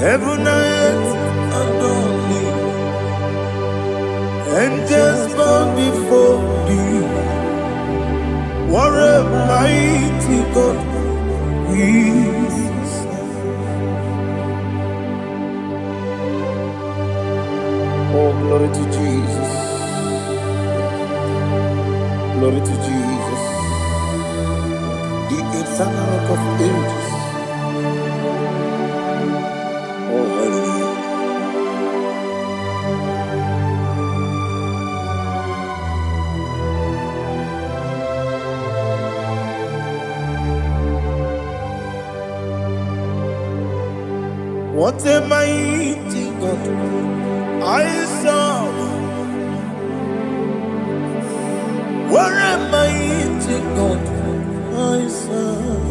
Heaven and earth adore thee. Angels bow before thee. What a mighty God we serve. Oh, glory to Jesus. Glory to Jesus. The eternal rock of ages. Oh, hallelujah. What a mighty God I serve. What a mighty God I serve.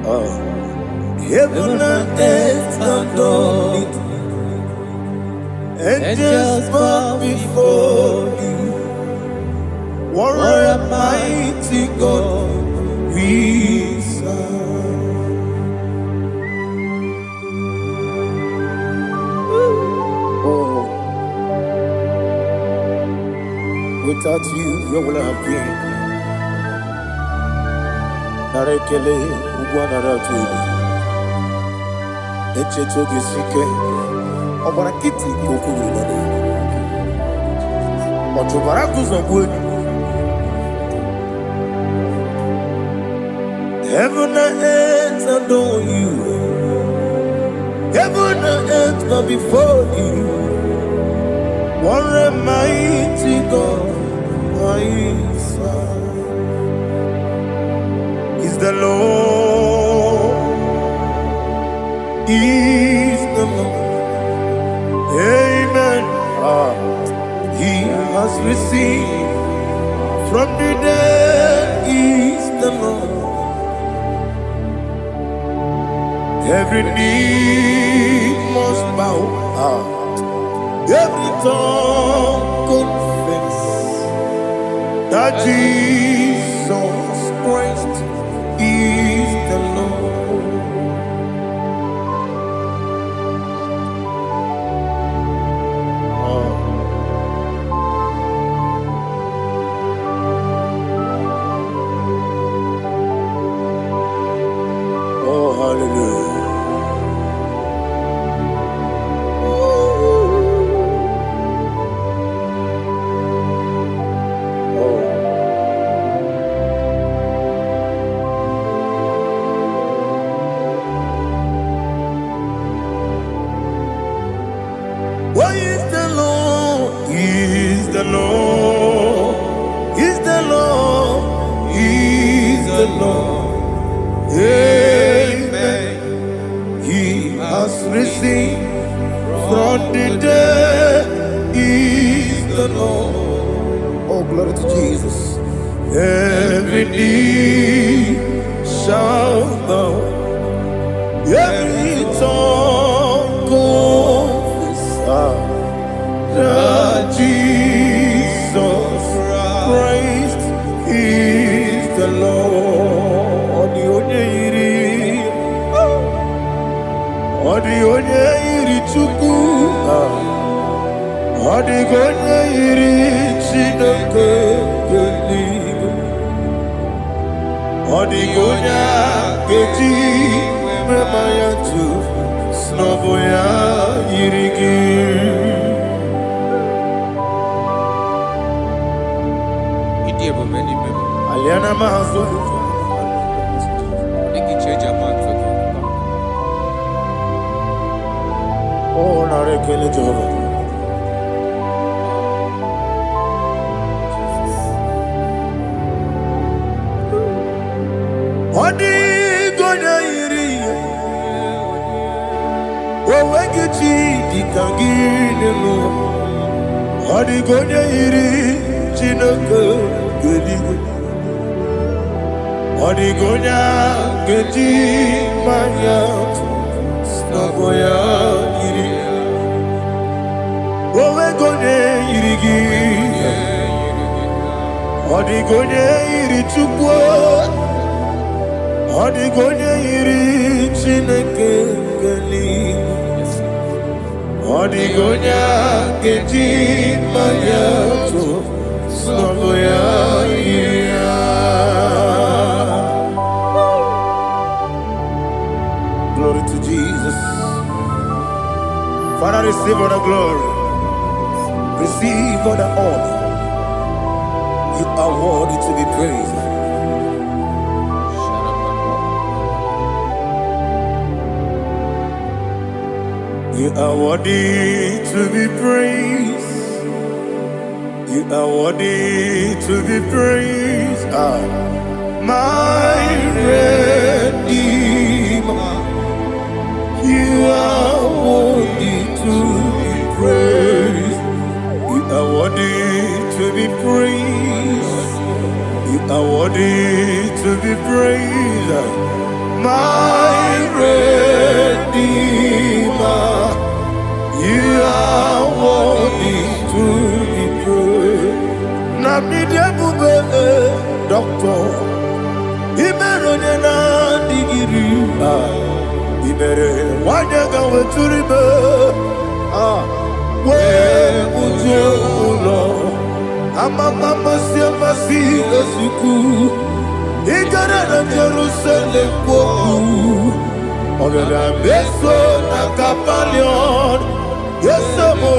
Oh. Heaven and earth adore it. Angels bow before thee. What a mighty God we serve. Oh, without you, where would I have been? Narekele, Ugwanaratu. Echetogesike, Obarakiti Kokuru, Otobarakus of wood. Heaven and earth adore you. Heaven and earth bow before you. What a mighty God I serve. Is the Lord. Is the Lord. Amen. He has received from the dead. Is the Lord. Every knee must bow. Every tongue confess that Jesus Christ is the Lord. Oh, hallelujah. What is the Lord? Is the Lord? Is the Lord? Is the Lord? Amen. He has risen from the dead. Is the Lord? Oh, glory to Jesus. Every knee shall bow. Every tongue confess that Jesus Christ is the Lord. Odi onye iri Chukwu, odi onye iri Chineke eluigwe, odi onye keji mema ya tu snobo ya iri gị. Aliana mahazo. Oh, narekele Jehovah. Odi gonya iri, owegichi dikangine no. Odi gonya iri, Chineke eluigwe. Odi gonya keji manya snobo ya iri. Owe gonya iri gi. Odi gonya iri Chukwu. Odigonya iri Chineke gani. Odigonya keji mayato soboya ira. Glory to Jesus. Father, receive all the glory. Receive all the honor. You are worthy to be praised. You are worthy to be praised. You are worthy to be praised. My Redeemer. You are worthy to be praised. You are worthy to be praised. You are worthy to be praised. My Redeemer. You are worthy to be praised. Namidebube Doctor Imeronena digiri Imere wanyaga weturibe we ujulo Amama siamasi esiku Igara na Jerusalem woku Ogada beso na kapalion Yesamo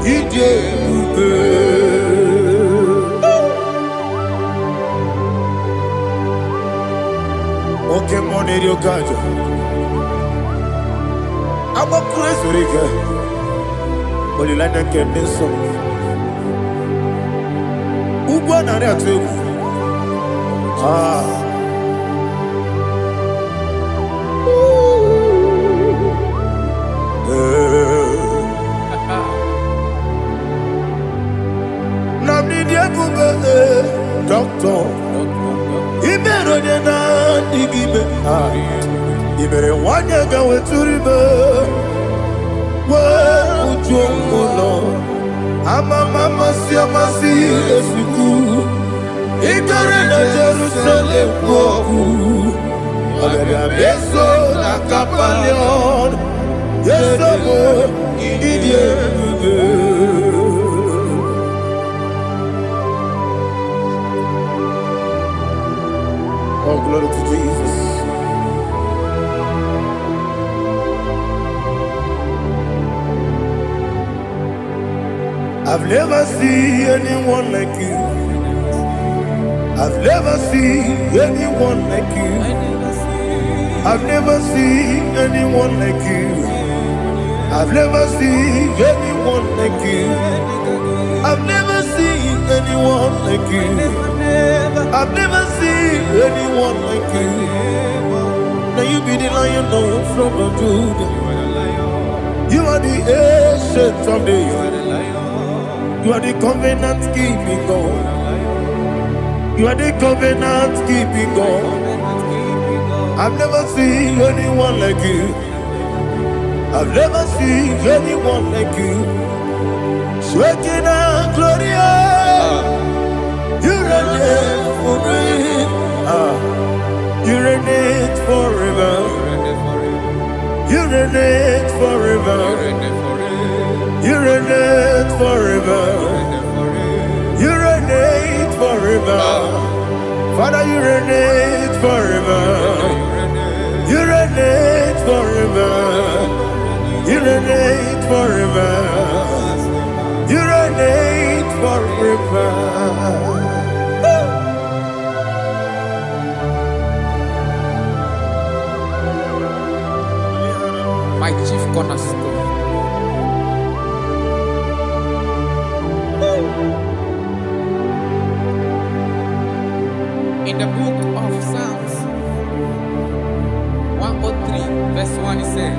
ije ube Oke moneri okajo Aba kure rika Olilanda keneso Ugwa nari ategu Doctor, Iberonena digibe, Ibere wanyaga weturibe, we ujomulo, Amama siamasi esiku, Igare na Jerusalem woku, Agada beso na kapalion, Yesamo idie Oh, glory to Jesus. I've never seen anyone like you. I've never seen anyone like you. I've never seen anyone like you. I've never seen anyone like you. I've never seen anyone like you. I've never seen anyone like you. Now you be the Lion from the Judah. You are the ancient of days. You are the covenant keeping God. You are the covenant keeping God. I've never seen anyone like you. I've never seen anyone like you. Shekinah Gloria, you reign forever. You reign forever. You reign forever. You reign forever. You reign forever. Father, you reign forever. You reign forever. You reign forever. You reign forever. My chief cornerstone. In the book of Psalms 103 verse 1 it says,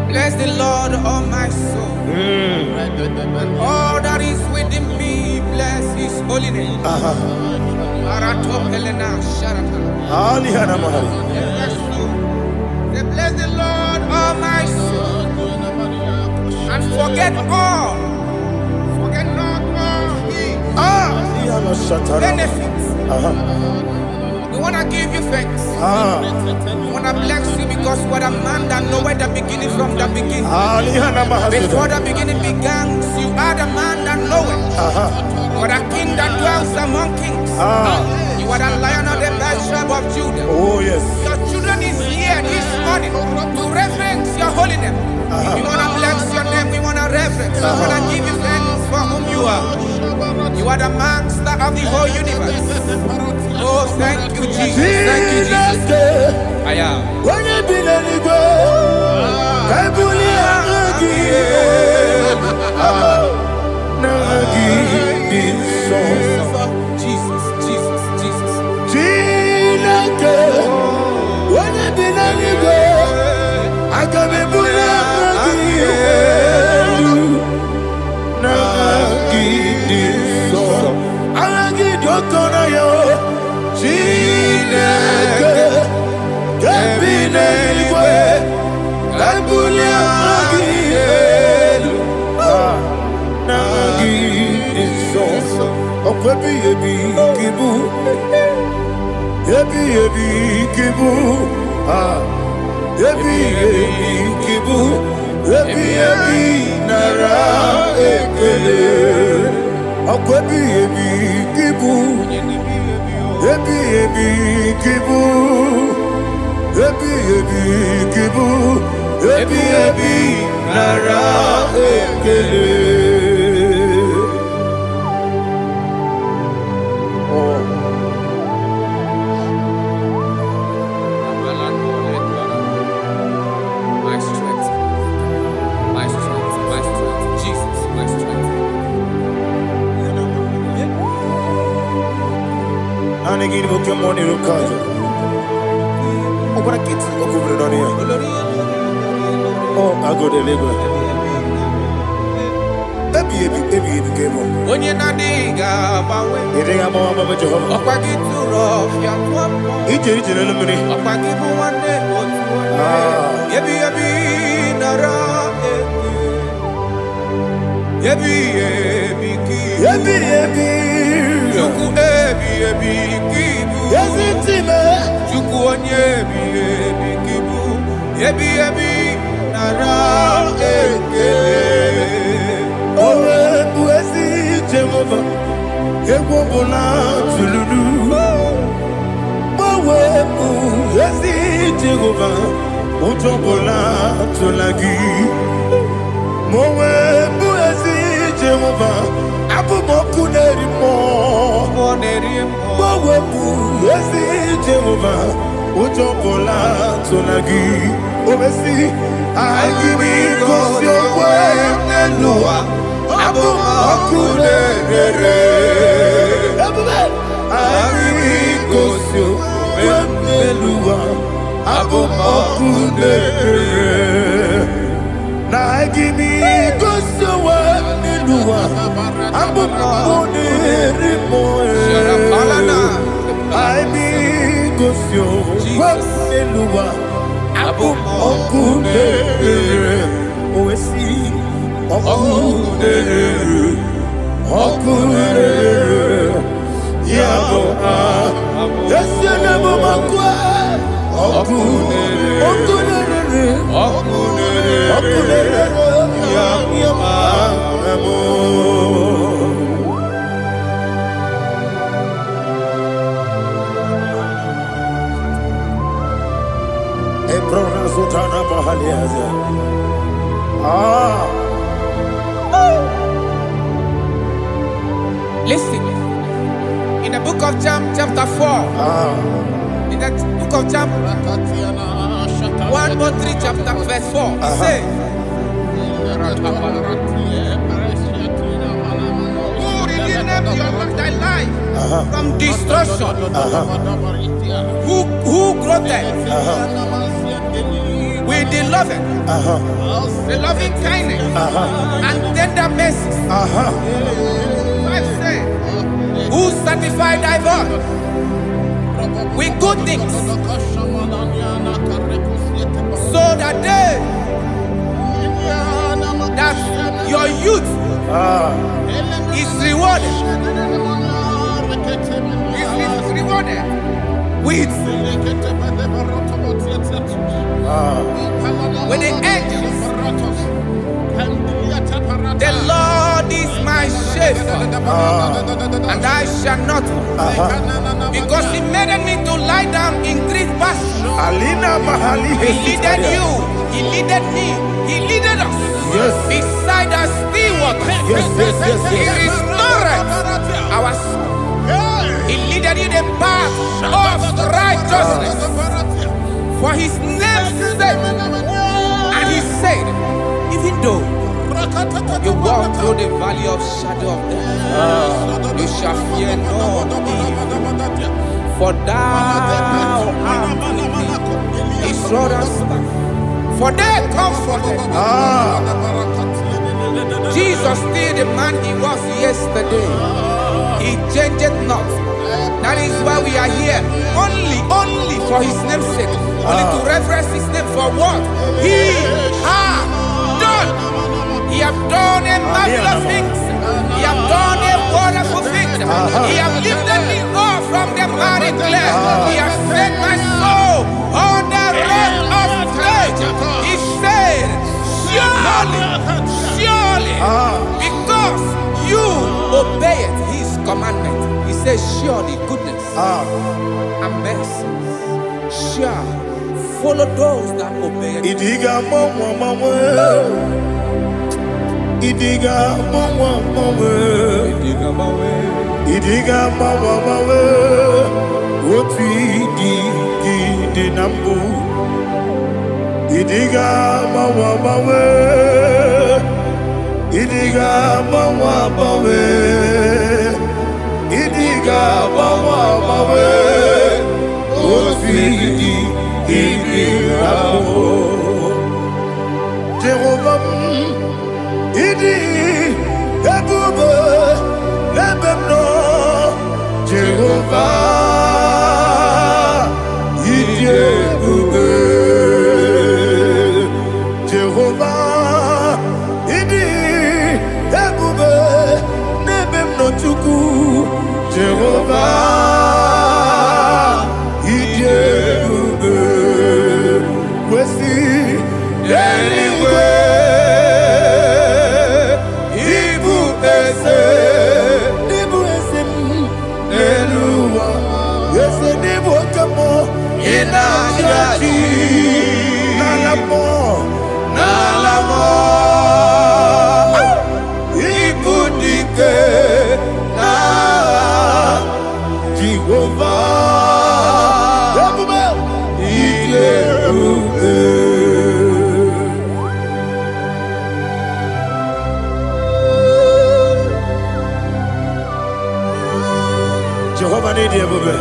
bless the Lord, all my soul, and all that is within me, bless his holy name. Bless the Lord, all my soul, and forget not all his benefits. The want to give you thanks. We want to bless you because you are a man that knows where the beginning from the beginning. Before the beginning began, you are the man that knows it. You are the king that dwells among kings. You are the lion of the tribe of Judah. Oh, yes. Your children is here this morning to reverence your holy name. We want to bless your name. We want to reverence. We want to give you thanks for whom you are. You are the master of the whole universe. Oh, thank you, Jesus. Thank you, Jesus. I am. When you be let it go, I Jesus, Jesus, Jesus. When you be let it go, I can be Listen, in the book of John, chapter 4, in the book of John, 1:3, chapter verse 4, it says, who redeemed thy life from destruction, who groweth with the loving kindness and tender mercies. Who satisfy thy voice with good things, so that your youth is rewarded. Is rewarded. with the angels. The Lord is my shepherd, and I shall not want, because He made me to lie down in green pastures. He leaded you, He leaded me, He leaded us beside the still waters. He restored our soul. He leaded you the path of righteousness for His name's sake. And He said, even though you walk through the valley of shadow of death, you shall fear no evil, for thou art with me. His rod and staff, for they comforted. Jesus still the man He was yesterday. He changed not. That is why we are here. Only for His name's sake. Only to reverence His name for what He has done. He has done a marvelous things. He has done a wonderful thing. He has lifted me up from the miry clay. He has set my soul on the rock of faith. He said, surely, because you obeyed His commandment. He says, surely goodness and mercy shall follow those that obey it. Idiga mawe, woti di nambu. Idiga mawe, idiga mawe, idiga mawe, woti di nambu. Jehovah, idi ebube lebemno. Jehovah, idi ebube. Jehovah, idi ebube lebemno chuku. Jehovah, idi ebube. Wesi anyway. Jehovah need you, baby.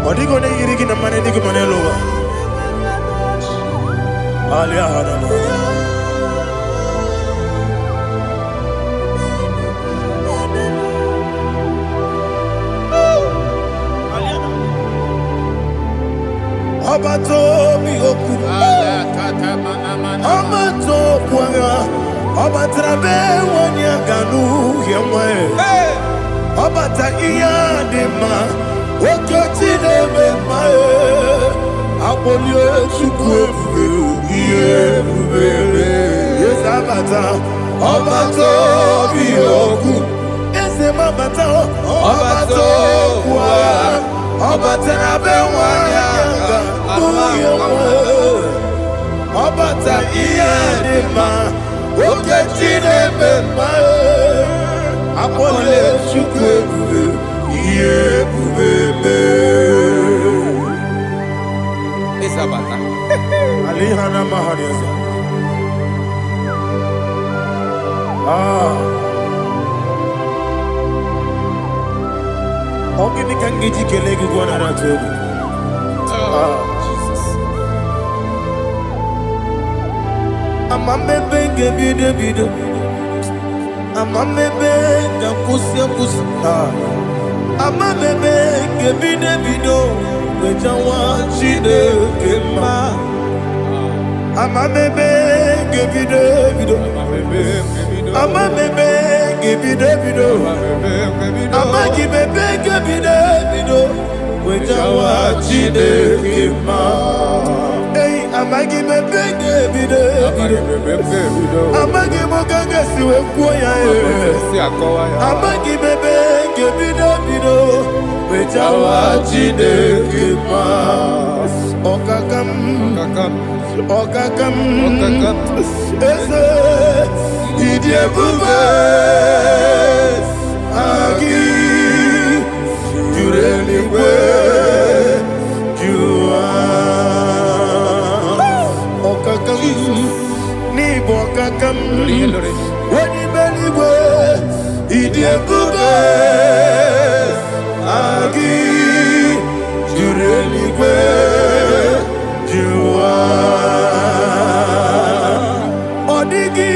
Odi go ne yiri na mane di go mane lowa. Alia hana. Abato mi oku. Abato kwanga. Abatrabe wanya ganu yemwe. Abata iya dema. Okoti deme mae. Abolio chukwe iye bubele. Yes abata. Abato bioku. Ese mabata. Abato kwa. Abatrabe wanya ganu yemwe. Abata iya dema. Oketi deme mae. Abolio chukwe iye bubele. Isabata. Alihana mahariasa. Ogini kangiji kelegi gwana ratobu. Jesus. Amamebe ngebido. Amamebe ngakusia. Amamebe ngebido. Wejawa chide kema. Amamebe ngebido. Ama bebe gibi de bido. Ama gibi gibi de bido. Wejawa chide kima. Hey, ama gibi gibi de bido. Ama gibi gaga siwe kuya e. Ama gibi gibi de bido. Wejawa chide kima. Okakam. Eze idie bube agi jureligwe jua okakam ni bokakam wani beligwe idie bube agi jureligwe jua odigi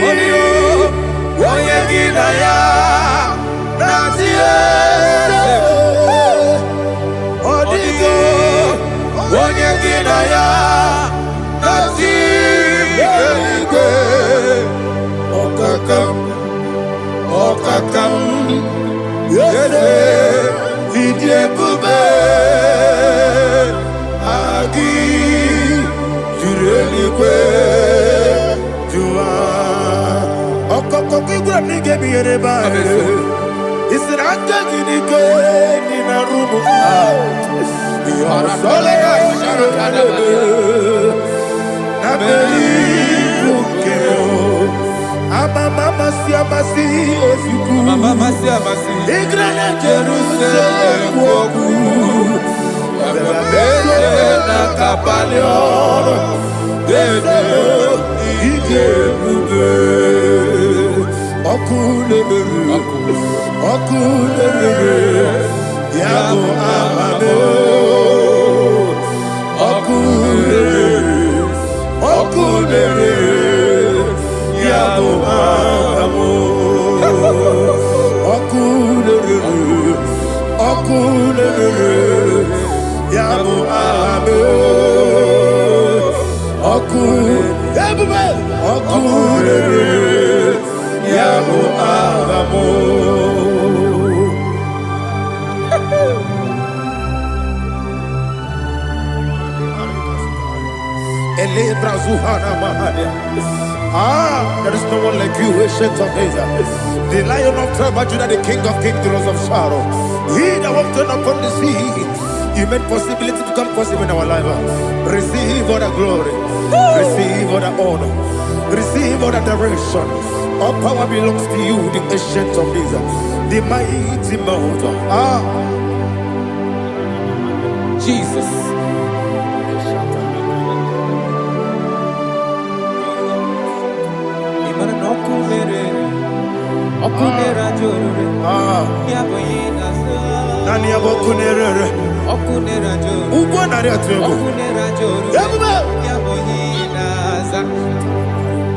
oyegi na ya nazie odigi oyegi na ya nazie okakam yese idie bube agi jureligwe jua okokokigura nige biyereba isiranga ginike nina rumu yosole nabeli ukeo amama siamasi ofiku igrana Jerusalem woku abebele na kapaleon dede ije bube okulere yabo amamo okulere yabo amamo okulere yabo amamo okulere yabo amamo. There is no one like you, ancient of days. The Lion of tribe of Judah, the King of kings, the Rose of Sharon. He that walked upon the sea, He made possibility to come possible in our life. Receive all the glory, receive all the honor, receive all the direction. All power belongs to you, the ancient of days, the mighty mountain. Jesus. Okunera jorore, yaboyina so. Nani abokunera? Okunera jorore. Ugo nari atwego. Okunera jorore. Yaboyina za.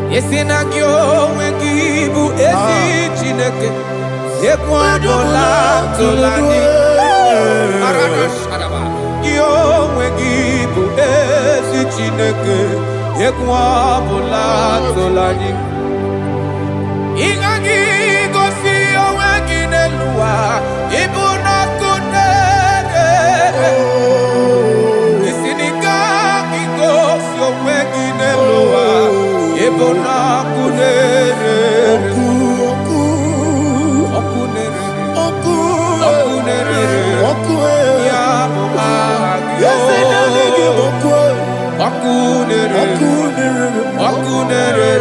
Yesina kyo wengibu esi chineke. Yekwadola tolani. Arana sharaba. Kyo wengibu esi chineke. Yekwadola tolani. Ingagi gosi oweginelua ibuna kunere isinika gosi oweginelua ibuna kunere okunere ya muagyo okunere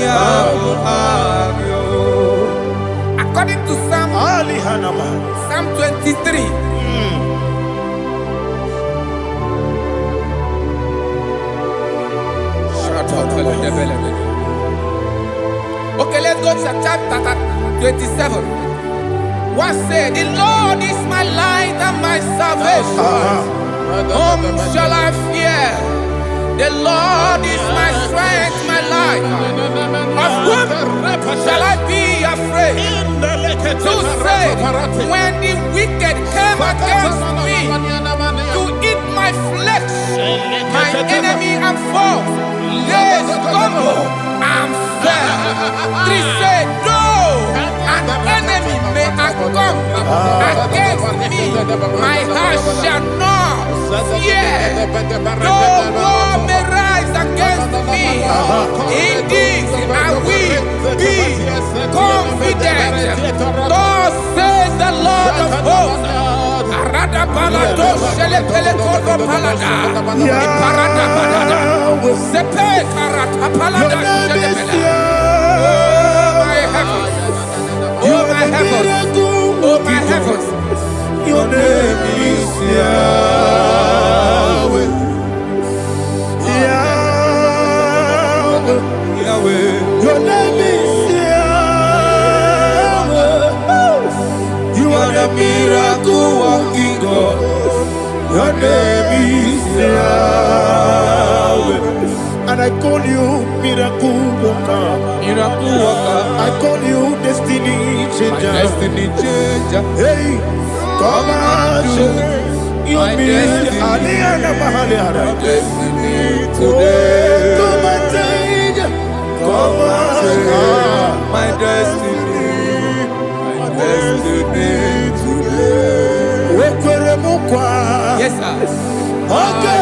ya muagyo. According to Psalm 23. Okay, let's go to chapter 27. What said? The Lord is my light and my salvation. Whom shall I fear? The Lord is my strength, my life. Of whom shall I be afraid? To say, when the wicked came against me to eat my flesh, my enemy and foe, they stumble and fell. 3 said, though an enemy may come against me, my heart shall not fear. Though war may rise against me, in this I will be confident. Thus says the Lord of hosts. Arada balado shele pele kodo palada. Iparada balada. Sepe karata palada shele pele. Oh my heavens. Oh my heavens. Oh my heavens. Your name is Yahweh. Yahweh. Yahweh. Your name is Yahweh. You are the miracle working God. Your name is Yahweh. And I call you miracle worker. Miracle worker. I call you destiny changer. Destiny changer. Hey, come on, you mean Aliana Mahaliana. Destiny today. Come and change. Come on, my destiny. My destiny today. Yes, sir. Okay,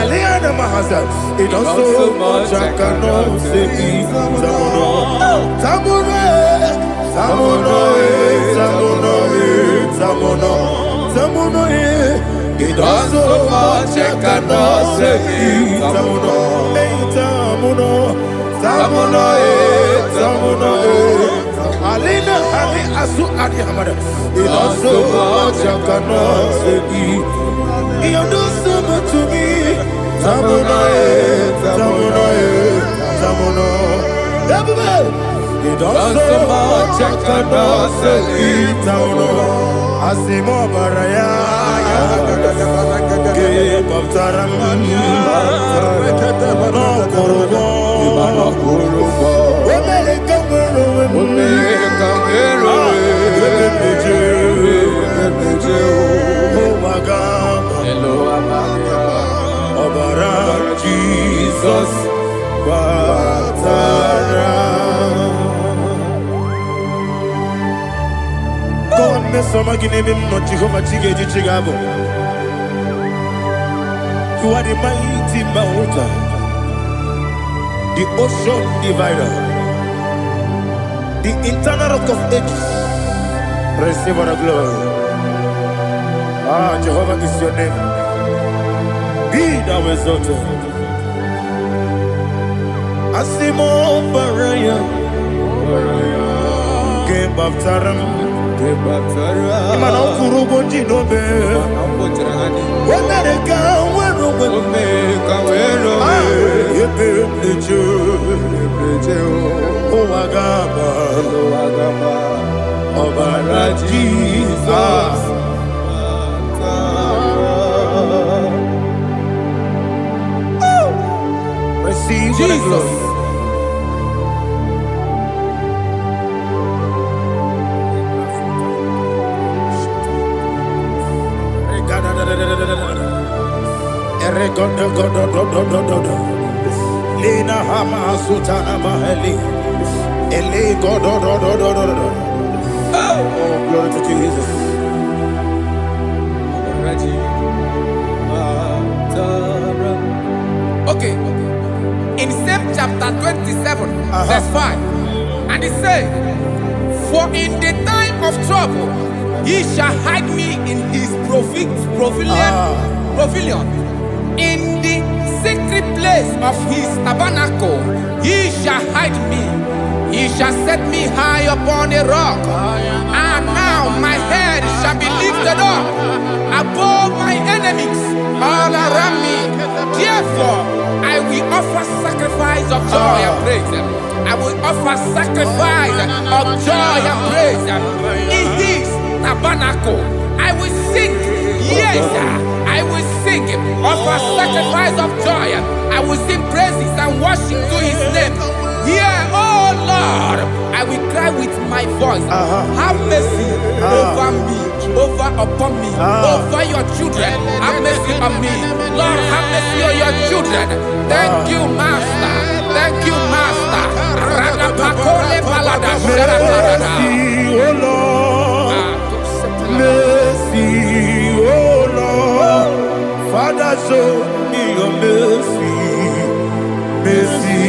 Aliana Mahazal, it also much I cannot say. Tamuno, it also much I cannot say. Tamuno, Alina, Ali Asu Adi Hamada, it also much I cannot say. You do so much to me. Tamuno. You do so much I cannot say. Tamuno. Asimo Baraya. Give up Taramania. No Kurubo. Jesus, God, me some give him not Jehovah Chigabo. You are the mighty mountain, the ocean divider, the internal rock of ages. Receive our glory. Ah, Jehovah is your name. Be thou exalted. Asimo Baraya, Game of Taram, Imano Kurubo Jinobe, America, where the Jew, Agaba, Obara Jesus. Receive Jesus. Lina Hama Sutana Mahali. Ele Godo. Oh, glory to Jesus. Okay. In same chapter 27, verse 5, and it says, for in the time of trouble, he shall hide me in his pavilion pavilion. In the secret place of his tabernacle, he shall hide me. He shall set me high upon a rock. And now my head shall be lifted up above my enemies all around me. Therefore, I will offer sacrifice of joy and praise. I will offer sacrifice of joy and praise. In his tabernacle, I will sing. Yes, I will sing. Offer sacrifice of joy. I will sing praises and worship to his name. Here, oh Lord, I will cry with my voice. Have mercy over me, upon me, over your children. Have mercy on me. Lord, have mercy on your children. Thank you, Master. Thank you, Master. Mercy, oh Lord. Mercy, oh Lord. Father, show me your mercy. Mercy,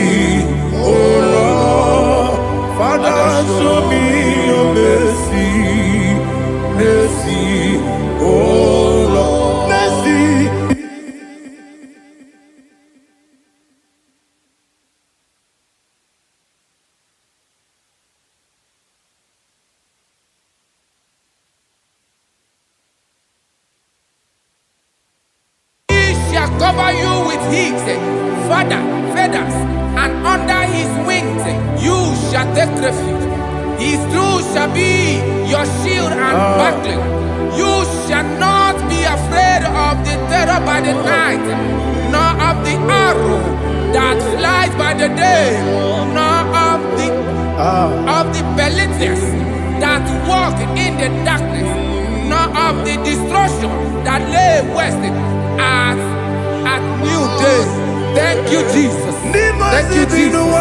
oh Lord. Father, show me your mercy. Mercy, oh Lord. Mercy. Cover you with his feathers, and under his wings you shall take refuge. His truth shall be your shield and buckler. You shall not be afraid of the terror by the night, nor of the arrow that flies by the day, nor of the pestilence that walk in the darkness, nor of the destruction that lay waste at new day. Thank you, Jesus. Thank you, Jesus.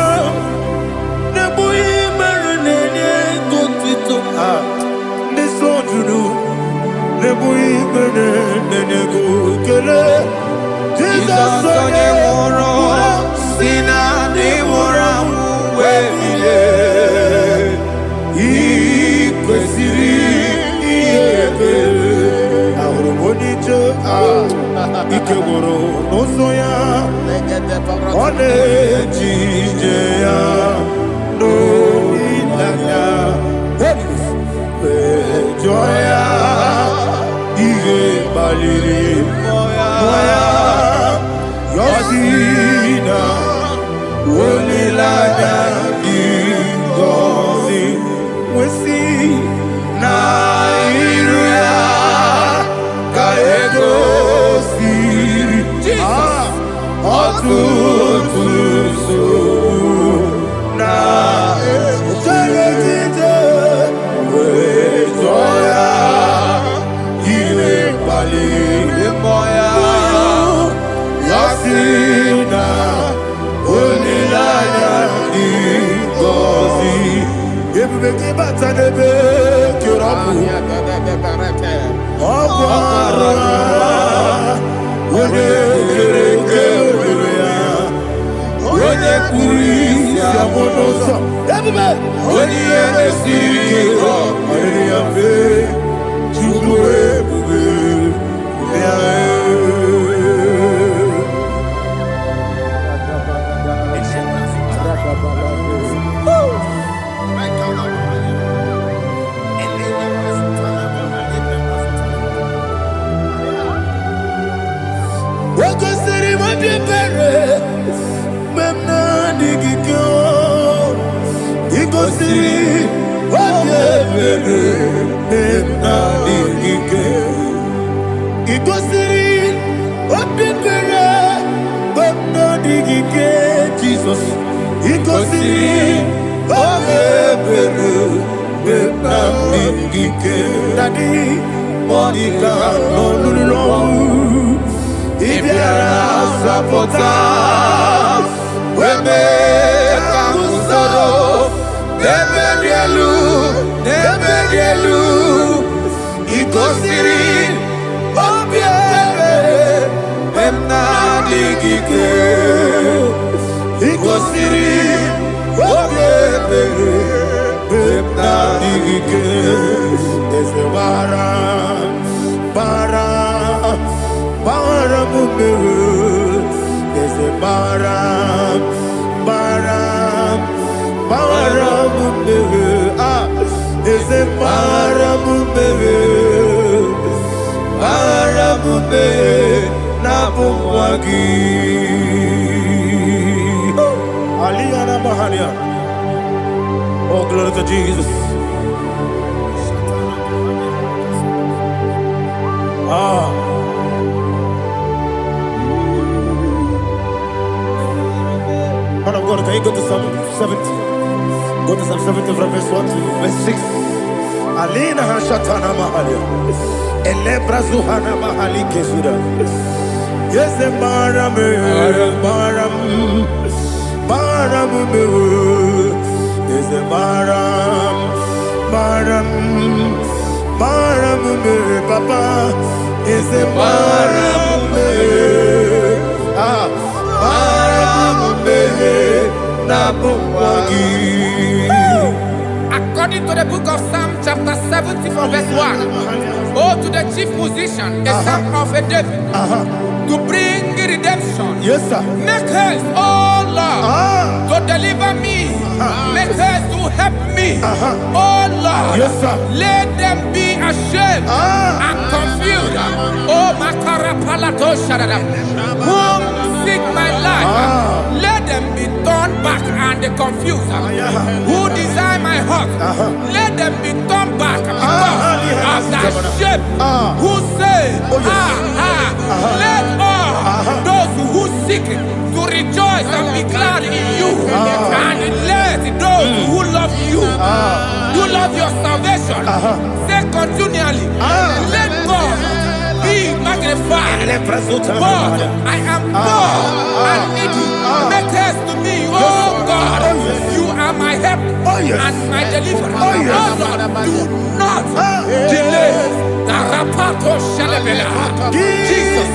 Ikegoro nosoya one jijeya no ilanya joya ige baliri moya yosina olilanya ingozi wesi na iruya kaego Jesus, baram, baram, baram, ah, is it baram, baram, nabumwagi. Aliyana Mahalia. Oh, glory to Jesus. Ah. Man of God, can you go to Psalm 70? Go to Psalm 70 from verse 1 to verse 6. Alina Hashatana Mahalia. Elebra Zuhana Mahali Kesuda. Yes, the Baram, Baram, Baram, yes, the Baram, Baram, Baram, Papa, yes, the Baram, ah, Baram, Nabumwagi. According to the book of Psalm chapter 70 from verse 1, oh, to the chief musician, a son of a David, to bring redemption. Yes, sir. Make haste, oh Lord, to deliver me. Make haste to help me. Oh Lord, yes, sir. Let them be ashamed and confused. Oh, Makarapalato Shadada, whom seek my life, let them be turned back and confused. Who desire my heart, let them be turned back because of that shame. Who say, let all those who seek to rejoice and be glad in you, and let those who love you, you love your salvation, say continually, let God be magnified. God, I am poor and needy. Make haste to me, oh God. You are my help and my deliverer. Oh Lord, do not delay. Tarapato Shalabela. Jesus.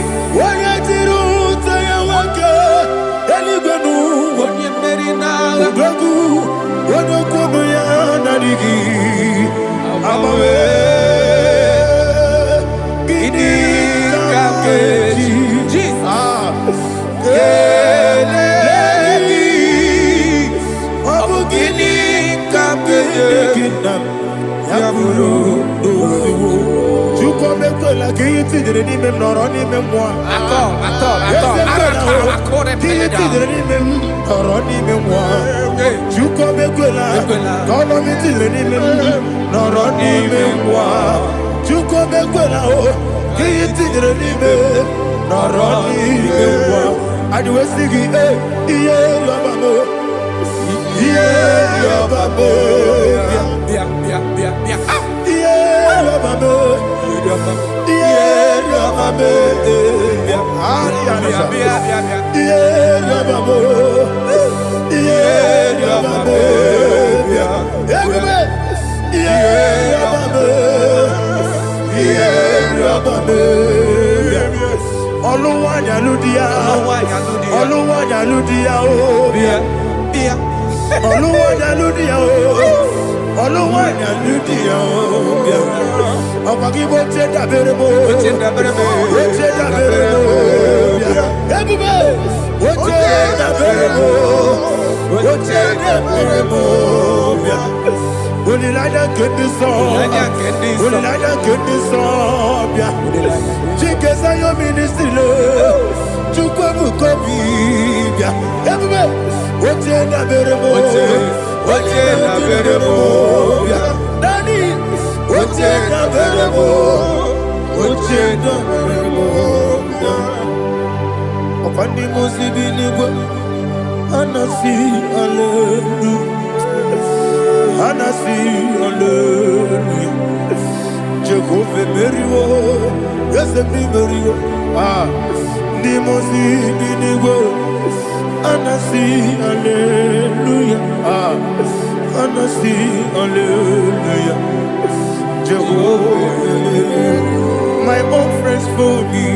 My own friends for me,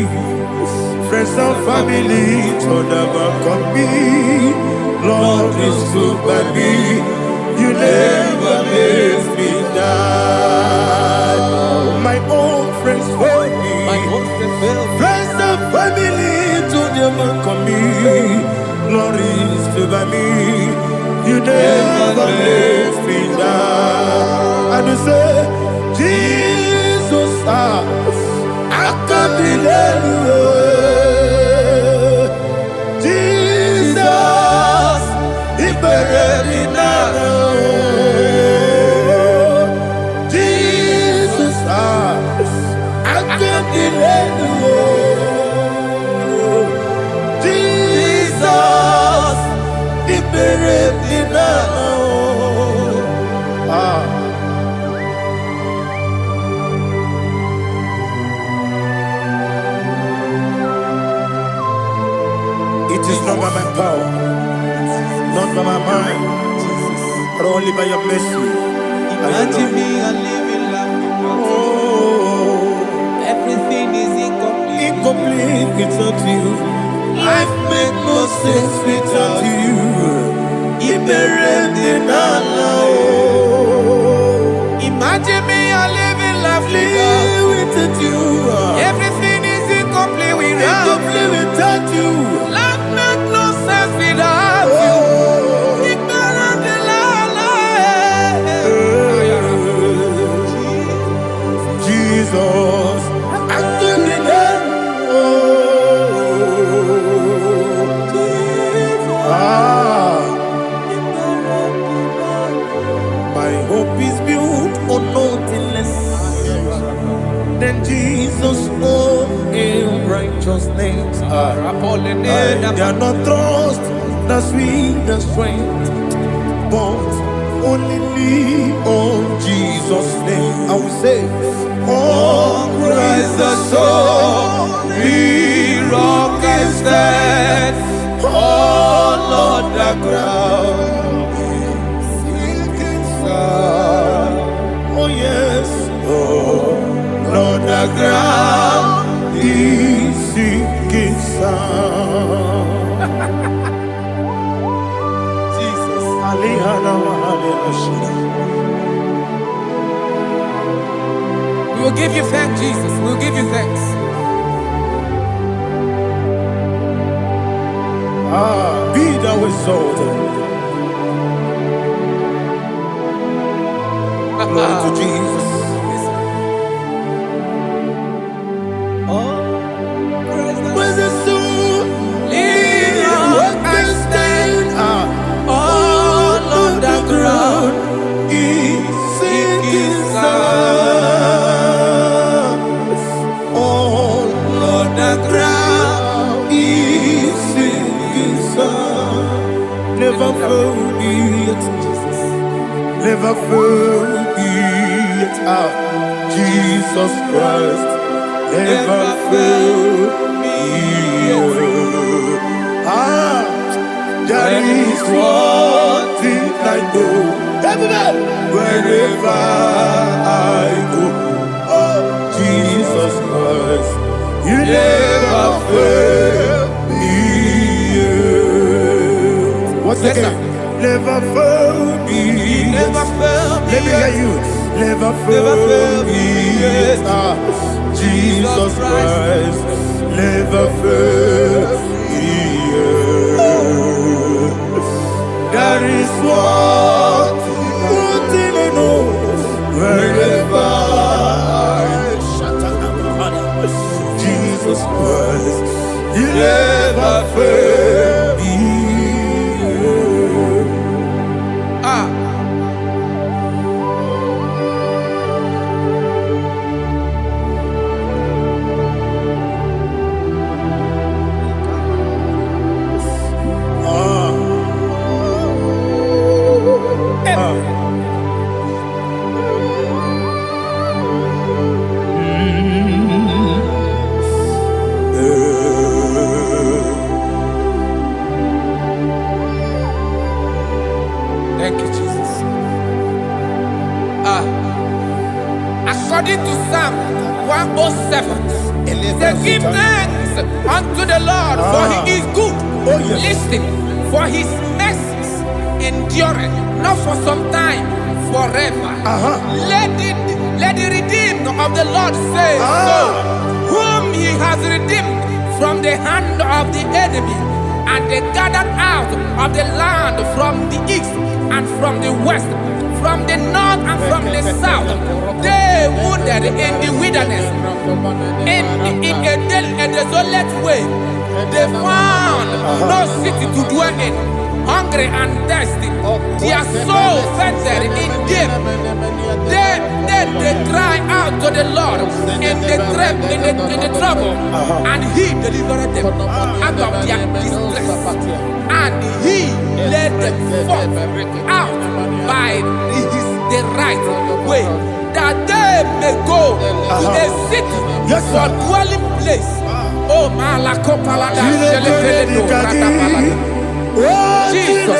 friends and family to never come me. Lord is good by me, you never let me die. My own friends for me, friends and family to never come me. never let me down. And you say, Jesus, I can't deny you. Jesus, He buried me now. Jesus, I can't deny you. Jesus, He buried me now. It is not by my power, not by my mind, but only by your mercy. Imagine me a living life without you. Oh, Everything is incomplete. incomplete without you. Life makes no sense without you. Imagine me a living life without you. Everything is incomplete without you. Life makes no sense without you. Jesus, I couldn't end. My hope is built on nothing less than Jesus' own righteousness. They are not trust the sweetest strength, but only lean on Jesus' name. I will say, on Christ the solid rock I stand. Oh Lord, the ground is sinking sand. Oh yes, oh Lord, the ground is sinking sand. Jesus, We will give you thanks, Jesus. We will give you thanks. Be thou exalted. Glory to Jesus. Where's the soul? What can stand? All on the ground is sinking sand. All on the ground is sinking sand. Never forget, never forget, Jesus Christ. Never fail me. There is one thing I know. Everybody, wherever I go, oh Jesus Christ, you never fail me. What's the name? Never fail me. Never fail me. Let me hear you. Never fail me. Jesus Christ, never fail me. There is one thing I know. Wherever Jesus Christ, you never fail me. Thank you, Jesus. According to Psalm 107, they give thanks unto the Lord, for He is good. Listen, for His mercies endureth not for some time, forever. Let the redeemed of the Lord say so, whom He has redeemed from the hand of the enemy, And they gathered out of the land from the east and from the west, from the north and from the south. They wandered in the wilderness, in a desolate way. They found no city to dwell in, hungry and thirsty. Their soul fainted in deep. They cry out to the Lord in the trouble, and He delivered them out of their distress, and He led them forth out by the right way, that they may go to a city for dwelling place. Oh, Malakopalada, Jesus.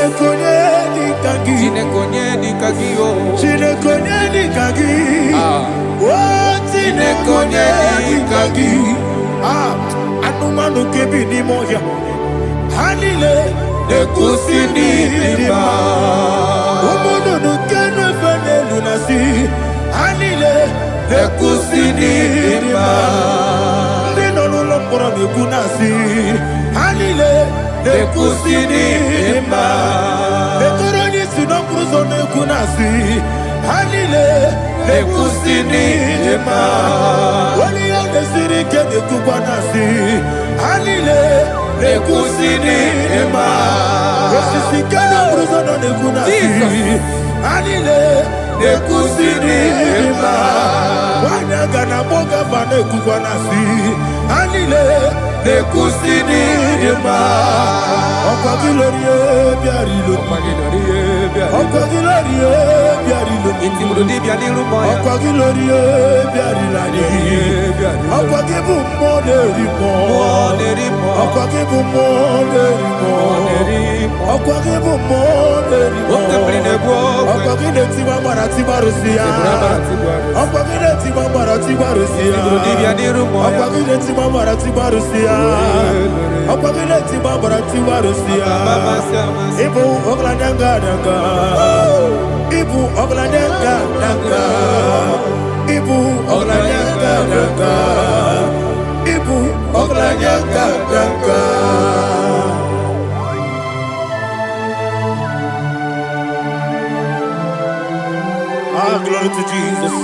Anumanu kebi ni moya Hanile Nekusini lima Umudu nukenu fene lunasi Hanile Nekusini lima Ndino nulambura nukunasi Hanile Nekusini lima Nekuroni sinokruzo nukunasi Hanile Nekusini lima Wali yande sirike nekubanasi Hanile Nekusini lima Wesisikana bruzono nekunasi Hanile Nekusini lima Wanaga na boga vane kubanasi Hanile Nekusini lima Okwa gilorie biarilo Okwa gilorie biarilo Okwa gilorie biarilani Okwa gibu moderimo Okwa gibu moderimo Okwa gibu moderimo Okwa gine tiba mara tiba rusia Okwa gine tiba mara tiba rusia Okwa gine tiba mara tiba rusia Okwa gine tiba mara tiba rusia Ibu oglananga danga Ibu oglananga danga Ibu oglananga danga Ibu oglananga danga Ah, glory to Jesus.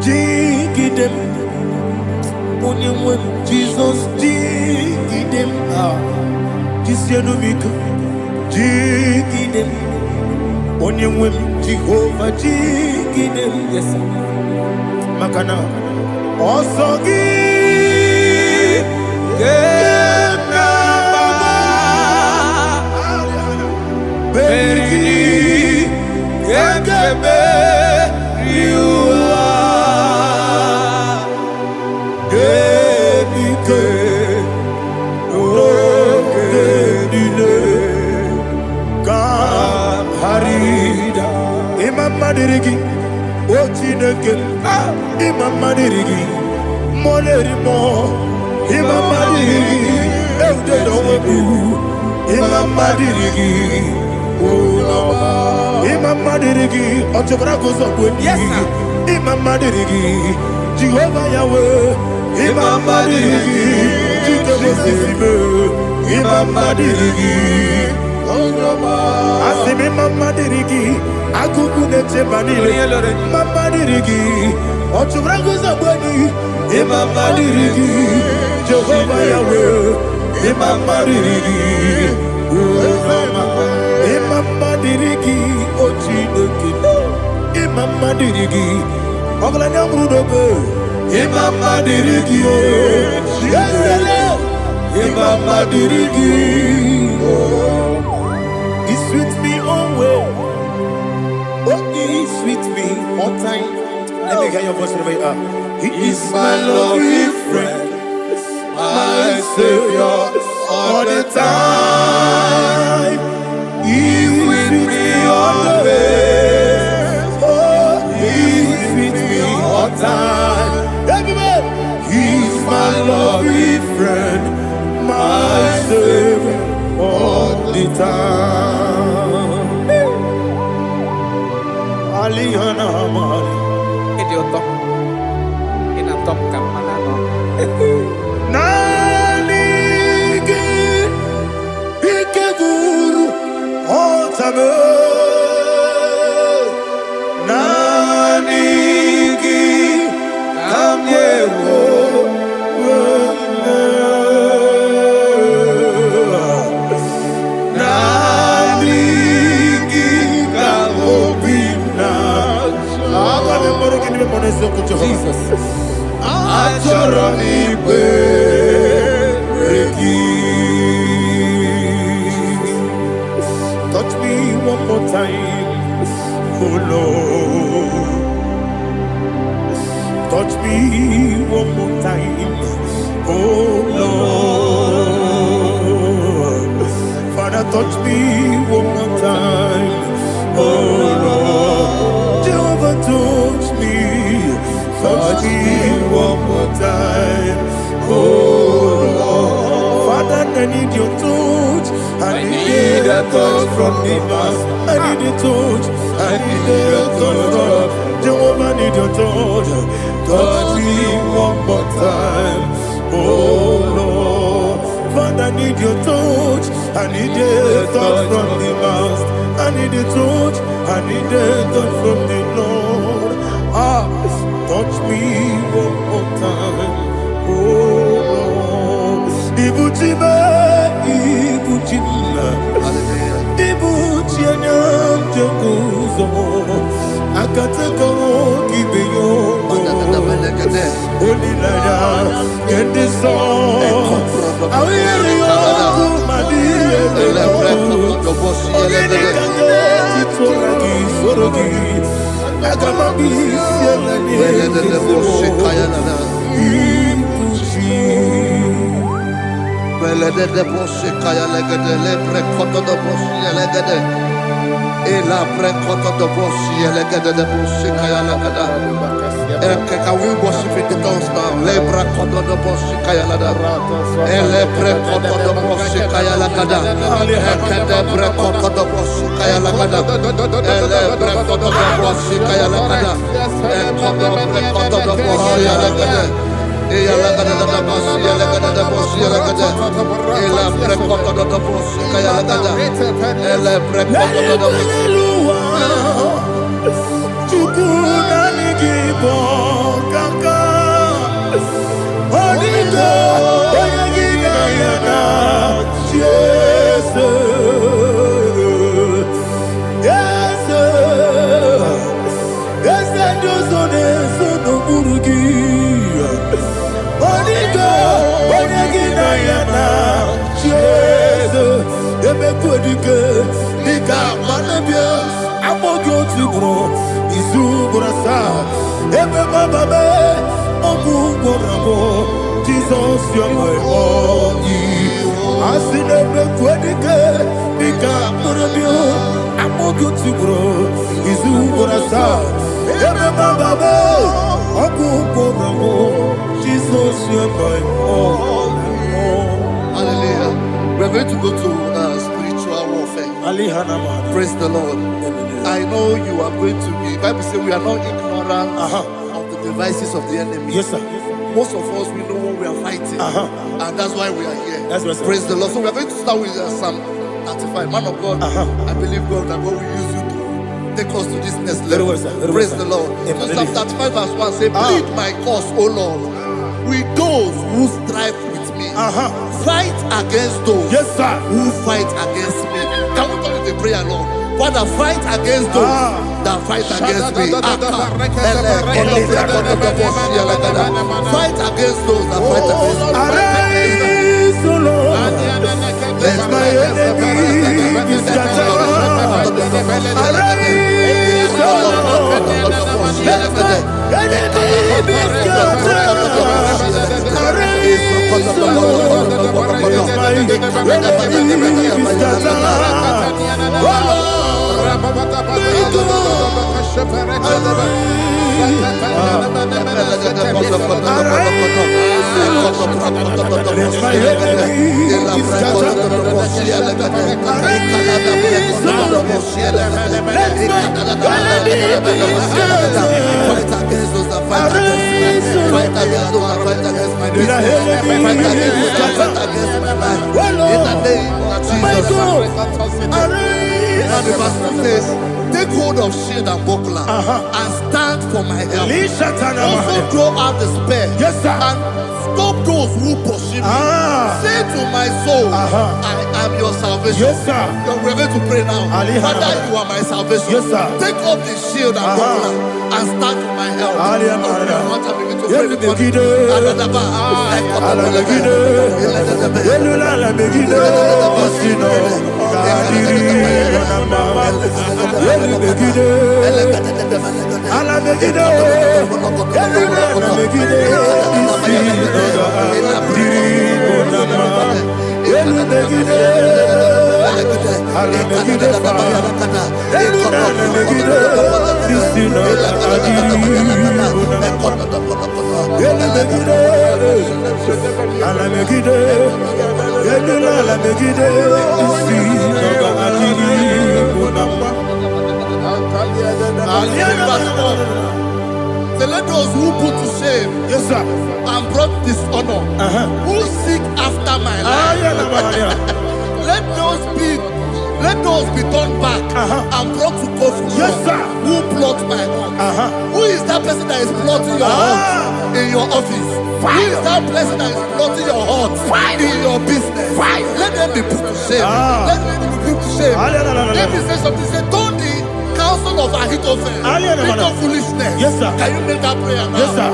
Dig them, Jesus, dig them. This year no week, dig them. Only Jehovah, dig them. Yes, sir. Makana, also give. Madirigi, Ochineke, Imam Madirigi, Molerimo, Imam Madirigi, Eudedobu, Imam Madirigi, Imam Madirigi, Ochobragos of Yes, Imam Madirigi, Jehovah Yahweh, Imam Madirigi, Imam Madirigi, Asimi Mama Dirigi, Akukune Chebanile, Mama Dirigi, Ochurango Zabani, Mama Dirigi, Jehovah Yahweh, Mama Dirigi, Mama Dirigi, Ochineki, Mama Dirigi, Oglanya Mudobe, Mama Dirigi, Mama Dirigi. He's with me always. Oh, he's with me all time. Let me hear your voice wherever you are. He is my loving friend, my Savior all the time. He's with me always. Oh, he's with me all time. Everybody, he's my loving friend, my Savior all the time. Aliyana Mari. Touch me one more time, oh Lord. Touch me one more time, oh Lord. Father, touch me one more time, oh Lord. Jehovah, touch me one more time, oh Lord. Father, I need your touch. I need a touch from the past. I need a touch. I need a touch from Jehovah. I need your touch. Touch me one more time, oh Lord. Father, I need your touch. I need a touch from the past. I need a touch. I need a touch from the Lord. Touch me one more time, oh Lord. Ibuchima, Ibuchima, Ibuchina, Jaguzo, Akatako, Kibeyo, Olilaya, get this song. I hear you, Madia, Can we worship in the tongues now? Lebra kodo do boshi kaya lada. Ele pre kodo do boshi kaya lada. Ekede pre kodo do boshi kaya lada. Ele pre kodo do boshi kaya lada. Ekodo pre kodo do boshi lada. Eya lada da boshi lada da boshi lada. Ele pre kodo do boshi kaya lada. Ele pre kodo do boshi. Jesus, you're my all. I see them quedike, Nika Murabio, I'm more good to grow. Is who what I saw. Jesus, you're my all. Hallelujah. We're going to go to spiritual warfare. Praise the Lord. I know you are going to be. Bible says we are not ignorant of the devices of the enemy. Yes, sir. Most of us, we know what we are fighting, and that's why we are here. That's right, praise the Lord. So we are going to start with Psalm 35. Man of God, I believe God that God will use you to take us to this next level. Praise the Lord. So Psalm 35 verse 1 say, plead my cause, O Lord, with those who strive with me. Fight against those who fight against me. Can we call it a prayer, Lord? Father, fight against those that fight against me. Fight against those that fight against me. Arise, O Lord, let my enemy be scattered. Arise, O Lord, let my enemy be scattered. Arise, O Lord, let my enemy be scattered. Take hold of shield and buckler and stand for my help. Also throw out the spear and stop those who pursue me. Say Say to my soul, I am your salvation. Yes, sir. We're going to pray now. Father, you are my salvation. Yes, sir. Take off the shield and buckler and stand to my help. So let those who put to shame, yes, sir, and brought dishonor, who seek after my life, let those be turned back and brought to confusion. Yes, sir. Who plot my hurt? Who is that person that is plotting your hurt in your office? Who is that person that is plotting your hurt in your business? Let them be put to shame. Let them be put to shame. Let me say something. Say, don't the counsel of Ahithophel become foolishness. Yes, sir. Can you make that prayer now? Yes, sir.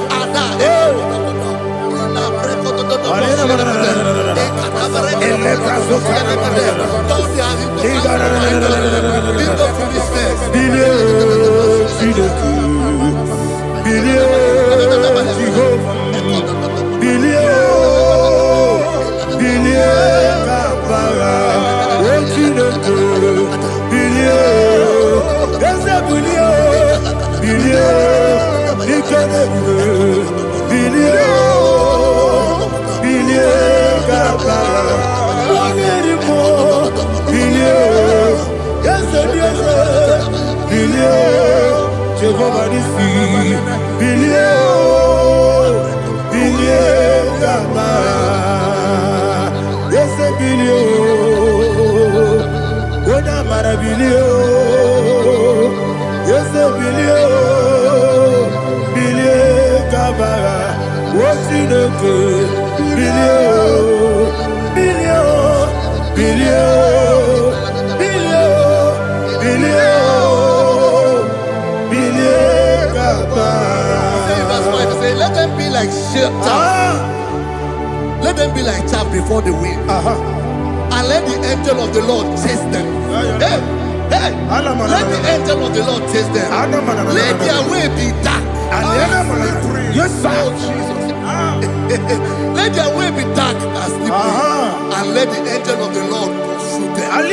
Let them be like chaff. Let them be like chaff before the wind. And let the angel of the Lord chase them. Hey, let the angel of the Lord chase them. Let their way be dark. Yes, sir. Let their way be dark and slippery. And let the angel of the Lord pursue them. Let the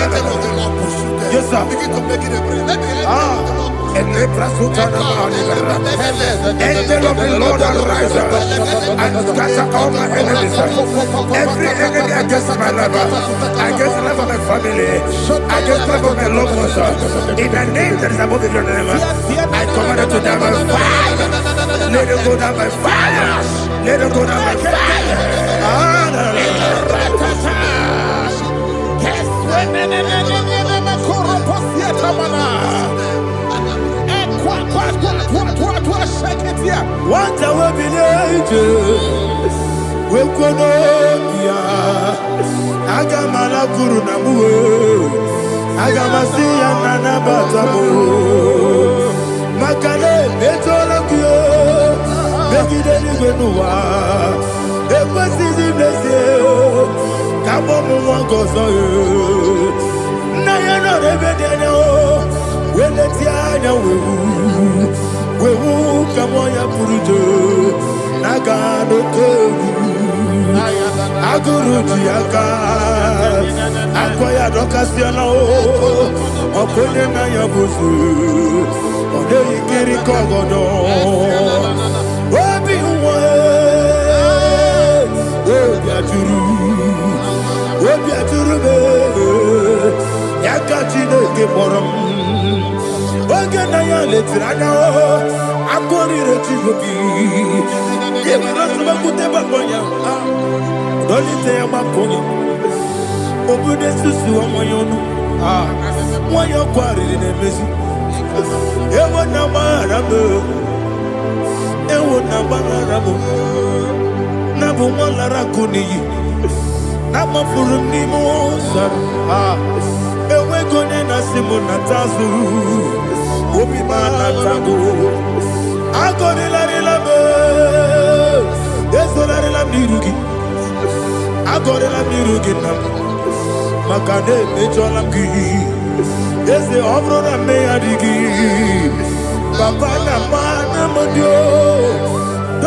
angel of the Lord pursue them. Yes, sir. Begin to make it a prayer. Let the angel of the Lord Angel of the Lord arise and scatter all my enemies. Every enemy against my life, against the life of my family, against the life of my loved ones. In the name that is above your name, I command it to die by fire. Let it go down by fire. Let it go down by fire. What I will be angels, we could Agamala Guru Namu, Agamasia Nana Batamu, Makale, Betolakio, Begideni Benua, the Pasisi Blessio, Kabomu Wangozo, Nayana Rebedeno, when the Tiana we will come on your Purujo, Nagano Kogu, Aguru Tiaka, Akoya Docasiano, Okonena Yabusu, Ode Kiri Kogodo, Obi Obiaturu, Yakachino Giborum. Oganaya letrana akori rechigobi yebara suba kuteba bonya dolite amakonya obude susu omoyonu moyo kwari nemesi ewo na marabo Nabu Malara Kuni, Nama Furunimosa, Ewe Gonena Simonatazu, Obi Manatago, Agonela Labe, Esola Mirugi, Agonela Mirugi, Makade Mejolamgi, Ese Obrona Meadigi, Papa Namana Modio. Do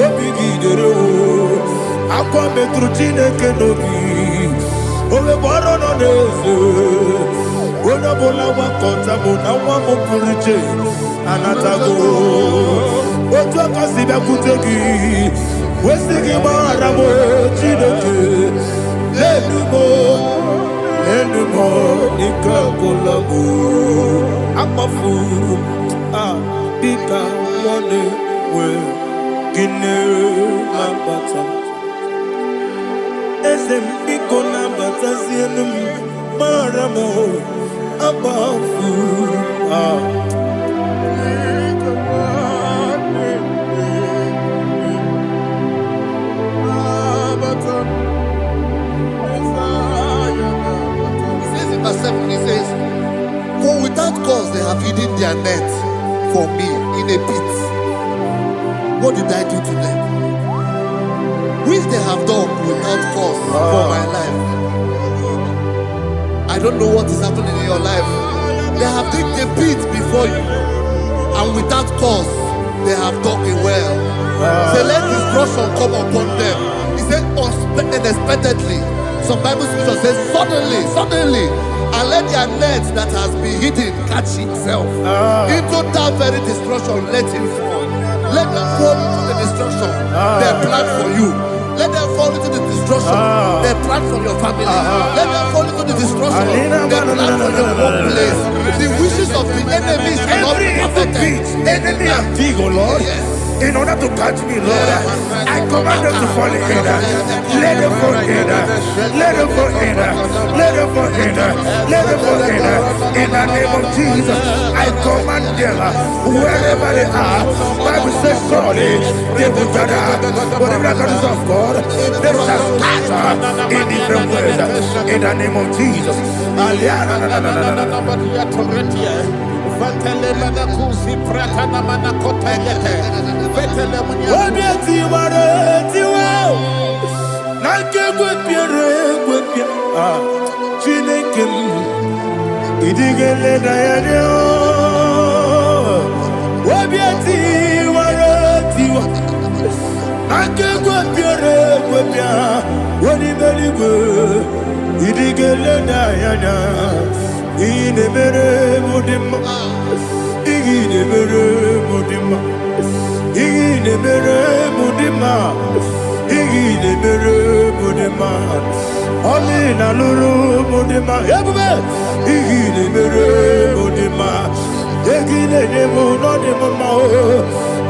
Obigi dero Aqua metrutine kenobi Ove boro no neze Ona bola wakota Mona wamo puriche Anatago Otua kasiba kutegi Wesigi maramo Chineke Lenumo Nika kolabu Akmafu Bika one way, Gine Lambata. Esem Biko Lambata Zienum Maramo Abafu. He says in verse 7, he says, for without cause they have hidden their net for me in a pit. What did I do to them? Which they have done without cause for my life. I don't know what is happening in your life. They have digged a pit before you, and without cause they have dug it well. Say, let destruction come upon them. He said, unexpectedly. Some Bible scripture says, suddenly. And let their net that has been hidden catch itself. Into that very destruction, let it fall. Let them fall into the destruction they plan for you. Let them fall into the destruction they plan for your family. Let them fall into the destruction they plan for your workplace. The wishes of the enemies are not perfected. Enemy of thee, O Lord. Yes. In order to catch me, Lord, I command them to fall in. Let them fall in. Let them fall in. Let them fall in. Let them fall in. In the name of Jesus, I command them wherever they are. Bible says surely they will gather. But the miracles of God, they shall scatter in different ways. In the name of Jesus. Ine mere mudima, ine mere mudima, ine mere mudima, ine mere mudima. Oli na luru mudima, yabube. Ine mere mudima, ine nemo no nemo mao.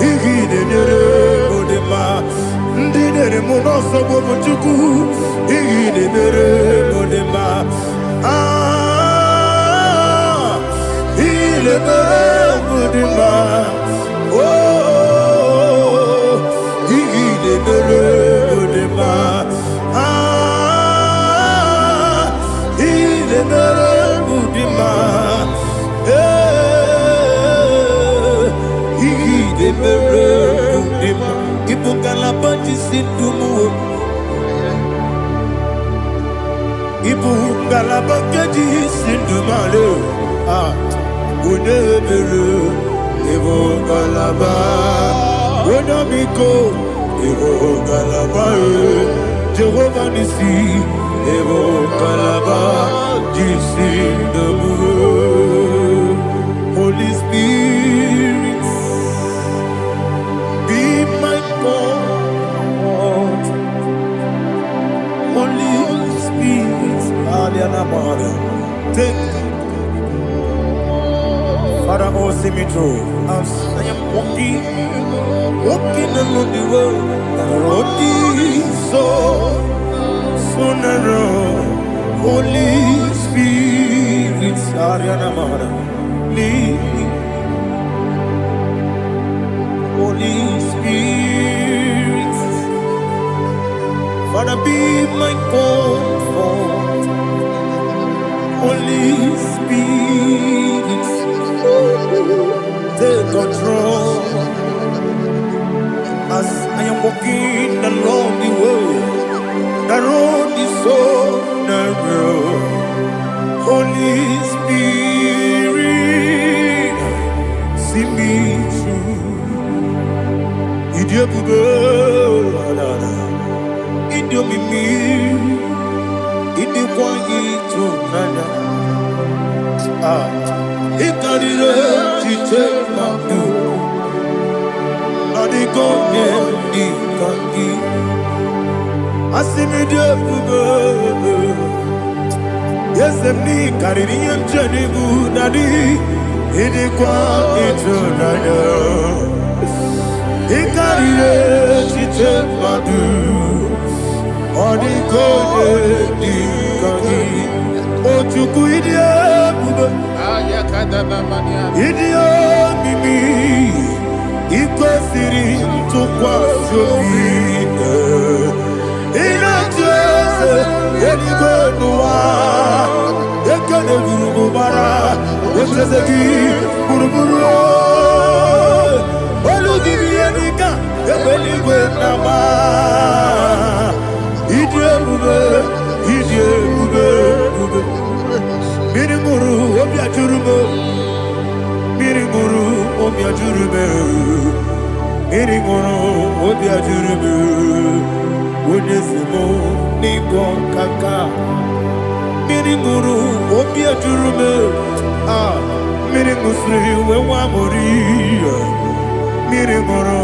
Ine mere mudima, ndine nemo no sobo muchuku. Ine mere mudima. Le Mudima, oh, il est le Mudima, il est le Mudima, il est le Mudima, il faut qu'à la bâtisse tout il faut qu'à la bâtisse tout Unebere, Evo Galaba, Unamiko, Evo Galaba, Jehovah Nissi, Evo Galaba, Jisi Nabu, Holy Spirit, be my God, Holy Spirit, Aliana Mara, take Father, oh, see me through. As I am walking along the road, the road is so narrow. Holy Spirit, Ariana Mara, lead me. Holy Spirit. be my comfort. Holy Spirit, take control as I am walking along the way. The road is so narrow. Holy Spirit, see me through. Idio bube, idio mimi, idio kwa ito nana. Ikarire chite mabu, adigo ni kangi. Asimi idio bube. Yes, me carry him journey good daddy. He did quite eternal. He carried it, she took my do. On the good, oh, to go idiot, idiot, mimi. It was sitting to quite so big. In a chest, any good one. Ekane guru bara, wesezeki buruburu. Olu dibiyenika, ebeli gwenama. Idie bube. Miri guru obya jurube, miri guru obya jurube, miri guru obya jurube. Wodesimo ningo kaka. Miri guru obia jurume, miri musri we wamori. Miri guru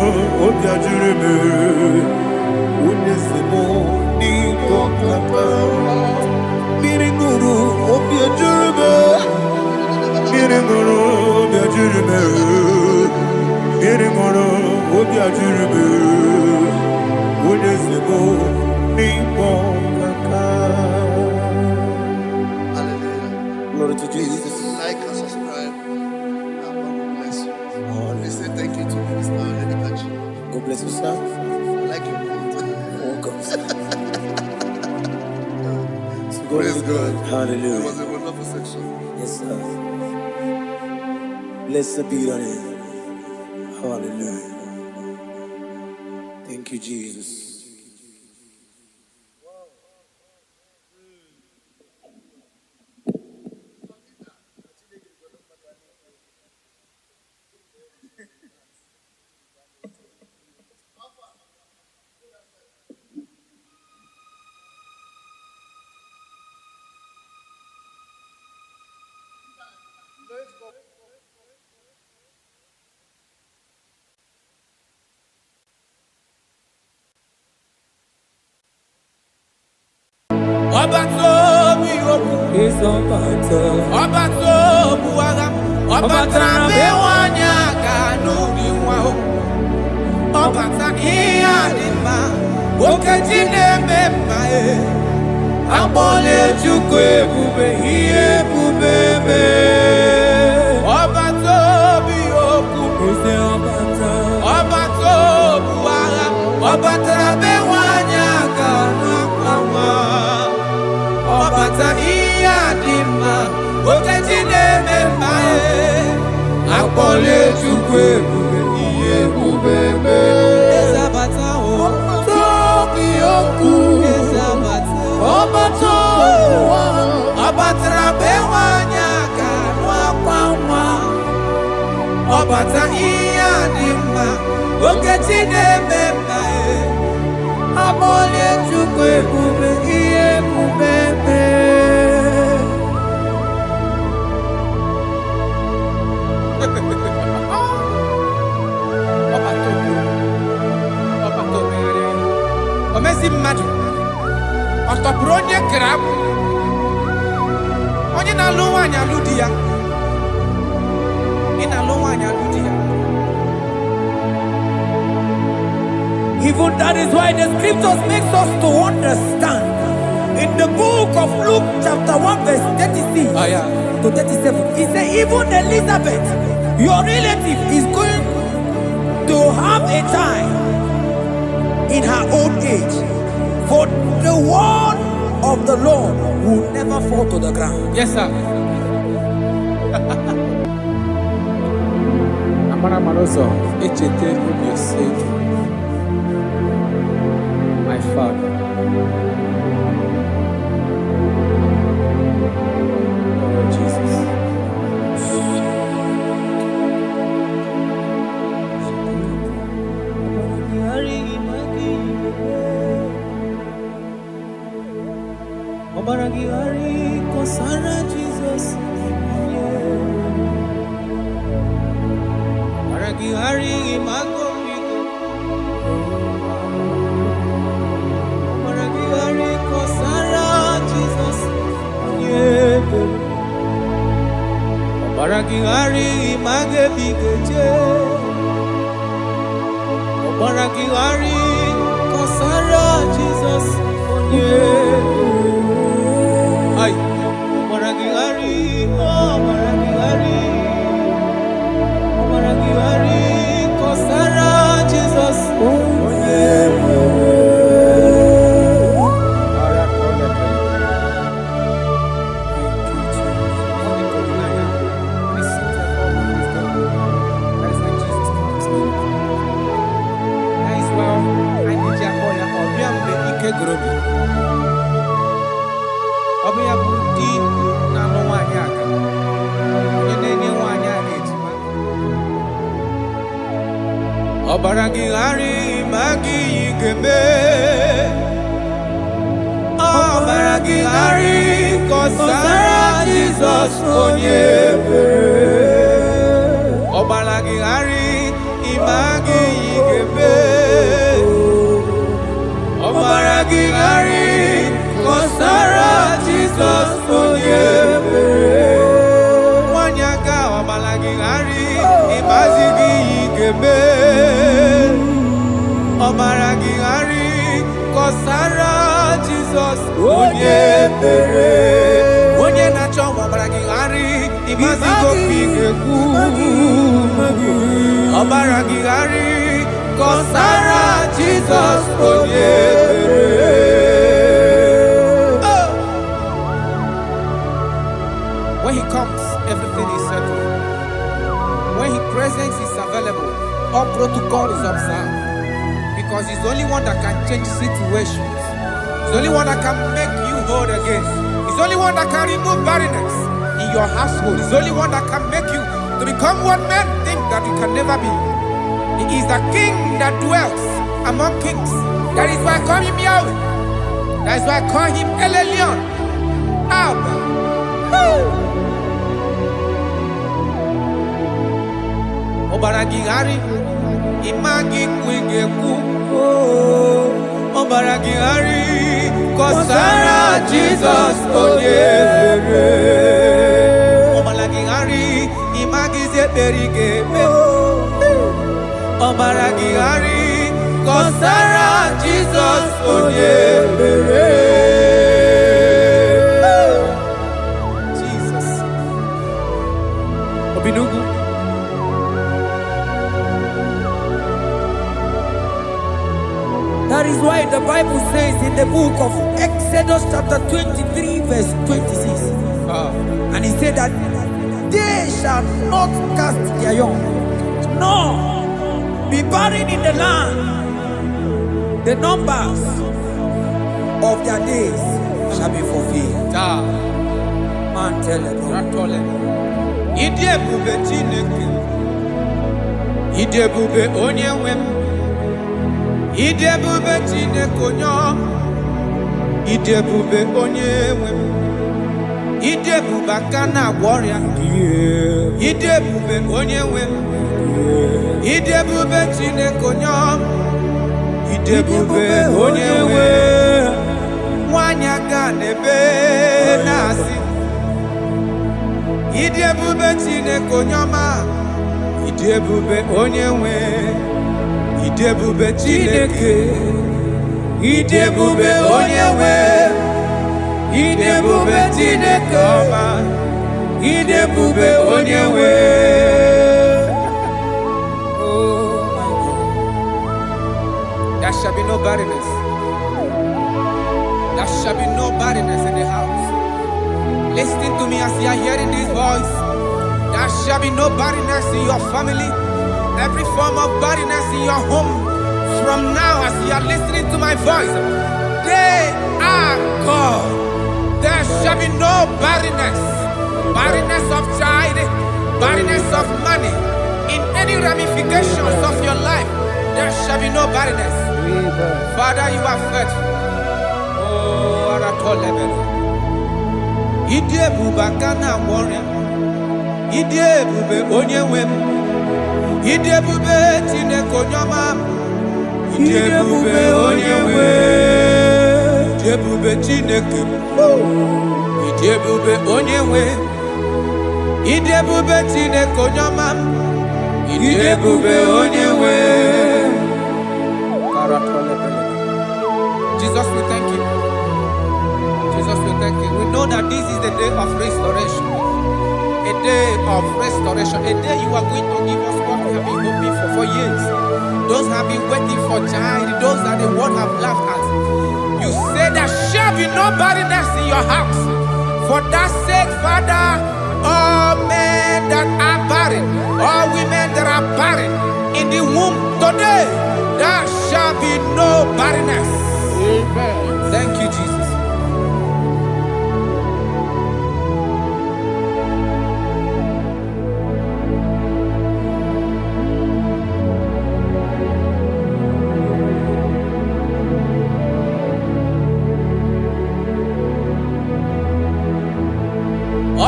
obia jurume, unesimo ningo kapa. Miri guru obia jurume, miri guru obia jurume, miri guru obia jurume, unesimo ningo kapa. Glory to Jesus. Like and subscribe. God bless you. Please say thank you to Minister Edekachi. God bless you, sir. Like you. Welcome. So Praise God. Hallelujah. It was a wonderful section. Yes, sir. Blessed be your name. Hallelujah. Thank you, Jesus. Obato biyoku Isobato Obato buwaga Obata bewanya kanu diwa Obata iya dima Okejine memae Abole chukwe bube iye bubebe Obato biyoku Ise obata Obato buwaga Obata bewanya kanu kwa Obata iya dima Okejine memae Akpole chukwe bube iye bubebe Ezabata o Tobi oku Ezabata Obata Obata bewanya kanwa kwa Obata iya dima Okejine memae Akpole chukwe bube iye bubebe Omezi mmadụ ọtọpụrụ onye kere abụ onye na-alụ nwaanyị alụ di ya ị na-alụ nwaanyị alụ di ya. Even that is why the scriptures makes us to understand. In the book of Luke chapter 1 verse 36 to 37, he said even Elizabeth, your relative, is going to have a child in her old age. For the word of the Lord will never fall to the ground. Yes, sir. Amara Maroso, Echete Obioseki, my father. Oh, Jesus. Obaragihari kosara Jesus. Obaragihari imago migo. Obaragihari kosara Jesus. Obaragihari image bigeje. Obaragihari kosara Jesus. Ay, Obaragihari, Obaragihari, kosara Jesus. Obaragihari magi gebe. Obaragihari kosara Jesus onyebe. Obaragihari imagi gebe. Obaragihari kosara Jesus onyebe. Wanyaga obaragihari imagi gebe. Obaragihari kosara Jesus onyebere. Onye na-achọ Obaragihari imazigo pigeku. Obaragihari kosara Jesus onyebere. When he comes, everything is settled. When his presence is available, all protocol is observed. Because he's the only one that can change situations. He's the only one that can make you whole again. He's the only one that can remove barrenness in your household. He's the only one that can make you to become what men think that you can never be. He is the king that dwells among kings. That is why I call him Yahweh. That is why I call him El Elyon. Abba. Obaragihari imagi kwigeku. Obaragihari kosara Jesus onyebere. Obaragihari imagi zeberigebe. Obaragihari kosara Jesus onyebere. Jesus. Obinugu. That is why the Bible says in the book of Exodus chapter 23 verse 26. And he said that they shall not cast their young, nor be barren in the land. The numbers of their days shall be fulfilled. Man tell them. Idebube Chineke. Idebube Onyewem. Idebube Chineke onyo. Idebube Onyewem. Idebube Kana warrior. Idebube Onyewem. Idebube Chineke onyo. Idebube Onyewem. Wanyaga nebe nasi. Idebube Chineke onyoma. Idebube Onyewem. Idebube Chineke. Idebube Onyewem. Idebube Chineke ọma. Idebube Onyewem. Oh my God. There shall be no barrenness. There shall be no barrenness in the house. Listen to me as you are hearing this voice. There shall be no barrenness in your family. Every form of barrenness in your home. From now, as you are listening to my voice, they are gone. There shall be no barrenness. Barrenness of child, barrenness of money. In any ramifications of your life, there shall be no barrenness. Father, you are faithful. Oh, Aratolebele. Idie bubakana warrior. Idie bube onyewem. Idie bube tinekonyama. Idie bube onyewe. Idie bube tineke. Idie bube onyewe. Idie bube tinekonyama. Idie bube onyewe. Jesus, we thank you. Jesus, we thank you. We know that this is the day of restoration. A day of restoration. A day you are going to give us what we have been hoping for years. Those have been waiting for child. Those that the world have laughed at. You say there shall be no barrenness in your house. For that sake, Father, all men that are barren, all women that are barren in the womb today, there shall be no barrenness. Amen. Thank you, Jesus.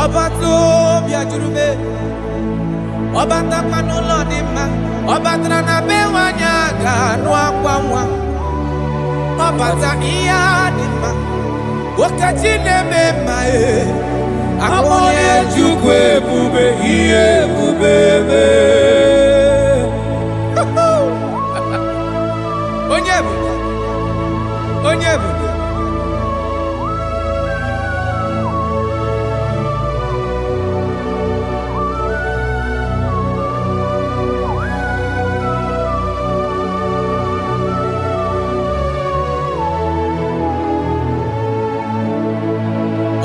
Ọba tó bí ajurube, ọba takpanu lọ́dìmá, ọba tẹ̀lé bẹ́wà nyàgà nù àkwànwá, ọba ta ìyá dìmá, wọ́kàtí nẹ́mẹ̀ máa yẹ, akọ́lẹ̀ Chukwu ebube ihe ebube bẹ́. Onye ebube, onye ebube.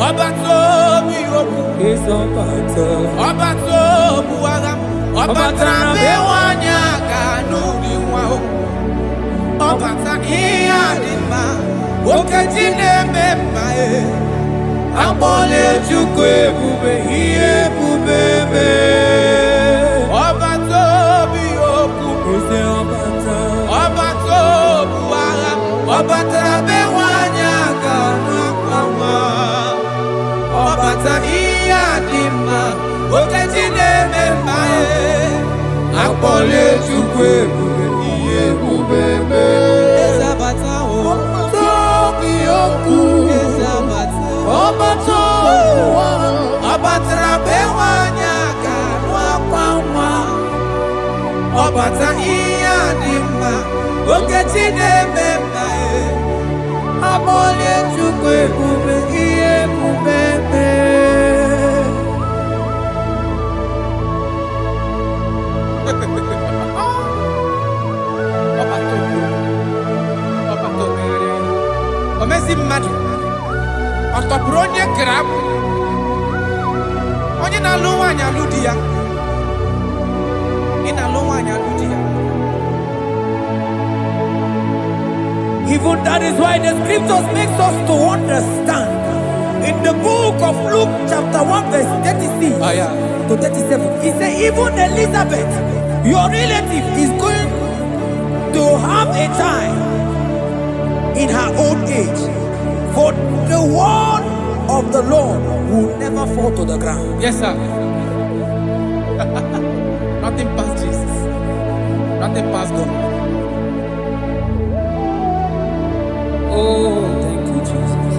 Ọba tó bí okú, ọba tó bu ara, ọba tá bẹ́wà nyàgà n'obi nwa o, ọba tá ihe adịmma, okeji na-eme mma e, akpọlẹ̀ Chukwu ebube ihe ebube mee. Ọba tó bí okú, ọba tó bu ara, ọba tá bẹ́wà nyàgà n'akwa nwa. Ọbata ihe adịmma, okeji na-eme mma e, akpọlẹ̀ Chukwu ebube ihe ebube mee. Eze abata o, tobi okwu. Eze abata, ọbata ụwa, ọbatara bewa nyàgà n'akwa nwa. Ọbata ihe adịmma, okeji na-eme mma e, akpọlẹ̀ Chukwu ebube ihe ebube mee. Omezi mmadụ ọ tọpụrụ onye kere abụ, onye na-alụ nwaanyị alụ di ya, ị na-alụ nwaanyị alụ di ya. Even that is why the scriptures makes us to understand. In the book of Luke chapter 1 verse 36 to 37, he said even Elizabeth, your relative, is going to have a child in her old age. For the word of the Lord will never fall to the ground. Yes, sir. Nothing past Jesus. Nothing past God. Oh, thank you, Jesus.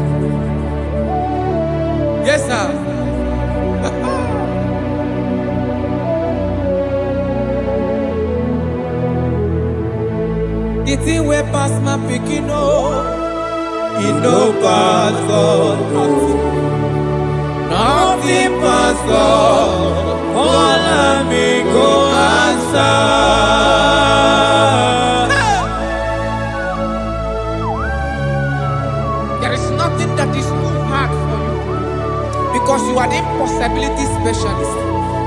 Yes, sir. The thing way pass my picking it no pass God. Nothing pass God. All of me go answer. There is nothing that is too hard for you. Because you are the impossibility specialist.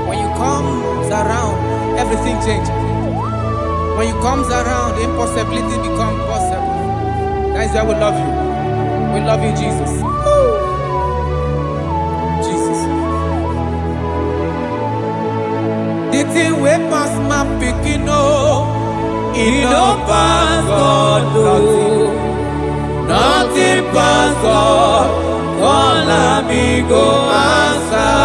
When you comes around, everything changes. When you comes around, the impossibility becomes possible. That is why we love you. We love you, Jesus. Jesus. The thing we pass my picking up, it don't pass God. Nothing pass God. All amigo answer.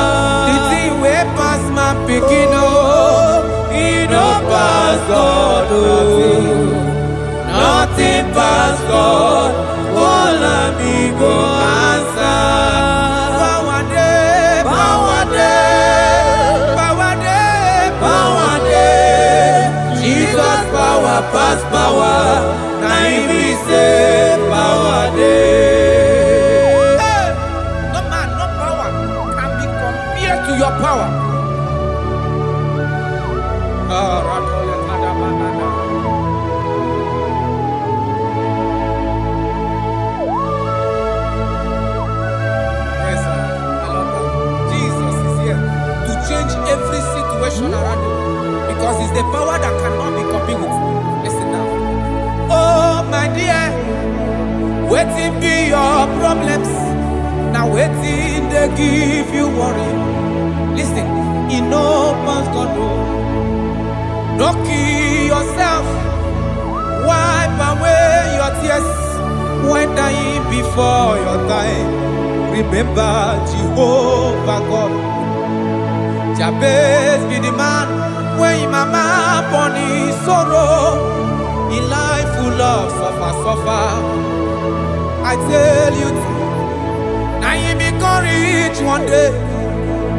The thing we pass my picking up, it don't pass God. Nothing pass God. All amigo answer. Power day, power day, power day, power day. Jesus power pass power. Now we say power day. Hey, no man, no power can be compared to your power. Every situation around you, because it's the power that cannot be copied with. Listen now. Oh my dear, waiting be your problems. Now waiting they give you worry. Listen, in no man's God no. Don't kill yourself. Wipe away your tears when dying before your time. Remember Jehovah God. Jabez be the man when mama born his sorrow. In life full of suffer. I tell you, now you become rich one day.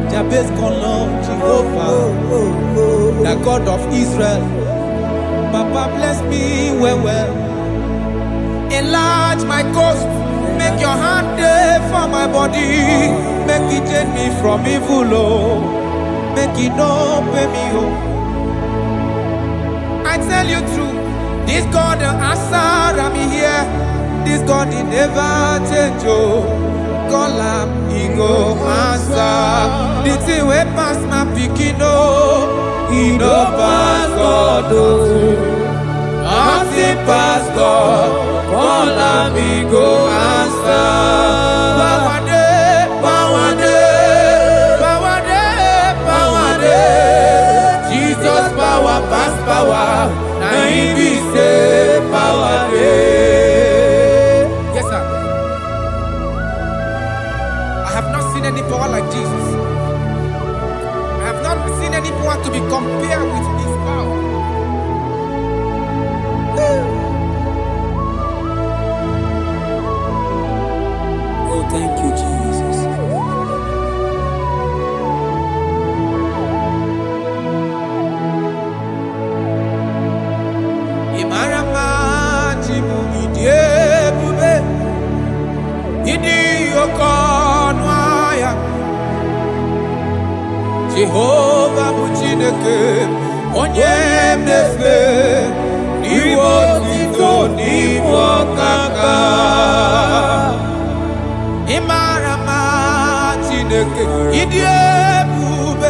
Jabez call on Jehovah, the God of Israel. Papa bless me well. Enlarge my coast, make your hand there for my body. Make it change me from evil, oh. Make it no pay me, oh. I tell you true, this God the answer I'm here. This God he never change, oh. Call him, he go answer. The thing we pass my picking, oh. He no pass God, oh. Nothing pass God. Call him, he go answer. Power day, power day, power day, power day. Jesus power pass power. Now he be say power day. Yes, sir. I have not seen any power like Jesus. I have not seen any power to be compared with his power. Oh, thank you, Jesus. Imarama timu idiebube idi okonwaya Jehovah Buchineke onye mnefe niwo tito niwo kaka Imarama Chineke idiebube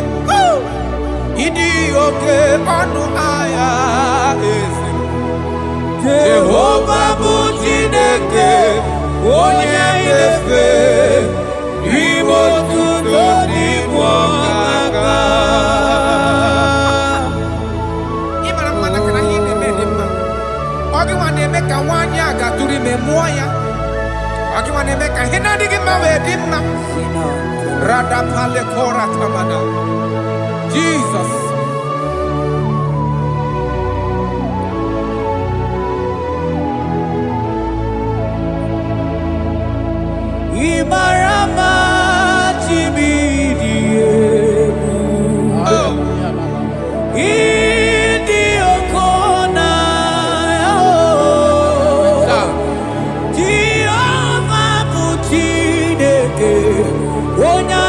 idi oke ọnụ aya eze Jehovah bụ Chineke onye efe n'ime otuto n'ime ọkaka. Ị mara mma na kana ihe na-eme dị mma. Ọ gị nwa na-eme ka nwaanyị a gatụrụ ime mụọ ya. Ọ gị nwa na-eme ka ihe na-adịghị mma wee dị mma. Radapale kora tamana. Jesus. Imarama chibidiebu Idi okona Jehovah bụ Chineke onye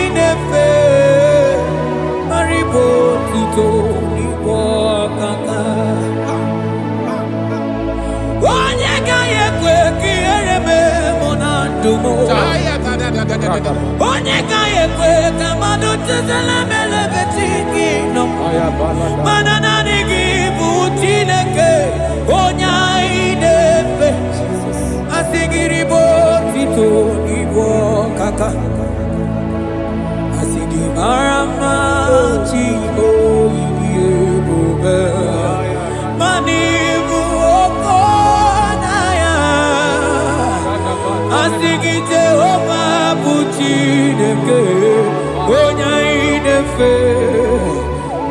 inefe maribo tito n'igbo ọkaka onye ga-ekwe ka ihere mee mụ na ndụ dumo. Onye kaya kwe kamado tezela mele betiki no. Manana nigi butineke onya idefe. Asigiri bo tito ibo kaka. Asigi marama chibo ibo manibu okonaya. Asigi Jehovah butineke onya idefe.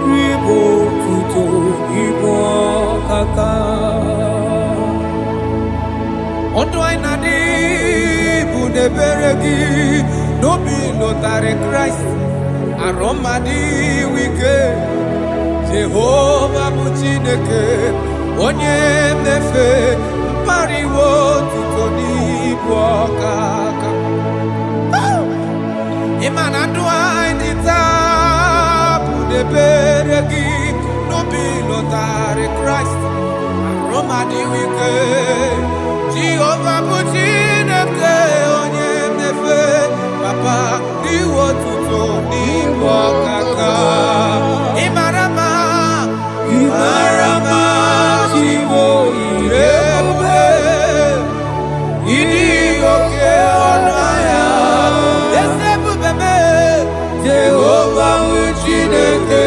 Ibo tito ibo kaka. Ondo ainadi bude beregi no be notare Christ aromadi wike Jehovah buchineke onye nefe pariwo tutoni bokaka imana do ainita bude beregi no be notare Christ aromadi wike Jehovah buchineke onye nefe papa diwo tuto ni bokaka imarama chibo irebe idi oke onaya esebu bebe Jehovah buchineke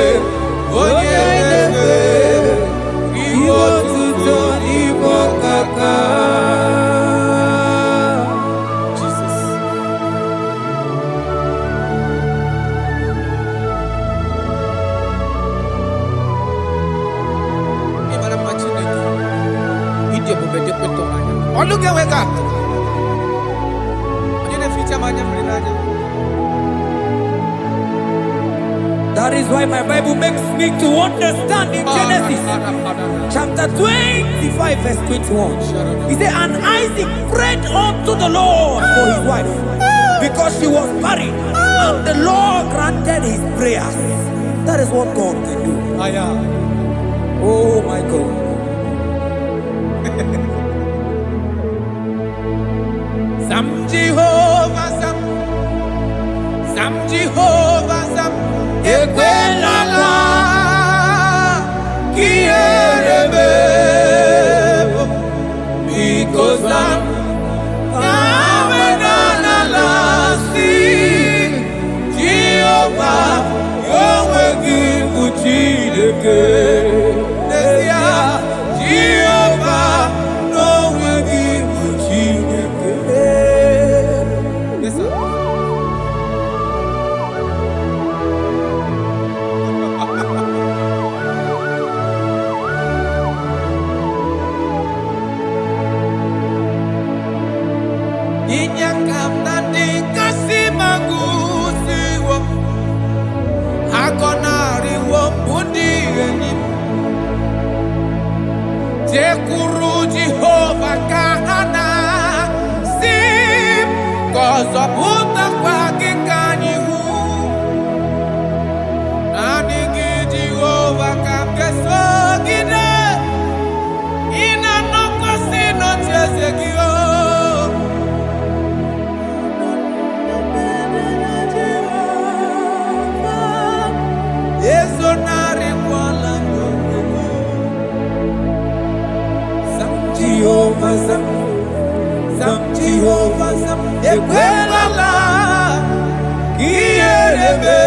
onye nefe diwo tuto ni bokaka. That is why my Bible makes me to understand in Genesis chapter 25 verse 21. He said, and Isaac prayed unto the Lord for his wife because she was barren, and the Lord granted his prayers. That is what God can do. Oh my God. Sam Jehovah Sam Ekwelala Kierebe because Sam Amenala sing Jehovah Yahweh Gibuchideke Nesia Jehovah Yahweh Gibuchideke. Yes sir. Tekuru Jehovah kahana sim kozo puta kwa kikanyihu anigi Jehovah kamkeso gide ina noko sino chezekio Yeso nari wala Jehovah Sam Ekwelala Kierebe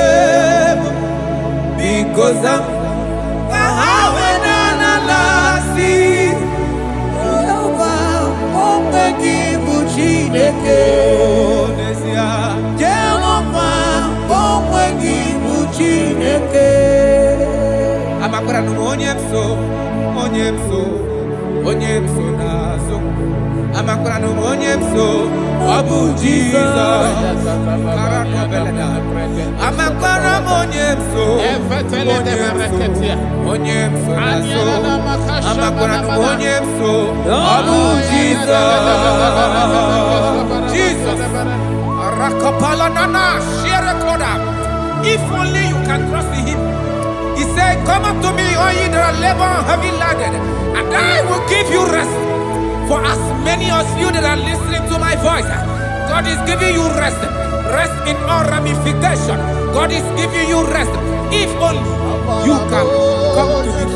because I'm Kahawenana si Jehovah Omegi Buchineke Nesia Jehovah Omegi Buchineke Amakura no onyemso nazo amakura no onyemso Abu Jesus karano beleda amakura onyemso nazo amakura no onyemso Abu Jesus rakapala nana share koda. If only you can trust in him. He said, come up to me, all ye that are labor and heavy laden, and I will give you rest. For as many of you that are listening to my voice, God God is giving you rest. Rest in all ramification. God is giving you rest. If only you can come to Him.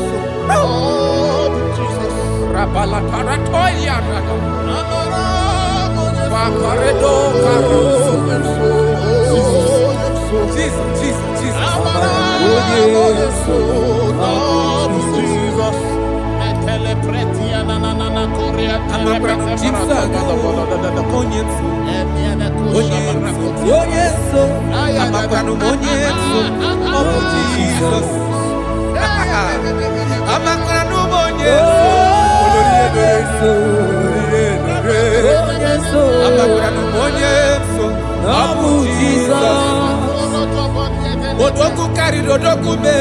Jesus. Odoku carry odoku me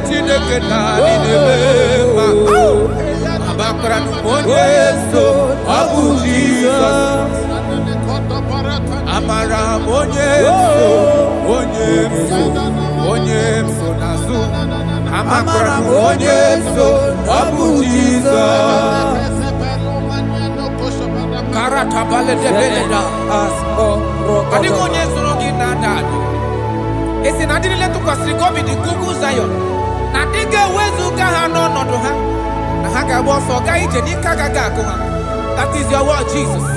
Chineke na ninebema. Abakra monyeso Abu Jesus. Amara monyeso nazu. Amara monyeso Abu Jesus. Karata bale de beleda asko. Adigo nyeso rogi nadado. Esi na dili letu kwa sikobi di kuku Zion. Na dige wezu ka ha no nodo ha. Na ha ga bo so ga ije ni ka ga ko ha. That is your word, Jesus.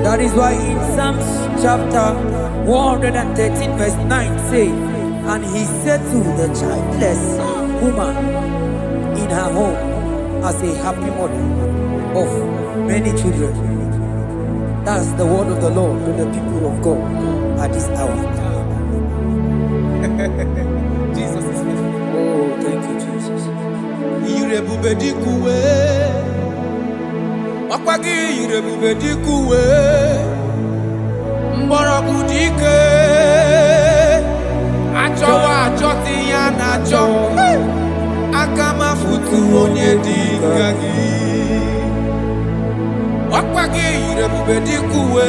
That is why in Psalms chapter 113 verse 9 say, and he said to the childless woman in her home as a happy mother of many children. That's the word of the Lord to the people of God at this hour. Jesus is faithful. Oh, thank you, Jesus. Irebubedikuwe. Wakwagi irebubedikuwe. Mborogu dike. Achowa achoti ya nacho. Akama futu onye dikagi. Wakwagi irebubedikuwe.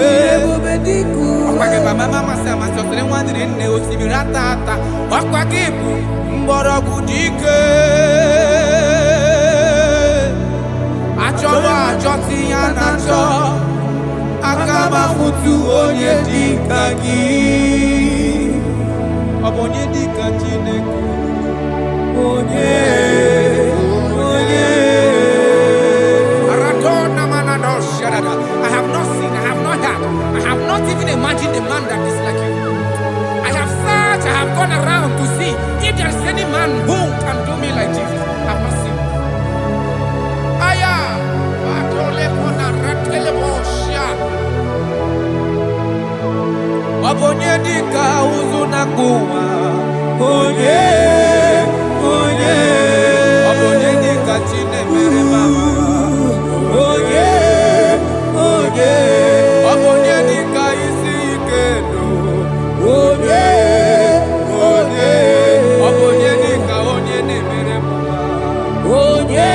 Wakwagi mama sama sosere wandiri nne osibiratata. Wakwagi mborogu dike. Achowa achoti ya nacho. Akama futu onye dikagi. Onye dika Chineke. I have not seen, I have not heard, I have not even imagined a man that is like you. I have searched, I have gone around to see if there is any man who can do me like Jesus. I have not seen. Onye dika uzuna kuwa. Onye dika chine mere mama. Onye dika isi ikedo. Onye dika onye ne mere mama. Onye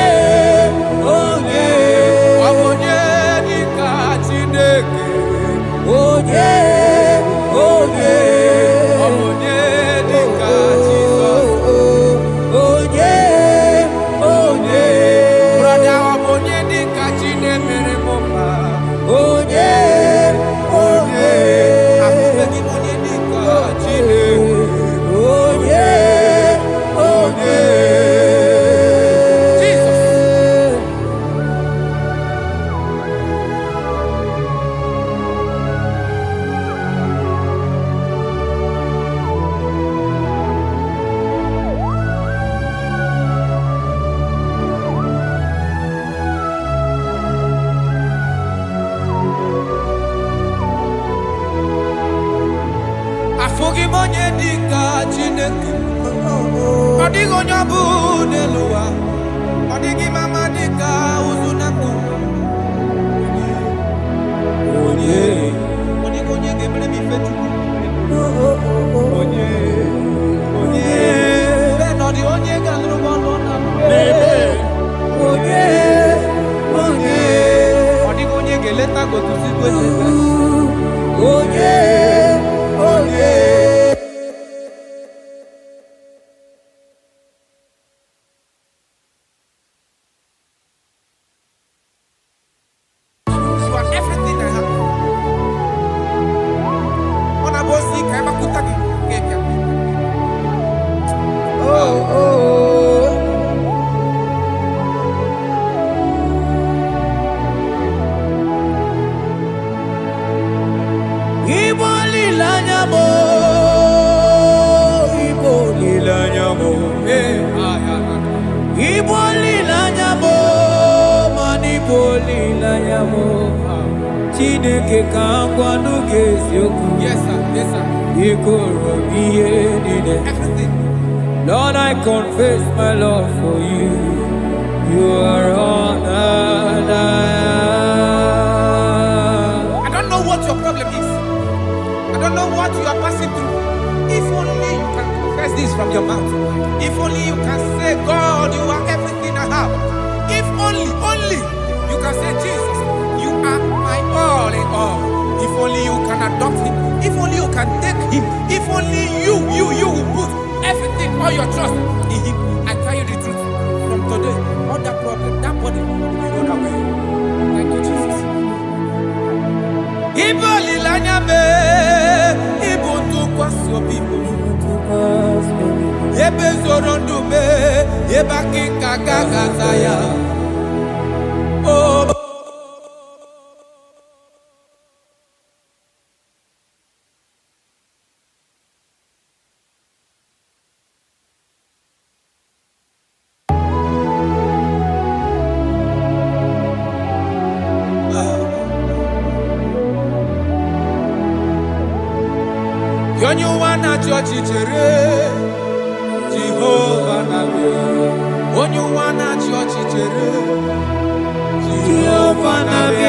dika Chineke. Afogi monye dika Chineke. Odigo nyabu neluwa. Odigi mama dika uzunaku. Odigo nye gemre mi fetu. Beno di onye gandru bono na. nyamo, ibolila nyamo, ibolila nyamo, manibolila nyamo. Chineke kangwa nugesioku. Yes, sir. Yes, sir. Everything. Lord, I confess my love for you. You are all that I am. I don't know what your problem is. I don't know what you are passing through. If only you can confess this from your mouth. If only you can say, God, you are everything I have. If only you can say, Jesus, you are my all in all. If only you can adopt him. If only you can take him. If only you will put everything, all your trust in him. I tell you the truth. From today, all that problem, that body will be gone away. Thank you, Jesus. Iboli lanyame, ibuntu kwaso bibo. Ebe zorondume, eba kikagagazaya. Oh. You wanna church Jehovah Nabi. When you wanna church Jehovah Nabi.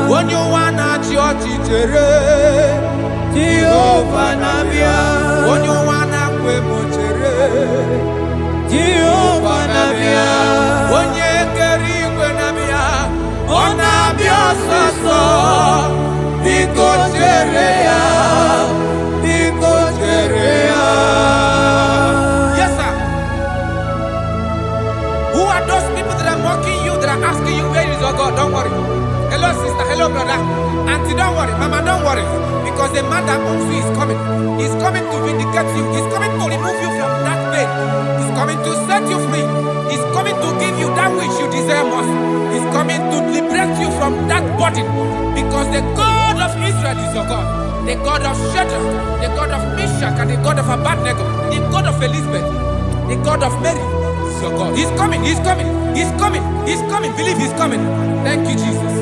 When you wanna church Jehovah Nabi. When you wanna kwemo Jehovah Nabi. When you keri kwenabia, onabia soso, biko cherea. Yes, sir. Who are those people that are mocking you, that are asking you, where is your God? Don't worry. Hello, sister. Hello, brother. Auntie, don't worry. Mama, don't worry. Because the man that owns you is coming. He's coming to vindicate you. He's coming to remove you from that pain. He's coming to set you free. He's coming to give you that which you desire most. He's coming to liberate you from that burden. Because the God of Israel is your God. The God of Shadrach, the God of Meshach, and the God of Abednego, the God of Elizabeth, the God of Mary is your God. He's coming, he's coming, he's coming, he's coming. Believe he's coming. Thank you, Jesus.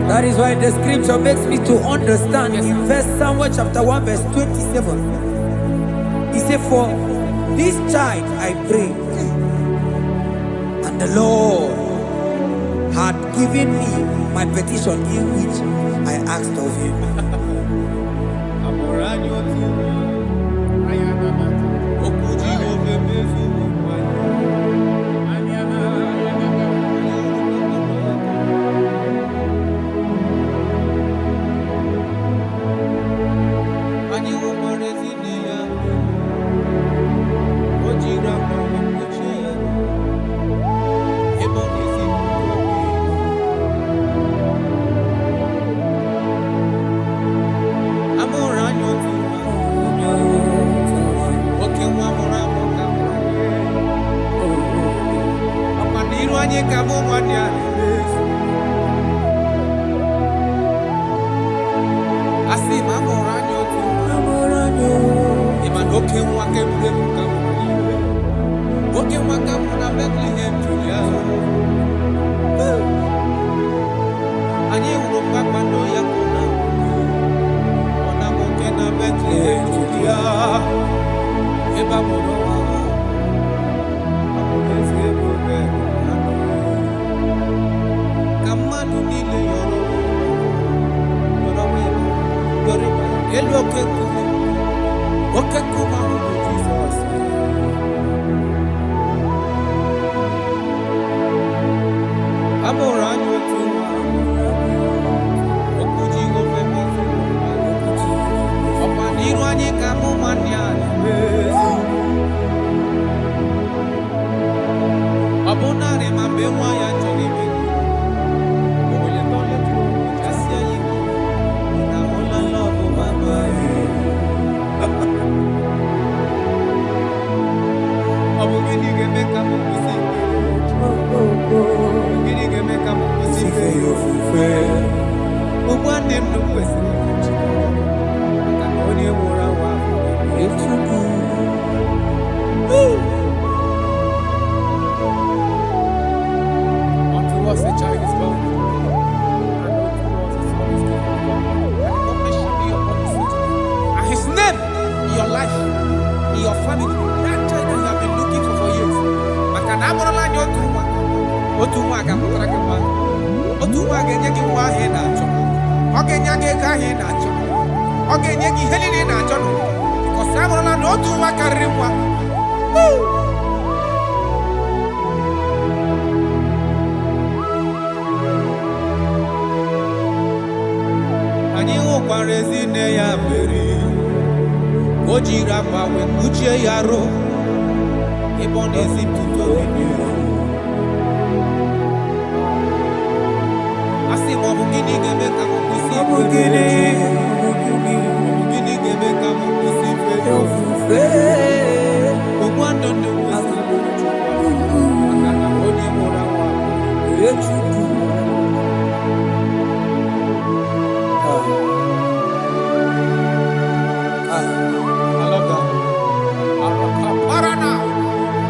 That is why the scripture makes me to understand. Yes. In 1 Samuel chapter 1 verse 27, he said, for this child I prayed, and the Lord had given me my petition in which I asked of him. Unto us a child is born, and unto us a son is given, and the government shall be upon his feet. And his name in your life, in your family, that child that you have been looking for years.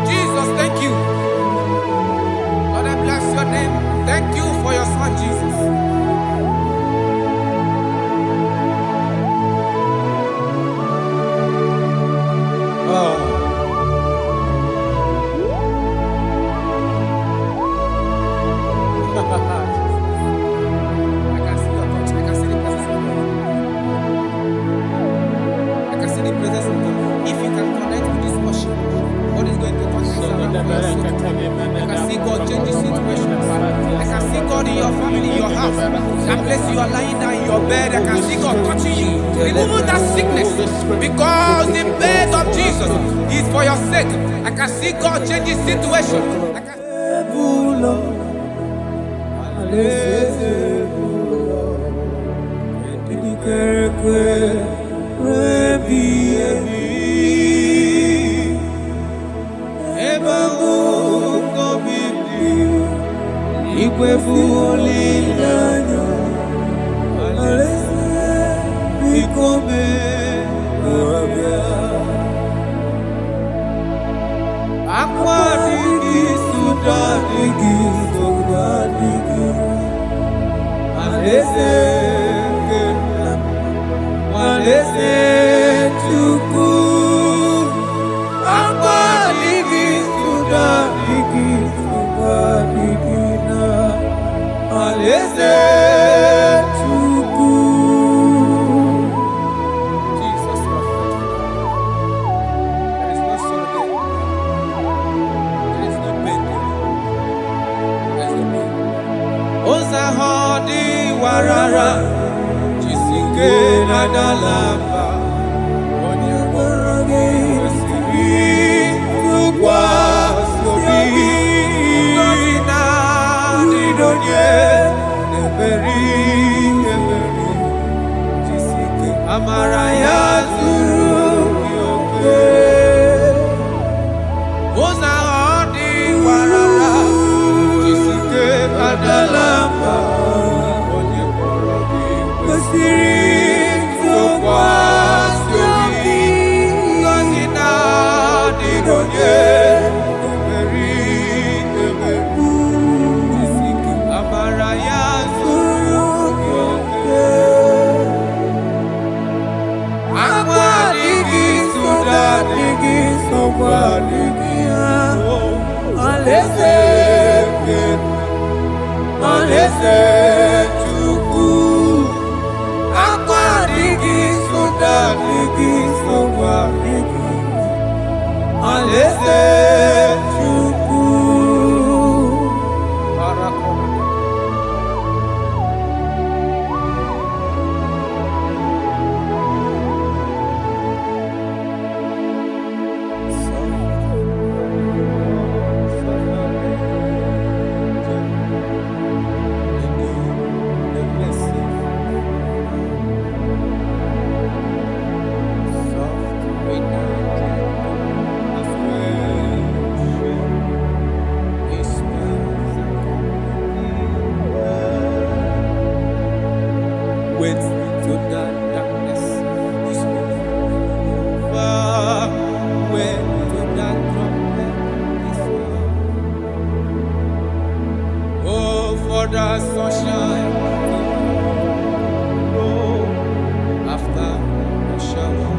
Jesus, thank you. Lord, I bless your name. Thank you for your son, Jesus. Because the bed of Jesus is for your sake. I can see God change the situation. I can sunshine. Oh, after the shower.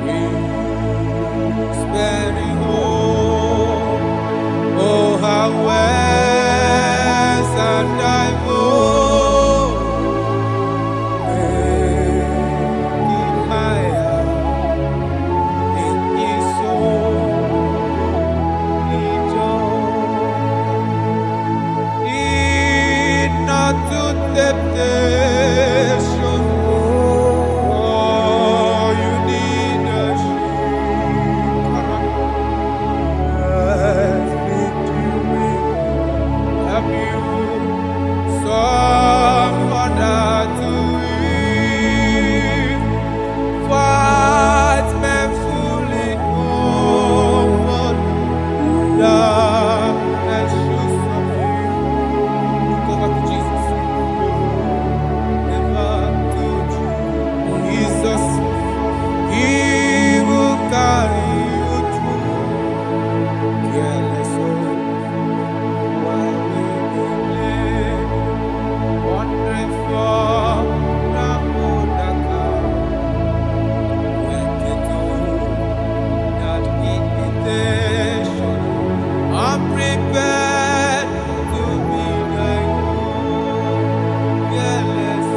He's very home. Oh, how west and I go. Temptation, oh, you need a have you someone to eat? Fight manfully over darkness should submit. Go back to Jesus. Jesus, He will carry you through. Careless while we live, wandering from the Bodaka. When to do that invitation, I'm prepared to be thy own. Careless.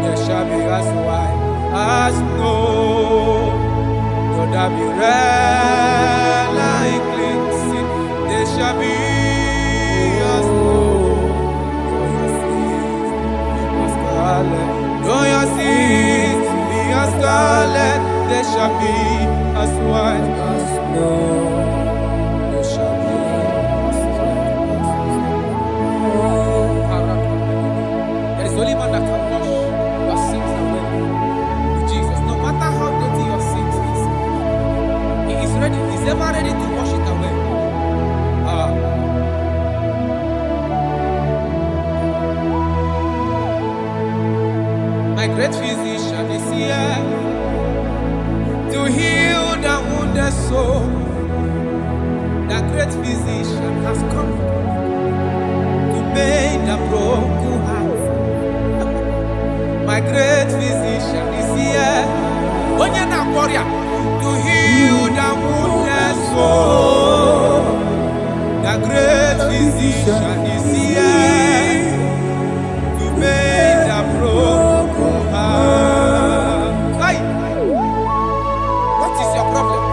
There shall be as white as snow. There shall be as white as snow. There is only one that can wash your sins away. Jesus, no matter how dirty your sins is, He is ready. He's ever ready to wash it away. My great physician is here to heal the wounded soul. The great physician has come to mend the broken heart. My great physician is here to heal the wounded soul. physician is here to make the broken heart. What is your problem?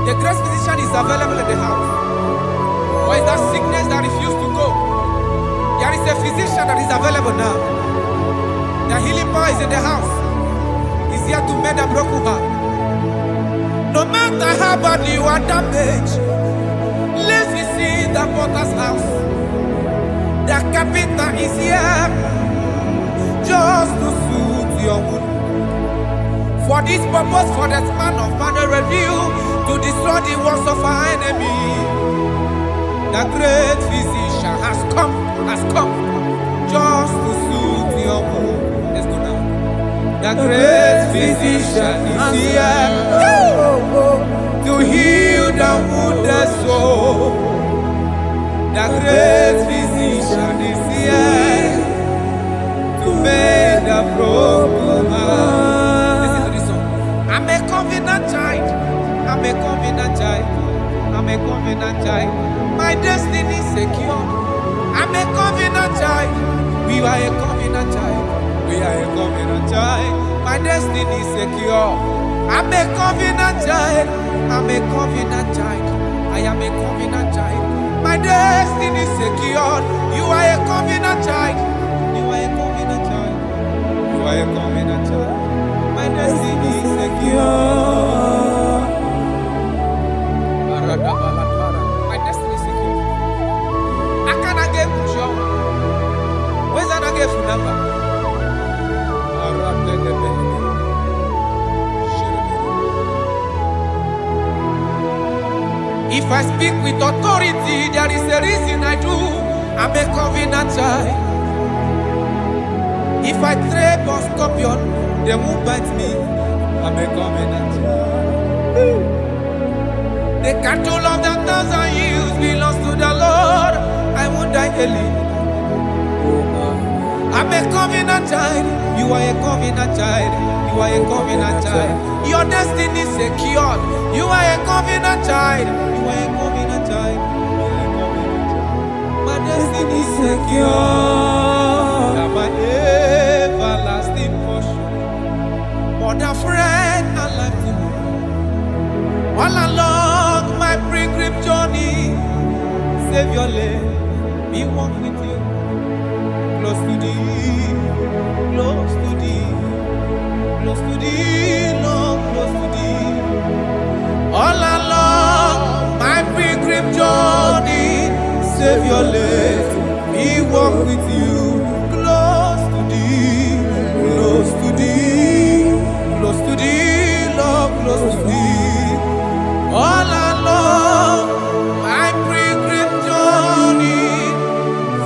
The great physician is available in the house. Or is that sickness that refused to go? There is a physician that is available now. The healing power is in the house. He's here to mend a broken heart. No matter how badly you are damaged, let's visit the potter's house. The carpenter is here just to soothe your wound. For this purpose, for the Son of Man revealed to destroy the works of our enemy. The great physician has come just to soothe your wound. Let's go now. The great physician is here to heal the wounded soul. The great physician is here to make the broken heart. Listen to this song. I'm a covenant child. I'm a covenant child. I'm a covenant child. My destiny is secure. I'm a covenant child. We are a covenant child. We are a covenant child. My destiny is secure. I'm a covenant child. I'm a covenant child. I am a covenant child. My destiny is secure. You are a covenant child. You are a covenant child. You are a covenant child. My destiny is secure. My destiny is secure. I cannot get sure. Where's that I get from number? If I speak with authority, there is a reason I do. I'm a covenant child. If I tread on scorpion, they won't bite me. I'm a covenant child. The cattle of the 1,000 years belongs to the Lord. I won't die early. I'm a covenant child. You are a covenant child. You are a covenant child. Your destiny is secured. You are a covenant child. You are a covenant child. My destiny is secure. I'm my everlasting portion. More than friend and life to me. All along my pilgrim journey, Savior, let me walk with you. Close to thee, close to thee, close to thee, Lord, close to thee. All along my pilgrim journey, Savior, let me walk with you. Close to thee, close to thee, close to thee, Lord, close to thee. All along my pilgrim journey,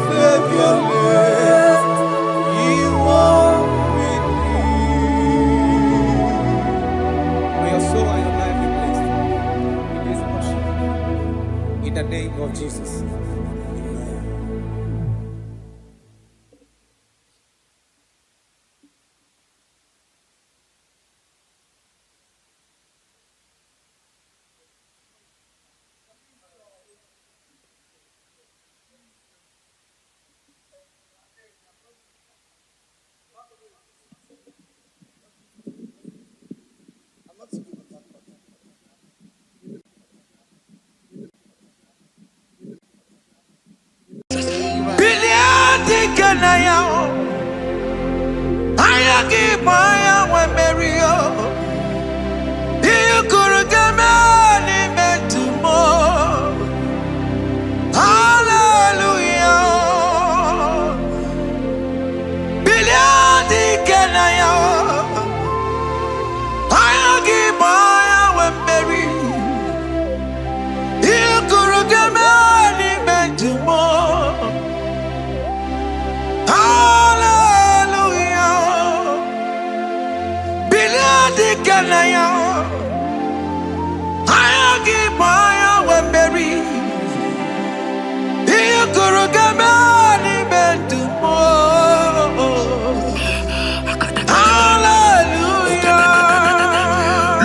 Savior, let me walk with you. May your soul and your life be blessed in this worship. In the name of Jesus.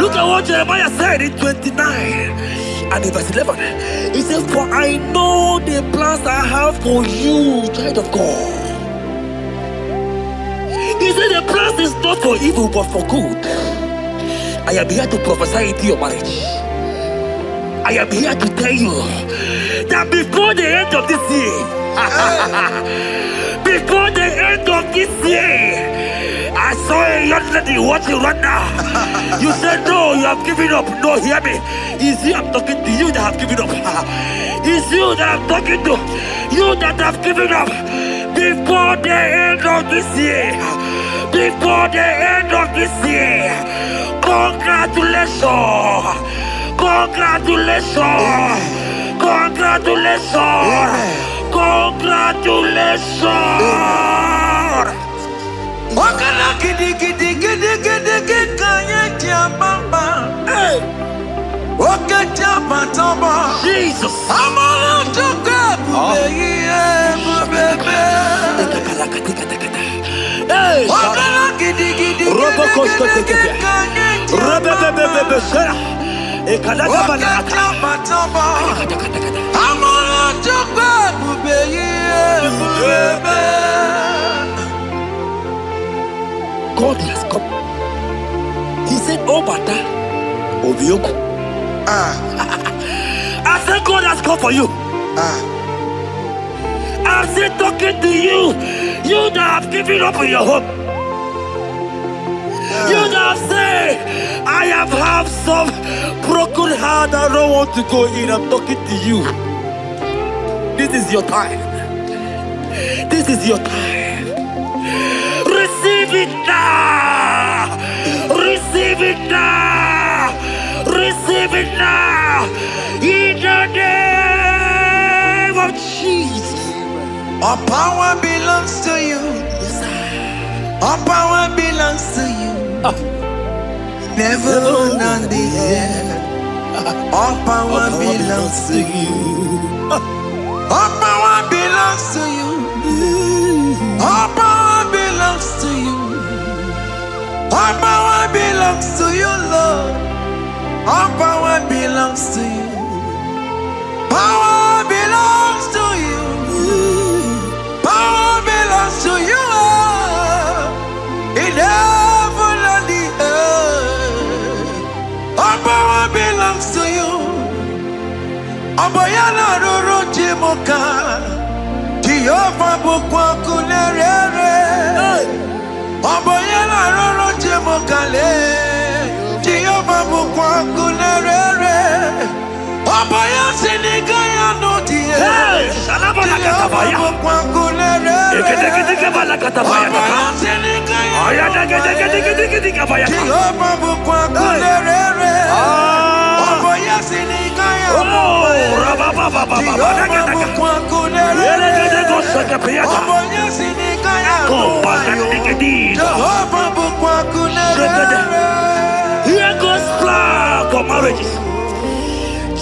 Look at what Jeremiah said in 29. and in verse 11, he says, for I know the plans I have for you, child of God. He said the plans is not for evil but for good. I am here to prophesy into your marriage. I am here to tell you that before the end of this year, before the end of this year, I saw a young lady watching right now. You said no, you have given up. No, hear me. It's you I'm talking to, you that have given up. It's you that I'm talking to, you that have given up. Before the end of this year, before the end of this year, congratulations, congratulations, congratulations, congratulations. Wakala gidi gidi gidi gidi gidi kanye jambamba. Waka jamba toba. Jesus. Amala toka bubeye. Wakala gidi gidi gidi gidi kanye jambamba. Waka jamba toba. Amala toka bubeye. God has come. He said, oh, Bata, Obioku. I said, God has come for you. I'm still talking to you. You that have given up on your hope. You that have said, I have some broken heart. I don't want to go in. I'm talking to you. This is your time. This is your time. Receive it now! Receive it now! Receive it now! In the name of Jesus! All power belongs to you. All power belongs to you. Never on the earth. All power belongs to you. All power belongs to you. All power belongs to you. All power belongs to you, Lord. All power belongs to you. Power belongs to you. Power belongs to you. In heaven and the earth. All power belongs to you. Abayana roro jimoka. Jehovah bukwa kunerere. Abayana roro jimokale. Jehovah bukwa kunerere. Abaya sinigaya no die. Salabala katabaya. Jehovah bukwa kunerere. Abaya sinigaya no die. Jehovah bukwa kunerere. Abaya sinigaya no die. Jehovah bukwa kunerere. Here goes plan for marriages.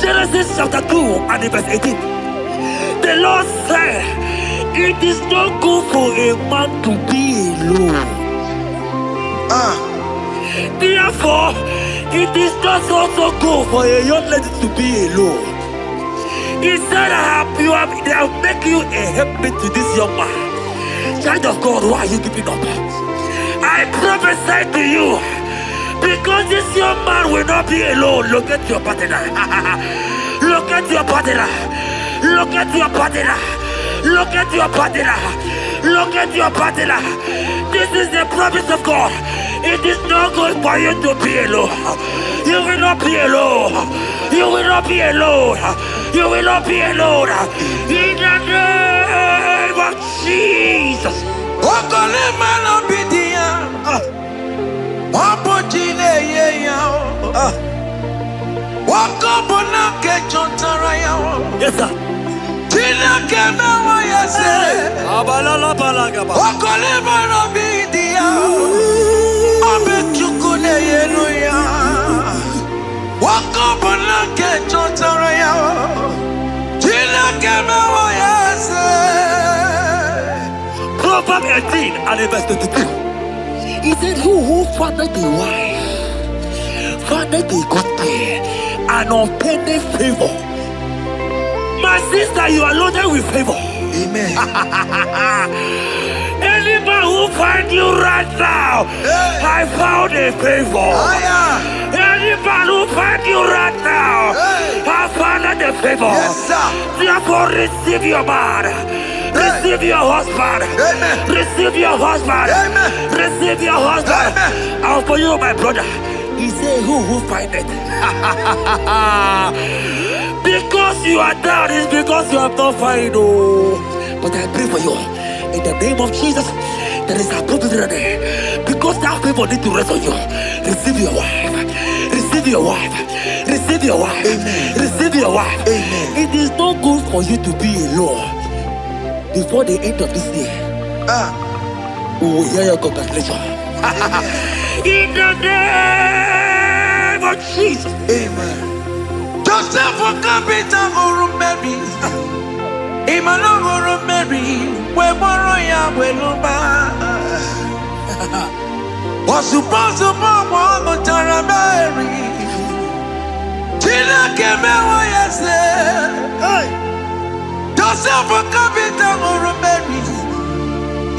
Genesis chapter 2 and verse 18. The Lord said, it is not good for a man to be alone. Therefore, it is not also good for a young lady to be alone. He said, they'll make you a helpmate to this young man. Child of God, why are you giving up? I prophesy to you, because this young man will not be alone. Look at your partner. Look at your partner. Look at your partner. Look at your partner. Look at your partner. This is the promise of God. It is not good for you to be alone. You will not be alone. You will not be alone. You will not be alone. In the name of Jesus. Yes, sir. Proverbs 18 and verse 22. He said, who findeth a wife, findeth a good thing, and an unpending favor. My sister, you are loaded with favor. Amen. Anyone who finds you right now, I found a favor. Anyone who finds you right now, I found a favor. Yes, sir. Therefore, receive your man. Receive your husband. Amen. Receive your husband. Amen. Receive your husband. Amen. And for you, my brother, he said, who find it? Because you are down, it's because you have not found. But I pray for you. In the name of Jesus, there is a problem there. Because that people need to rest on you. Receive your wife. Receive your wife. Receive your wife. Amen. Receive your wife. Amen. It is not good for you to be alone. Before the end of this year, we will hear your congratulations. In the name of Jesus. Amen. Joseph for capital or Mary. Emmanuel or Mary. We moroya we luba. Was supposed to be Tara Mary. Tina keme wa yese. Joseph for capital or Mary.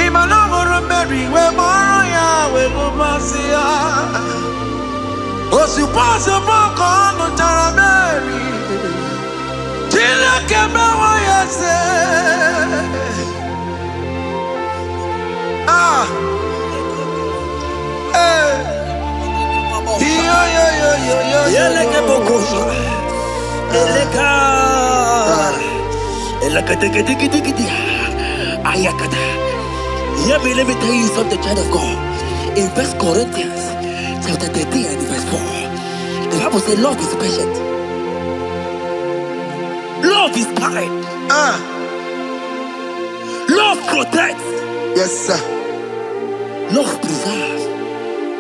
Emmanuel or Mary. We moroya we luba siya. Was supposed to be Tara Mary. Tina keme wa yese. Let me tell you something, child of God. In 1 Corinthians chapter 13 and verse 4, the Bible says love is patient. Love is kind. Love protects. Yes, sir. Love preserves.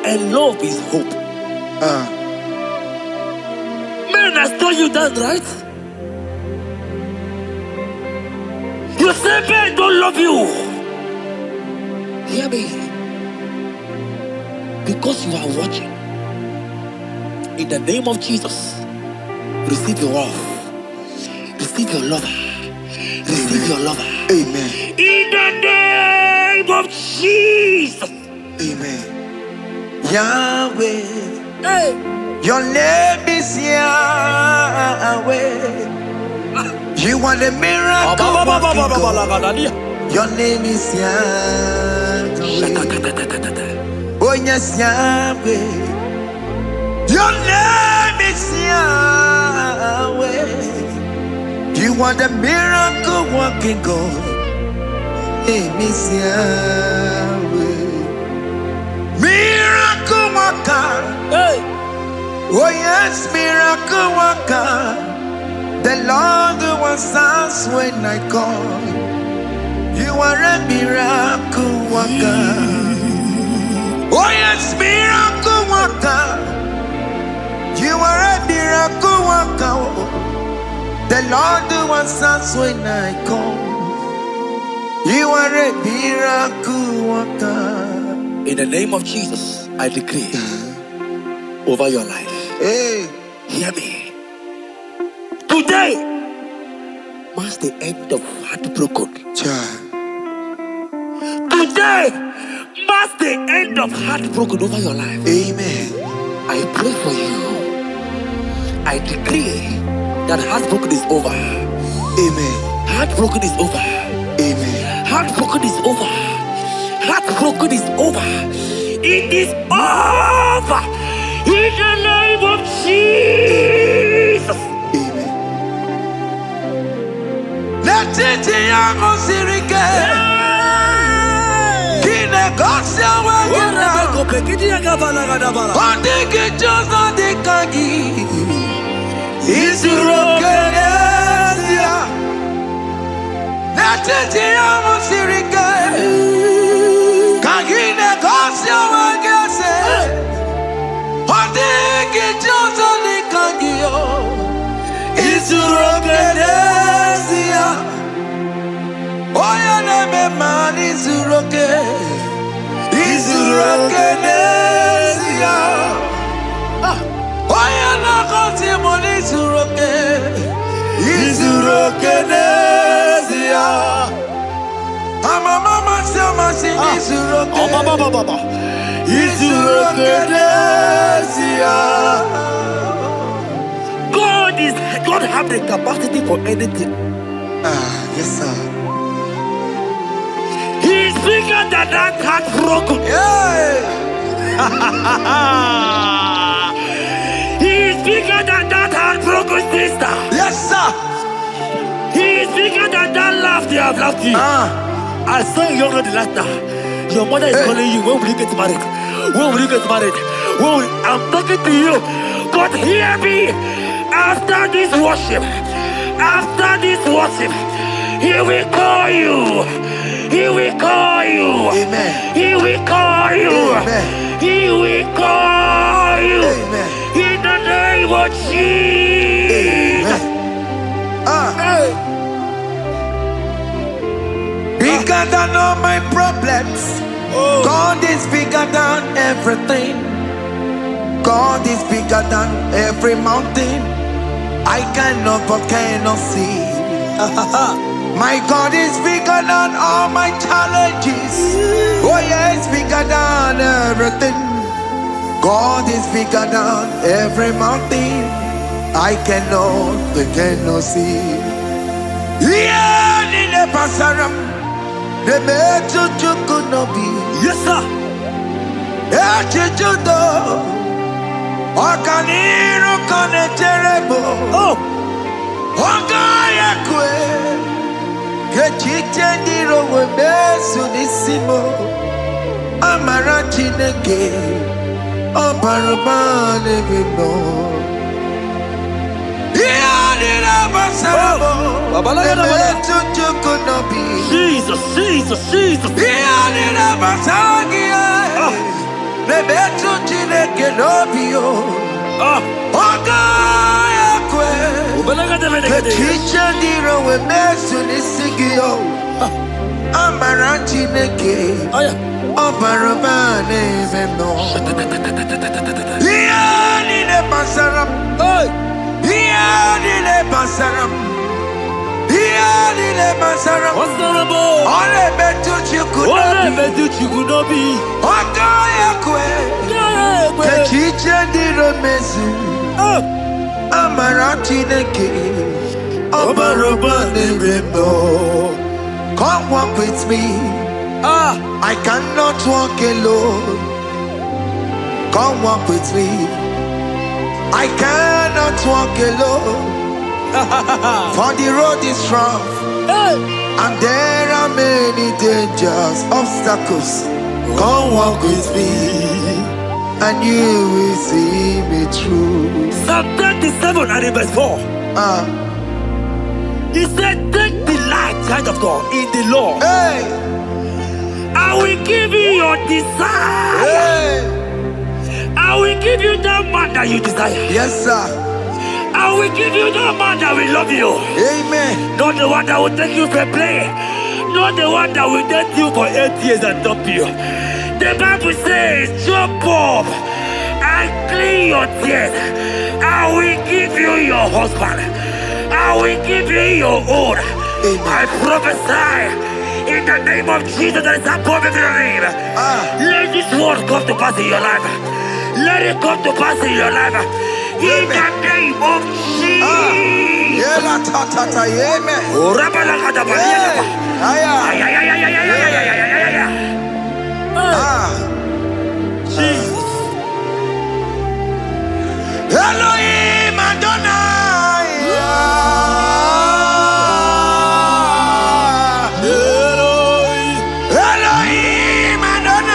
And love is hope. Man has told you that, right? You say men don't love you. Hear me. Because you are watching. In the name of Jesus, receive your love. Receive your lover. Receive your lover. Amen. In the name of Jesus. Amen. Yahweh. Hey. Your name is Yahweh. You are the miracle working God. Your name is Yahweh. Oh yes, Yahweh. Your name is Yahweh. You are the miracle working God. Name is Yahweh. Miracle worker. Hey. Oh yes, miracle worker. The Lord who answers when I call. You are a miracle worker. Oh yes, miracle worker. You are a miracle worker. The Lord who answers when I call. You are a miracle worker. In the name of Jesus, I decree over your life. Hey, hear me. Today marks the end of heartbroken. child. Today marks the end of heartbroken over your life. Amen. I pray for you. I decree that heartbroken is over. Amen. Heartbroken is over. Amen. Heartbroken is over. Heartbroken is over. It is over. In the name of Jesus. Amen. Let it be your sirike. Kine gosia wagina. Ondike jozo dikagi. Isuro kenesia. Let it be your sirike. Kine gosia wagese. Ondike jozo dikagi. Isuro kenesia. Oya neme mani Izuroke nesia. Oya na konti moni God have the capacity for anything. Yes, sir. He's bigger than that heartbroken. He's bigger than that heartbroken sister. Yes, sir. He's bigger than that laugh they have laughed you. I saw a young lady last night. Your mother is calling you. When will you get married? When will you get married? I'm talking to you. God, hear me. After this worship, He will call you. He will call you. Amen. He will call you. Amen. He will call you. Amen. In the name of Jesus. Bigger than all my problems. God is bigger than everything. God is bigger than every mountain. I cannot but cannot see. My God is bigger than all my challenges. Oh yeah, it's bigger than everything. God is bigger than every mountain. I cannot see. Yeah, in the pasaram, the metu chukunobi. Yes, sir. Yeah, chuchudo. Okaniro kone terebo. Oh. Ogaya kwe. Kechite ndiro webesu nisimo. Amara chineke. Obarubane bimo. Jesus. Come walk with me. I cannot walk alone. Come walk with me. I cannot walk alone. For the road is rough, and there are many dangers, obstacles. Come walk with me, and you will see me through. Psalm 37 and verse 4. He said, take delight, child of God, in the Lord. I will give you your desire. I will give you the man that you desire. Yes, sir. I will give you the man that will love you. Amen. Not the one that will take you for play. Not the one that will date you for 8 years and dump you. The Bible says, jump up and clean your tears. I will give you your husband. I will give you your own. I prophesy in the name of Jesus that is above every name. Let this word come to pass in your life. Let it come to pass in your life. In the name of Jesus. Jesus. Elohim Adonai. Elohim Adonai.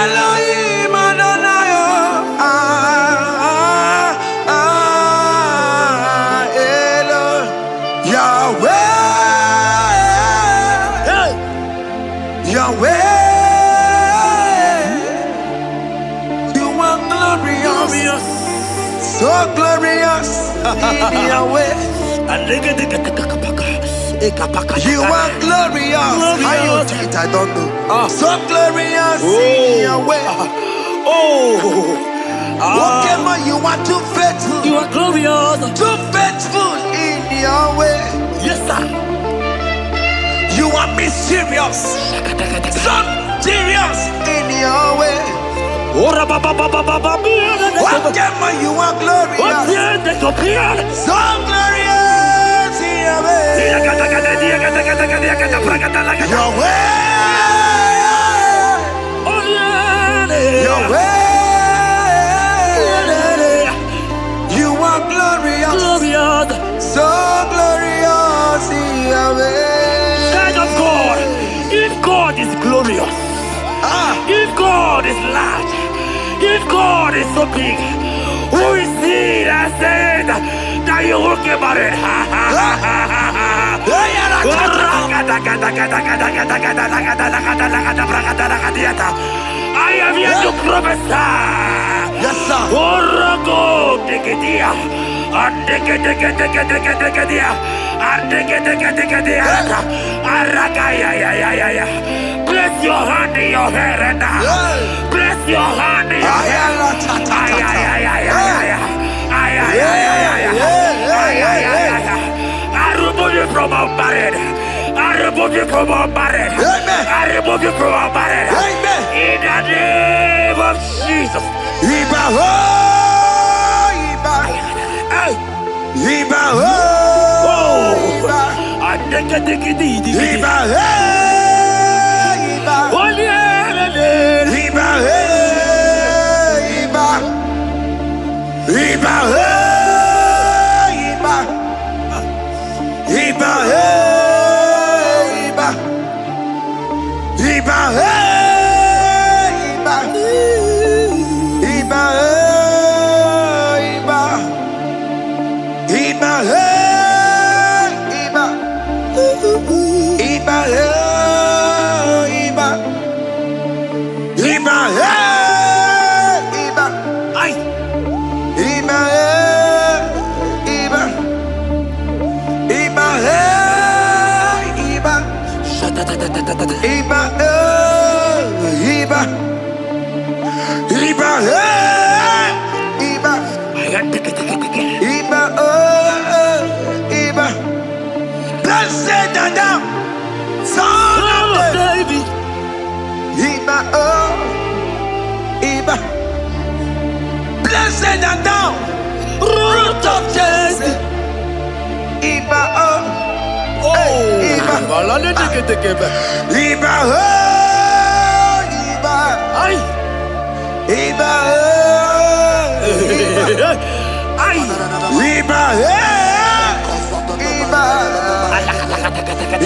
Elohim Adonai. Elo. Yahweh. Yahweh. You are glorious. So glorious in your way. You are glorious. How you do it, I don't know. So glorious in your way. Whatever you are too faithful. You are glorious. Too faithful in your way. Yes, sir. You are mysterious. So serious in your way. Whatever you are glorious. So glorious in your way. Your way. Your way. You are glorious. So glorious in your way. Child of God, if God is glorious, if God is large, if God is so big, who is he that said that you will get married? I am here to prophesy. Yes, sir. Place your hand in your hair and place your hand in your hair. I remove you from our marriage. I remove you from our marriage. I remove you from our marriage. In the name of Jesus. Iba ho, Iba. Iba ho, Iba. Iba ho, Iba. Iba ho, Iba. Iba ho, Iba. Iba ho, Iba. Iba ho, Iba. Iba, Iba, Iba, Iba, Iba, Iba, Iba, Iba, Ay. Iba, Iba, Iba, Iba, Iba, Iba. Iba, Iba, Iba, Iba. Blessed Adam, son of David. Iba, Iba. Blessed Adam, root of Jesse. Iba, Iba. Iba, Iba. Ay. Iba, Ay. Iba, Iba, Iba, Iba, Iba, Iba,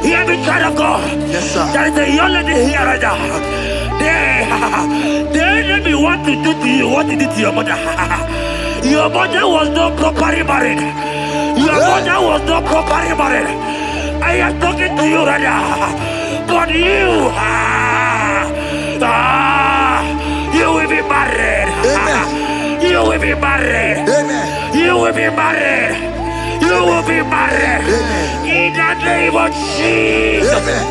Hear me, child of God. Yes, sir. There is a young lady here right now. The enemy want to do to you what he did to your mother. Your mother was not properly married. Your mother was not properly married. I am talking to you right now. But you, you will be married. Amen. You will be married. Amen. You will be married. You will be married. Amen. In the name of Jesus. Amen.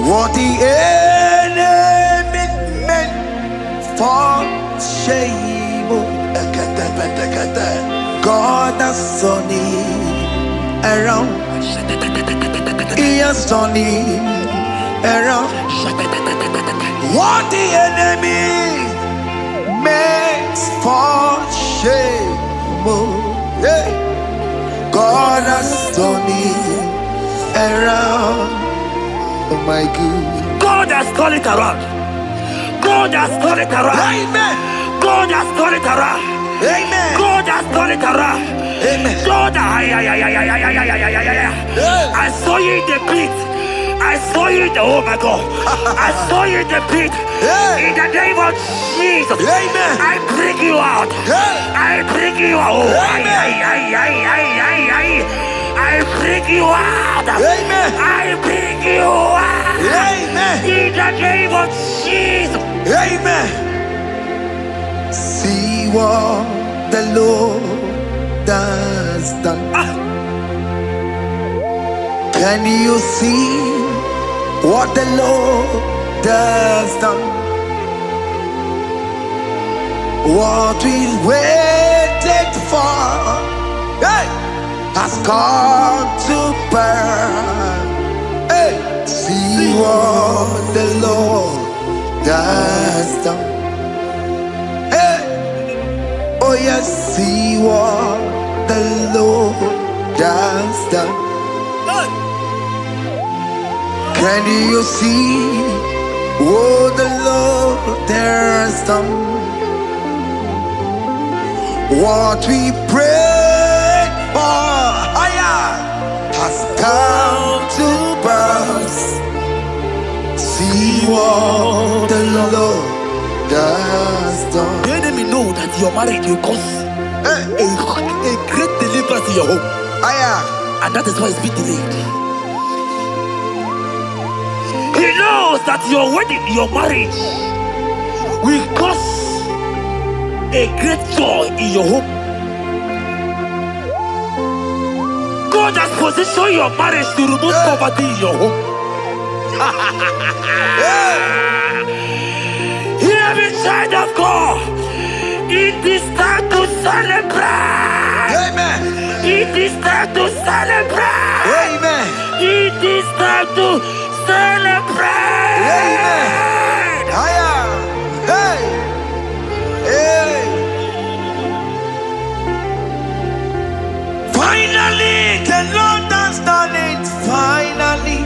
What the enemy meant for God has done it around. He has done it around. What the enemy makes for shame, oh, yeah. God has done it around. Oh my God. God has turned it around. God has turned it around. Amen. God has turned it around. Amen. God has turned it around. Amen. God, I saw you in the pit. I saw you in the, oh my God. I saw you in the pit. In the name of Jesus. Amen. I bring you out. I bring you out. Oh, I bring you out. Amen. I bring you out. Amen. In the name of Jesus. Amen. See what the Lord has done. Can you see what the Lord has done? What we waited for, hey, has come to pass. Hey, see what the Lord has done. Oh yes, see what the Lord has done. Can you see what the Lord has done? What we prayed for has come to pass. See what the Lord has done. The enemy know that your marriage will cause a great deliverance in your home. And that is why it's been delayed. He knows that your wedding, your marriage will cause a great joy in your home. God has positioned your marriage to remove poverty in your home. Hear me, child of God. It is time to celebrate. Amen. It is time to celebrate. Amen. It is time to celebrate. Amen. Hey. Hey. Finally, the Lord has done it. Finally.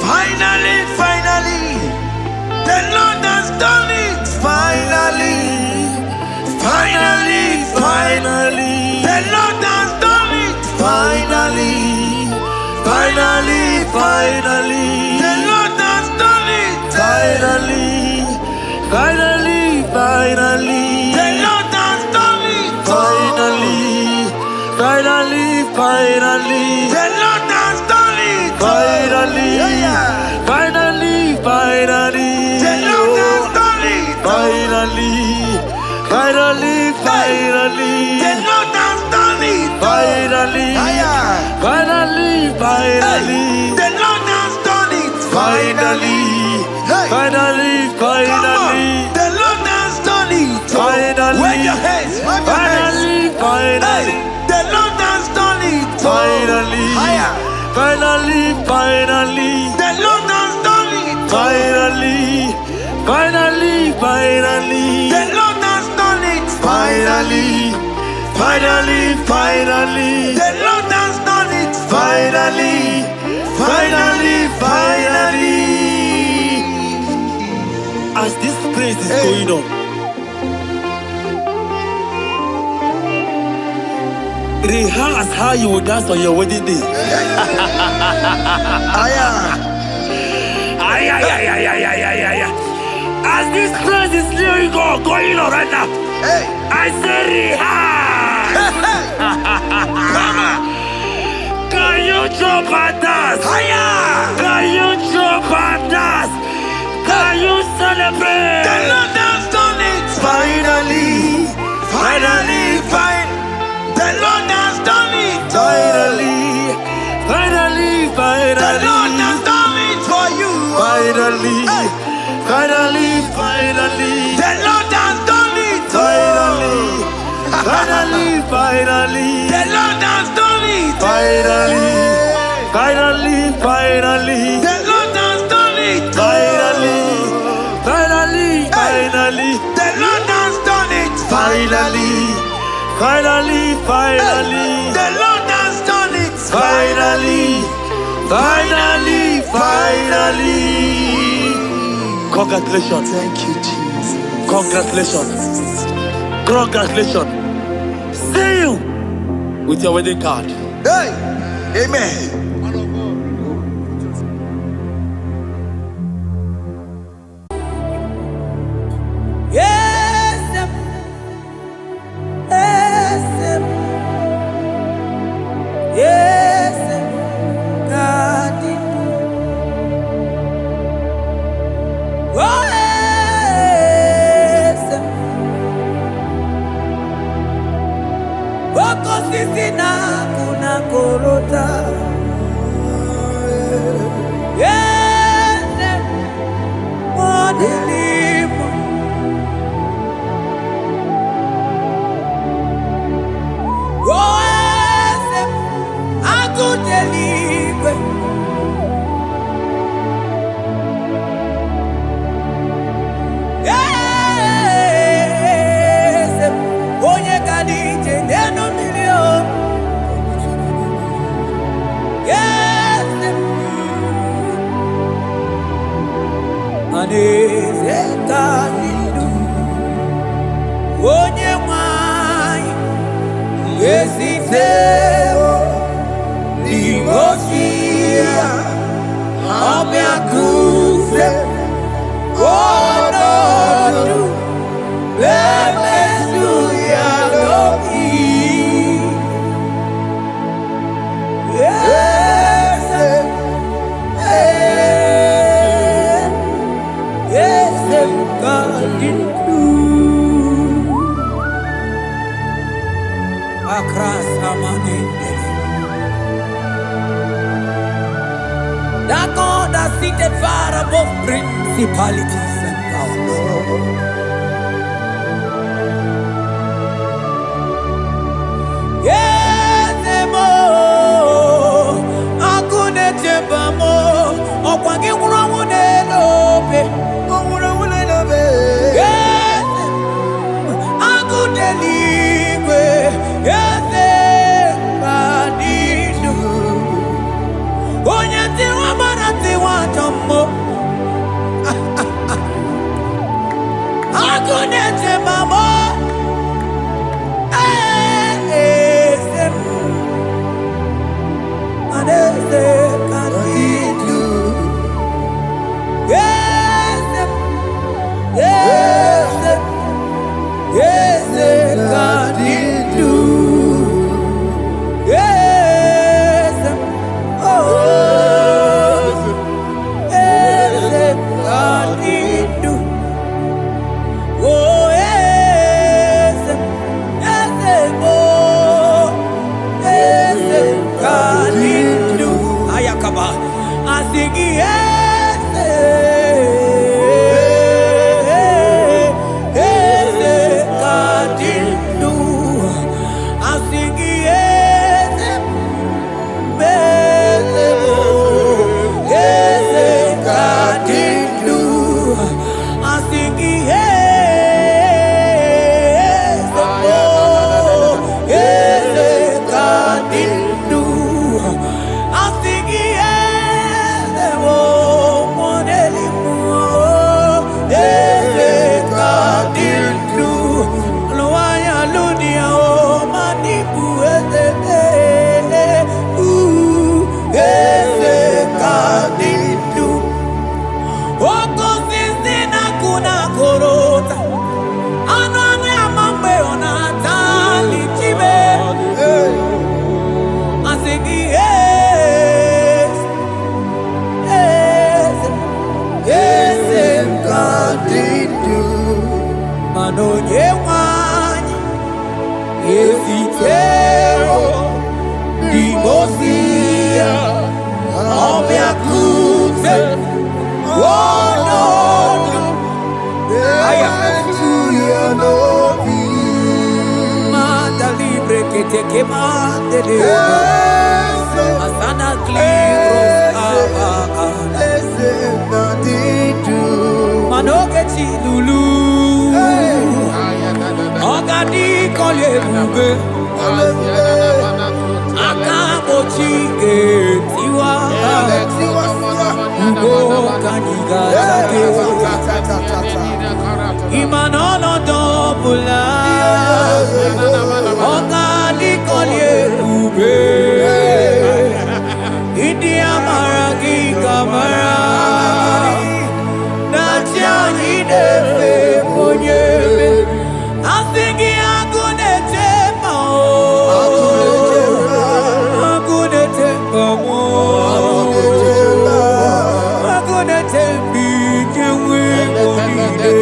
Finally, finally. The Lord has done it. Finally. Finally, finally. The Lord has done it. Finally. Finally, finally. The Lord has done it. Finally. Finally, finally. The Lord has done it. Finally. Finally, finally. The Lord has done it. Finally. Finally, finally. The Lord has done it. Finally. Finally, finally. The Lord has done it. Finally. Finally, finally. The Lord has done it. Finally. Finally, finally. The Lord has done it. Finally. Wave your hands. Finally, finally. The Lord has done it. Finally. Finally, finally. The Lord has done it. Finally. Finally, finally. The Lord has done it. Finally. Finally, finally. The Lord has done it. Finally. Finally, finally. As this praise is going on, rehearse how you will dance on your wedding day. As this praise is going on right now, I say rehearse. Can you jump and dance? Can you jump and dance? Can you celebrate? The Lord has done it. Finally. Finally, finally. The Lord has done it. Finally. Finally, finally. The Lord has done it for you. Finally. Finally, finally. The Lord has done it. Finally. Finally, finally. The Lord has done it. Finally, finally, finally. The Lord has done it. Finally, finally, finally. The Lord has done it. Finally, finally, finally. The Lord has done it. Finally, finally, finally. Congratulations. Thank you, Jesus. Congratulations. Congratulations. See you with your wedding card. Hey, amen. Yes, yes, yes, God did. Oh, yes. Boko sisi na kuna korota. Yes, mwadilimu. Oh, yes, akuteliwe. Yes, onye kadije neno milio. Yes, aneze kadidu. Onye mwai esiteo limosia ameakuse onodu lemesuya loki. Yes, yes, God did do. Across Amaninde. That God that seated far above principalities and powers. Yes, mo. Akune chebamo. Okwangi wurawune lobe. Wurawune lobe. Yes. Akudeligwe. Yes. Kadidu. Onye tiwa marati wa jammo. Akune chebamo. take man deliver. Asana clean Manoke Chilulu Ogadi Kolye Bube Akabo Chige Tiwa Ugo Kaniga Imanono Dobula Ogadi Kolye Bube India Maragi Kamara Nachani Defe Ponye Asingi Agune Tema Agune Tema Agune Tembi Kewe Ponide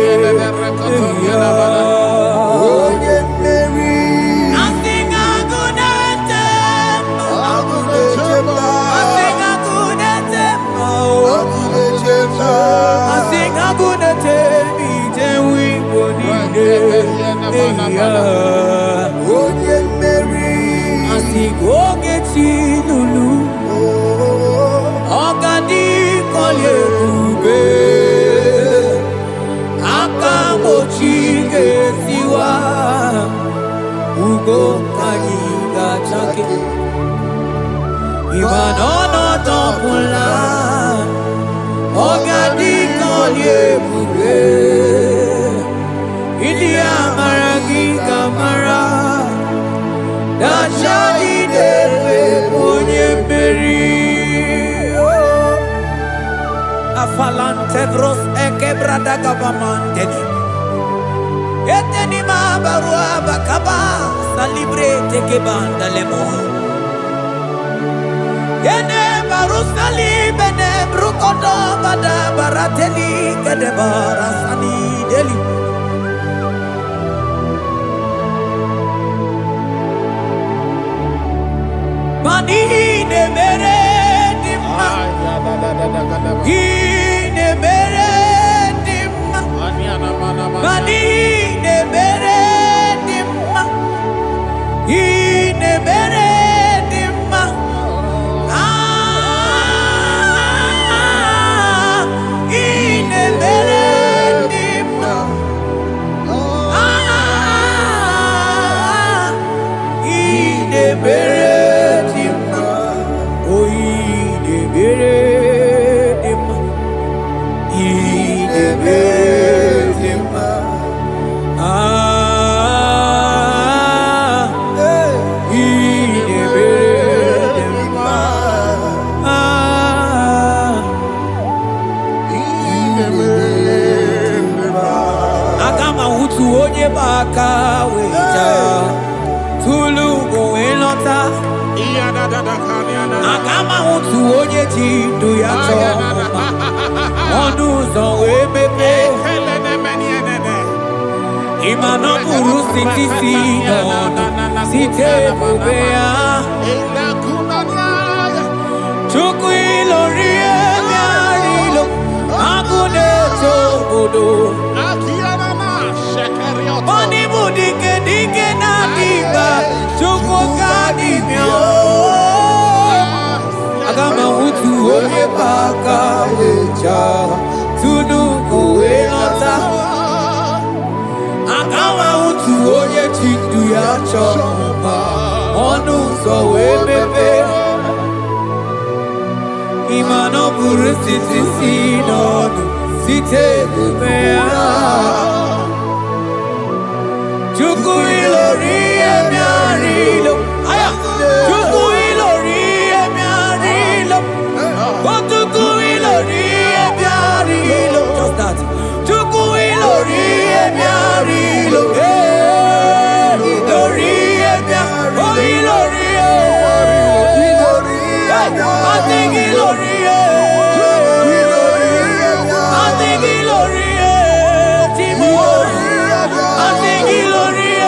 Lulu Ogadi Kolye Bube Akamochige Siwa Ugo Kaniga Chake Imanono Topula Ogadi Kolye Bube India Maragi Kamara Dachani Defe Ponye Meri Afalante Vros Ekebrada Gavamante Eteni Mabarua Bakaba Salibre Tekebanda Lemo Yene Barusali Bene Brukodo Bada Barateli Kadebara Sani Deli Mani ne mere dimma, ne mere dimma, mani ne mere dimma, ne mere dimma, ne mere dimma, ne mere. Agama utu onye ji ndu ya chọma ọnụ ụzọ wee mepee ịma na ọ bụrụ sitisi n'ọnụ site ebube ya Chukwu ilori emearilo agụ na-eto obodo Oni bụ dike dike na-adịgba Chukwu ka dibịa Agama utu onye baka wecha Tunuku elota Agama utu onye chindu ya chọma Ọnụ ụzọ wee mepe Ịma na ọ bụrụ sitisi n'ọnụ site ebube ya Chukwu ilori emiarilo Chukwu ilori emiarilo Chukwu ilori emiarilo Just that Chukwu ilori emiarilo Ilori emiarilo Oh ilori I think ilori I think ilori I think ilori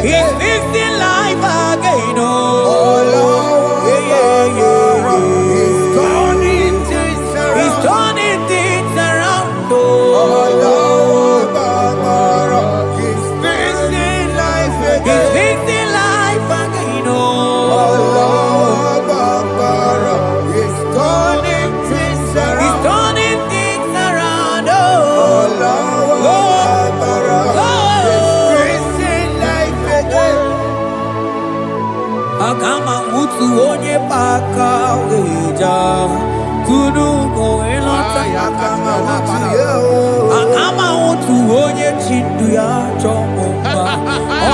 He's fixing life again. Oh Lord, He's turning things around. He's turning things around. Oh Lord, He's fixing life again. He's fixing life again. Oh Lord, He's turning things around. He's turning things around. Oh Lord, He's fixing life again. Akama mutu onye paka weja kudu go elota akama mutu onye chindu ya chomba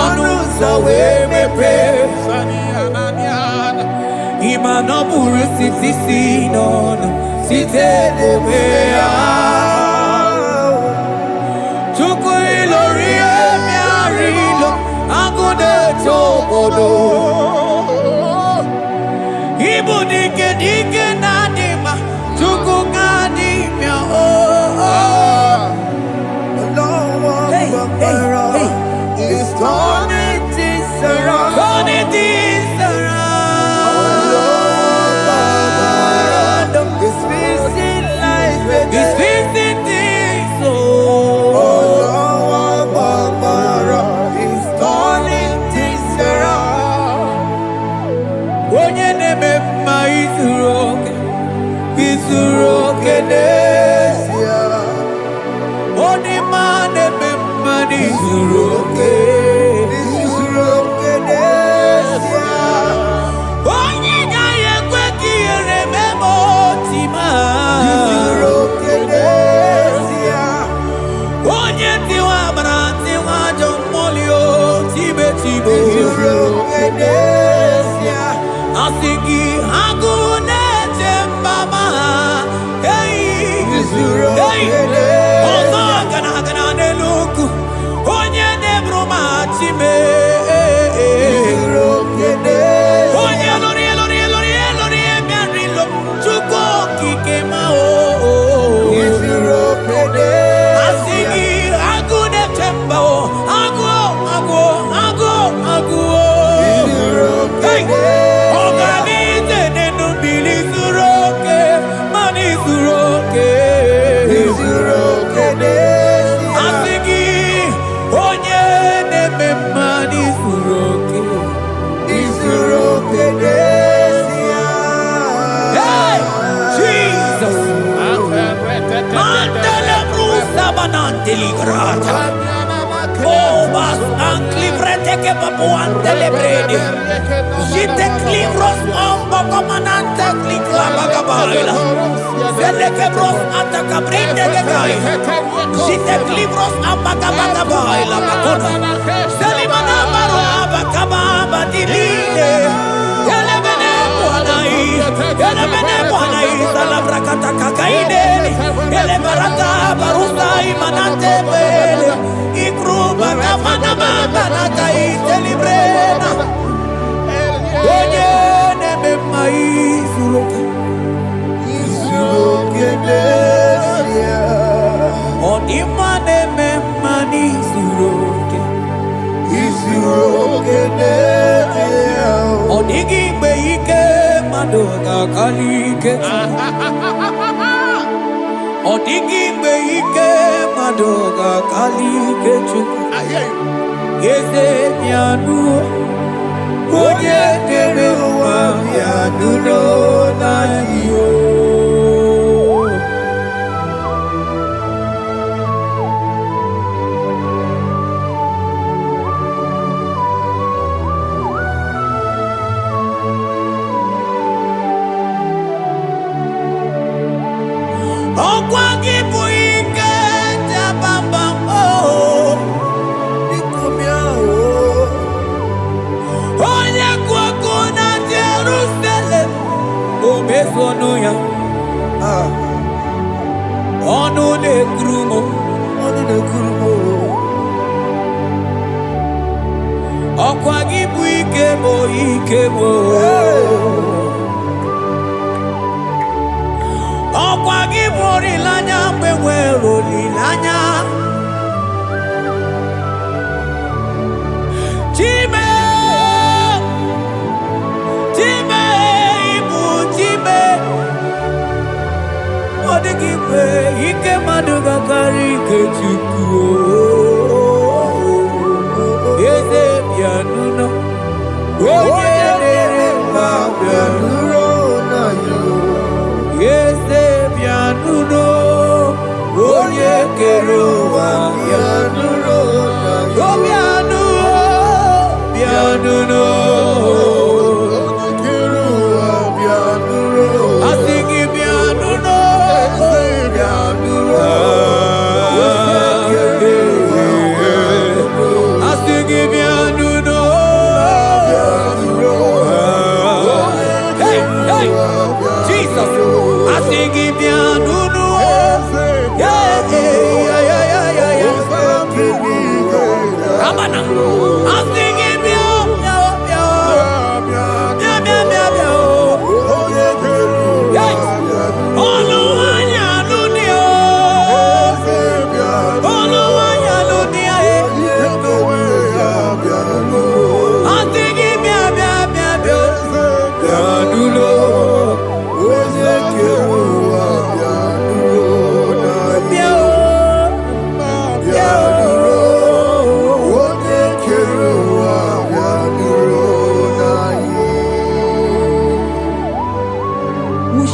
onu sawe mepe imano buru siti sinon site debea chuku ilori emiarilo agude chobodo Ibu dike dike nadima chuku kadimya Hey, hey, hey. It's turning things around. Turning things around. It's fixing life again. It's fixing things. It's turning things around. Onye neme ma izuroke nesia. Oni ma neme ma izuroke nesia. Onye nyaye kweki ereme motima. Izuroke nesia. Onye tiwa branti wa jomolio tibe tibe. Izuroke nesia. Asigi agune tembama. Hey, hey. Ozo gana neluku. Onye nebruma chime. Onye lori miarilo. Chuko kike mao. Asigi agune tembao. Ago. Hey. Oh, bas anclivrete che papuante le bredi. Jite clivros ombo comandante clicla bagabaila. Zelle che bros attacca brinde che gai. Jite clivros ambagabagabaila macona. Selimana baro abakababa di lile. Yele bene buonai. Sala bracata cacaideli. Yele barata barusai manate bele. Ikruba kamana mabana kai celebrena. Onye neme maizuroke. Izuroke nesia. Onima neme manizuroke. Izuroke nesia. Onigi beike madoga kalike. Odigi beike madoga kalike chuku. Yeze mianu. Onye dere wa mianu no na yo. Okwagi buike jabamba oh. Nikumia oh. Onye kwako na Jerusalem. Obezono ya. Onu de krumo. Okwagi buike bo. Okwagi bori lanya mbewe roli lanya. Chime, Chime, Ibu Chime. Odigime, Ike Maduga Kari Kechuku. Eze Pianuno. Oye Pianuno na yo. Eze Pianuno. Oye Keruwa Pianuno na yo. Pianuno. Keruwa Pianuno. Asigi Pianuno. Pianuno. Asigi Pianuno. Hey, hey, Jesus. Asigi Pianuno. Yeah, yeah, yeah, yeah, yeah. Amana. Asigi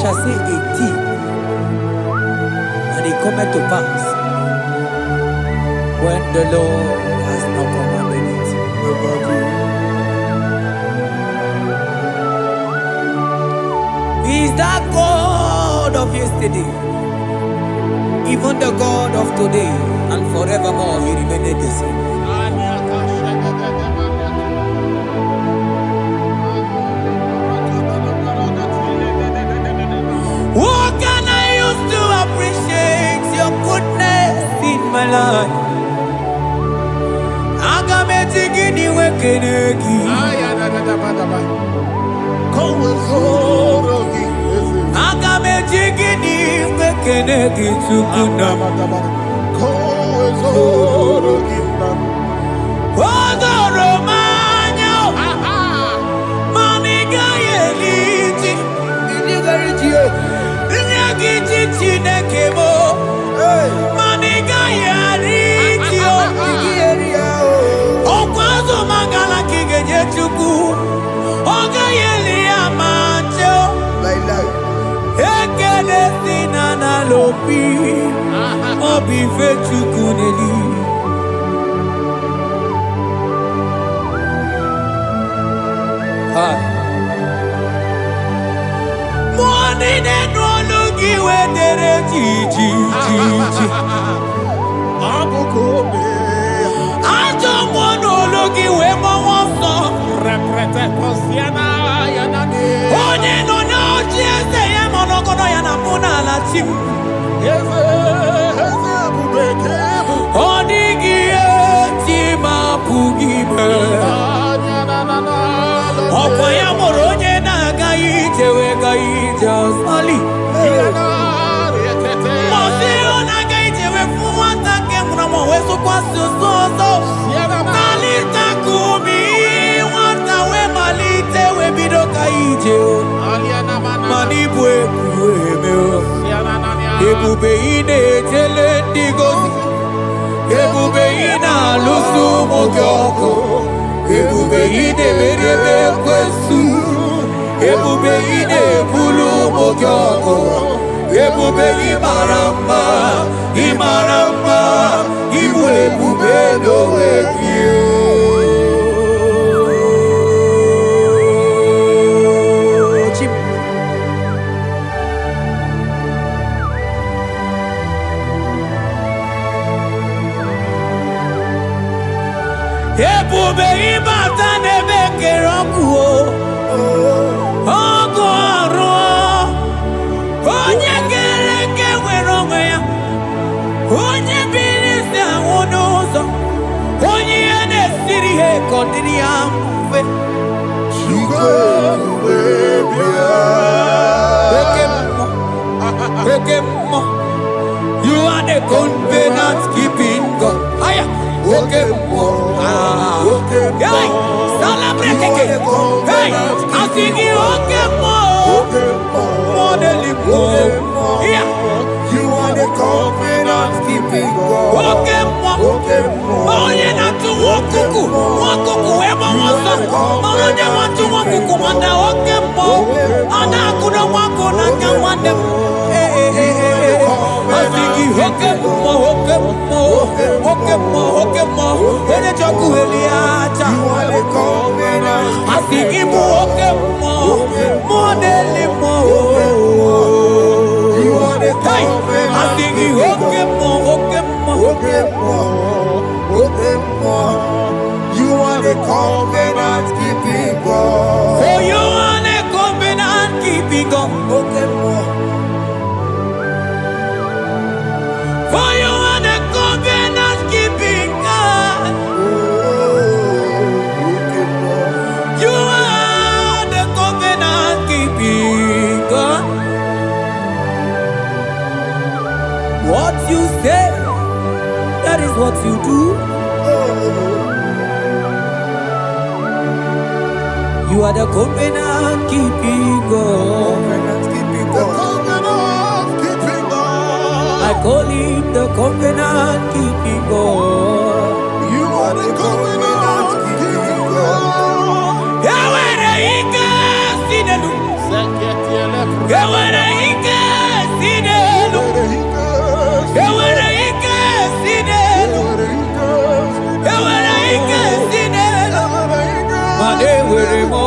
shall say a thing, and it cometh to pass when the Lord has not commanded it. He is that God of yesterday, even the God of today, and forevermore He remained the same. What can I use to appreciate your goodness in my life? Agametigini wekenegi. Agametigini wekenegi tukuna. Odoro manyo. Maniga yeliti. Nyagiti chinekemo. Maniga yaritio. Okwazo magala kigeje chuku. Oga yeli amacho. Ekele sinana lopi. Obi fechuku neli. Hi. Money they no looky when they're Gigi. I don't want no looky when my one song. Only no just I am on Okonoyana Mona Latim. Onigia Tima Pugime. Okwaya Moroje Nagaite Wegaita Sali. Moseo Nagaite Wefuata Kemramo Wesu Kwasu Soso. Kalita Kumi Wata We Malite Webido Kaije. Manipwe Kuemeo. Ebube ine Telendigosi. Ebube ina Lusu Mogyoko. Ebube ine Merebe Kwesu. Ebube ine Bulu Mogyoko. Ebube imarama, imarama, ibu ebube no ekio. Ebube imata nebe kerokuo. Onye kereke nwere onwe ya, onye biri si anwụ n'ụzọ, onye ihe na-esiri ha ka ọ dịrị ya mfe. Oke mmụọ, you are the covenant keeping God. okay. Hey, celebrate again. Hey, I'm singing okay more than more. Yeah. You are the covenant keeping God. Okay more. Oh, you not to walk cuckoo. Walk cuckoo. Ever want some? Oh, you want to walk cuckoo. And okay more. And I couldn't walk on. I can't want them. Hey. I'm singing okay more. When you talk to Eliacha, You are the covenant. I think him okay more than more. You are the Hey, covenant. I think he okay more. You are the covenant keeping God. For you are the covenant keeping God. For you are the covenant keeping God. You are the covenant keeping God. What you say, that is what you do. You are the covenant keeping God. I call him the covenant keeping God. You are the covenant keeping God. Yawere ike sinelu. Yawere ike sinelu. Yawere ike sinelu. Yawere ike sinelu. Mane were mo.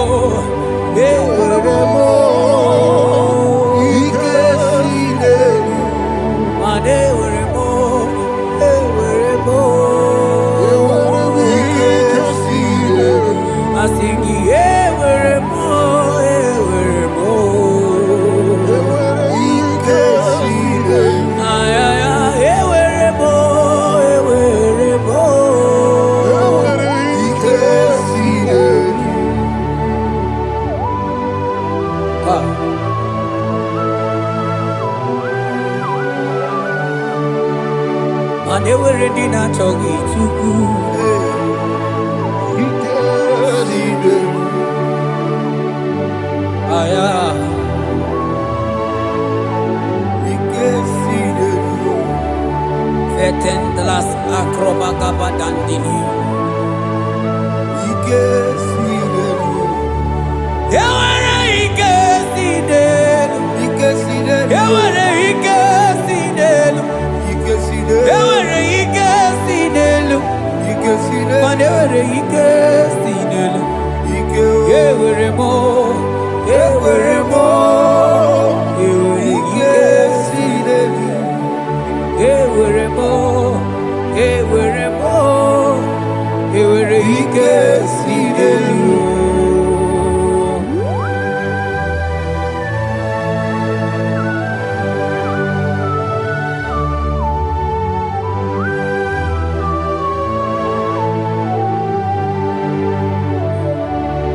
They were ready not to get too good. Vetendlas acrobaga dandini.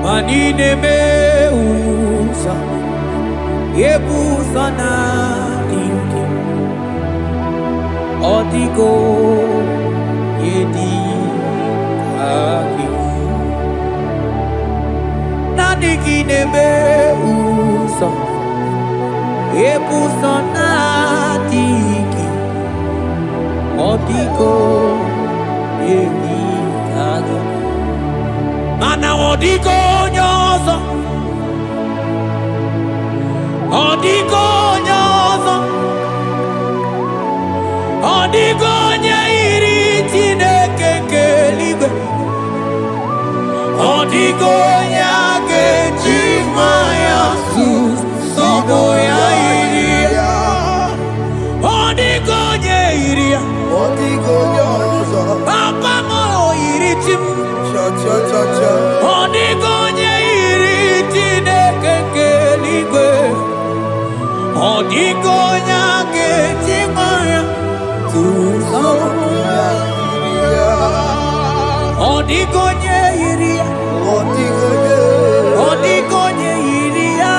Manine me usa, yebusa na inki, otiko yedi aki. Nadiki ne me usa, yebusa na tiki, otiko yedi aki. Mana odiko nyozo, odiko nyozo, odiko nyairi Chineke keligwe, odiko nyake chimaya sobo ya iria, odiko nyairia, Odiko nyozo, papa mo iri chim. Odigonye iri Chineke keligwe, odigonya kechimaya tuzoya iria, odigonye iria, odigonye iria,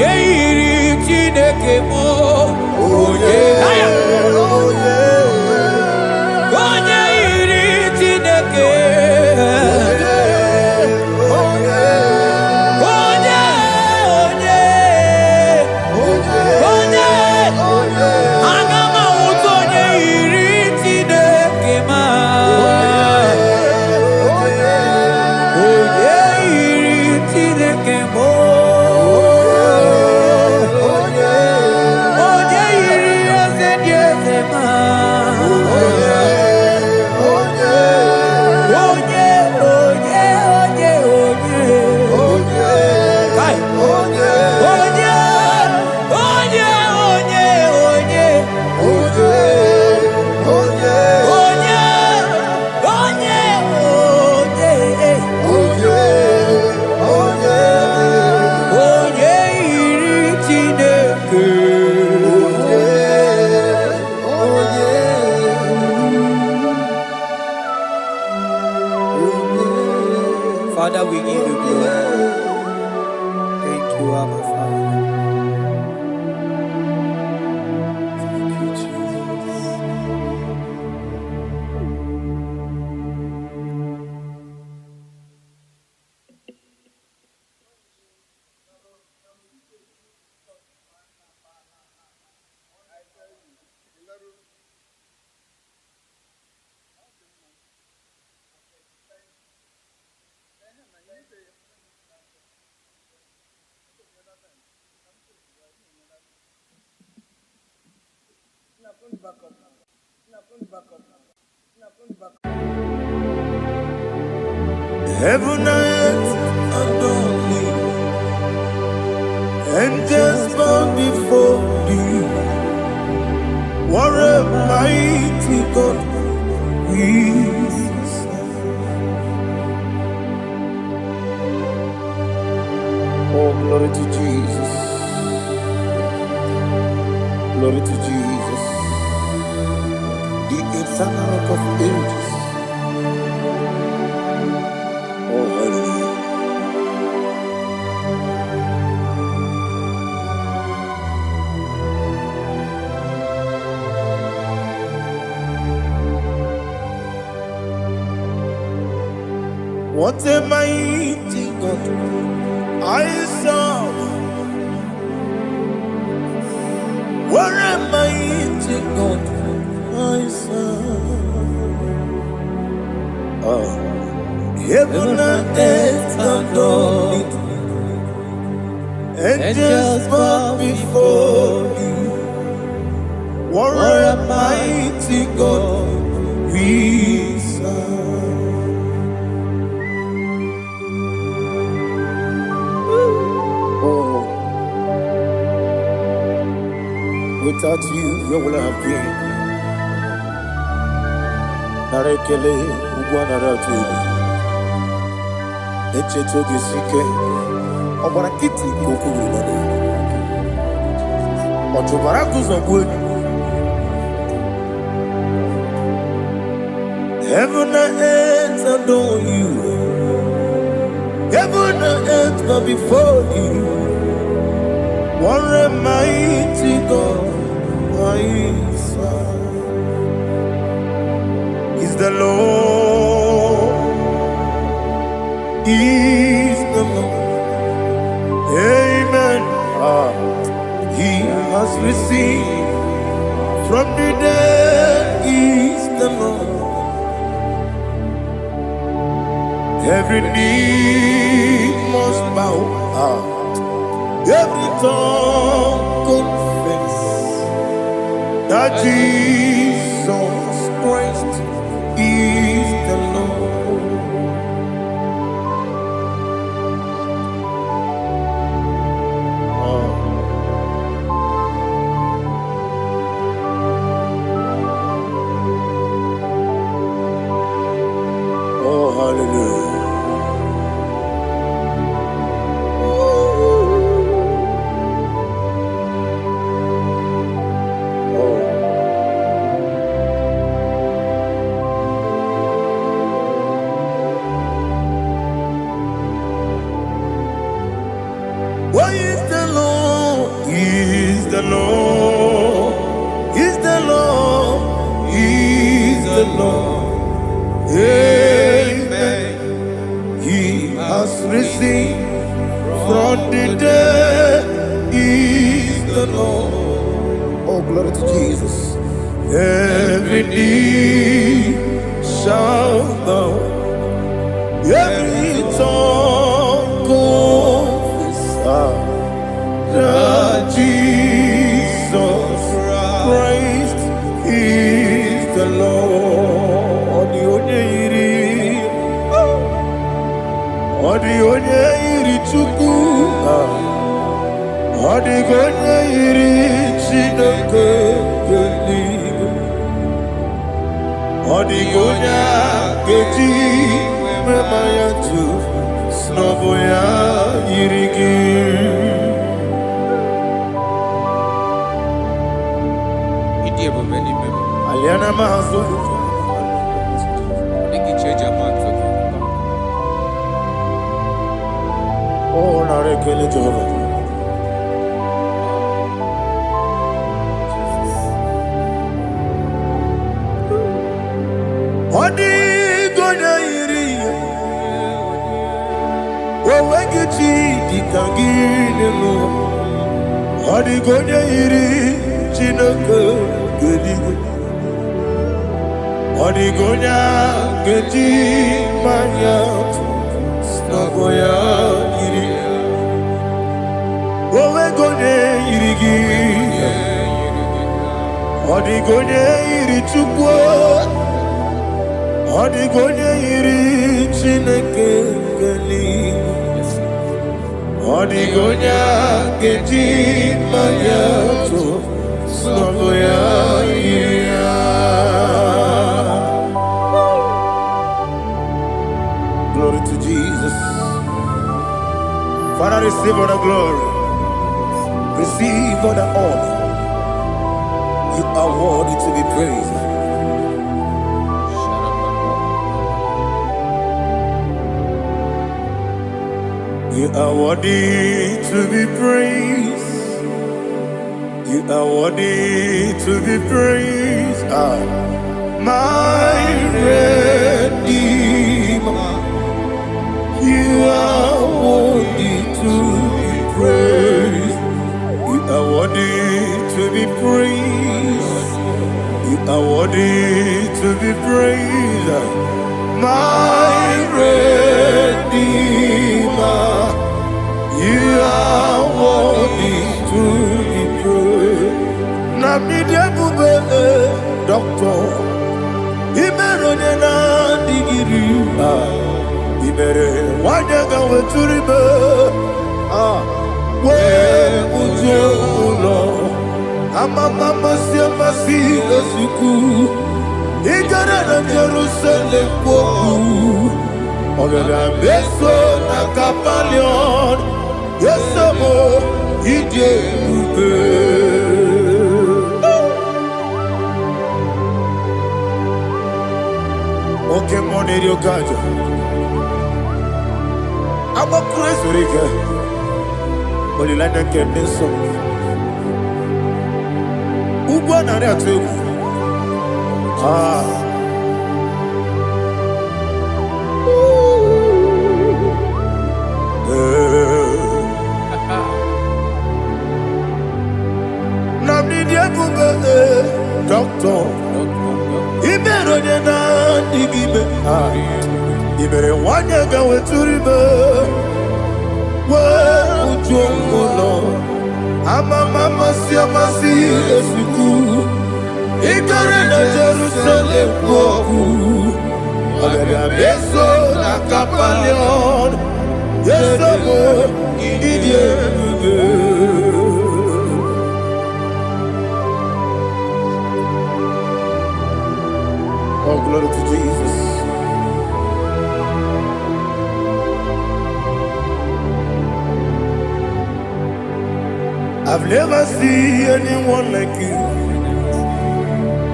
iri Chineke mo. Onye iri Chineke. Father, we give you glory. Thank you, Abba Father. Thank you, Jesus. Heaven and earth adore thee, angels bow before thee. What a mighty God we serve. Oh, glory to Jesus. Glory to Jesus. The eternal rock of ages. Oh, hallelujah. What a mighty God I serve. What a mighty God I serve. Oh. Heaven and earth adore it, angels bow before thee. What a mighty God we serve. Oh, without you, where would I have been? Narekele ugwanaratu. Echetogizike, Obarakiti Kokuru, Otobarakus of wood. Heaven and earth adore you. Heaven and earth bow before you. What a mighty God I serve. Is the Lord. Is the Lord. Amen. He has received from the dead. Is the Lord. Every knee must bow. Every tongue confess that Jesus Christ is the Lord. Oh, hallelujah. on the day is the Lord. Oh, glory to Jesus. Every knee shall bow, every tongue confess that Jesus Christ is the Lord. Odi onye iri Chukwu, odi onye iri Chineke eluigwe, odi onye ga-eji mema ya tu n'ọbụ ya yiri gị. Aliana mahazo oh, narekele Jehovah. Odi gonya iri owegichi dikanginu. Odi gonya iri Chineke gedigwe. Odi gonya geji manya Snaboya iri Owe gonye iri gi Odi gonye iri Chukwu, odi gonye iri Chineke eluigwe, odi gonya geji manya Snaboya iri. Glory to Jesus. Father, receive all the glory. Receive all the honor. You are worthy to be praised. You are worthy to be praised. You are worthy to be praised. My Redeemer. You are worthy to be praised. You are worthy to be praised. You are worthy to be praised. My Redeemer. You are worthy to be praised. Namidebube Doctor Imeronena digiri. Ibere wanyaga weturibe we ujo ulo amama masi esiku igara na Jerusalem kwoku ogara beso na kapalion yesamo ije ube oke moneri okajo I'm a crazy rigger. Only like that can be so. Ubana there too. Namni dia kumbe doctor. Ibero de na digibe. Ibere wanyaga weturibe. Ujongulo amama masi esiku igare na Jerusalem kwoku agara beso na kapalion yesamo idie oh, glory to Jesus. I've never seen anyone like you.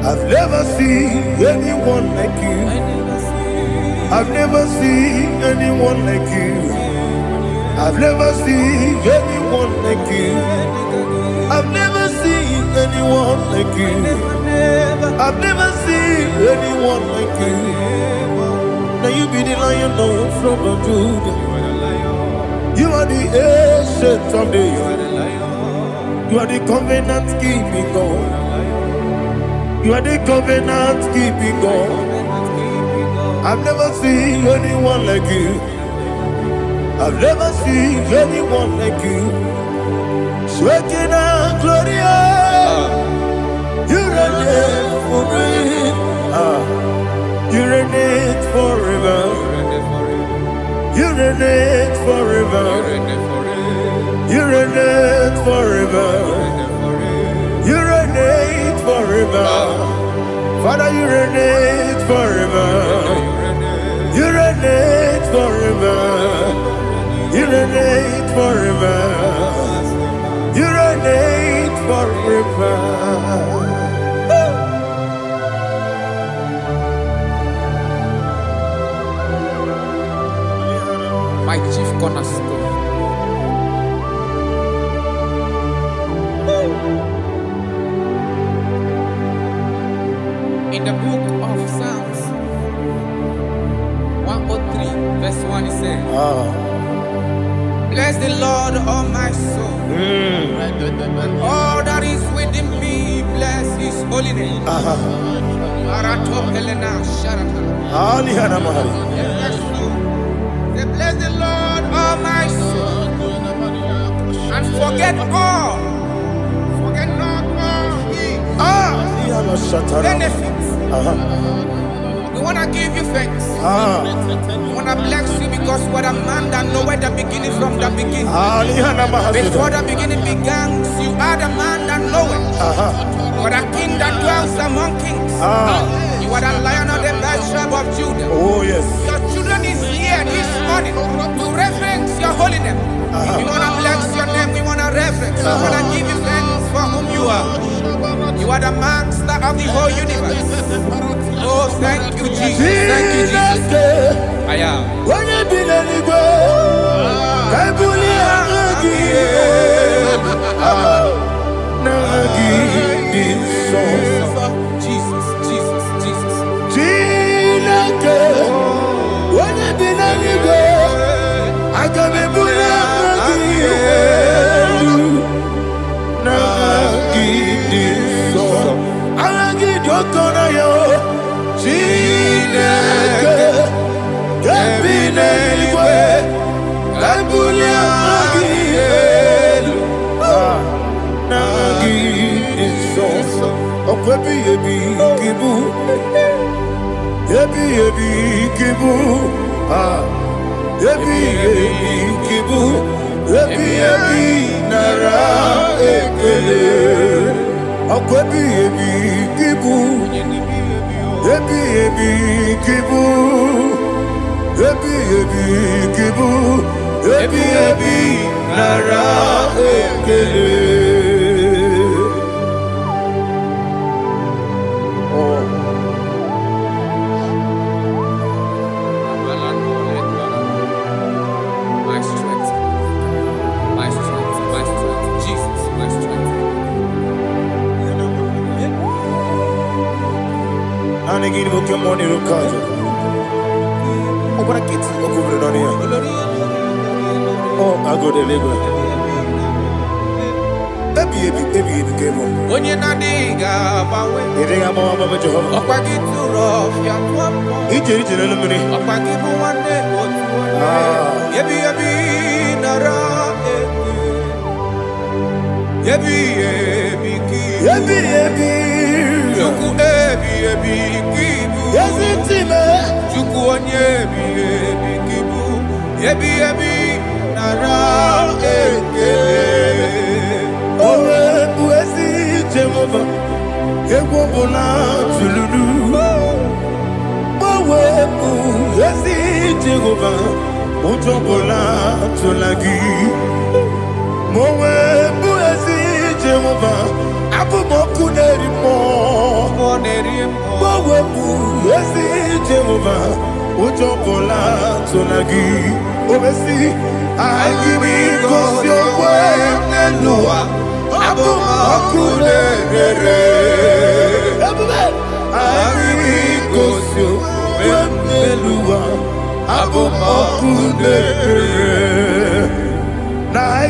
I've never seen anyone like you. I've never seen anyone like you. I've never seen anyone like you. I've never seen anyone like you. I've never seen anyone like you. Now you be the Lion of from the Judah. You are the ancient of days. You are the covenant keeping God. You are the covenant keeping God. I've never seen anyone like you. I've never seen anyone like you. Shekinah Gloria, you reign forever. You reign forever. You reign forever. You reign forever. You reign forever. Father, you reign forever. You reign forever. You reign forever. You reign forever. My chief cornerstone. In the book of Psalms 103, verse 1, it says, bless the Lord, all my soul, and all that is within me, bless his holy name. Bless the Lord, all my soul, and forget not all his benefits. We want to give you thanks. We want to bless you because what a man that know where the beginning from the beginning. Before the beginning began, you are the man that know it. You are the king that dwells among kings. You are the lion of the tribe of Judah. Oh yes. Your children is here this morning to reverence your holy name. We want to bless your name. We want to reverence. We want to give you thanks for whom you are. You are the master of the whole universe. Oh, thank you, Jesus. Thank you, Jesus. I am. Jesus, Jesus, Jesus. I come in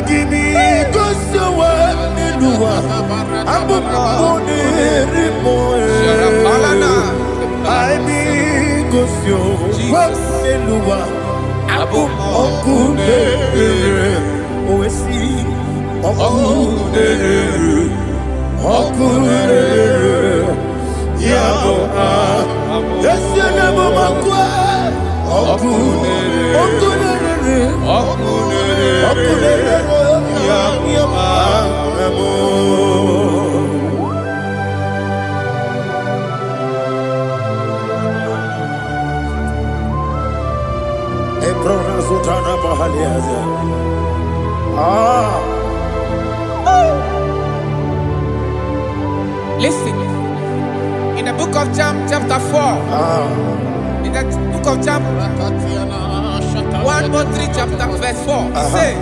Agimi Gosawa Nilua Abu Rimo I be Gosio Nilua Abu Okune Oesi Okune Yabo Yesenebo Makwa Okune Listen, in the book of John chapter 4, in the book of John 1:3 chapter verse 4, it says,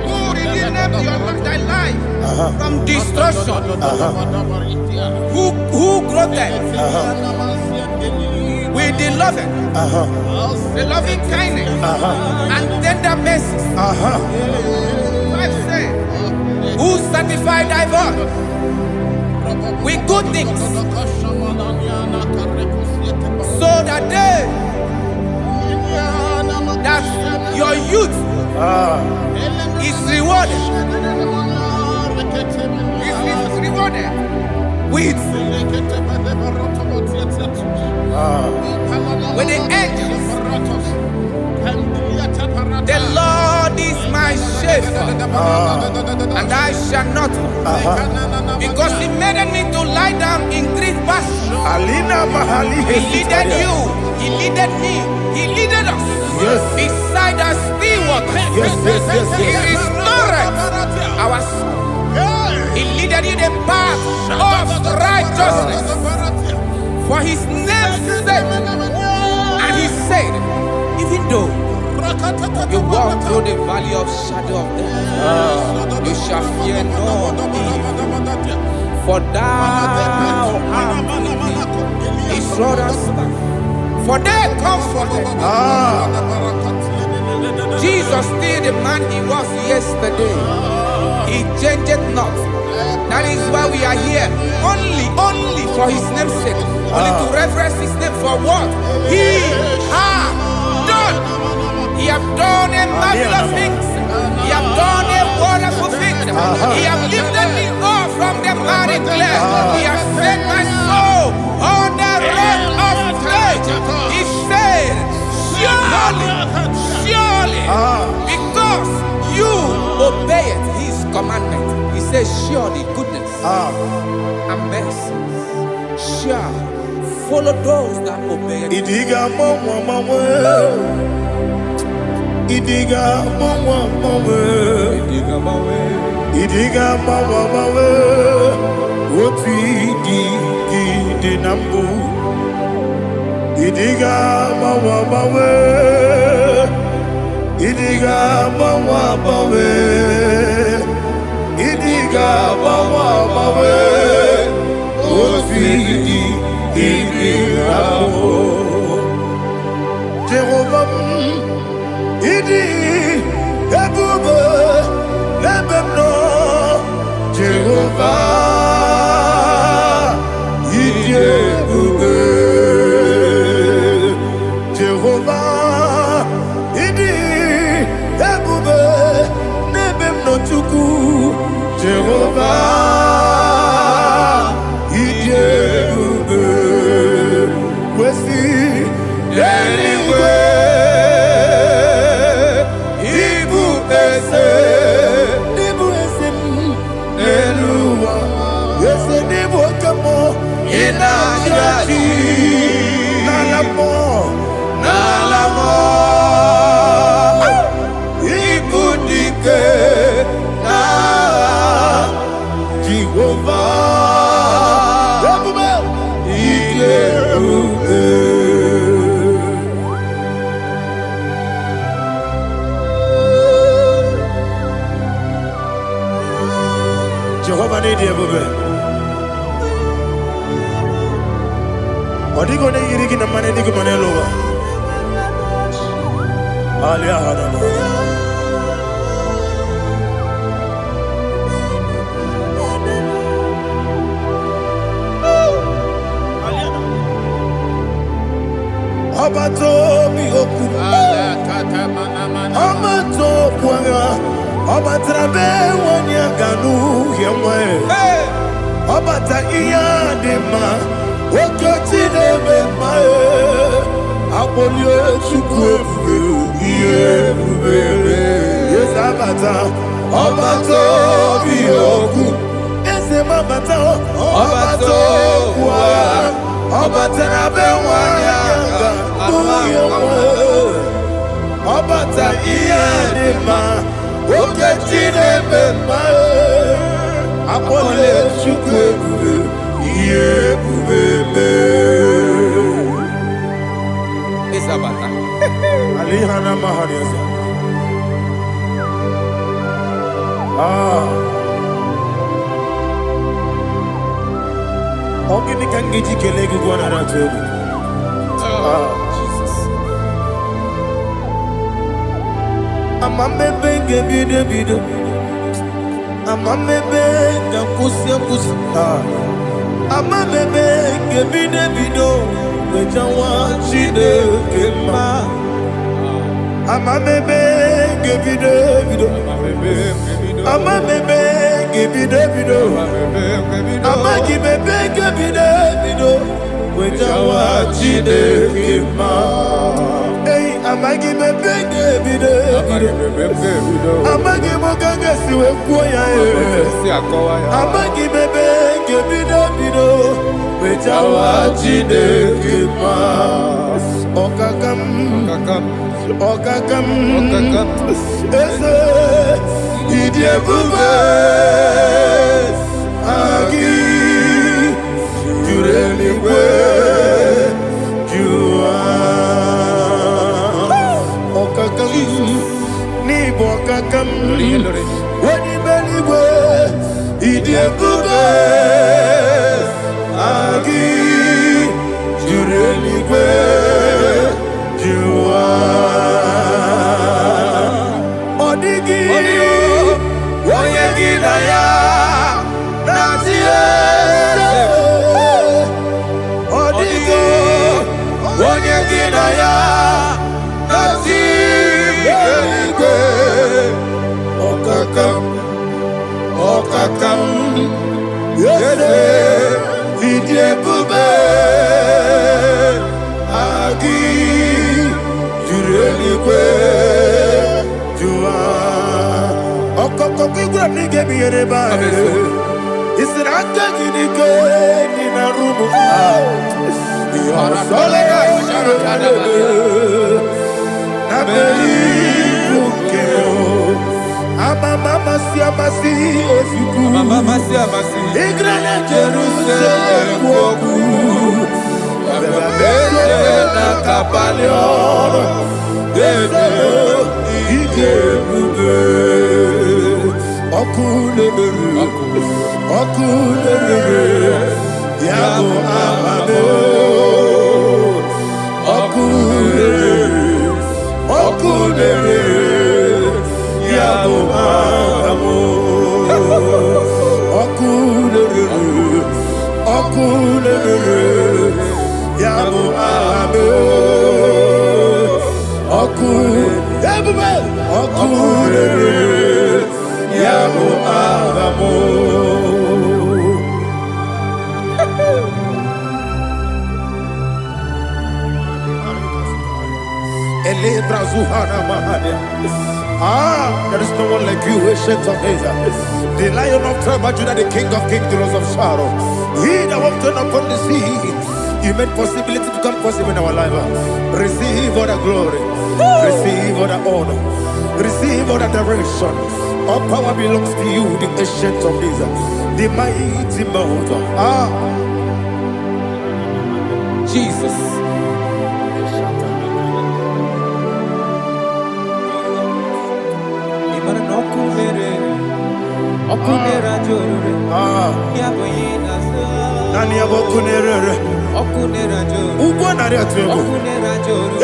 who redeemed thy life from destruction, who groweth with the loving kindness and tender mercies. Who sanctify thy body with good things, so that your youth is rewarded. Is rewarded with the angels. The Lord is my shepherd, and I shall not want, because He made me to lie down in green pastures. He leaded you, He leaded me, He leaded us beside the still waters. He restored our soul. He leaded you the path of righteousness for His name's sake. And He said, even though you walk through the valley of shadow of death, you shall fear no evil, for thou art with me. His rod and staff, for they comforted. Jesus still the man He was yesterday. He changed not. That is why we are here, only for His name's sake, only to reverence His name for what He has done. He have done a marvelous things. He have done a wonderful thing. He have lifted me up from the miry clay. He has set my soul on the rock of faith. He said, surely, because you obeyed His commandment. He says, surely goodness and mercy shall follow those that obey Him. Idiga mawe Woti di nambu Idiga mawe Idiga mawe Idiga mawe Woti di nambu Jehovah Idi ebube lebemno Jehovah Idi ebube Jehovah Idi ebube lebemno chuku Jehovah Idi ebube wesi anyway Jehovah need you, baby. Odigo ne yirigi na mane digo mane lowa. Obato mi oku. Obato puanga. Obatrabe wanya ganu yemwe. Obata iya dema. Okoti debe mae. Abolio chukwe iye bubebe. Yes abata. Obato mi oku. Ese mabata. Obato puanga. Obatrabe wanya Obata iya dema, oketine bema, apole chukwe iye bubebe. Isabata. Alihana mahariasa. Ogini kangiji kelegi gwana ratubu. Amamebe gebide bido, amamebe gakusia kusi. Amamebe gebide bido, wejawa chide kema. Amamebe gebide bido, amamebe gebide bido, amagibebe gebide bido, wejawa chide kema. Amagi bebe bido, amagi mogaga siwe kuya amagi bebe bido, wejawa chide kima. Okakam, ese idie bube, agi jurelingwe, ni bokakam wani beligwe idie bube agi jureligwe juwa odigi woyegi na ya natie odigi woyegi na ya natie Okakam, yede, idie bube, agi, jureligwe, jua. Okoko kura nige biyere ba. Isiraka ginike nina rumu. Yosole nabeli bukeo. Mama siamasi ofiku. Mama siamasi. Igrana Jerusalem woku. Bebe na kapalion. Bebe ige bube. Okule yago amamo. Okule yabo amo, okule yabo amo, okule yabo amo. Ele brazuhana mahade. There is no one like you, ancient of days. The Lion of tribe of Judah, the King of kings, the Rose of Sharon. He that walked upon the sea. You made possibility to come possible in our life. Receive all the glory. Receive all the honor. Receive all the direction. All power belongs to you, the ancient of days. The mighty mountain. Jesus. Okunera jorore, yaboyina sa. Nani abokunera? Okunera jorore. Ugo nari atwego. Okunera jorore,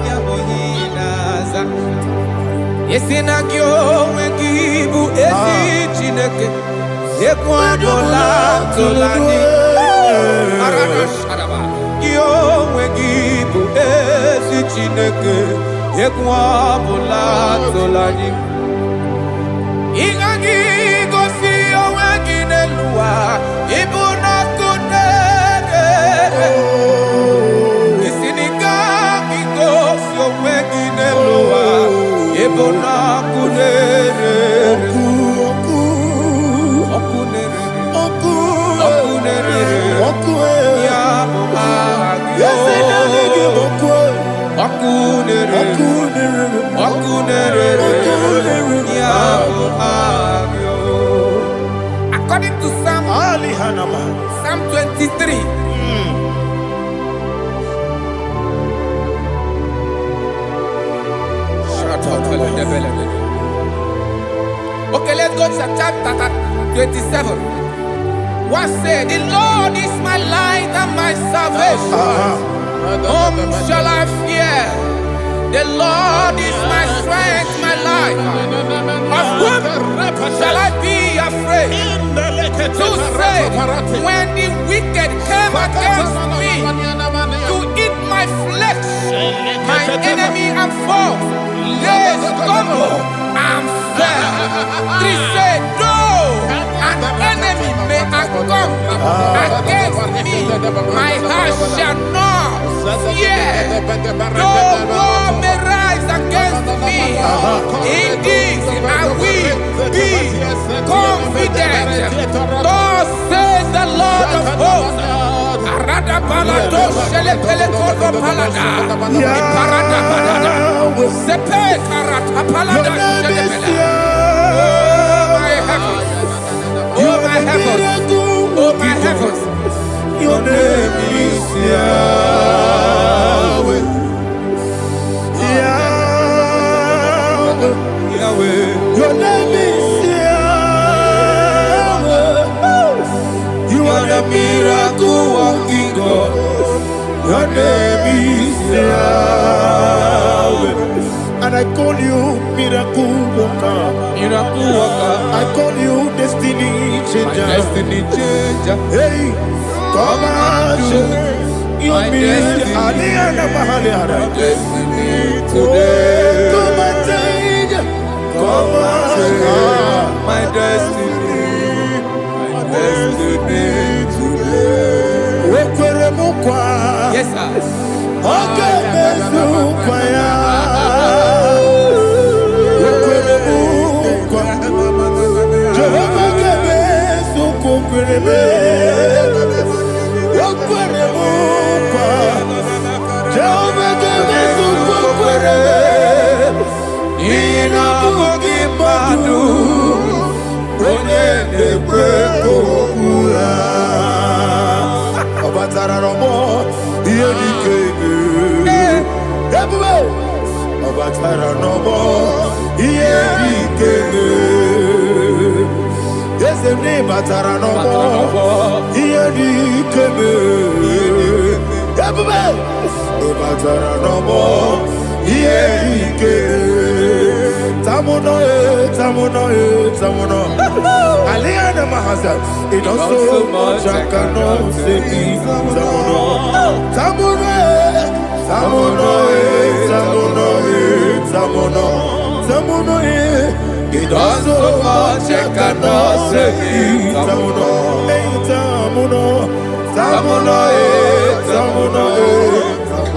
yaboyina sa. Yesinagyo wegibu ezi chineke. Ekwadola tolani. Arada sharaba. Yo wegibu ezi chineke. Ekwadola tolani. Ingagi gosi oweginelua. Ibuna kunere. Isiniga gosi oweginelua. Ibuna kunere. According to Psalm 23. Okay, let's go to chapter 27. What said? The Lord is my light and my salvation. Whom shall I fear? The Lord is my strength, my life. Of whom shall I be afraid? To say, when the wicked came against me to eat my flesh, my enemy and foe, they stumble and fell. 3 say, though an enemy may come against me, my heart shall not fear. Though war may rise against me, in this I will be confident. Thus says the Lord of hosts. Arada balado shele pele kodo palada. Iparada balada. Sepe karata palada shele pele. Oh my heavens. Oh my heavens. Your name is Yahweh. Yahweh. Yahweh. Your name is Yahweh. You are the miracle working God. Your name is Yahweh. And I call you miracle worker. Miracle worker. I call you destiny changer. Destiny changer. Hey, come on, you mean Aliana Mahaliana. Destiny today. Come and change. Come on, my destiny. My destiny today. Yes, sir. Okay, Aliana Mahazal, it also much I cannot say. Tamuno, it also much I cannot say. Tamuno,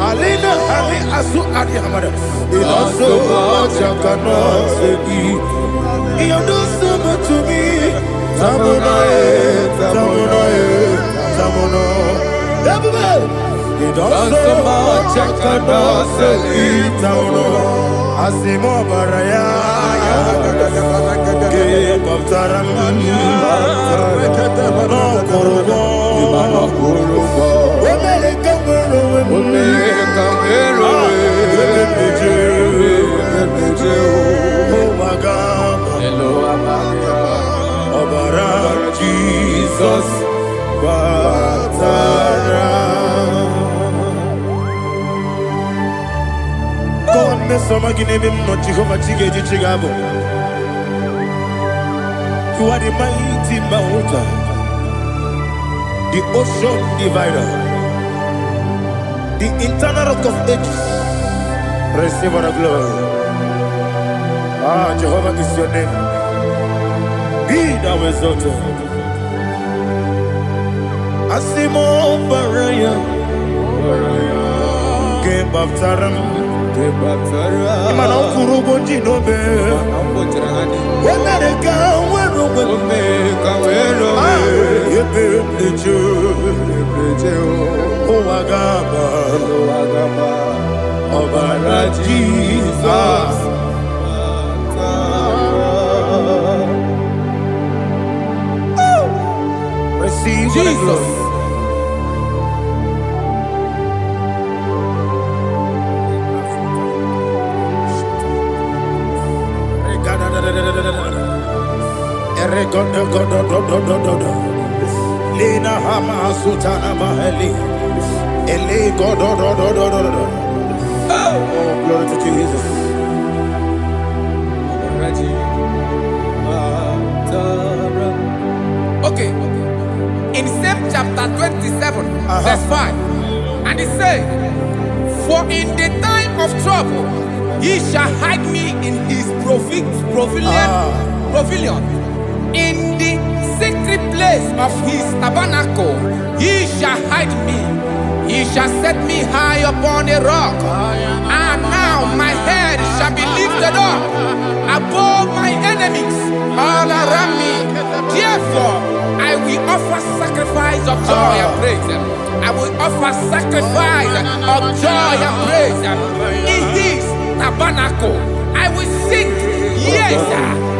Alina, Ali Asu Adi Hamada, it also much I cannot say. You do so much to me. Tamuno. You do so much I cannot say. Tamuno. Asimo Baraya. Give up Taramania. No Korobo. Jesus, God, You are the mighty mountain, the ocean divider, the eternal rock of ages. Receive all the glory. Jehovah is your name. Be thou exalted. Asimo Baraya, Gebaptaram, Imana Kurubo Jinobe, Wenareka, Wenumeka, Yebe, Oagaba, Obara Jesus. Receive Jesus. Lina Hama Sutana Mahali. Ele Godo. Oh, glory to Jesus. Okay. In same chapter 27, verse 5, and it says, "For in the time of trouble, he shall hide me in his pavilion. In the secret place of his tabernacle, he shall hide me. He shall set me high upon a rock, and now my head shall be lifted up above my enemies all around me. Therefore, I will offer sacrifice of joy and praise. I will offer sacrifice of joy and praise in his tabernacle. I will sing, yes,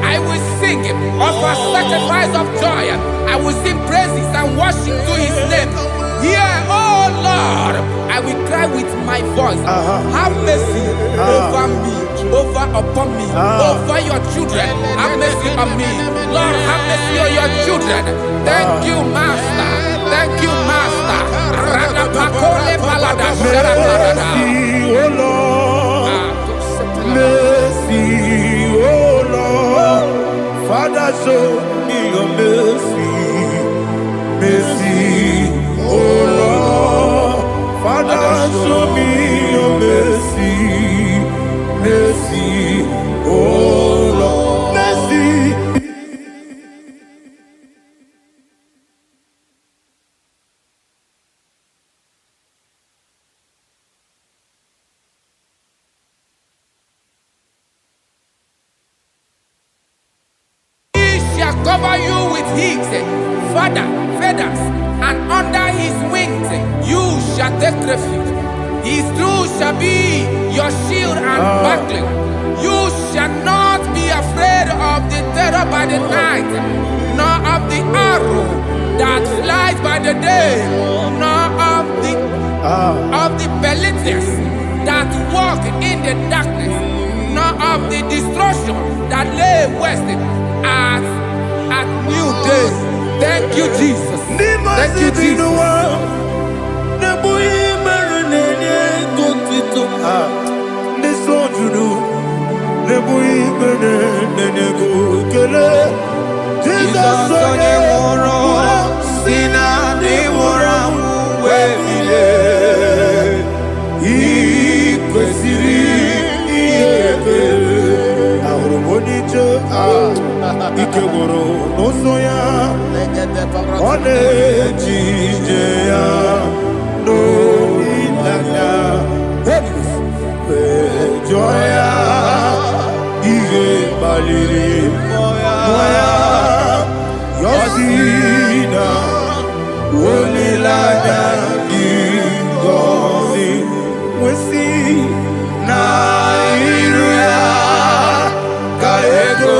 I will sing, offer sacrifice of joy. I will sing praises and worship to his name. Here, oh Lord, I will cry with my voice. Have mercy over me, upon me, over your children. Have mercy on me. Lord, have mercy on your children. Thank you, Master. Thank you, Master. Mercy, oh Lord. Mercy, oh Lord. Father, show me your mercy. Mercy, oh Lord. Father, show me your mercy. Mercy, oh Lord. Mercy. Cover you with his feathers, and under his wings you shall take refuge. His truth shall be your shield and buckler. You shall not be afraid of the terror by the night, nor of the arrow that flies by the day, nor of the pestilence that walk in the darkness, nor of the destruction that lay waste at new day. Thank you, Jesus. Thank you, Jesus. Ikegoro nosoya one jijeya no ilanya joya ige baliri moya yosina olilanya ingozi wesi na iruya kaego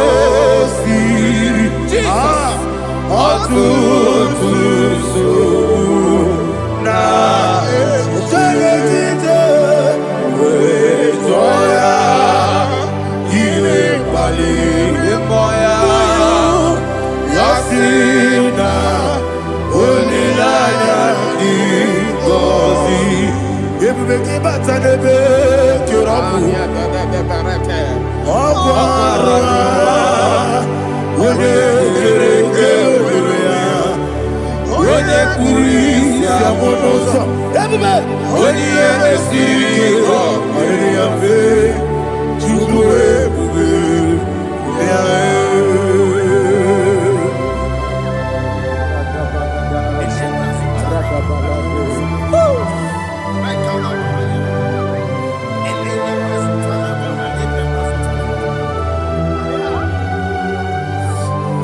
Okwara Onye kereke ya Onye kuri ya monoso Onye esiri ko Onye ya fe Chukwu ebube ya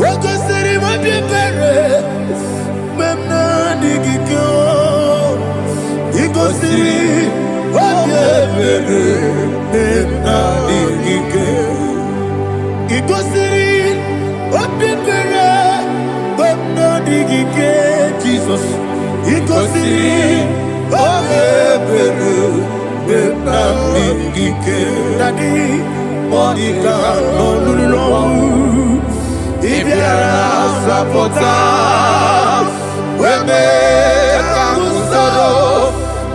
Wakosiri mabibere Memna digiko Ikosiri mabibere Memna digike Ikosiri mabibere Memna digike Jesus Ikosiri mabibere Memna digike Daddy Monica Lolulu Ibiara sapota Weme kamusoro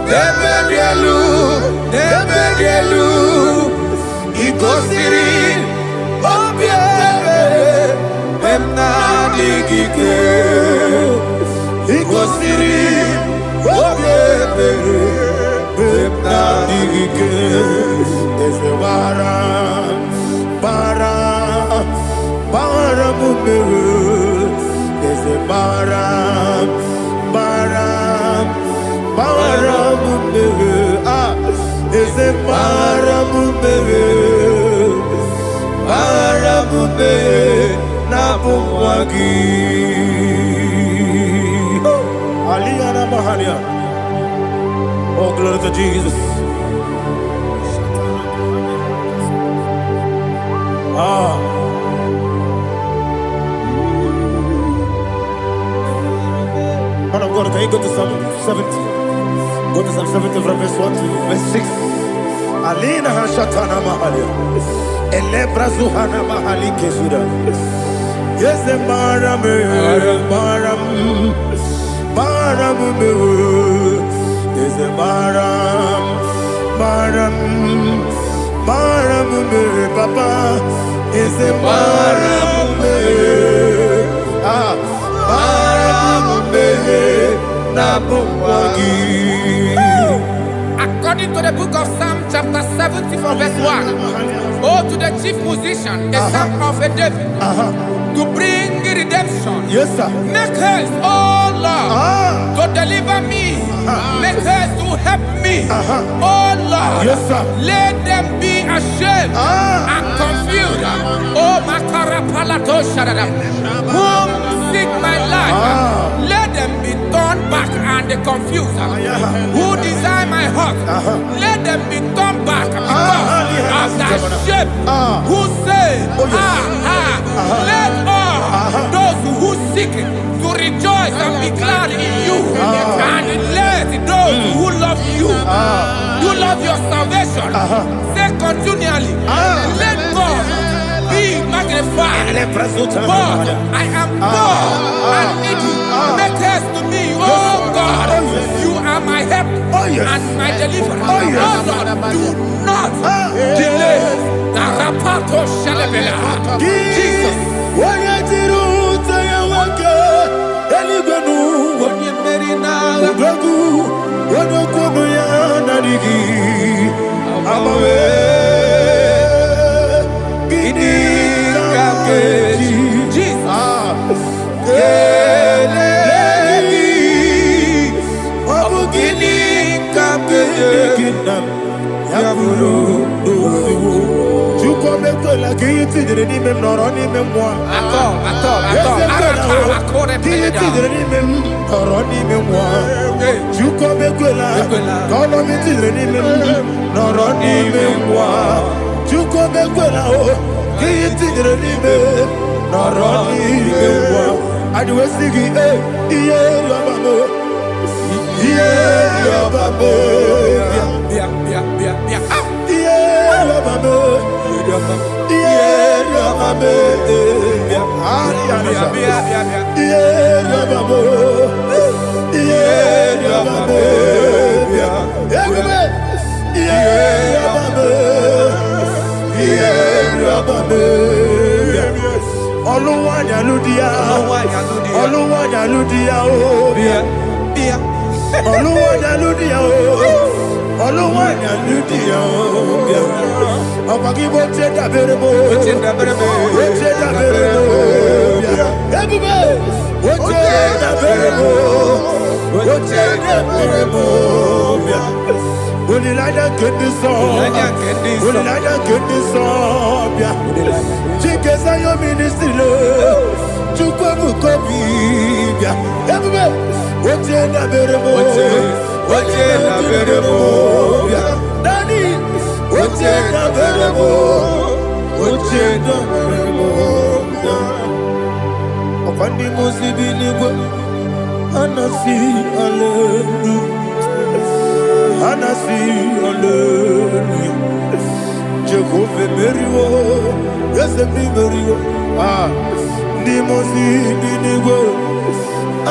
Debedielu Ikosiri Obiere Memna digike Ikosiri Obiere Memna digike Ese bara Mumere, there's a Mumere, there's a Mumere, Nabumwagi. Aliyana Mahalia. Oh, glory to Jesus. Man of God, can you go to Psalm 70? Go to Psalm 70 from verse 1 to verse 6. Alina Hashatana Mahalia. Elebra Zuhana Mahali Kesuda. Yes, the Maram. Yes, the Maram. Papa. Yes, the Maram. According to the book of Psalm chapter 70 from verse 1, oh, to the chief musician, a psalm of a David, to bring redemption. Yes, sir. Make haste, oh Lord, to deliver me. Make haste to help me. Oh Lord, yes, sir. Let them be ashamed and confused. Oh, Makara Palato Shadada, whom seek my life, let them be turned back and confused. Who desire my heart, let them be turned back because of that shape. Who say, let all those who seek to rejoice and be glad in you, and let those who love you, you love your salvation, say continually, let God be magnified. God, I am poor and needy. Make haste to me, oh God. You are my help and my deliverer. Oh Lord, do not delay. Narapato Shalabela. Jesus. abame. Oluwanya ludia, Oluwanya ludia oh. Oluwanya ludia oh, Oluwanya ludia oh. Abagi boche da berebo, boche da berebo. Ebube, boche da berebo, boche da berebo. Only like that get this song, only like that get this song. Chike sayo ministry lo, chukwe mukobi. Ebube, boche da berebo, boche da berebo. Dani, boche da berebo, boche da berebo. Opandi musibi nigo, anasi hallelujah. Anasi hallelujah. Jehovah Meriwo, yes Meriwo. Nimosi binigo.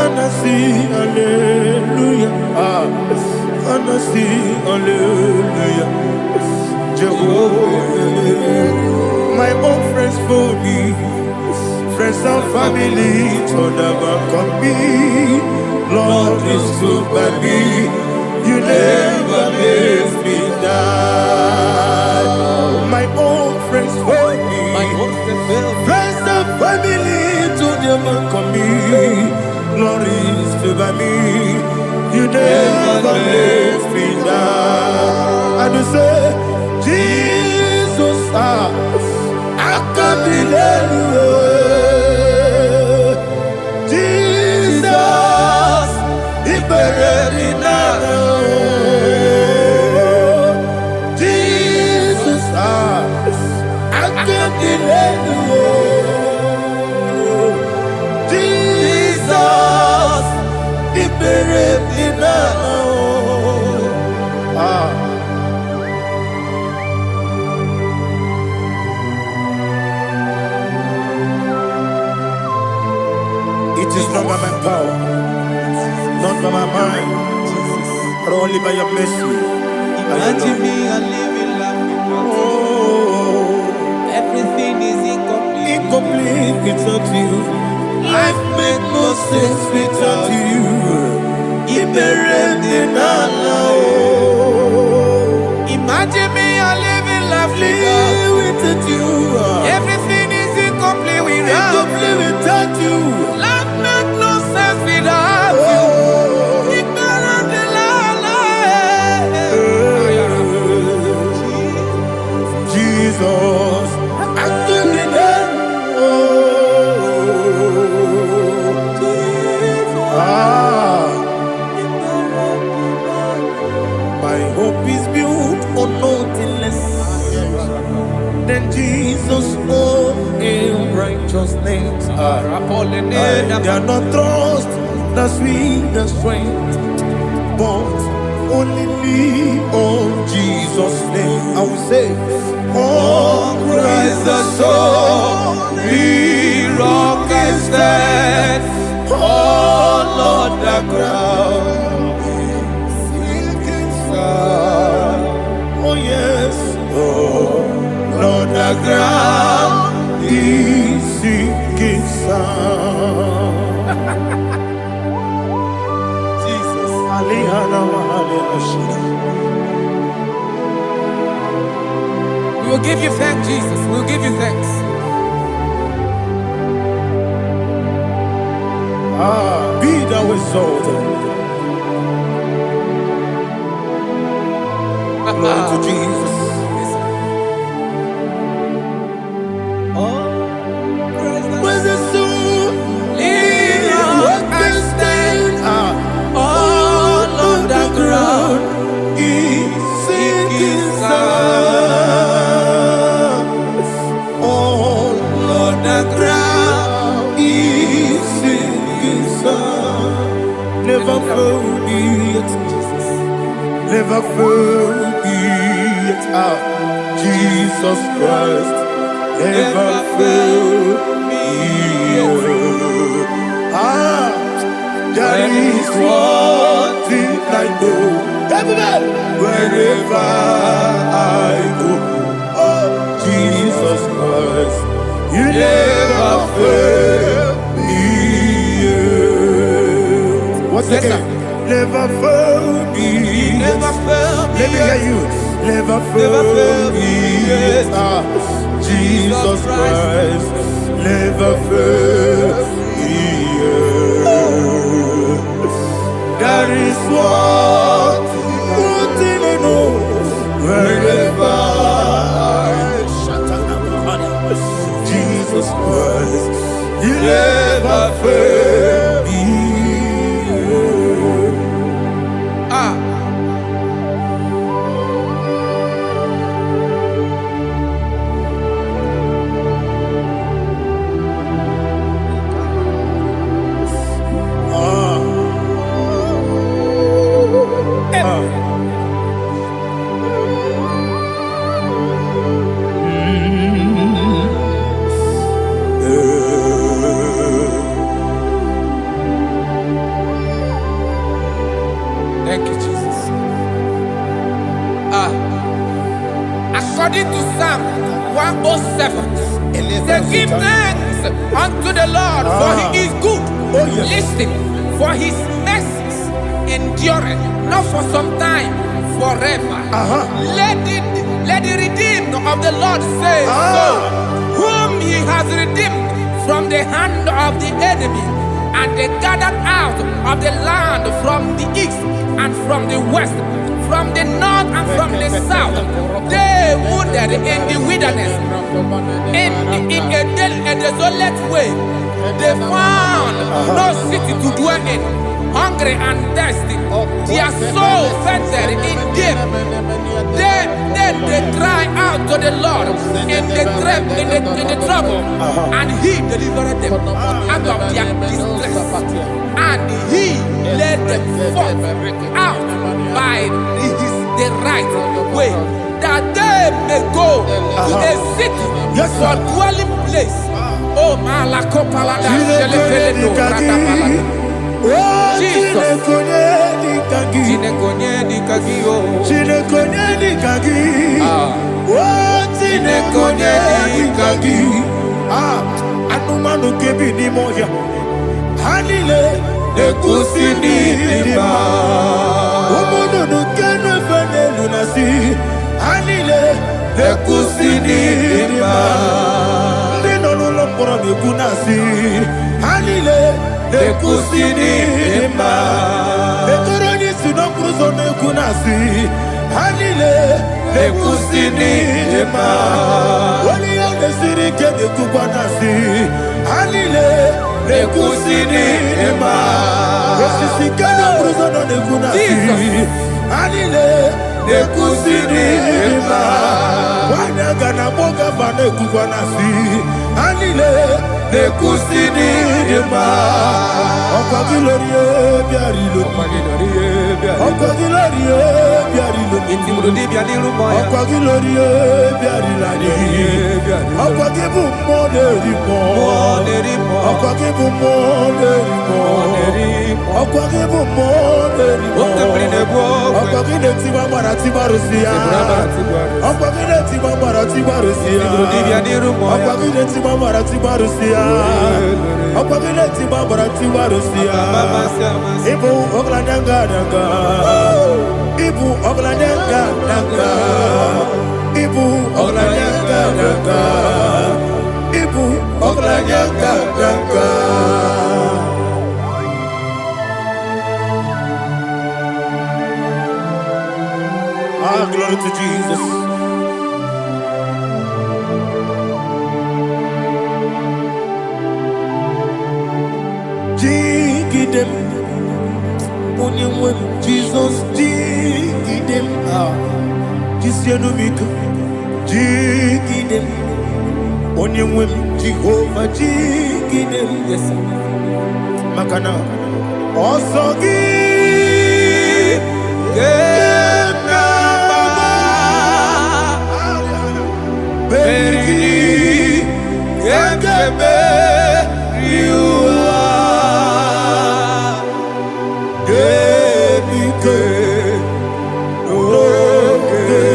Anasi hallelujah. Anasi hallelujah. Jehovah, my own friends for me, friends and family told never come me. Lord is good by me. You never leave me down. My own friends for me, friends and family to never come me. Glory is to by me. You never leave me down. And you say, Jesus, I can't believe you. Jesus, He buried in It is not by my power, not by my mind, but only by your mercy. Imagine me a living life without you. Everything is incomplete. Incomplete without you. Life makes no sense without you. Imagine me a living life without you. Everything is incomplete without you. Life makes no sense without you. Jesus, my hope is built on nothing less than Jesus' own righteousness. They are not trust the sweetest strength, but only lean on Jesus' name. I will say, oh, Christ the soul, the rock is dead. Oh, Lord, the ground is sinking sun. Oh, yes, oh, Lord, the ground is sinking sun. Jesus, We will give you thanks, Jesus. We will give you thanks. Be thou exalted. Glory to Jesus. Where's the soul? What can stand? All on the ground is sinking sun. All on the ground is sinking sun. Never forget, never forget, Jesus Christ. Never fail me. There is one thing I know. Wherever I go, oh, Jesus Jesus Christ, you never fail me yet. What's the name? Never fail me. Never fail me. Let me hear you. Never fail me yet. Jesus Christ, never fail me yet. That is what thing I know. Wherever Jesus Christ, you never fail me. Thank you, Jesus. According to Psalm 107, they give thanks unto the Lord, for he is good. Listen, for his mercies endureth, not for some time, forever. Let the redeemed of the Lord say so, whom he has redeemed from the hand of the enemy, and they gathered out of the land from the east and from the west, from the north and from the south. They wandered in the wilderness, in a desolate way. They found no city to dwell in, hungry and thirsty. Their soul fainted in deep. They cry out to the Lord in the trouble, and he delivered them out of their distress. And he led them forth out by the right way, that they may go to a city for dwelling place. Oh, Malakopalada, Jesus. Anumanu kebi ni moya Hanile Nekusini lima Umudu nukene fene lunasi Hanile Nekusini lima Nino nulambura nikunasi Hanile Nekusini lima Netoroni sinokruzo nekunasi Hanile Nekusini lima Wali yane sirike nekubanasi Hanile Nekusini lima Wesisikana bruzono nekunasi Hanile Nekusini lima Wanaga na boga bane kubanasi Hanile Nekusini lima Oka gilorie biarilo Oka gilorie biarilo Oka gilorie biarilani Oka gibu moderimo Oka gibu moderimo Oka gibu moderimo Oka gile tiba marati barusia Oka gile tiba marati barusia Oka gile tiba marati barusia Oka gile tiba marati barusia Ibu oglanyanga danga Ibu oglanyanga danga Ibu oglanyanga danga Ibu oglanyanga danga Glory to Jesus. Jigidem, Onyemwem, Jesus, Jigidem, Jisianumika, Jigidem, Onyemwem, Jehovah, Jigidem, yes, Makana, Osogi, Beri, Yakebe, Riua, Gebike, Nogedile,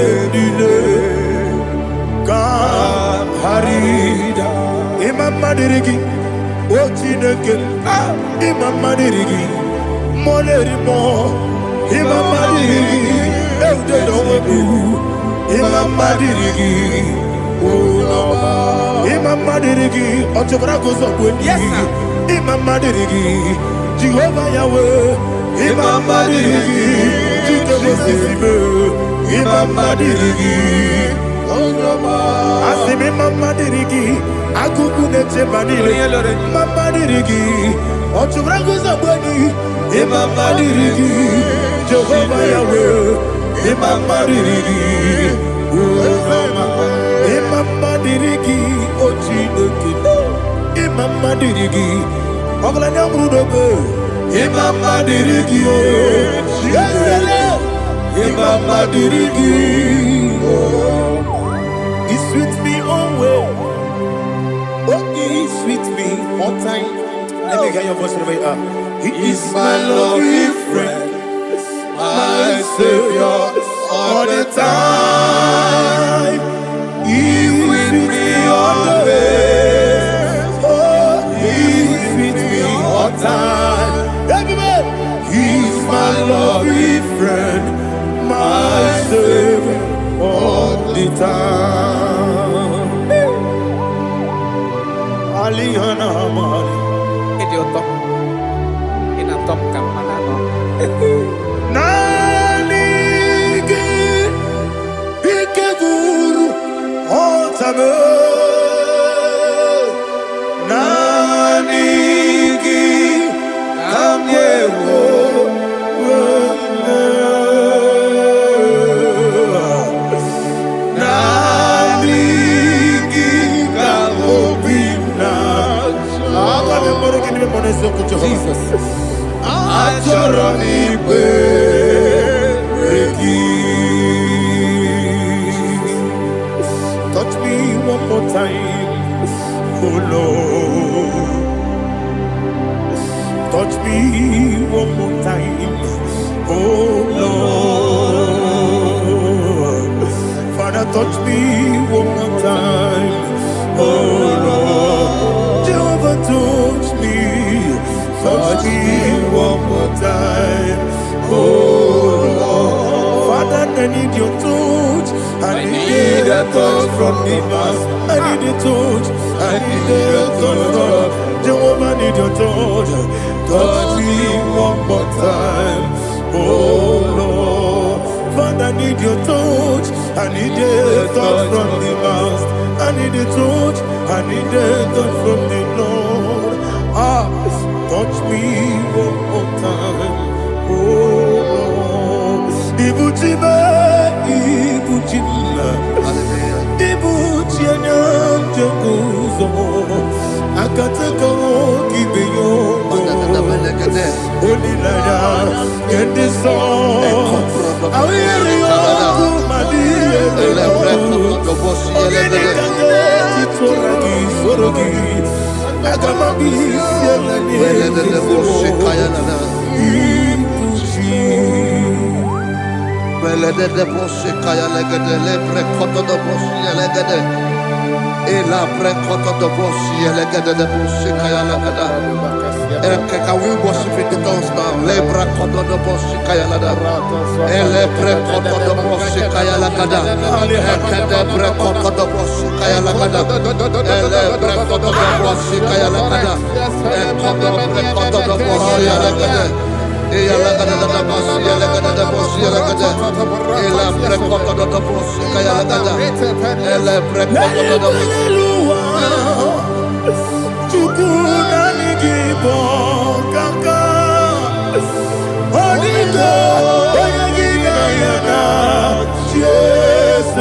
Imamanirigi, Ochineke, Imamanirigi, Molerimo, Imamanirigi, Eudedobu, Imamanirigi, Imamanirigi, Otobragozo, Imamanirigi, Jehovah Yahweh, Imamanirigi, Jitobosisibe, Imamanirigi, Asimi Mamanirigi, Akukunete Manile, Mamanirigi, Otobragozo, Imamanirigi, Jehovah Yahweh, Imamanirigi, Imamanirigi, Ochineke, Imamanirigi, Oglanya Mudobe, Imamanirigi, Imamanirigi, He's with me always. Oh, He's with me all time. Let me hear your voice from here. He is my lovely friend, my Savior all the time. He's with me all the way. Oh, He's with me all time. Everybody, He's my lovely friend, my Savior all the time. Aliyana Mari. Nanigi Ikeguru Otame Nanigi Kamyewo Nanigi Kamobina Jesus Achoroni touch me one more time, oh Lord. Touch me one more time, oh Lord. Father, touch me one more time, oh Lord. Jehovah, touch me one more time, oh Lord. Father, I need your touch. I need a touch from the past. I need a touch. I need a touch from Jehovah. I need your touch. Touch me one more time, oh Lord. Father, I need your touch. I need a touch from the past. I need a touch. I need a touch from the Lord. Touch me one more time, oh Lord. Ibuchima, Ibuchima, Ibuchina, Jaguzo, Akatako, Kibeyo, Olilaya, get this song. I will hear you, Madia, Can we worship in the tongues now? Lebra koto do bosi kaya lada. Ele pre koto do bosi kaya lada. Ekede pre koto do bosi kaya lada. Ele pre koto do bosi kaya lada. Ekodo pre koto do bosi lada. Eya lada da bosi lada da bosi lada. Ele pre koto do bosi kaya lada. Ele pre koto do bosi. Kaka Onigo Oyagina Yana Jesus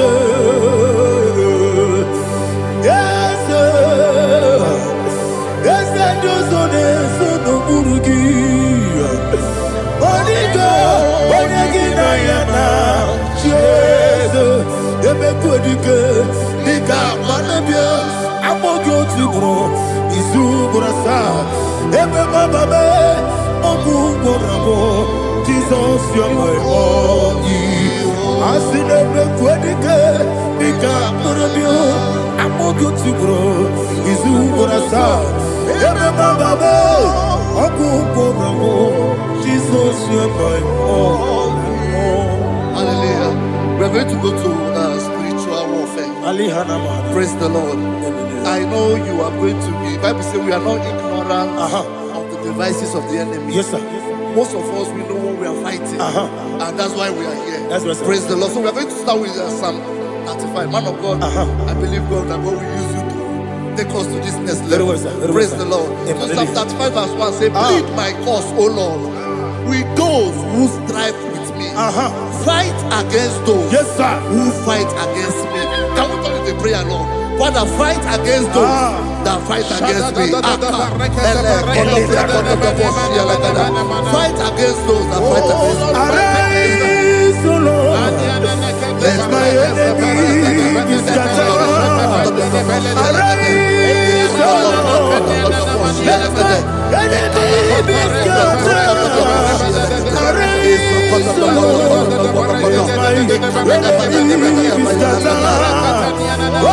Yes Yes Josone Sono Burugi Onigo Oyagina Yana Jesus Ebe Kodike Nika Manabia Amogo Tibro Isu Burasa Ebe Bababe Ogu Gorabo Jesus your way Asinebe Kodike Nika Manabia amogo tibro izu borasa ebe baba oku bravo Jesus you my all. Hallelujah. We're going to go to spiritual warfare. Praise the Lord. I know you are going to be. Bible says we are not ignorant of the devices of the enemy. Yes, sir. Most of us, we know what we are fighting, and that's why we are here. That's right, sir. Praise the Lord. So we are going to start with Psalm 35. Man of God, I believe God that God will use you to take us to this next level. Praise the Lord. So Psalm 35 verse 1 says, plead my cause, O Lord, with those who strive with me. Fight against those who fight against me. Can we call it a prayer, Lord? Father, fight against those that fight against me. Fight against those that fight against me. Arise, O Lord, let my enemy be scattered. Arise, O Lord, let my enemy be scattered. Arise, O Lord, let my enemy be scattered. O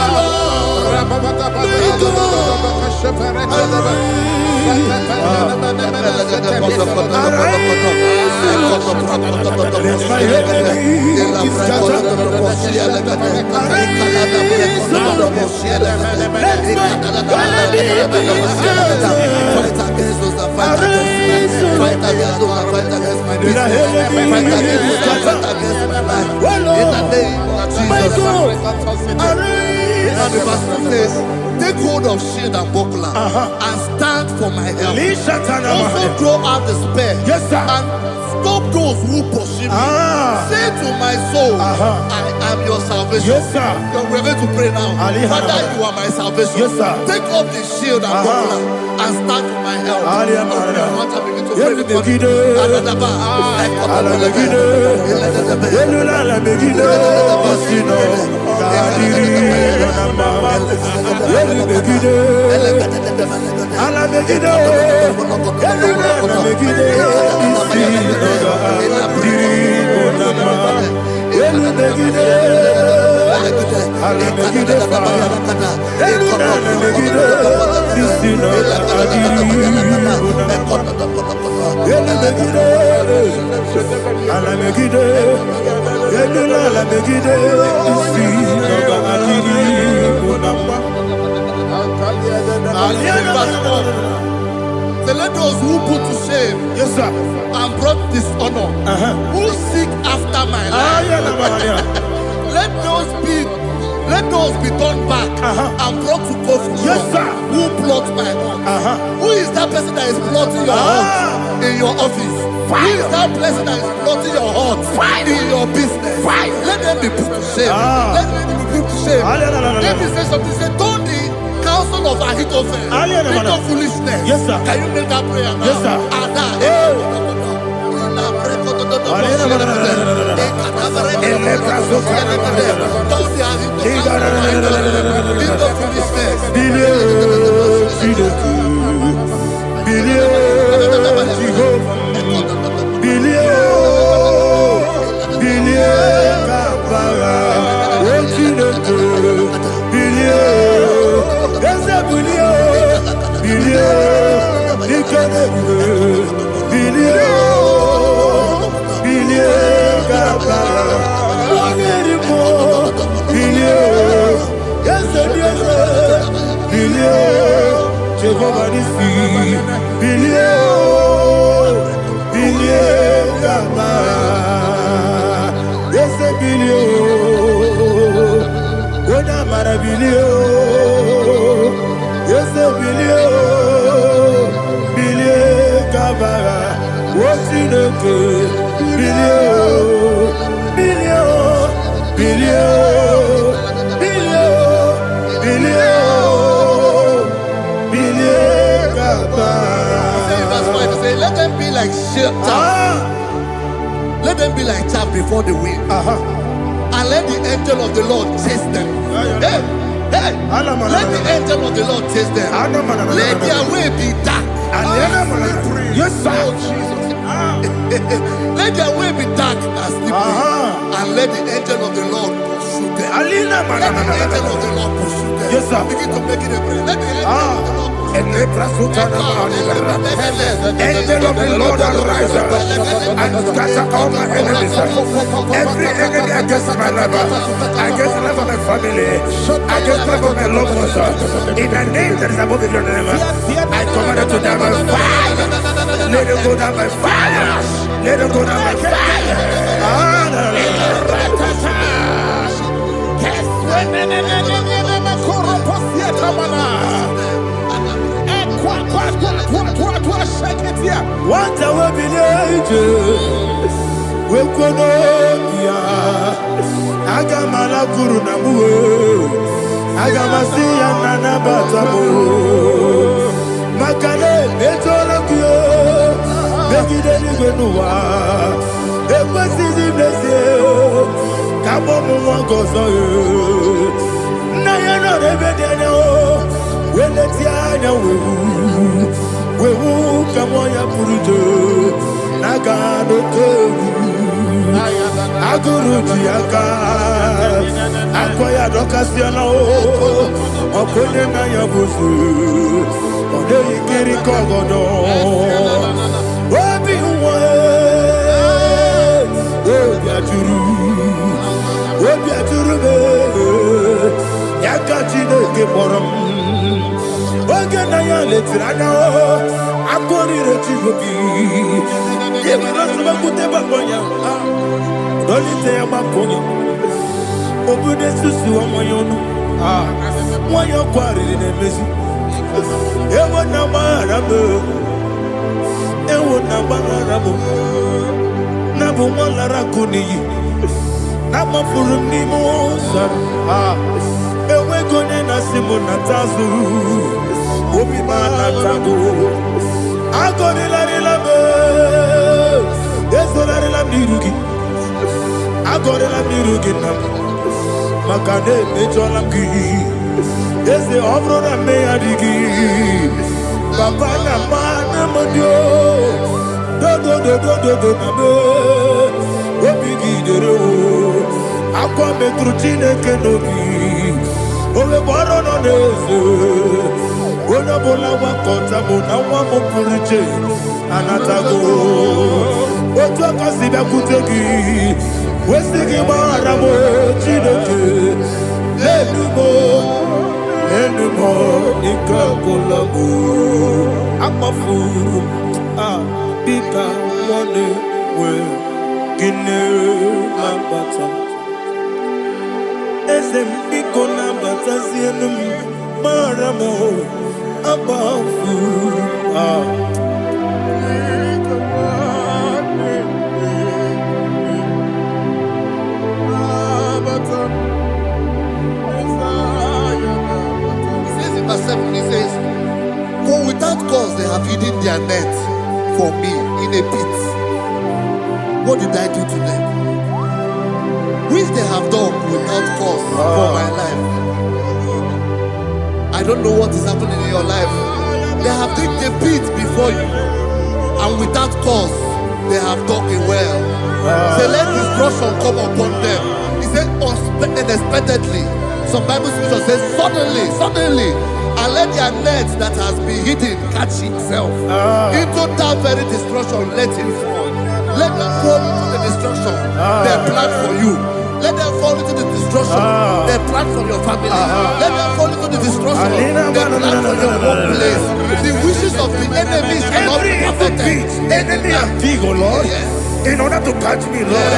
Lord, take hold of shield and buckler and stand for my help. Also throw out the spear and stop those who pursue me. Say to my soul, I am your salvation. We're going to pray now. Father, you are my salvation. Take off the shield and buckler and stand for my help. So let those who put to shame and brought dishonor, who seek after my life, let those be turned back and brought to go for who plot my heart. Who is that person that is plotting your heart in your office? Who is that person that is plotting your heart in your business? Let them be put to shame. Let them be put to shame. Let me say something. Say, don't the counsel of Ahithophel think of foolishness. Can you make that prayer now? Yes, sir. Let them be like chaff. Let them be like chaff before the wind. And let the angel of the Lord chase them. Hey, let the angel of the Lord chase them. Let their way be dark. Yes, sir. Let their way be dark and slippery. And let the angel of the Lord pursue pursue them. Alina Let the angel of the Lord pursue them. Yes, sir. Begin to make it a prayer. Let the angel of the Lord Angel of the Lord arise and scatter all my enemies. Every enemy against my life, against the life of my family, against the life of my loved ones. In the name that is above your name, I command it to die by fire. Let it go down by fire. Let it go down by fire. What I will be we kono ya agamala guru namu agamasi ya nana batamo makale etola kyo begide ni gwenuwa ekwesi di blesse kabo mu gozo na ya no rebede no weletia nya wewu kamo ya purujo nagano tewu aguru jiaka akoya dokasiana o okonye na ya busu ode ikiri kogodo obi uwe obi aturu be yakachi ne ke borom oge na ya letirana o akori rechivobi yebiro suba kute babonya dolite ya babonya obude susu omoyono moyo kwari ne mesu ewo na marabo na bu molara kuniyi na mafuru ni mosa ewe gone na simu na tazu obi mana tago agone la relabe esolare la mirugi agone la mirugi na makane mejola ki ese obro na me adigi papa na mana modio do na me obi gidero akwa metru chineke nobi owe boro no nezo ona bola wakota mona wa mo puriche anatago otu akasiba kutegi wesigi mara mo chineke enumo ikakolago amafu bika one we kine mabata esem biko na bata sienum maramo abafu He says, for without cause they have hidden their net for me in a pit. What did I do to them? Which they have done without cause for my life. I don't know what is happening in your life. They have digged a pit before you, and without cause they have dug a well. Say, let destruction come upon them. He said, unexpectedly. Some Bible scripture says, suddenly, and let their net that has been hidden catch itself. Into that very destruction, let it fall. Let them fall into the destruction they plan for you. Let them fall into the destruction they plan for your family. Let them fall into the destruction they plan for your workplace. The wishes of the enemies are not perfected. Enemy are big, oh Lord. Yes. In order to catch me, Lord,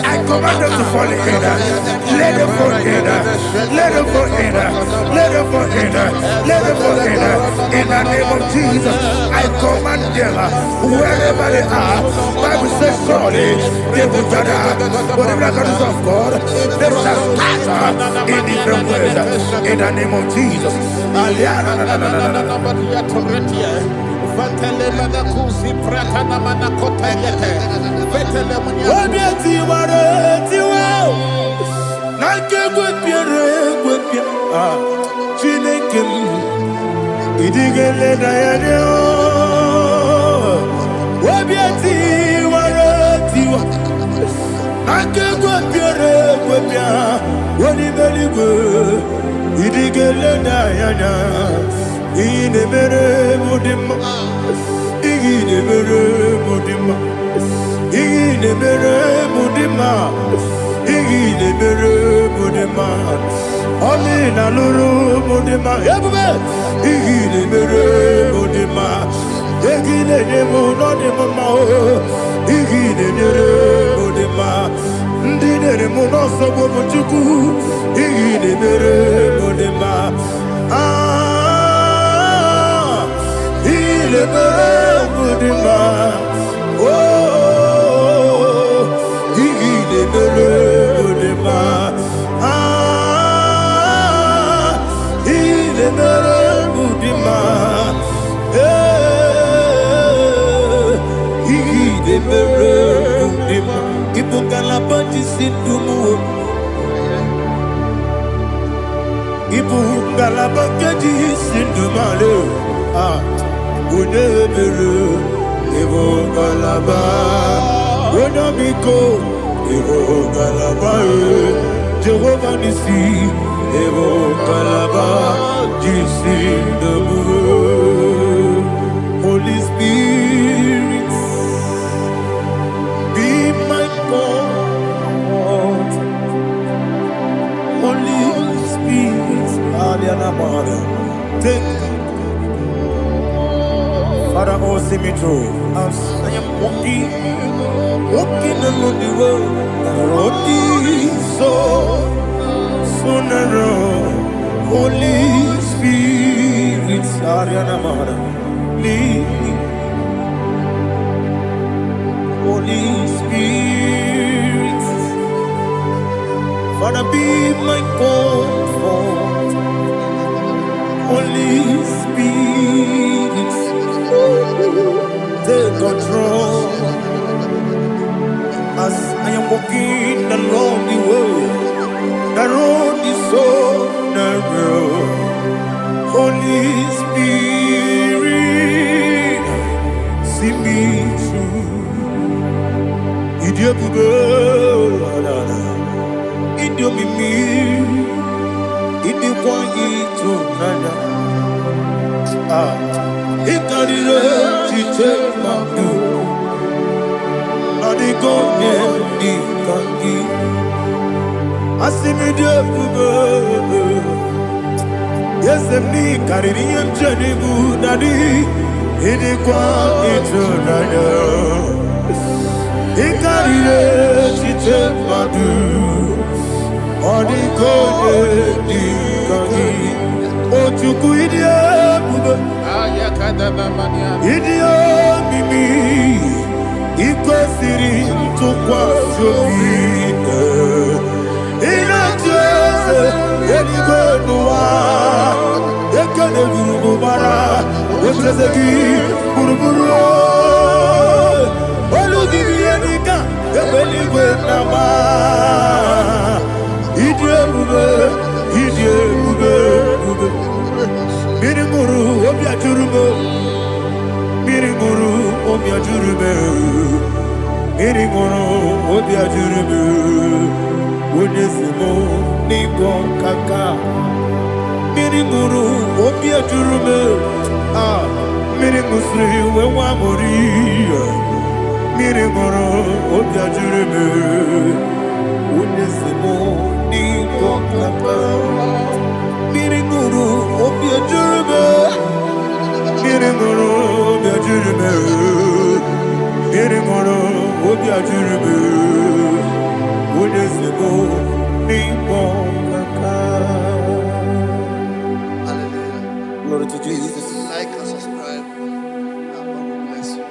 I command them to fall in. Let them fall in. Let them fall in. Let them fall in. Let them fall in. In the name of Jesus, I command them wherever they are. Bible says surely they will gather. But the miracles of God, they shall scatter in different ways. In the name of Jesus. Idigele dayana, ine mere mudima, ine mere mudima, ine mere mudima, ine mere mudima, amina luru mudima, yabume, ine mere mudima, ine nemo no nemo mao, ine mere mudima. Ndine muno sobo muchuku ine mere monema ine mere monema oh ine mere monema ine mere monema ine mere monema Ibukala bati sindumu Ibukala bati sindumale Unebere Ibukala ba Unamiko Ibukala ba Jehovah Nisi Ibukala ba Jisindumu Holy Spirit be my God, Holy Spirit, take Father, oh, see me through. As I am walking along the road is so narrow. Holy Spirit, Ariana Mara, lead. Holy Spirit, Father, be my comfort. Holy Spirit, take control as I am walking along the road. The road is so narrow. Holy Spirit, see me through. Idio bube, idio mimi, idio kwa ito nana. Ikarire chite madu, adigonye ni kangi. Asimi dio bube, yesem ni kariri yemjeni budadi, idio kwa ito nana. Ikarire chite madu Odikone dikagi Ochuku idie bube Idie mimi Iko siri tukwa shobine Inatese Yenigwe nuwa Yekane gurubu bara Yemrezeki buruburu Olugibiyenika Ebeligwe nama Idie bube Miringuru obya jurube Miringuru obya jurube Miringuru obya jurube Unesimo ningo kaka Miringuru obya jurube Miringusri wewa mori Miringuru obya jurube Unesimo ningo kaka Miringuru obya jurube Miringuru obya jurube Miringuru obya jurube Unesimo ningo kaka. Hallelujah. Glory to Jesus. Please like and subscribe. And God will bless you.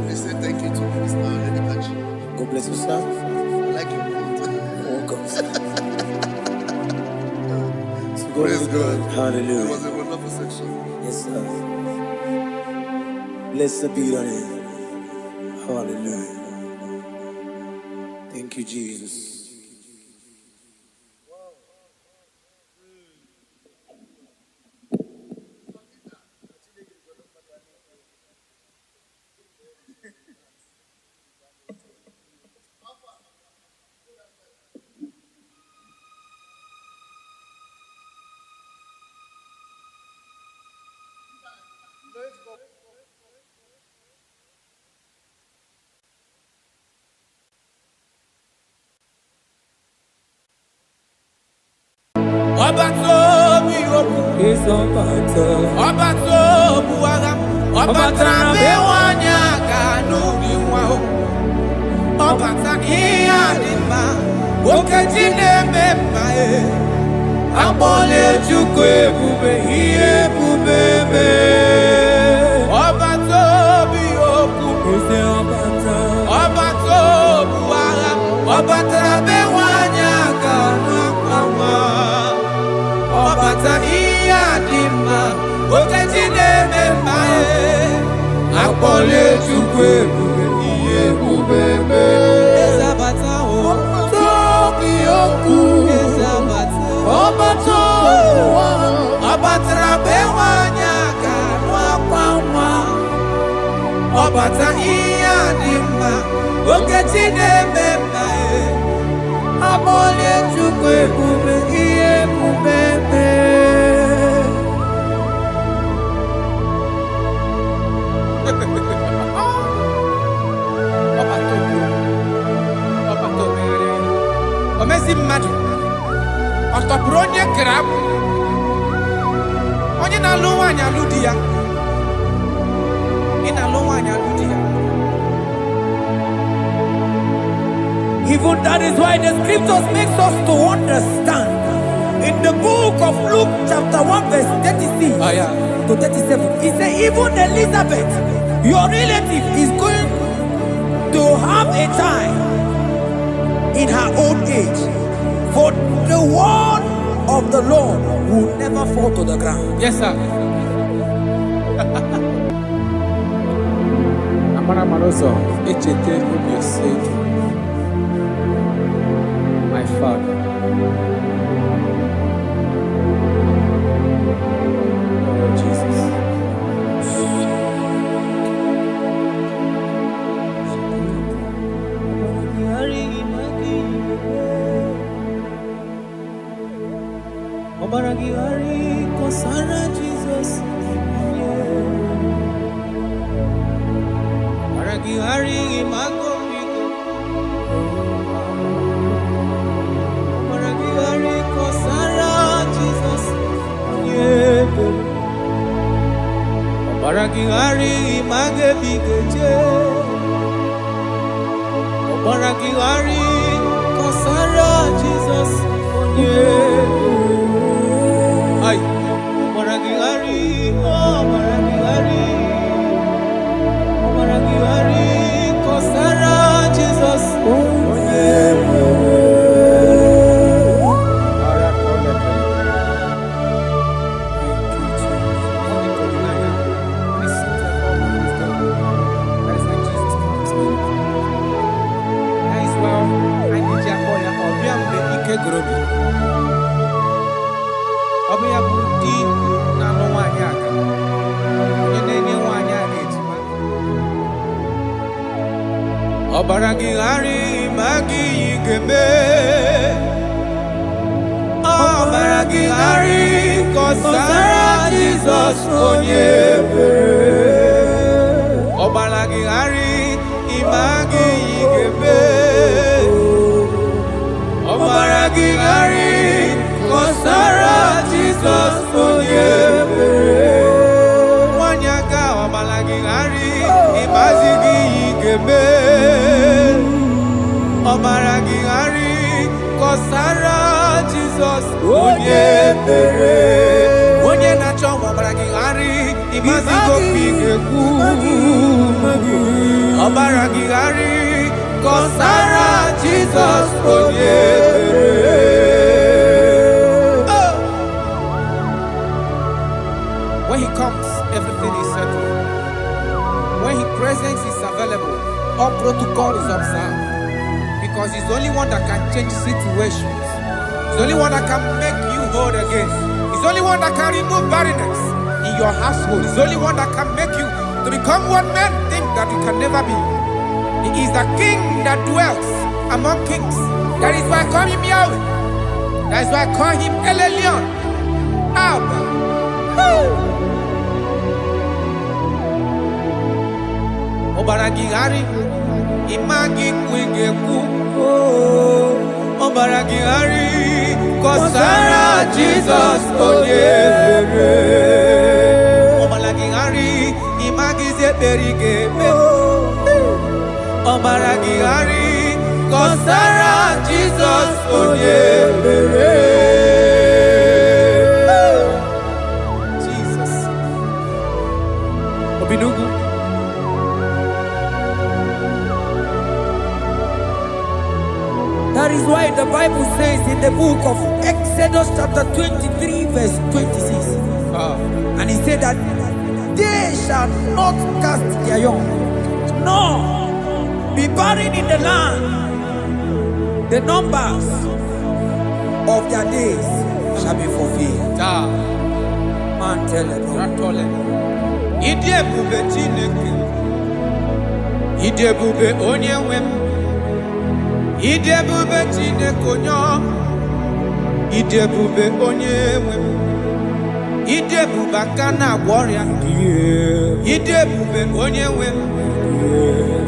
Please say thank you to Minister Lady Kachi. God bless you, sir. I like you. Welcome. Praise God. Hallelujah. It was a wonderful section. Yes, sir. Blessed be your name. Hallelujah. Thank you, Jesus. Even that is why the scriptures makes us to understand. In the book of Luke chapter 1 verse 36 to 37, he said even Elizabeth, your relative, is going to have a child in her old age. For the word of the Lord will never fall to the ground. Yes, sir. Amara Maroso, Echete Obioseki, my father. Oh, Jesus. Obaragihari Kosara Jesus. Obaragihari Imago Migo. Obaragihari Kosara Jesus. Obaragihari Image Bigeje. Obaragihari Kosara Jesus. Ay, Obaragihari, Obaragihari, Obaragihari, Kosara Jesus. Obaragihari magi geme, Obaragihari Kosara Jesus onyebe. Obaragihari imagi geme, Obaragihari Kosara Jesus onyebe. Wanyaga Obaragihari imagi geme. Obaragihari Kosara Jesus onyebere. Onye na-achọ Obaragihari imazigo pigekwu. Obaragihari Kosara Jesus onyebere. When he comes, everything is settled. When his presence is available, all protocol is observed. Because he's the only one that can change situations. He's the only one that can make you whole again. He's the only one that can remove barrenness in your household. He's the only one that can make you to become what men think that you can never be. He is the king that dwells among kings. That is why I call him Yahweh. That is why I call him El Elyon. Abba. Obaragihari, Imagi Kwingeku, Obaragihari, Kosara Jesus Oyere. Obaragihari, Imagi Zeberige, Obaragihari, Kosara Jesus Oyere. Jesus. Obinugu. That is why the Bible says in the book of Exodus chapter 23 verse 26. And he said that they shall not cast their young, nor be barren in the land. The numbers of their days shall be fulfilled. Man tell it. Idebube Chineke, Idebube Onyewem, Idebube Chineke Onyo, Idebube Onyewem, Idebube Kana Warrior, Idebube Onyewem,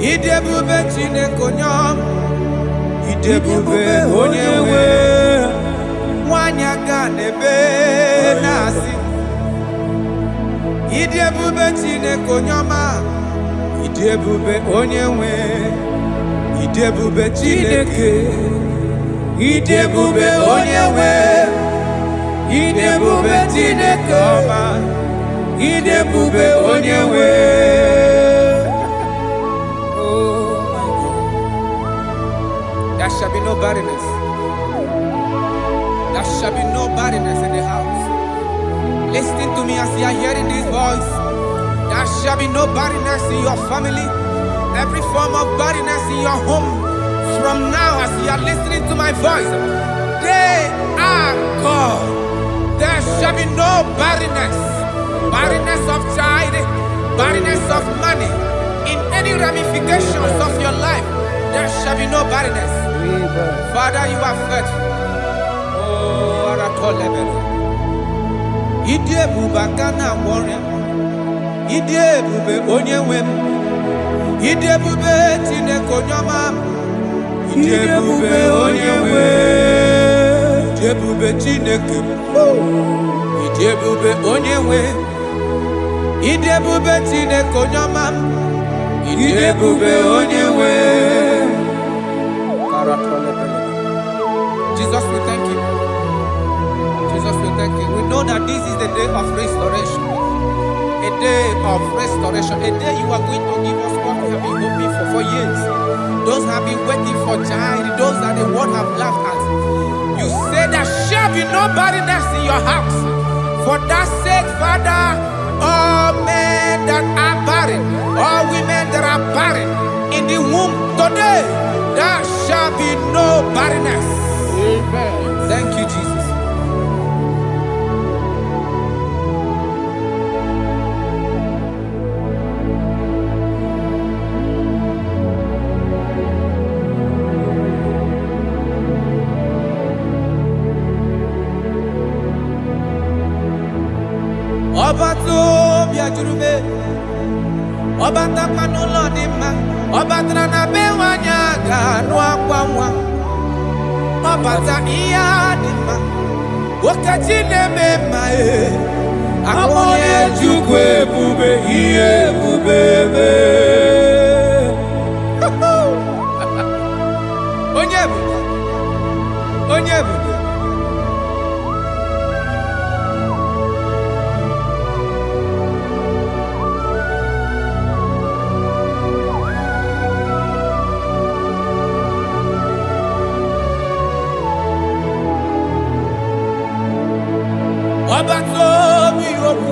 Idebube Chineke Onyo, Idebube Onyewem, Wanyaga Nebe Nasi. Idebube Chineke Onyoma, Idebube Onyewe, Idebube Chineke, Idebube Onyewe, Idebube Chineke Oma, Idebube Onyewe. Oh my God. There shall be no barrenness. There shall be no barrenness in the house. Listen to me as you are hearing this voice. There shall be no barrenness in your family. Every form of barrenness in your home. From now, as you are listening to my voice, they are gone. There shall be no barrenness. Barrenness of child, barrenness of money. In any ramifications of your life, there shall be no barrenness. Father, you are faithful. Oh, Aratolebele. Idebube Kana Warrior, Idebube Onyewem, Idebube Chineke Onyoma, Idebube Onyewe, Idebube Chineke, Idebube Onyewe, Idebube Chineke Onyoma, Idebube Onyewe. Jesus, we thank you. Jesus, we thank you. We know that this is the day of restoration. A day of restoration. A day you are going to give us what we have been hoping for years. Those have been waiting for child. Those that the world have laughed at. You say there shall be no barrenness in your house. For that sake, Father, all men that are barren, all women that are barren in the womb today, there shall be no barrenness. Amen. Thank you, Jesus. Obato biajurube, obata panulo dima, obatra na bewanya ganwa kwamwa, obata iya dima, wakachine mema akone chukwe bube iye bubebe. Onyebu, onyebu. Obato biyobu,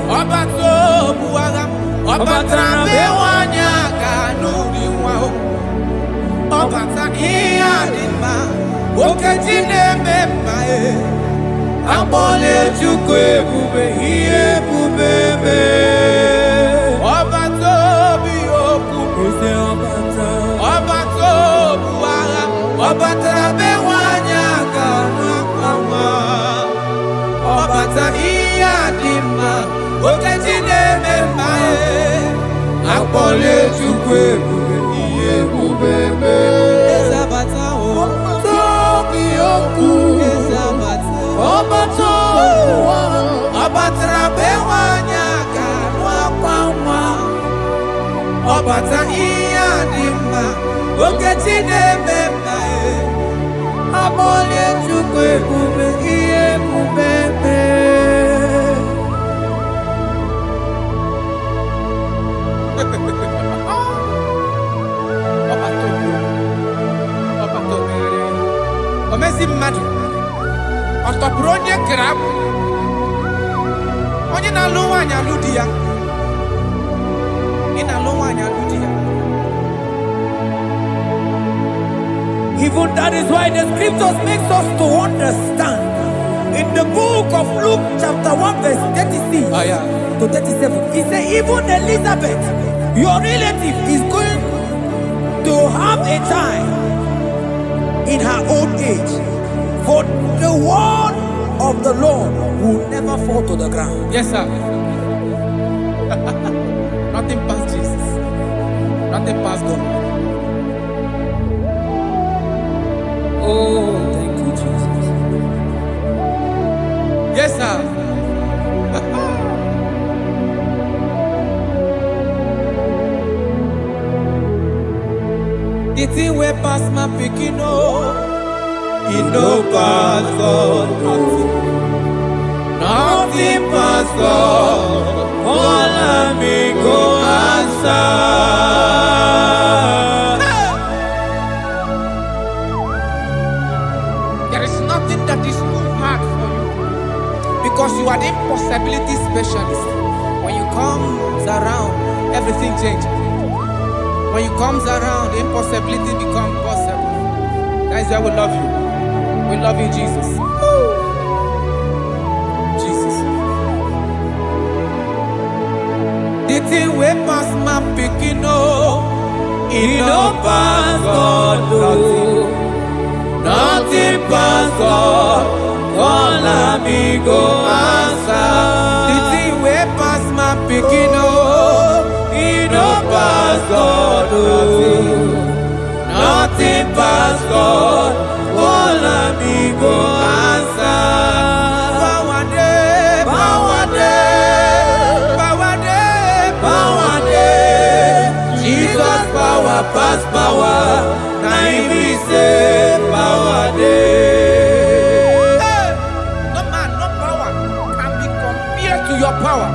Obato buwaga, Obatra bewanya kanuri wao, Obata iyadima, okajine memae, Abole chukwe bube iye bubebe. Obato biyobu, Obato buwaga, Obatra bewanya kanuri Obata iya dima, okajine memae, akpo Amole chukwe iye kubebe. Ezabata o. Tobi oku. Ezabata. Obato. Obatra bewanyaka nwakwa. Obata iya dimma. Okechine memba e. Amole chukwe iye kubebe. Omezi mmadụ ọtọpụrụ onye grab onye na-alụ nwaanyị alụ di ya ị na-alụ nwaanyị alụ di ya. Even that is why the scriptures makes us to understand in the book of Luke chapter 1 verse 36 to 37 he said even Elizabeth your relative is going to have a child in her old age, for the word of the Lord will never fall to the ground. Yes, sir. Nothing past Jesus. Nothing past God. Oh, thank you, Jesus. Yes, sir. The thing way pass my picking it no pass God. Nothing pass God. All of me go answer. There is nothing that is too hard for you because you are the impossibility specialist. When you come around, everything changes. When you come around, the impossibility becomes possible. That is why we love you. We love you, Jesus. Jesus. The thing way past my picking it no pass God. Nothing pass God. All of me go answer. The thing way past my picking it no pass God. Nothing pass God. All of me go answer. Power day, power day, power day, power day. Jesus power pass power. Now he say power day. Hey, no man, no power can be compared to your power.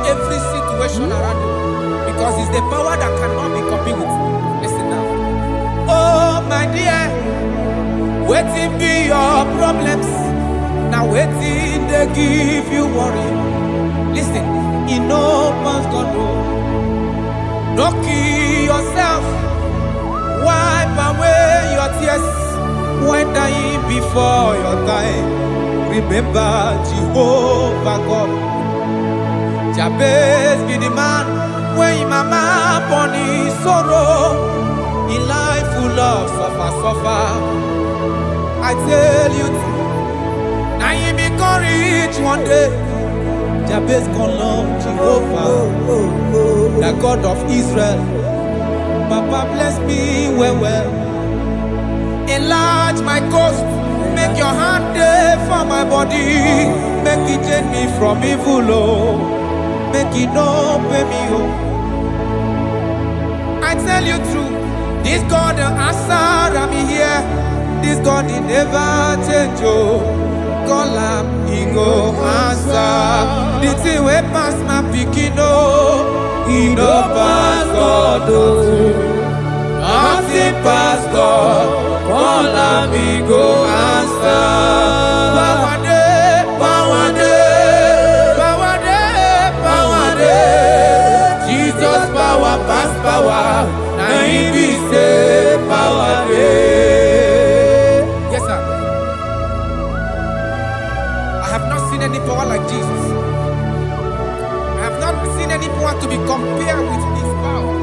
Every situation around you because it's the power that cannot be copied with. Listen now. Oh my dear, waiting be your problems. Now waiting they give you worry. Listen, you know man's gonna no kill yourself. Wipe away your tears when dying before your time. Remember Jehovah God. Jabez be the man when mama born his sorrow in life full of suffer. I tell you, now you be rich one day. Jabez gonna love Jehovah, the God of Israel. Papa bless me well. Enlarge my coast, make your hand there for my body, make it change me from evil. Make it no pay me oh. I tell you true, this God the answer I'm here. This God he never change oh. Call him, he go answer. The thing way pass my picking oh. He no pass God oh. Nothing pass God. Call him, he go answer. Power day, power day. Pass power, now he be say power day. Yes, sir. I have not seen any power like Jesus. I have not seen any power to be compared with his power.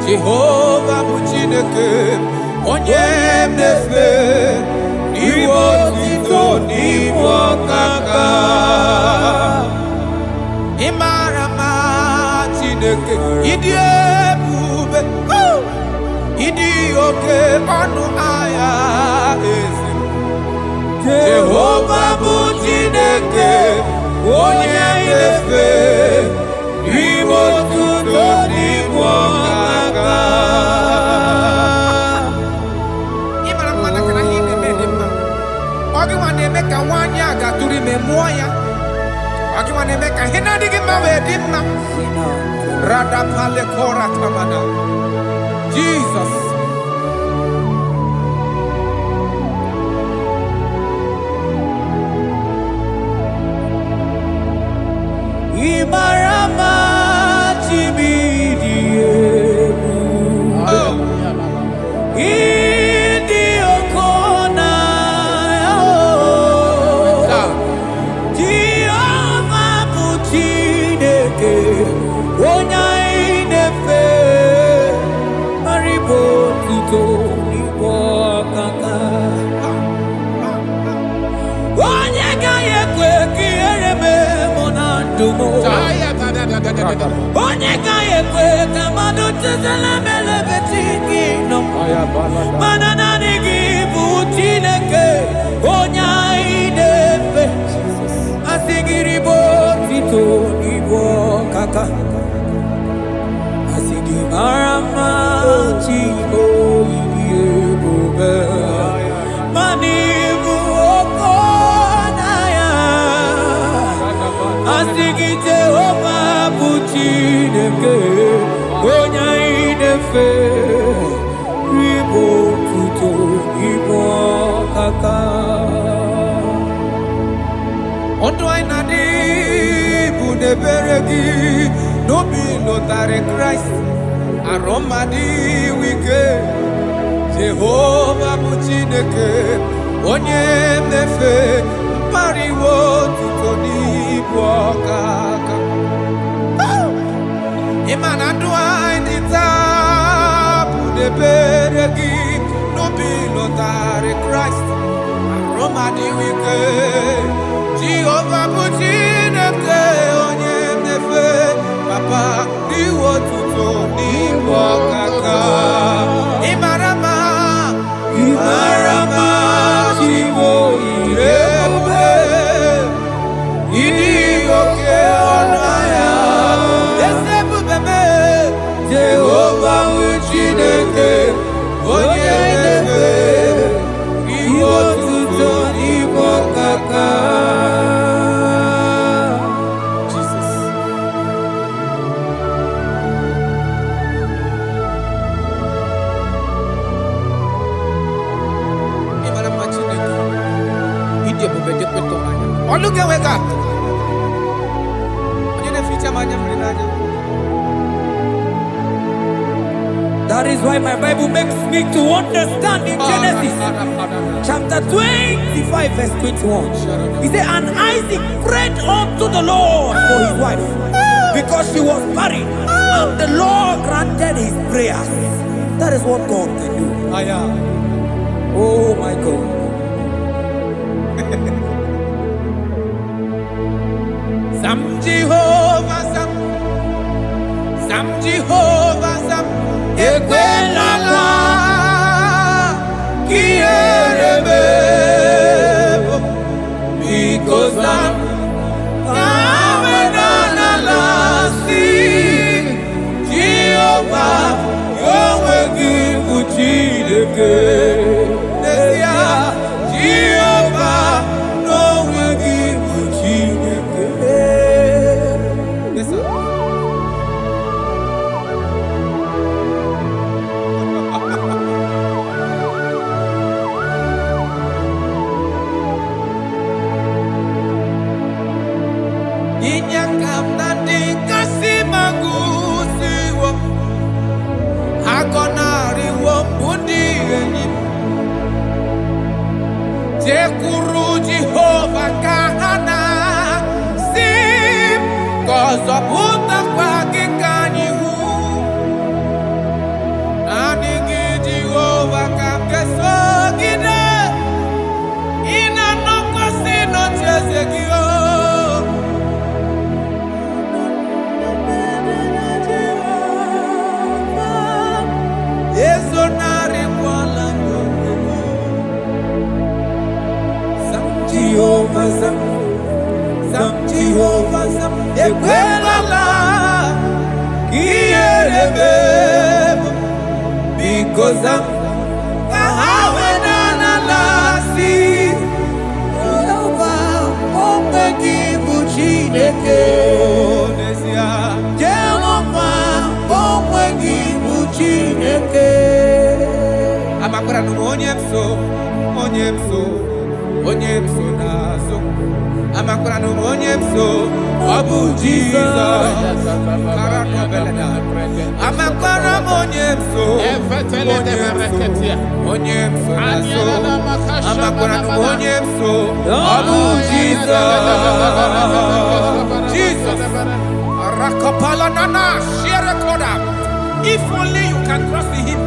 Jehovah bụ Chineke onye na-efe iwe otito n'ime ọkaka. Ị mara mma Chineke, ịdị ebube, ịdị oke ọnụ ahịa eze. Jehovah bụ Chineke onye na-efe iwe otito n'ime ọkaka. Ị mara mma na kana ihe na-eme dị mma. Ọ gị nwa na-eme ka nwaanyị a gatụrụ ime mụọ ya. Ọ gị nwa na-eme ka ihe na-adịghị mma wee dị mma. Radapale kora tamana. Jesus. Imarama Chibidiebu. Idi okona. Jehovah bụ Chineke onye na-efe maribo tuto n'igwe ọkaka. Onye gaghị ekwe ka ihere mee mụ na ndụ m. Onye gaghị ekwe ka mmadụ tụtara m elebeti gị nọ. Mana naanị gị bụ Chineke onye anyị na-efe. Asị gị ribo otito n'igwe ọkaka. Asị gị mara mma Chibo ịdị ebube. Mana ịbụ oke ọnụahịa. Asị gị Jehovah bụ Chineke onye anyị na-efe ribo otito n'igwe ọkaka. Ọdụ anyị na-adị bụ n'ebere gị n'obi lụtarị Kraịst arụ mmadụ ike. Jehova bụ Chineke onye na-efe mpara iwe otuto n'ibu ọkaka. Ịma na ndụ anyị dị taa bụ n'ebere gị n'obi lụtarị Kraịst arụ mmadụ ike. Jehovah bụ Chineke onye na-efe papa iwe otuto n'ibu ọkaka. Ị mara mma, ị mara mma Chibo ịdị ebube, ịdị oke ọnụ ahịa eze ebube mee. Jehovah bụ Chineke onye na-efe iwe otuto n'ibu ọkaka. That is why my Bible makes me to understand in Genesis chapter 25 verse 21. He said, and Isaac prayed unto the Lord for his wife because she was barren, and the Lord granted his prayers. That is what God can do. Oh my God. Sam Jehovah Sam, Sam Jehovah Sam, Ekwelala Kierebe, because Sam Amenala sing Jehovah, Yahweh give Uchideke. Jehovah, no will give Uchideke. Yes, sir. Ezonari kwala nyogo. Sam Jehovah Sam. Sam Jehovah Sam. Ekwelala. Kiyerebe. Because I'm Kahawenanalasi. Jehovah Omegi Buchineke. Jehovah Omegi Buchineke. Amakura no onyemso nazo. Amakura no onyemso Abu Jesus. Karano beleda. Amakura onyemso nazo. Amakura no onyemso Abu Jesus. Jesus. Rakapala nana share koda. If only you can trust in him.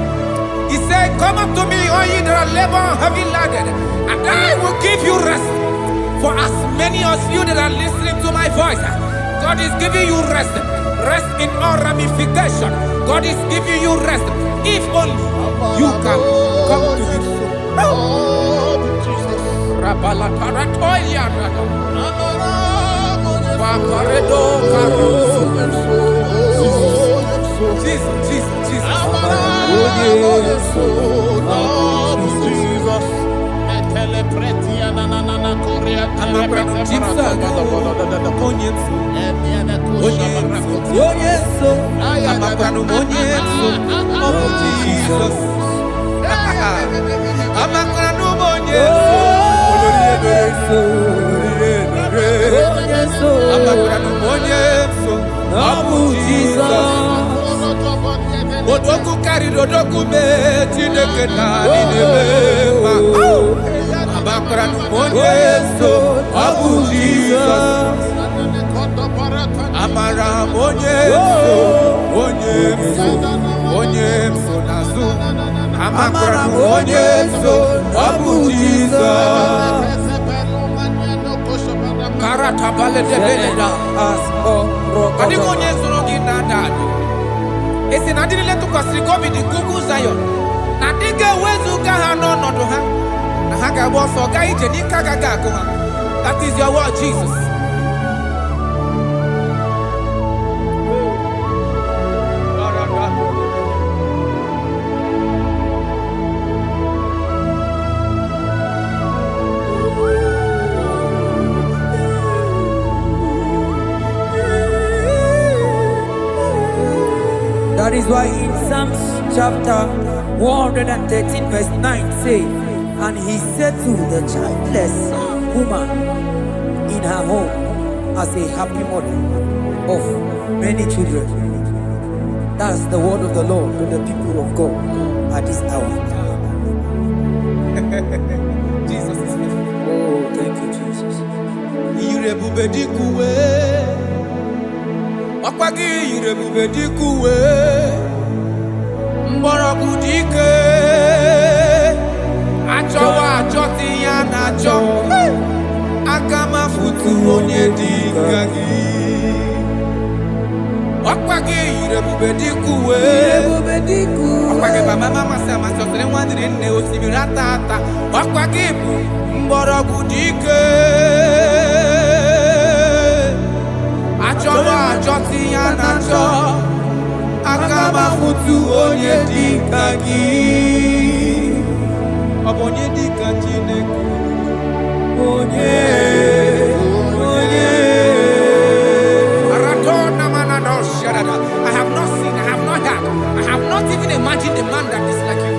He said, come up to me, all ye that are labor and heavy laden, and I will give you rest. For as many of you that are listening to my voice, God is giving you rest. Rest in all ramification. God is giving you rest. If only you can come to him. Jesus. Odoku kari odoku me Chineke na ninebema. Abakra monyeso Abu Jesus. Amara monyeso nazu. Amara monyeso Abu Jesus. Karata bale de beleda asko roko. Adi monyeso rogi nadado. Esi na dili letu kwa sikobi di Google Zion. Na dige wezu ka ha no nodo ha. Na ha ga bo so ga ije ni ka ga ko ha. That is your word, Jesus. That is why in Psalms chapter 113 verse 9 say, and he said to the childless woman in her home as a happy mother of many children. That's the word of the Lord to the people of God at this hour. Jesus is faithful. Oh, thank you, Jesus. Akwagi irebube dikuwe mborogu dike achowa achoti ya nacho akama futu onye dikagi. Akwagi irebube dikuwe akwagi mama sama sosere nwandire nne osimiri tata. Akwagi mborogu dike Achowa achoti ya nacho akama futu onye dikagi. Obonye dika Chineke onye Aratona manado shadada. I have not seen, I have not heard, I have not even imagined a man that is like you.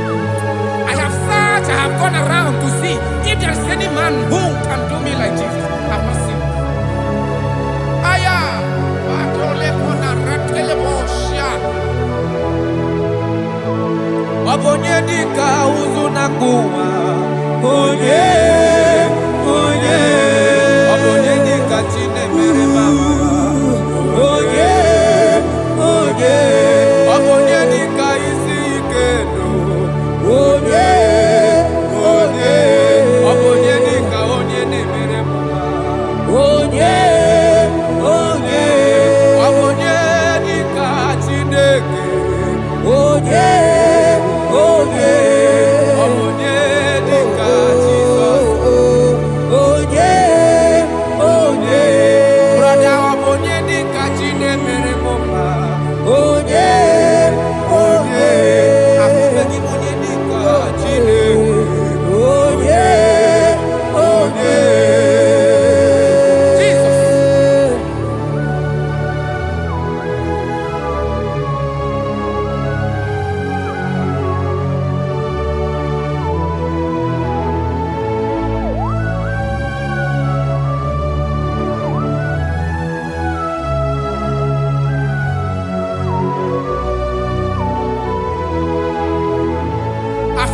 I have searched, I have gone around to see if there is any man who can do me like Jesus. I have not seen. Obonye dika uzuna kuwa onye obonye dika chine mere mama onye obonye dika isi ikeno onye obonye dika onye ne mere mama onye obonye dika Chineke onye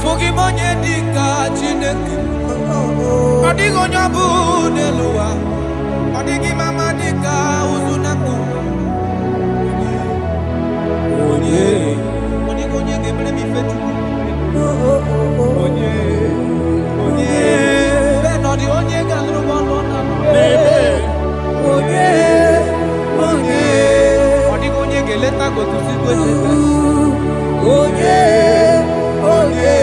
Afugi monye dika chineke. Odigo nyabu neluwa. Odigi mama dika uzunaku. Onye. Odigo nye gebre mi fetu. Onye. Onye. Beno di onye galro bono na. Onye. Onye. Odigo nye geleta go to sigwe leta. Onye. Onye.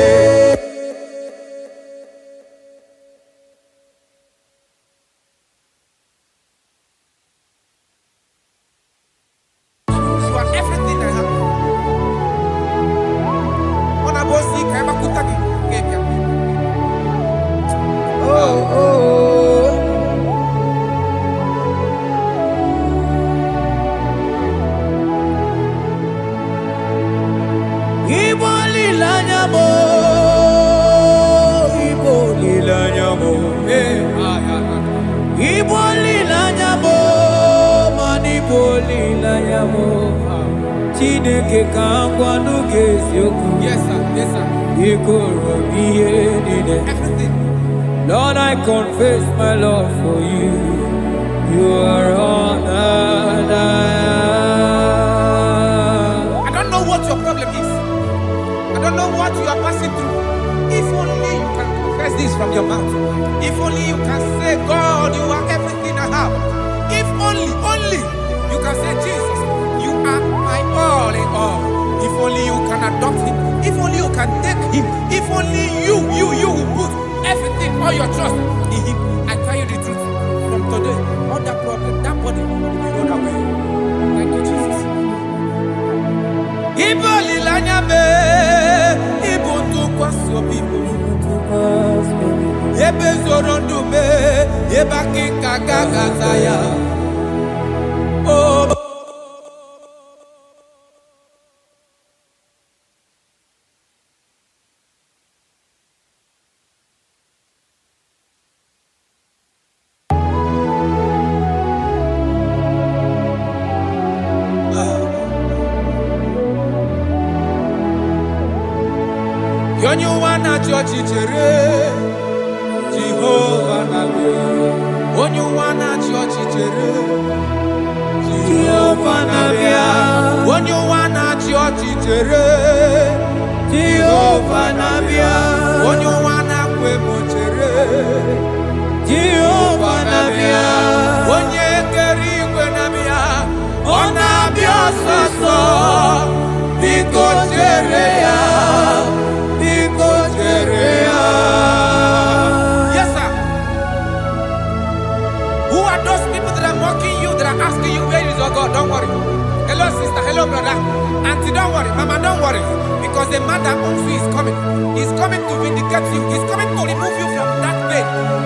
Yes, sir. Yes, sir. Everything. Lord, I confess my love for you. You are all that I am. I don't know what your problem is. I don't know what you are passing through. If only you can confess this from your mouth. If only you can say, God, you are everything I have. If only you can say, Jesus, you are my all in all. If only you can adopt him. If only you can take him. If only you will put everything, all your trust in him. I tell you the truth. From today, all that problem, that body will be rolled away. Thank you, Jesus. Iboli lanyame, ibuntu kwaso bibo. Ebe zorondume, ebaki kagagazaya. Oh. Yonyu wana chochi chere Jehovah nabe. Onyu wana chochi chere Jehovah nabe. Onyu wana chochi chere Jehovah nabe. Onyu wana kwemo chere Jehovah nabe. Onye keri kwe nabe. Ona biososo Biko chere ya. Yes, sir. Who are those people that are mocking you, that are asking you, where is your God? Don't worry. Hello, sister. Hello, brother. Auntie, don't worry. Mama, don't worry. Because the man that owns you is coming. He's coming to vindicate you. He's coming to remove you from that pain.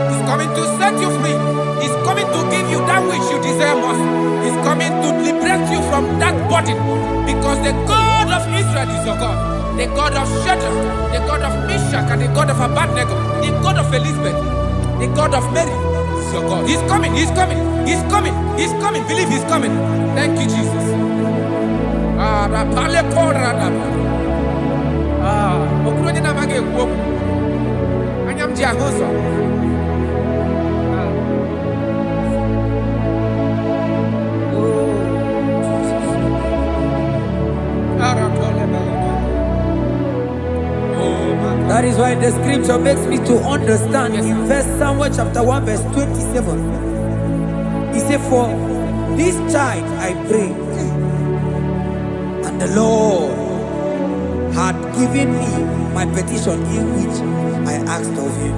He's coming to set you free. He's coming to give you that which you desire most. He's coming to liberate you from that burden. Because the God of Israel is your God. The God of Shadrach, the God of Meshach, and the God of Abednego, the God of Elizabeth, the God of Mary is your God. He's coming, he's coming, he's coming, he's coming. Believe he's coming. Thank you, Jesus. That is why the scripture makes me to understand. Yes, in 1 Samuel chapter 1 verse 27, he said, for this child I prayed, and the Lord had given me my petition in which I asked of him.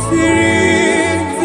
Spirit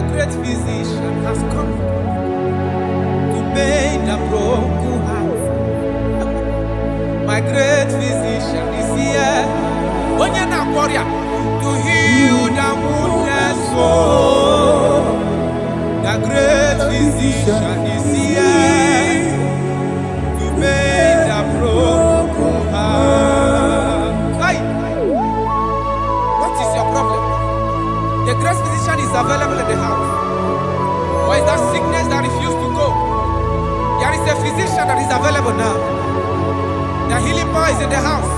The great physician has come to mend the broken heart. My great physician is here. Onyana warrior to heal the wounded soul. The great physician is here to mend the broken heart. Hey, what is your problem? The great physician is available in the house. Or is that sickness that refused to go? There is a physician that is available now. The healing power is in the house.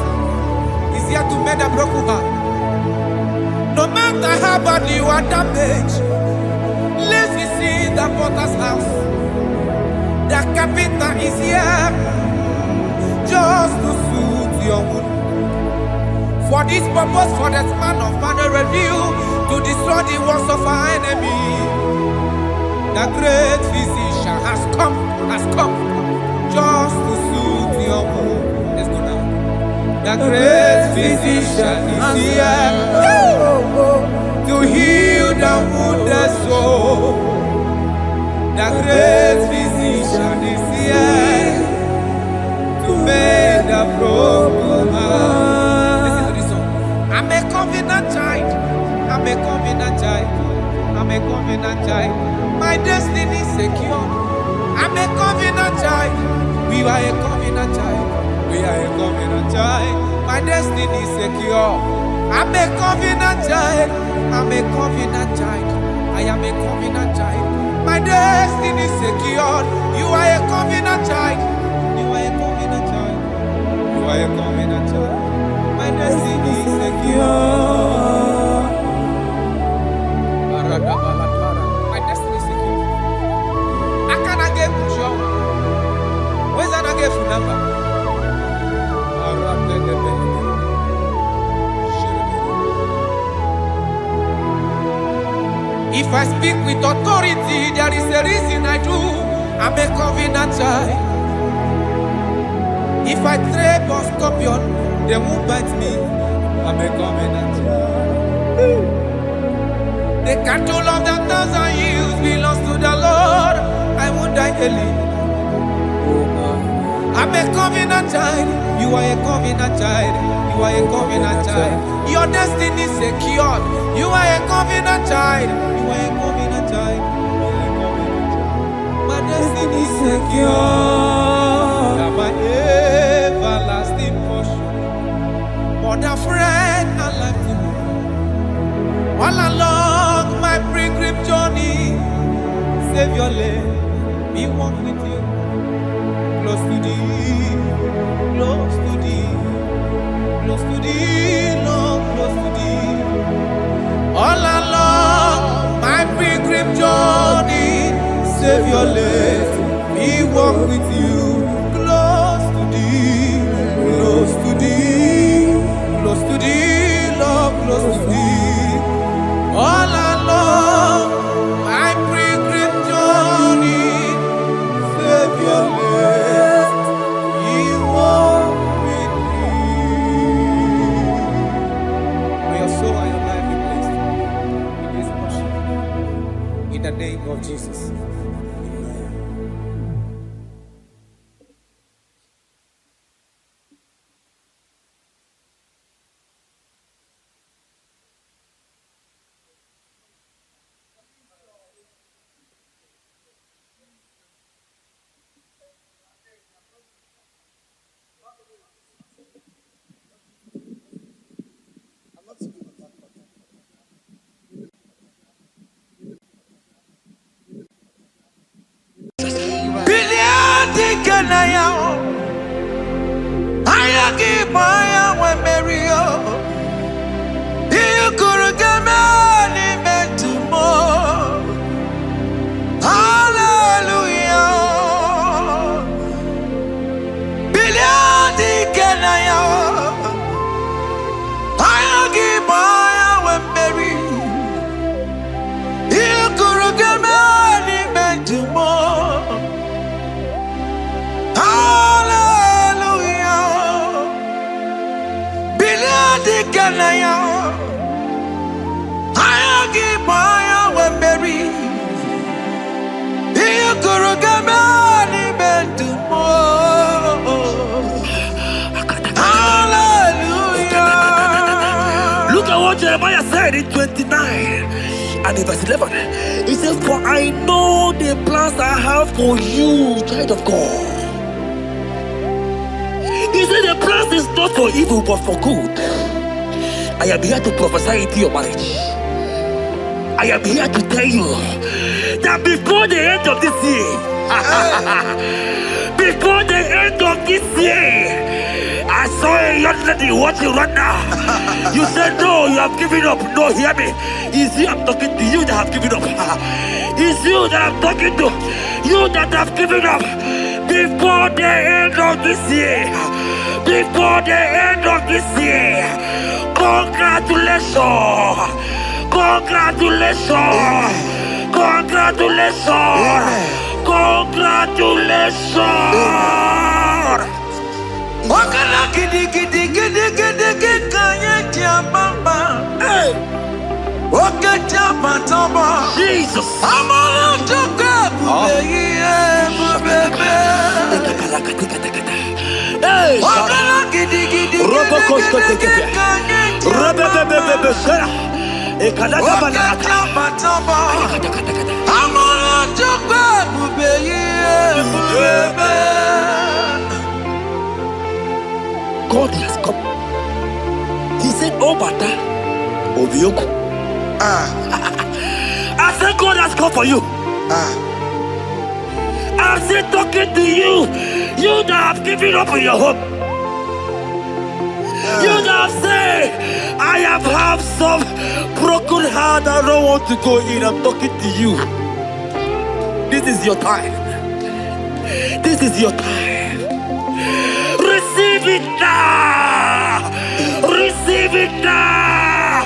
He's here to mend a broken heart. No matter how badly you are damaged, let's visit the potter's house. The carpenter is here just to soothe your wound. For this purpose, for the Son of Man revealed to destroy the works of our enemy. The great physician has come just to soothe your wound. Let's go now. The great physician is here to heal the wounded soul. The great physician is here to mend the broken heart. Listen to this song. I'm a covenant child. I'm a covenant child. I'm a covenant child. My destiny is secure. I'm a covenant child. We are a covenant child. We are a covenant child. My destiny is secure. I'm a covenant child. I'm a covenant child. I am a covenant child. My destiny is secure. You are a covenant child. You are a covenant child. You are a covenant child. My destiny is secure. My destiny is secure. I cannot get sure. Where's that I get from number? If I speak with authority, there is a reason I do. I'm a covenant child. If I tread on scorpion, they won't bite me. I'm a covenant child. The cattle of the 1,000 years belongs to the Lord. I won't die early. I'm a covenant child. You are a covenant child. You are a covenant child. Your destiny is secured. You are a covenant child. You are a covenant child. My destiny is secure. I'm my everlasting portion. More than friend and life to me. All along my pilgrim journey, Savior, let me walk with you. Close to thee, close to thee, close to thee, Lord, close to thee. All along my pilgrim journey, Savior, let me walk with you. Close to thee, close to thee, close to thee, Lord, close to thee. All along my pilgrim journey, Savior, let me walk with you. May your soul and your life be blessed in this worship. In the name of Jesus. And in 29 and in verse 11, he says, for I know the plans I have for you, child of God. He said the plans is not for evil but for good. I am here to prophesy into your marriage. I am here to tell you that before the end of this year, before the end of this year, I saw a young lady watching right now. You said no, you have given up. No, hear me. It's you I'm talking to, you that have given up. It's you that I'm talking to, you that have given up. Before the end of this year, before the end of this year, congratulations, congratulations, congratulations, congratulations. Wakala gidi gidi gidi gidi gidi kanye jambamba. Waka jamba toba. Jesus. Amala toka bubeye. Wakala gidi gidi gidi gidi kanye jambamba. Waka jamba toba. Amala toka bubeye. God has come. He said, oh, Bata, Obioku. I said, God has come for you. I said, talking to you, you that have given up on your hope. You that have said, I have some broken heart, I don't want to go in. I'm talking to you. This is your time. This is your time. Receive it now! Receive it now!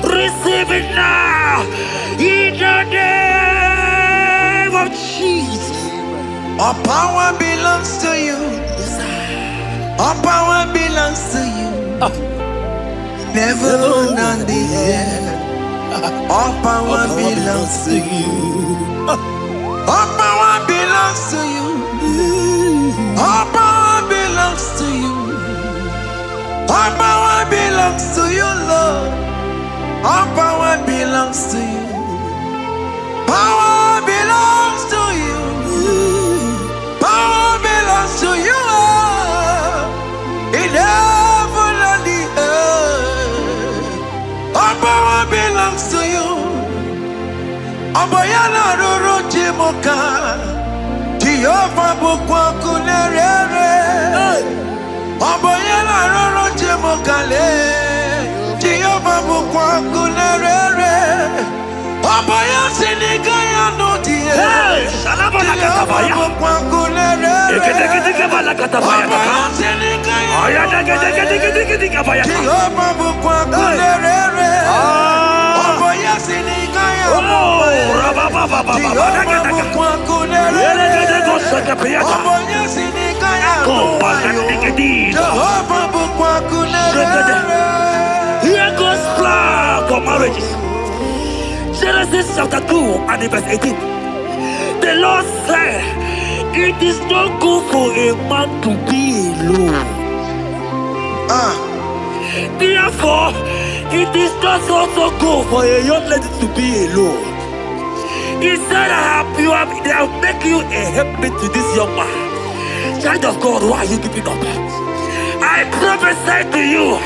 Receive it now! In the name of Jesus! All power belongs to you. All power belongs to you. Never on the earth. All power belongs to you. All power belongs to you. All power belongs to you. All power belongs to you, Lord. All power belongs to you. Power belongs to you. Power belongs to you. In heaven and the earth. All power belongs to you. Abayana roro jimoka. Jehovah bukwa kunerere. Abayana roro jimokale. Jehovah bukwa kunerere. Abaya sinikaya no die. Salabala katabaya. Jehovah bukwa kunerere. Abaya sinikaya no die. Jehovah bukwa kunerere. Abaya sinikaya no die. Jehovah bukwa kunerere. Here goes plan for marriages. Genesis chapter 2 and verse 18. The Lord said, it is not good for a man to be alone. Therefore, it is not also good for a young lady to be alone. He said, I'll make you a helpmate to this young man. Child of God, why are you giving up? I prophesy to you,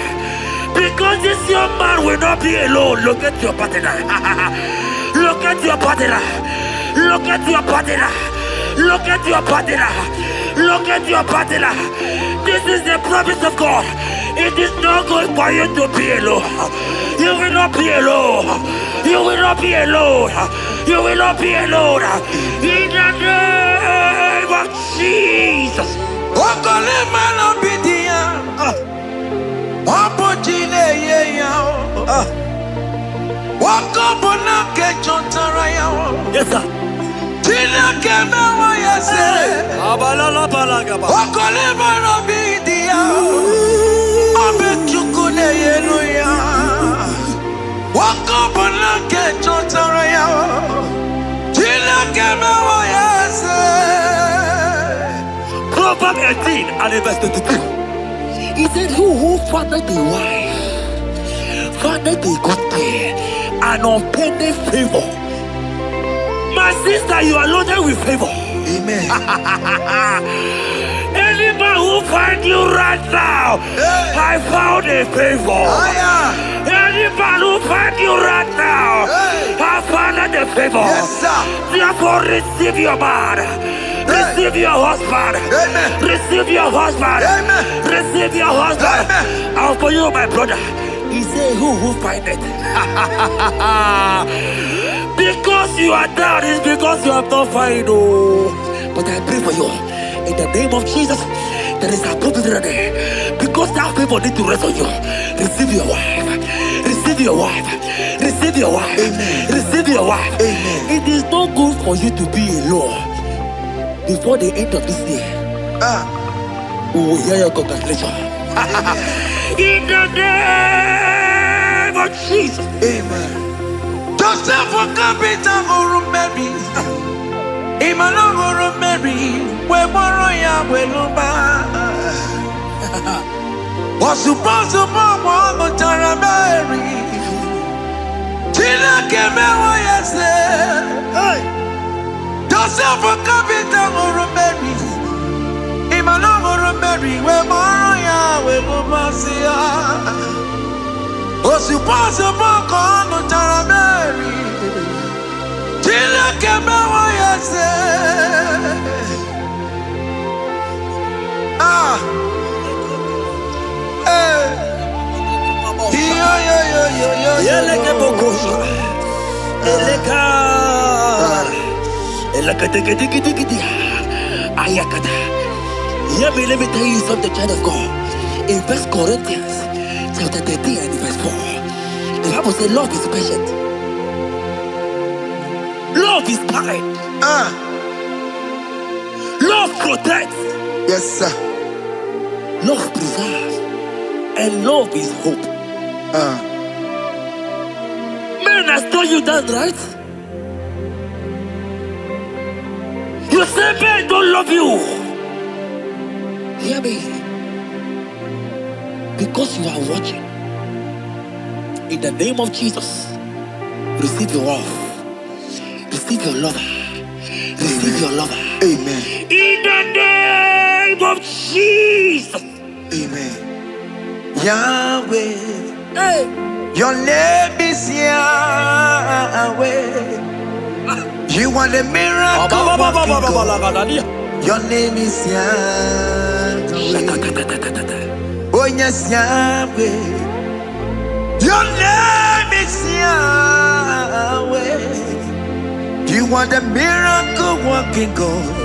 because this young man will not be alone. Look at your partner. Look at your partner. Look at your partner. Look at your partner. Look at your partner. This is the promise of God. It is not good for you to be alone. You will not be alone. You will not be alone. You will not be alone. In the name of Jesus. Yes, sir. Proverbs 18 and verse 22. He said, who fathered a wife found a good thing, an unpending favor. My sister, you are loaded with favor. Amen. Any man who find you right now, I found a favor. Any man who find you right now, I found a favor. Yes, sir. Therefore, receive your man. Receive your husband. Amen. Receive your husband. Amen. Receive your husband. Amen. And for you, my brother, he said, who find it? Because you are down, it's because you have not found. Oh. But I pray for you. In the name of Jesus, there is a possibility. Because that people need to rest on you. Receive your wife. Receive your wife. Receive your wife. Amen. Receive your wife. Amen. It is not good for you to be alone. Before the end of this year, we will hear your congratulations. In the name of Jesus. Amen. Joseph for capital for Mary. Emmanuel for Mary. We moroya we lumba. Was supposed to be Tara Mary. Tina keme wa yese. Joseph for capital for Mary. Emmanuel for Mary. We moroya we lumba siya. Was supposed to be Tara Mary. Tina keme wa yese. Let me tell you something, child of God. In 1 Corinthians chapter 13 and verse 4, the Bible says love is patient. Love is kind. Love protects. Yes, sir. Love preserves. And love is hope. Man has told you that, right? You say men don't love you. Hear me. Because you are watching. In the name of Jesus, receive your love. Receive your lover. Receive your lover. Amen. In the name of Jesus. Amen. Yahweh. Hey. Your name is Yahweh. You are the miracle working God. Your name is Yahweh. Oh yes, Yahweh. Your name is Yahweh. You are the miracle working God.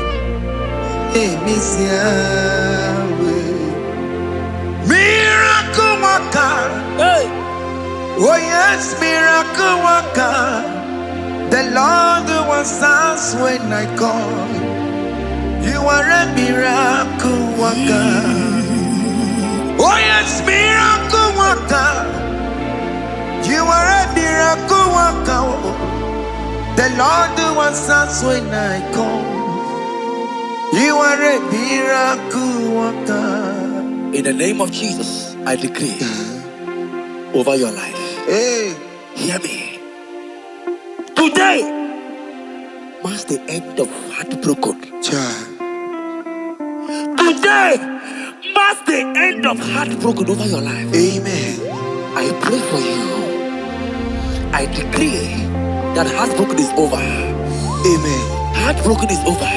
Name is Yahweh. Miracle worker. Hey. Oh yes, miracle worker. The Lord who answers when I call. You are a miracle worker. Oh yes, miracle worker. You are a miracle worker. The Lord who answers when I call. You are a miracle worker. In the name of Jesus, I decree over your life. Hey, hear me. Today marks the end of heartbroken. child. Today marks the end of heartbroken over your life. Amen. I pray for you. I decree that heartbroken is over. Amen. Heartbroken is over.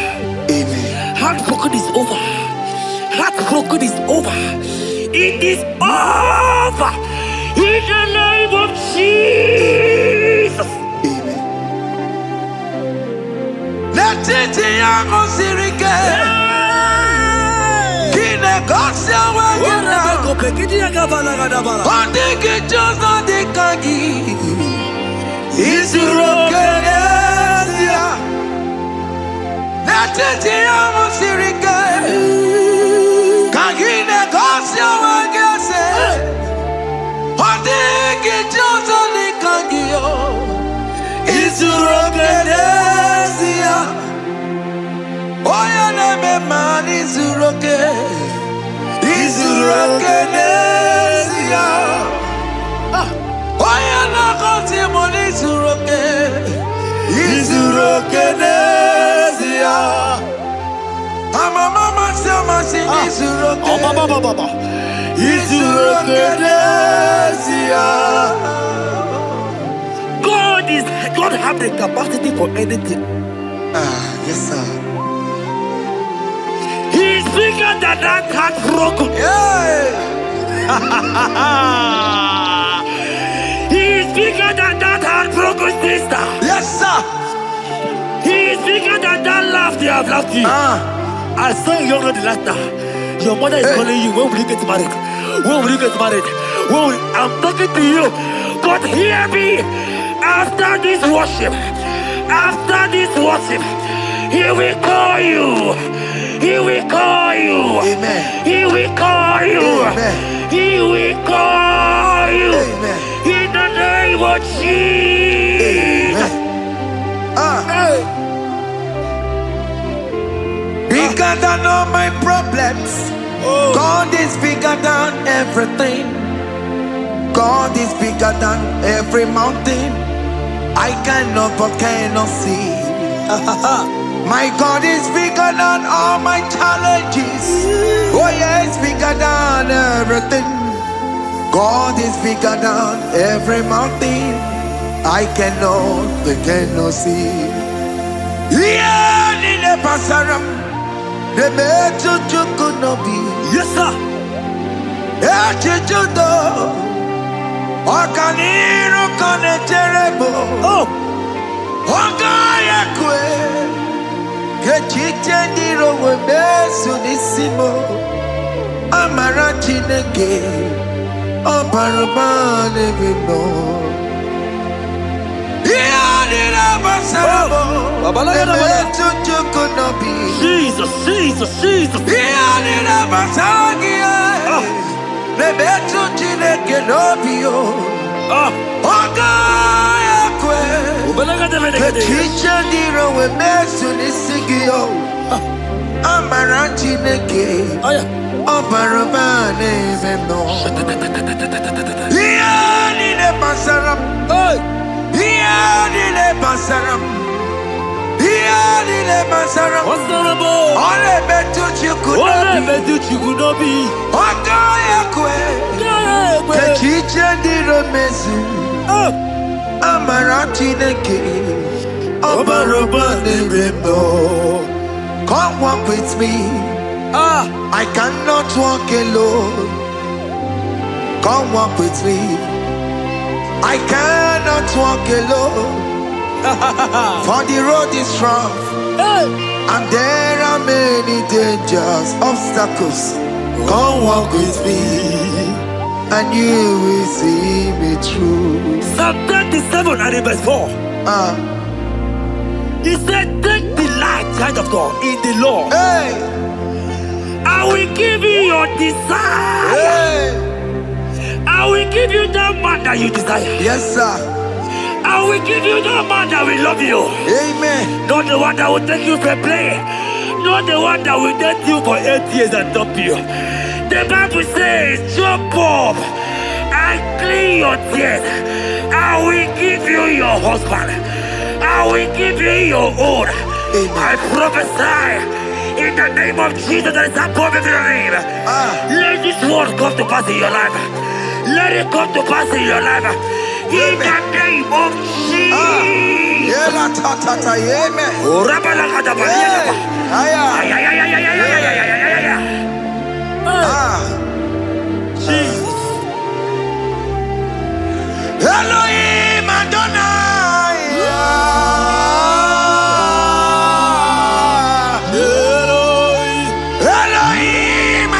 Amen. Heartbroken is over. Heartbroken is over. It is over. In the name of Jesus. Amen. Let it be your sirike. Kine kosia wagina. Ondike jozo dikagi. Isuro kenesia. Let it be your sirike. Kine kosia wagese. Ondike jozo dikagi. Isuro kenesia. Oya neme mani Izuroke Nesia. Izurokenezia. Mama Sama Izurokenezia. God have the capacity for anything. Yes, sir. He's bigger than that heartbroken. He's bigger than that heartbroken sister. Yes, sir. He's bigger than that laugh they have laughed you. I saw you young lady last night. Your mother is calling you. When will you get married? When will you get married? I'm talking to you. But hear me. After this worship, He will call you. He will call you. Amen. He will call you. Amen. He will call you. Amen. In the name of Jesus. Bigger than all my problems. God is bigger than everything. God is bigger than every mountain. I cannot but cannot see. My God is bigger than all my challenges. Oh yeah, it's bigger than everything. God is bigger than every mountain. I cannot see. Yeah, in the pasaram, the metu chukunobi. Yes, sir. Echichudo, Okaniro Kaneterebo. Oh, Ogaya kwe, Kechitendiro webesu nisimo. Amara chineke, Obarabane bimo. Iyanira basarabo, Emetu chukunobi. Jesus. Iyanira basagia, Emetu chineke nobio. Ogaya kwe. Teacher Nero we mesu nisigio. Amara chineke. Obarabane bimo. Iyanire basaram. Iyanire basaram. Iyanire basaram. Ole betu chikunobi. Ogaya kwe. Teacher Nero mesu. Amara chineke. Obarabane bimo. Come walk with me. I cannot walk alone. Come walk with me. I cannot walk alone. For the road is rough, and there are many dangers, obstacles. Come walk with me, and you will see me through. Psalm 37 and verse 4. He said, take delight, child of God, in the Lord. Hey, I will give you your desire. hey, I will give you the man that you desire. yes, sir. I will give you the man that will love you. Amen. Not the one that will take you for play. Not the one that will date you for 8 years and dump you. The Bible says, jump up and clean your tears. I will give you your husband. I will give you your own. I prophesy in the name of Jesus that is above every name. Let this word come to pass in your life. Let it come to pass in your life. In the name of Jesus. Amen. Jesus. Elohim Adonai. Elohim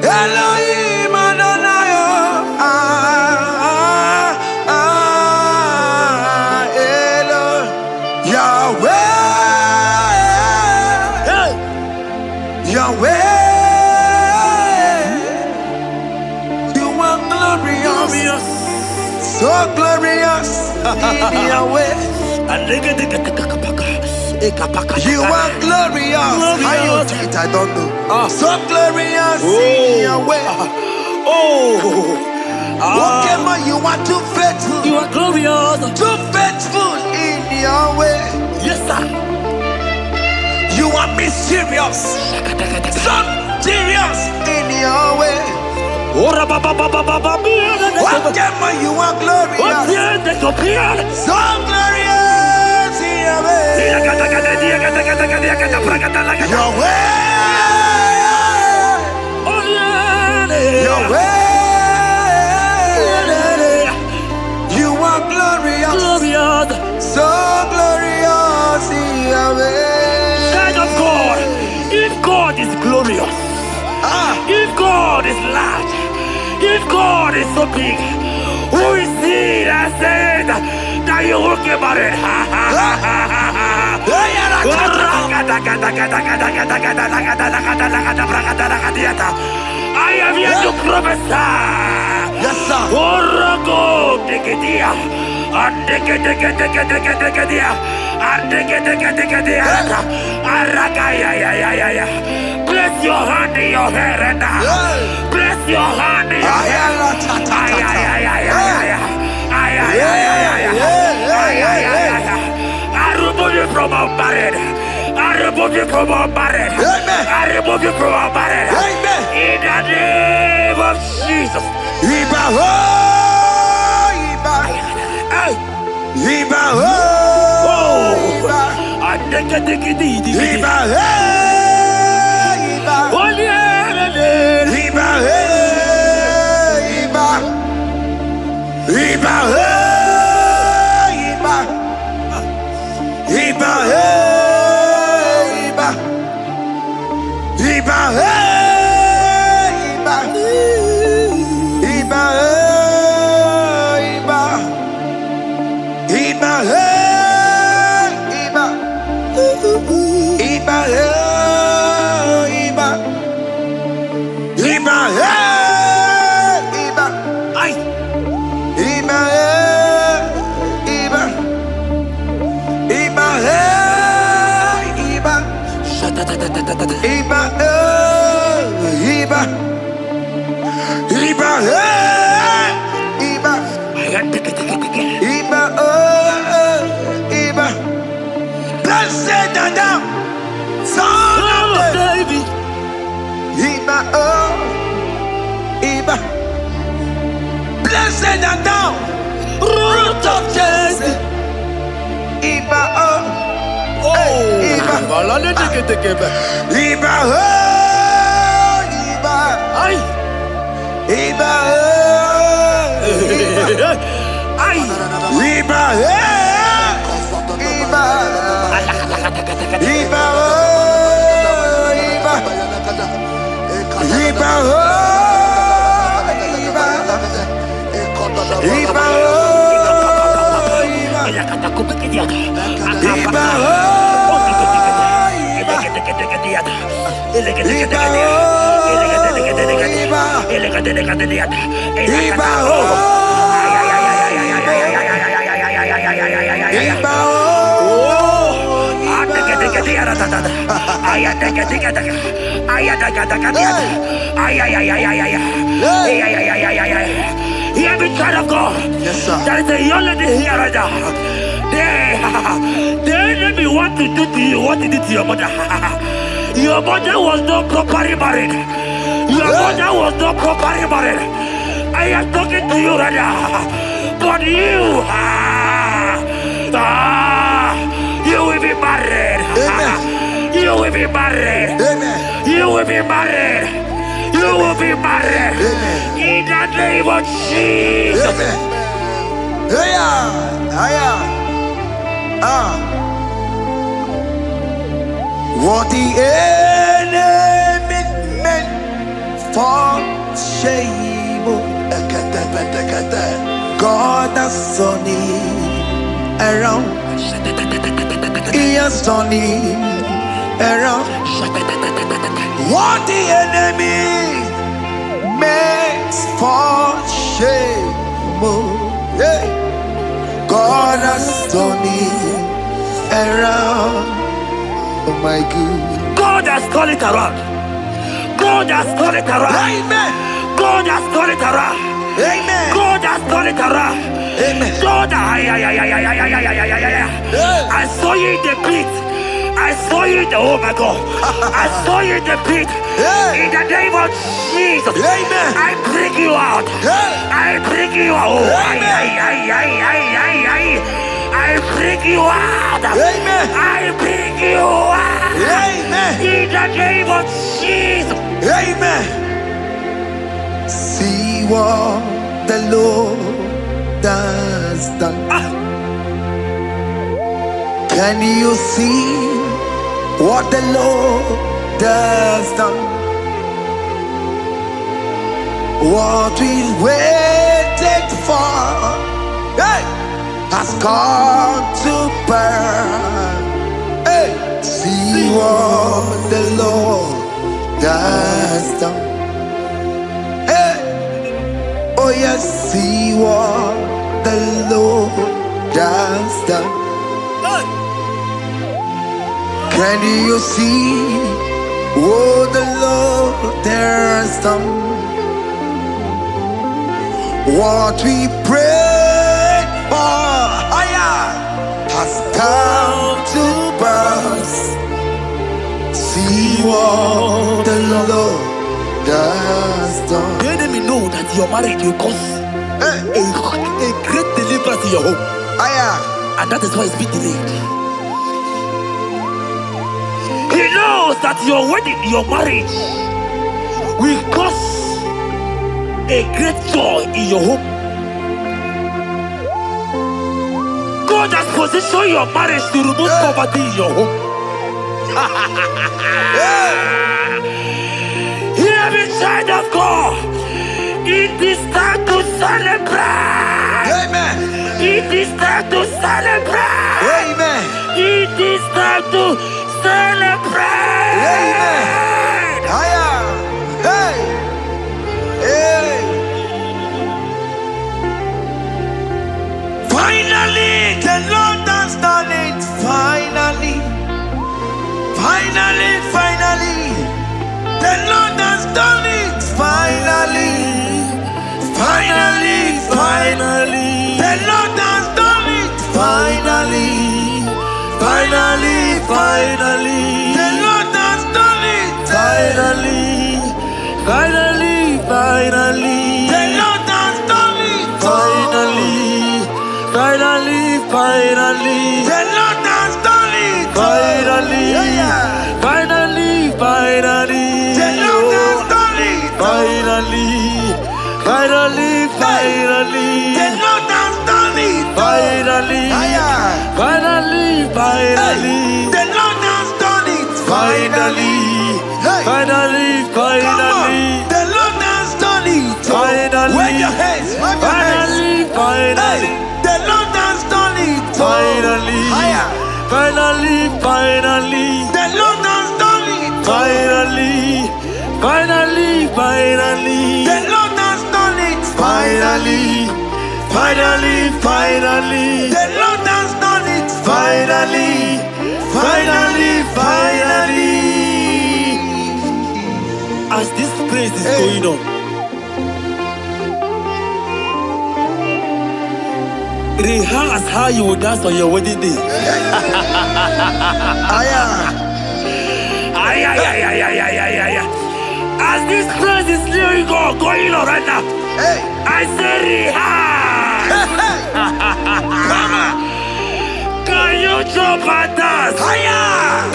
Elohim Adonai, Yahweh, Yahweh, you are glorious, so glorious in Yahweh. You are glorious. How you do it, I don't know. So glorious in Yahweh. Okay, man, you are too faithful. You are glorious. Too faithful in Yahweh. Yes, sir. You are mysterious. So serious in Yahweh. Okay, man, you are glorious. So glorious in Yahweh. Yahweh. Yahweh. You are glorious. So glorious in Yahweh. Child of God, if God is glorious, if God is large, if God is so big, who is he that said that you will get married? I am here to prophesy. Yes, sir. Orago, Digidia. Place your hand in your hair and place your hand in your hair. I remove you from our marriage. I remove you from our marriage. I remove you from our marriage. In the name of Jesus. Blessed and thou, root of Jesse. Iba, Iba, Iba, Iba, Hear me, child of God. Yes, sir. There is a young lady here right now. The enemy want to do to you what he did to your mother. Your mother was not properly married. Your mother was not properly married. I am talking to you right now. But you will be married. Amen. You will be married. Amen. You You will be married. You will be married. In the name of Jesus. What the enemy meant for shame, God has turned it around. He has turned it around. What the enemy meant for shame, God has turned it around. Oh my God. God has turned it around. God has turned it around. Amen. God has turned it around. Amen. God has turned it around. Amen. God, I saw you in the pit. I saw you in the, oh my God. I saw you in the pit. In the name of Jesus. Amen. I bring you out. I bring you out. I bring you out. Amen. I bring you out. Amen. In the name of Jesus. Amen. See what the Lord has done. Can you see what the Lord has done? What we waited for, has come to pass. See what the Lord has done. Oh yes, see what the Lord has done. Can you see what the Lord has done? What we prayed for has come to pass. See what the Lord has done. The enemy know that your marriage will cause a great deliverance in your home. And that is why it's been delayed. He knows that your wedding, your marriage will cause a great joy in your home. God has positioned your marriage to remove poverty in your home. Hear me, child of God. It is time to celebrate. Amen. It is time to celebrate. Amen. It is time to celebrate. Amen. Hey. Hey. Finally, the Lord has done it. Finally. Finally, finally. The Lord has done it. Finally. Finally, finally. The Lord has done it. Finally. Finally, finally. The Lord has done it. Finally. Finally, finally. The Lord has done it. Finally. Finally, finally. The Lord has done it. Finally. Finally, finally. The Lord has done it. Finally. Finally, finally. The Lord has done it. Finally. Finally, finally. The Lord has done it. Finally. Finally, finally. The Lord has done it. Finally. Wave your hands. Finally, finally. The Lord has done it. Finally. Finally, finally. The Lord has done it. Finally. Finally, finally. The Lord has done it. Finally. Finally, finally. The Lord has done it. Finally. Finally, finally. As this praise is going on, rehearse how you will dance on your wedding day. As this praise is going on right now, I say rehearse. Can you jump and dance?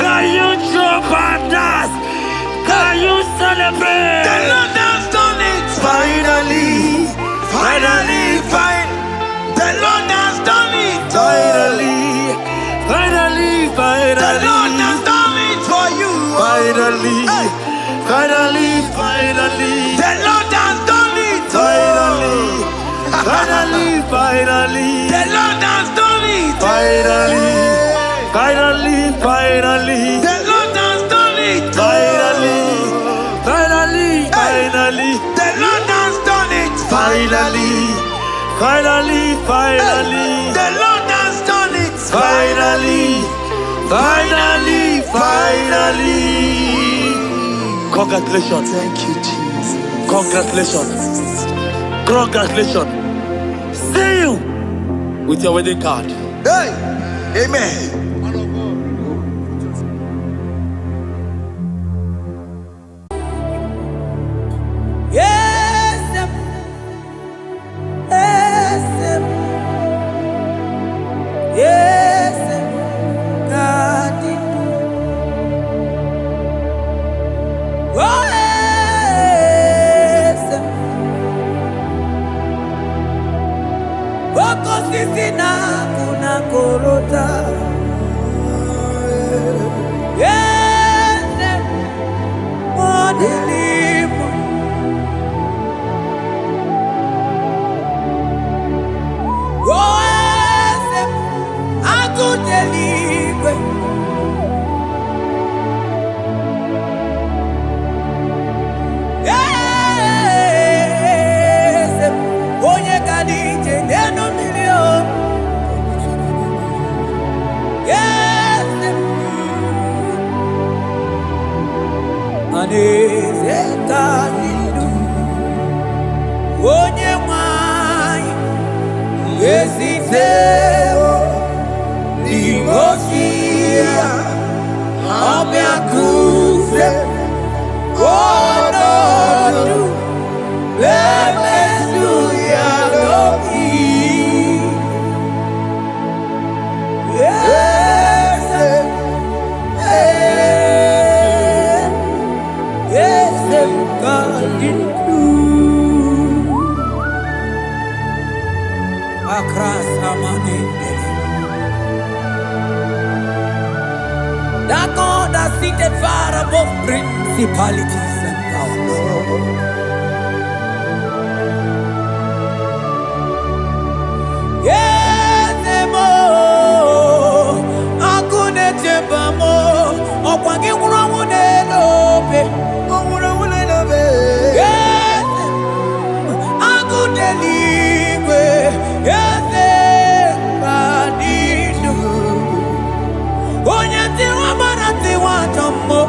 Can you jump and dance? Can you celebrate? The Lord has done it. Finally, finally, The Lord has done it. finally, finally, The Lord finally, has done it for you. finally, finally, finally, The Lord has done it. finally, finally, finally, The Lord has done it. finally, finally, finally, The Lord has done it. finally, finally, finally, The Lord has done it. finally, finally, finally, The Lord has done it. finally, finally, finally. Congratulations. Thank you, Jesus. Congratulations. Congratulations. See you with your wedding card. Hey, amen. Yes, yes, God did. Oh, yes. Boko sisi na kuna korota. Yes, modelimu. Oh, yes, akuteliwe. Yes, onye kadije neno milio. Yes, aneze kalidu. Onye mwai esiteo ligosia ameakuse onodu lemesuya loki. Yes, yes, God do. Across Amaninde. That God that seated far above principalities and powers. Yes, mo. Akune chebamo. Okwangi urawune lobe. Urawune lobe. Yes. Akudeliwe. Yes. Kadidu. Onye tiwa mana tiwa tomo.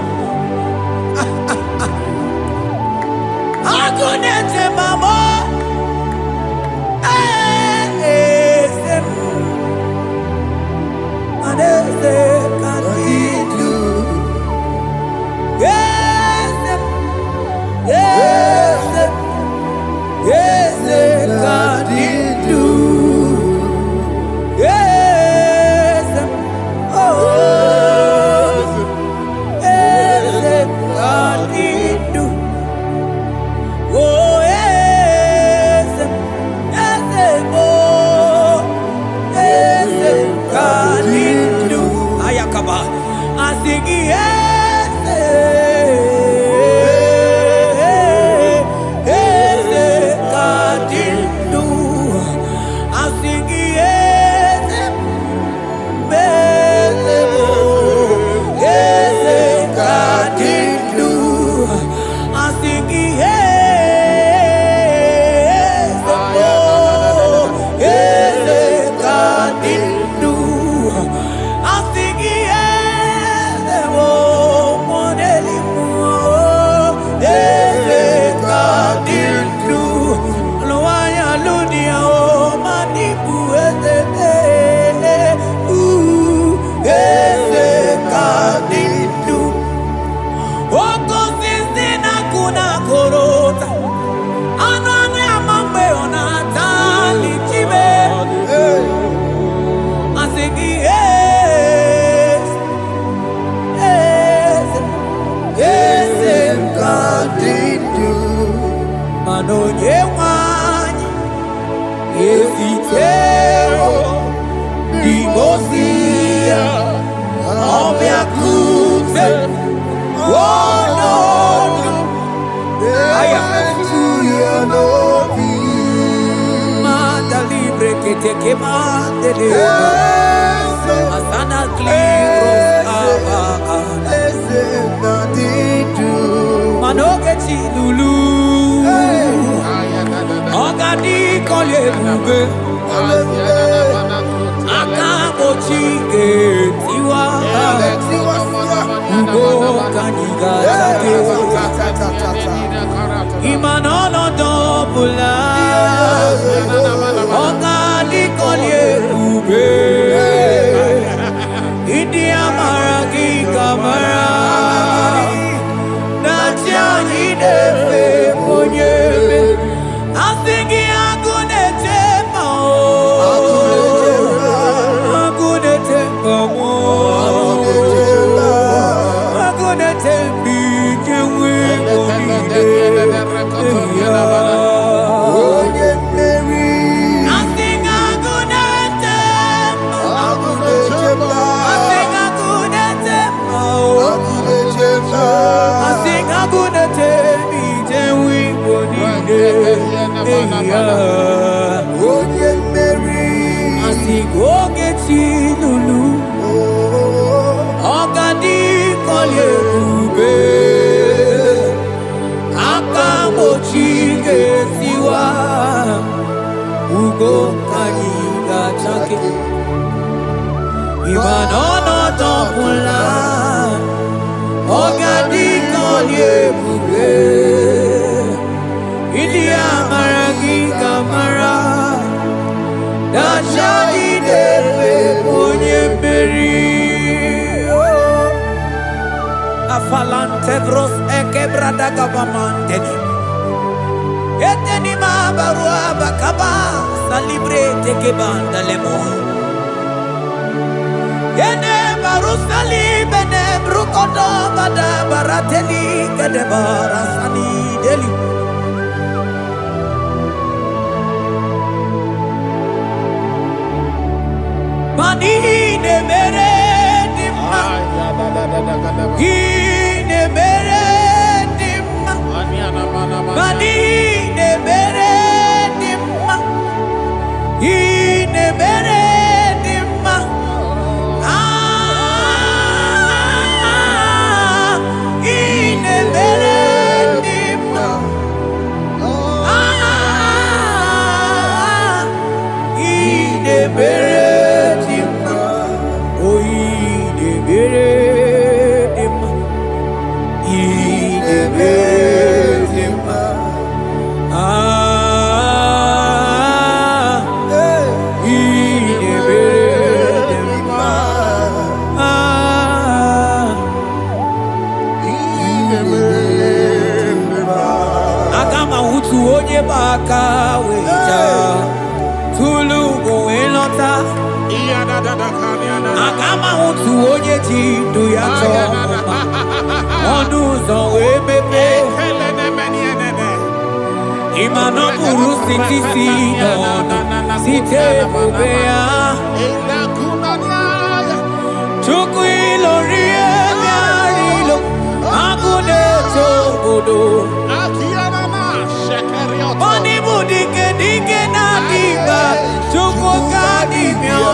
Manonye wani Eziteo Dimosia Obiakute Wono Madalibre que te quemande de Asana Cliro Manoke Chilulu Ogani Kolye Buge Akabo Chige Tiwa Ugo Kaniga Imanono Dobula Ogani Kolye Buge India Maragi Kamara Nachani Defe Ponye Asingi Agune Tema Agune Tema Agune Tembi Kewe Bonide Asing Agune Tema Asing Agune Tema Asing Agune Tembi Kewe Bonide Asigoge Chilulu Ogadi Kolye Bube Akamo Chige Siwa Ugo Kaniga Chake Imanono Topula Ogadi Kolye Bube India Maragi Kamara Dachani Defe Ponye Meri Afalante Vros Ekebrada Gabamante Eteni Mabarua Bakaba Salibre Tekebanda Lemo Yene Barusali Bene Brukodo Bada Barateli Kadebara Sani Deli Manine mere dimma Ine mere dimma Manine mere dimma Ine mere dimma Ine mere dimma Ine mere Baka weja tulugo elota Agama utu onye jindu ya choma Onuzo wepepe Imano buru sitisi nono Site bubea Chuku ilorie miarilo Agune chogodo Oni budike dike na diba Chuku kadimyo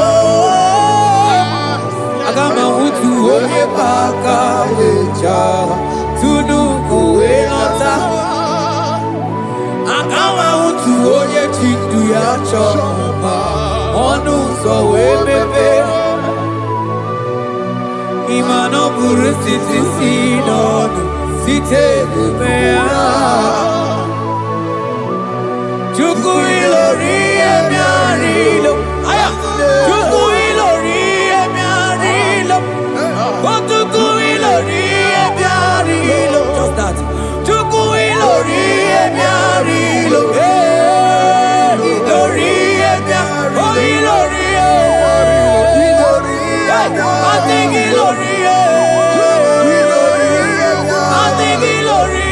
Agama utu onye baka weja Tunuku elota Agama utu onye chindu ya choma Onuzo wepepe Imano buru sitisi nono Site bubea Chuku ilori emiarilo Aya Chuku ilori emiarilo Chuku ilori emiarilo Just that Chuku ilori emiarilo Ilori emiarilo Oh ilori I think ilori I think ilori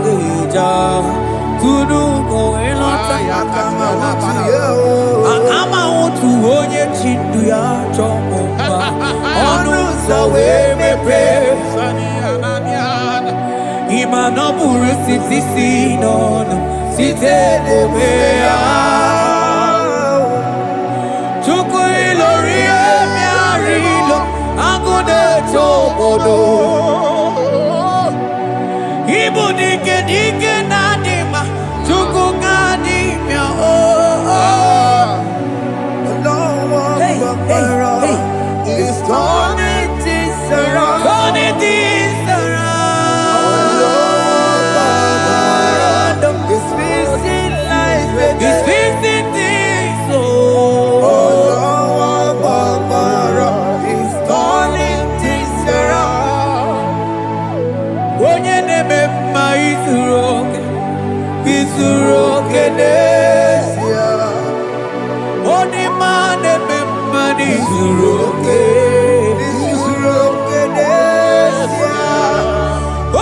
weja tunu ko elota akama otu onye chindu ya chọmụma ọnụ ụzọ wee mepee ịma na ọ bụrụ site si n'ọnụ site n'ebe ya Chukwu ilori emi arilo agụ na-eche obodo Ibu dike dike na dị mma Chukwu ga dị mịa Hey, hey, hey. It's turning things around. Turning things around. It's fixing life again. It's fixing things, oh. It's turning things around. Onye na-eme mma izuru oke n'ezie. Onye ma na-eme mma n'izuru oke.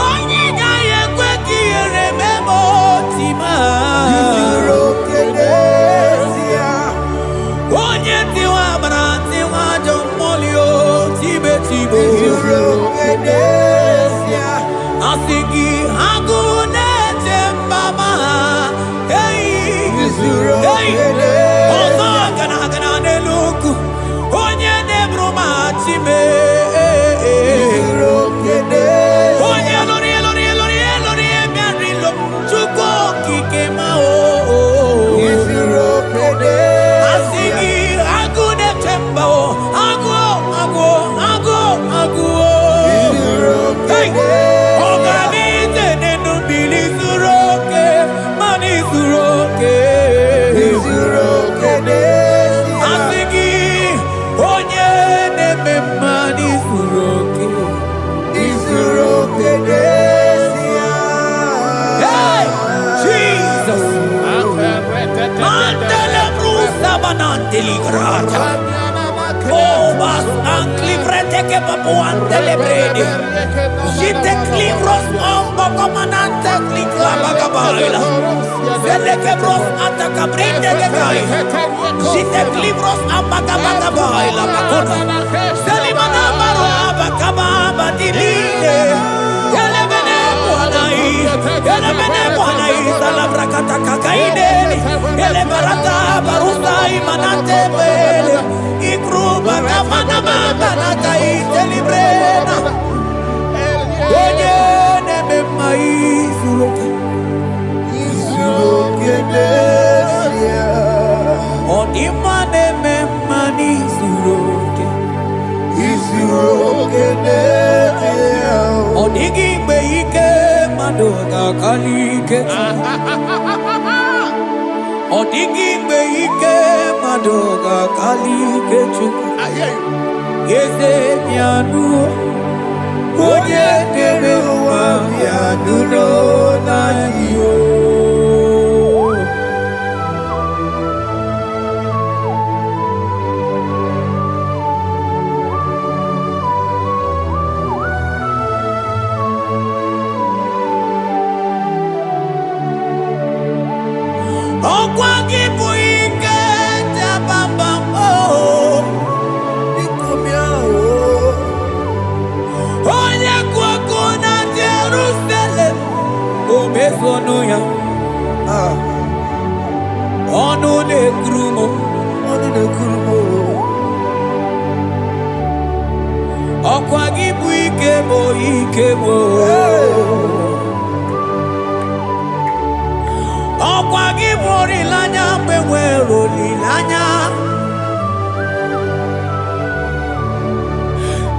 Onye gaghị ekwe ka ihere mee ma oti ma. Onye tiwa mara tiwa ajọ mmụọ tibe tibe. Asị gị agụ na-eche mba ha. Ọzọ gana n'elu ugwu. Onye na-eburu ma chime. Onye lori ebiarilo Chukwu okike ma Asị gị agụ na-eche mba agụ Ọganize n'enu mmiri zuru oke mana izuru oke Asị gị onye na-eme mma n'izuru oke Hey, Jesus. Mandele brusa bananteli grata. Oh, bas anclivrete che papuante le brede. Jite clivros ombo comanante clicla bagabaila. Zelle che bros attacca brinde che gai. Jite clivros ambagabagabaila macona. Selimana baro abagababa di lile. Ele bene buonai Sala brakata kakaideni Ele barata barusa imanate bele Ikruba kafana mabanata itelibrena Onye neme maizuroke Izuroke desia Onima neme manizuroke Izuroke desia Onigi beike Madoga kalike Odigi beike Madoga kalike Yeze mianu Oye dere wa mianu no na yo Ọkwa gị bụ ike jabambam onye kwụ ọkụ na Jerusalem o mezuonu ya ọnụ na-ekuru m ọkwa gị bụ ike m ọkwa gị bụ olileanya mgbe nwere olileanya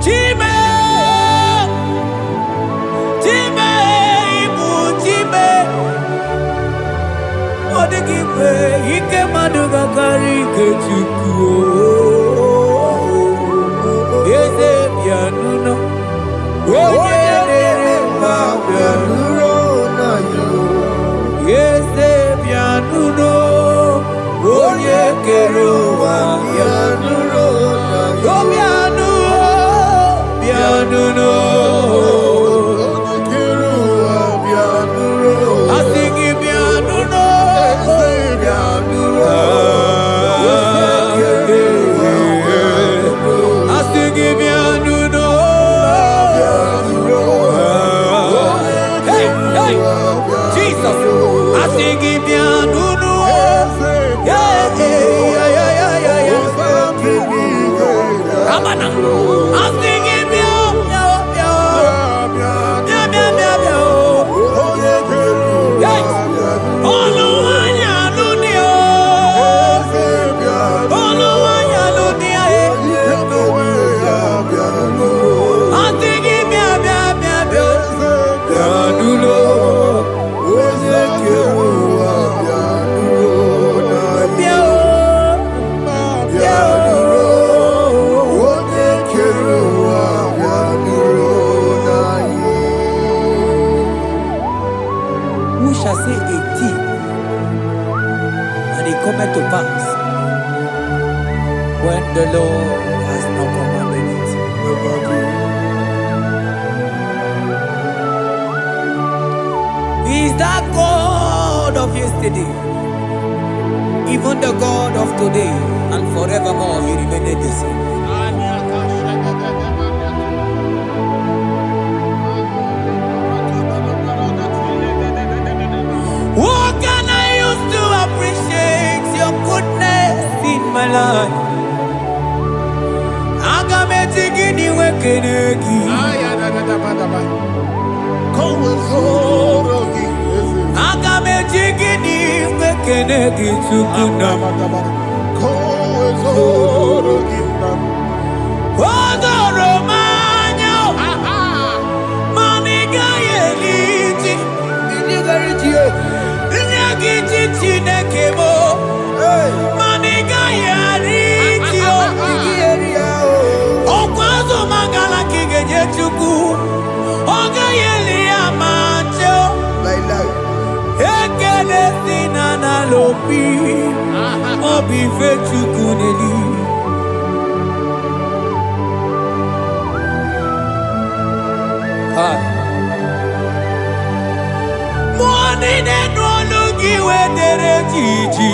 Chime ibu Chime ọ dịghị mgbe ike mmadụ ga-akarị ike Chukwu eze bịanụnọ onye dere mma bịanụrụ na ya Eze bịanụrụ onye kere ụwa bịanụrụ bịanụrụ Jesus, I sing him Nunu. Yeah, yeah. Ramana, I sing him shall say a thing, and it cometh to pass when the Lord has not commanded it. He is that God of yesterday, even the God of today, and forevermore He remained the same. What can I use to appreciate your goodness in my life? Agametigini wekenegi. Agametigini wekenegi tukuna. Odoromanyo. Maniga yeliti. Nyagiti chinekemo. Maniga yaritio. Okwazo magala kigeje chuku. Oga yeli amacho. Ekele sinana lopi. Obi fechuku neli. Hi. Money they no look you where they ji.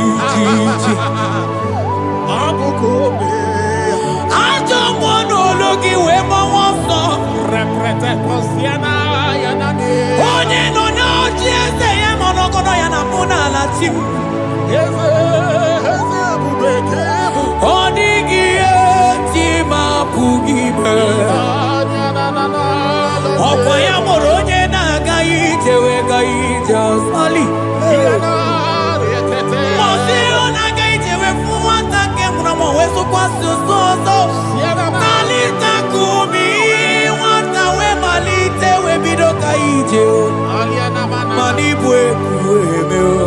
I don't want to look you where my one song. Represent Posiana Yanade. Only no just I am on Ogono Yanamuna Latim. Onigi Tima Pugibe. Okwaya Moroje Nagai Tewe just Ali. Moseo Nagai Tewe Fuata Kemramo Wesu Kwasu Sozo. Kalita Kumi Wata We Malite We Bidoka Ije. Manibwe Kuemeo.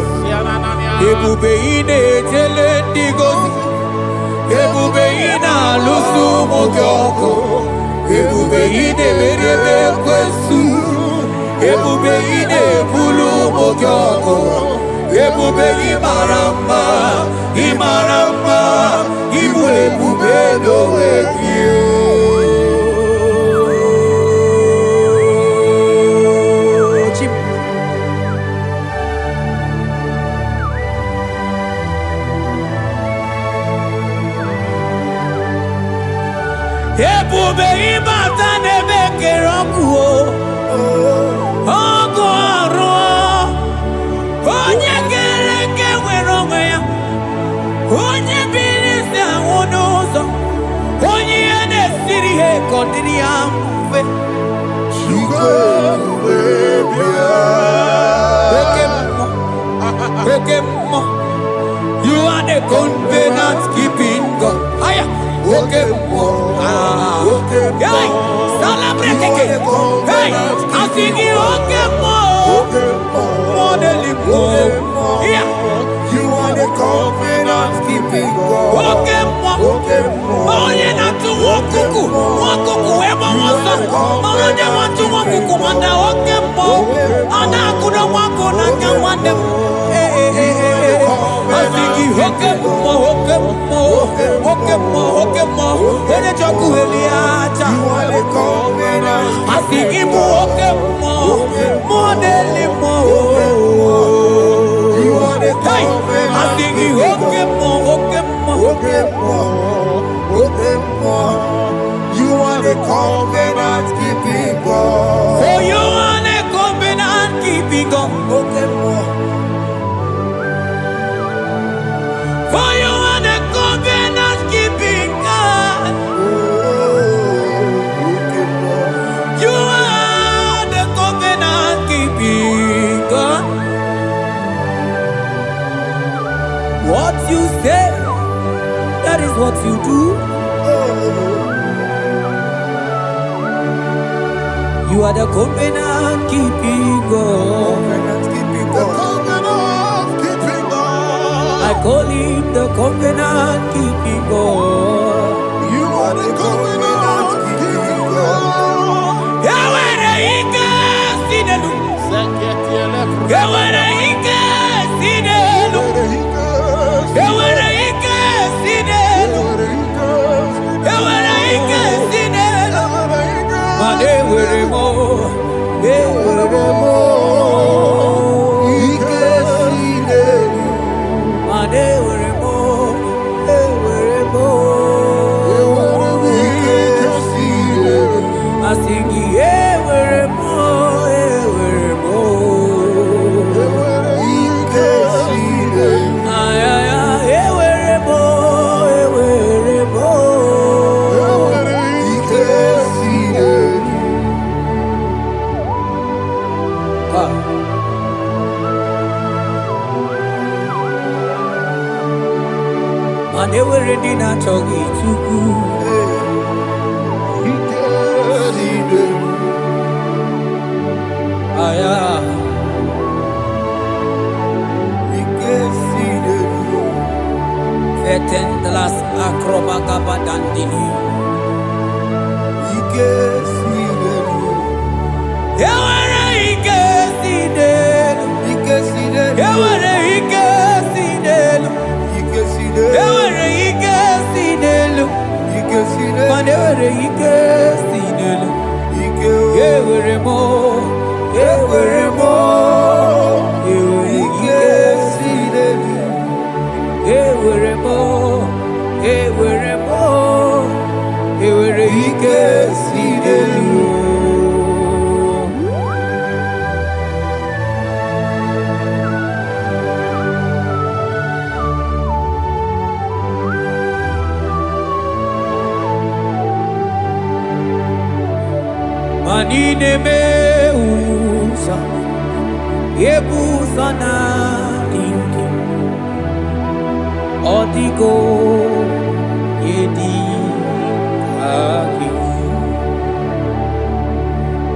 Ebube ine Telendigozi. Ebube ina Lusu Mogyoko. Ebube ine Merebe Kwesu. Ebube ine Bulu Mogyoko. Ebube imarama. Ibu ebube do ekio. Ebube ibata nebe keroku ogo aro onye kereke nwere onwe ya onye biri si anwụ n'ụzọ onye ihe na-esiri ha ka ọ dịrị ya mfe oke mmụọ you are the covenant keeping God. Aya oke mmụọ hey celebrate again hey I sing you oke mmụọ modeli mmụọ yeah You are the covenant keeping God. oke mmụọ onye na-atụ nwakuku ebe ọsọ onye na-atụ nwakuku mana oke mmụọ ọ na-akụdo nwakụ n'aka nwanne m asigi oke mmụọ onye chọkụ heli aja asigi bụ oke mmụọ mmụọ na-eli mmụọ asigi oke mmụọ You are the covenant keeping God. for you are the covenant keeping For you are the covenant keeping God. You are the covenant keeping God. What you say, that is what you do. You are the covenant keeping God. I call him the covenant keeping God. You are the covenant keeping God. Yahweh the Ike Sinelu. Yahweh the Ike Sinelu. Yahweh the Ike Sinelu. Yahweh the Ike Sinelu. Mane weremo, weremo. Ike Sinelu. Mane weremo, weremo. Ike Sinelu. Asingi weremo, weremo. Ike Sinelu. Ay ay ay, weremo, weremo. Ike Sinelu. Mane weredi na chogi chuku. Ike Sinelu. Aya. Ike Sinelu. Vetendlas akrobagaba dandini. Ike Sinelu. Yawere ike sinelu. Ike Sinelu. Yawere ike sinelu. Ike Sinelu. Yawere ike sinelu. Ike Sinelu. Manewere ike sinelu. Ike Yewere mo. Yewere mo. Yewere Ike ike Sinelu. Yewere mo. Yewere mo. Yewere ike sinelu. Manine meusa, yebusa na dinki, odiko yedi aki.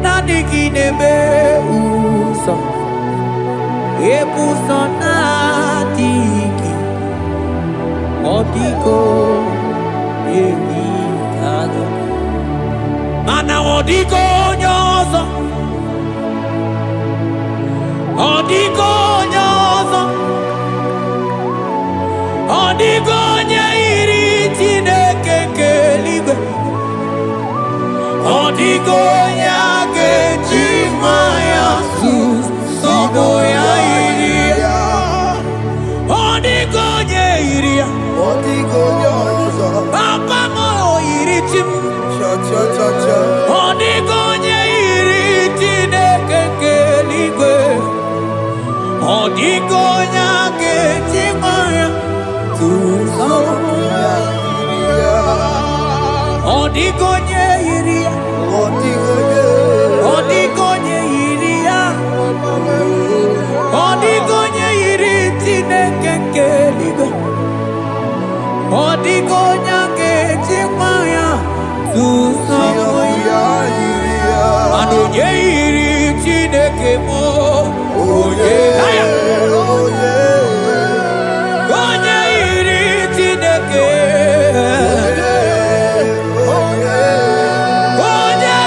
Nadiki ne meusa, yebusa na dinki, odiko yedi aki. Mana odiko nyozo, odiko nyozo, odiko nyairi Chineke keligwe, odiko nyake chimaya sus sobo ya iria, odiko nyairia, Odigo Nyozo. papa mo iri chim. Cha. Odigonye iri Chineke keligwe, odigonya kechimaya tuzo. Odigonye iria, odigonye iria, odigonye iri Chineke keligwe, odigonya kechimaya tuzo. Adonye iri Chineke mo, onye onye iri Chineke, onye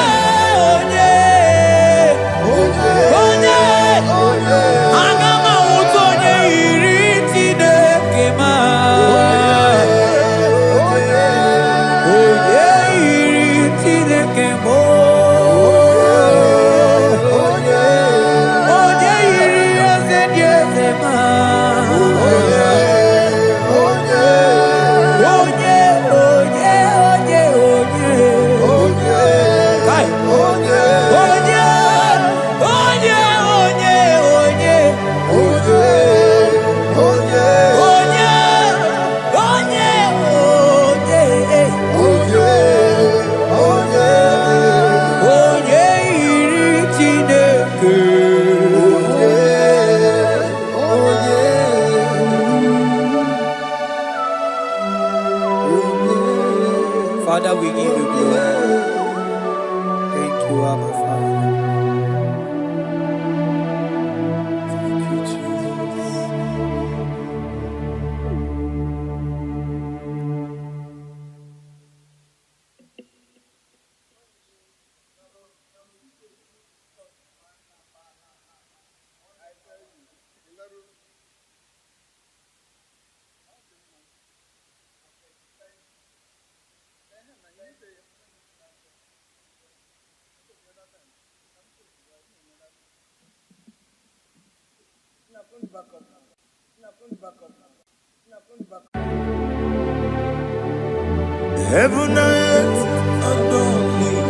Heaven and earth adore thee,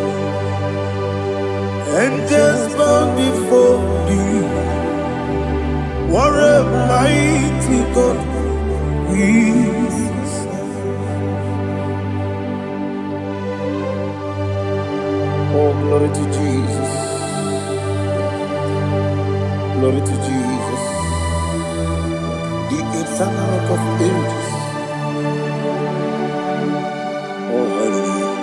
angels bow before thee. What a mighty God we serve. Oh, glory to Jesus. Glory to Jesus. The eternal rock of ages. Oh, hallelujah.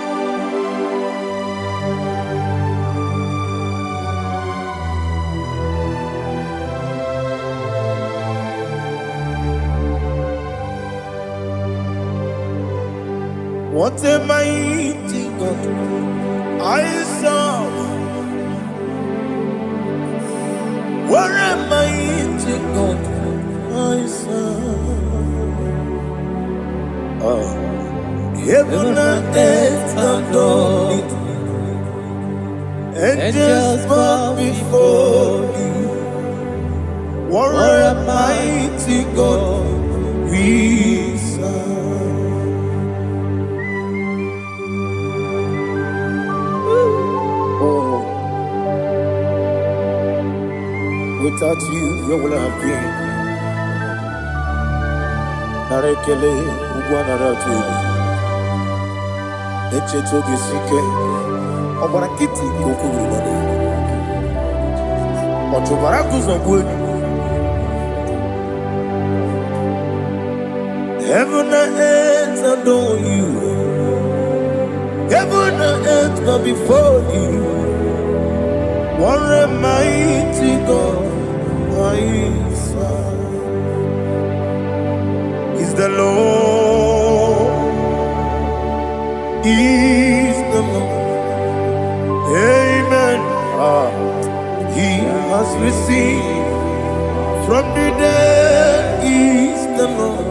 What a mighty God I serve. What a mighty God I serve. Oh. Heaven and earth adore it, angels bow before thee. What a mighty God we serve. Oh, without you, where would I have been? Narekele ugwanaratu. Echetoge sike, obarakiti kokurubade. Otobaraku zongwe. Heaven and earth adore you. Heaven and earth bow before you. What a mighty God I serve. Is the Lord. Is the Lord. Amen. He has received from the dead. Is the Lord.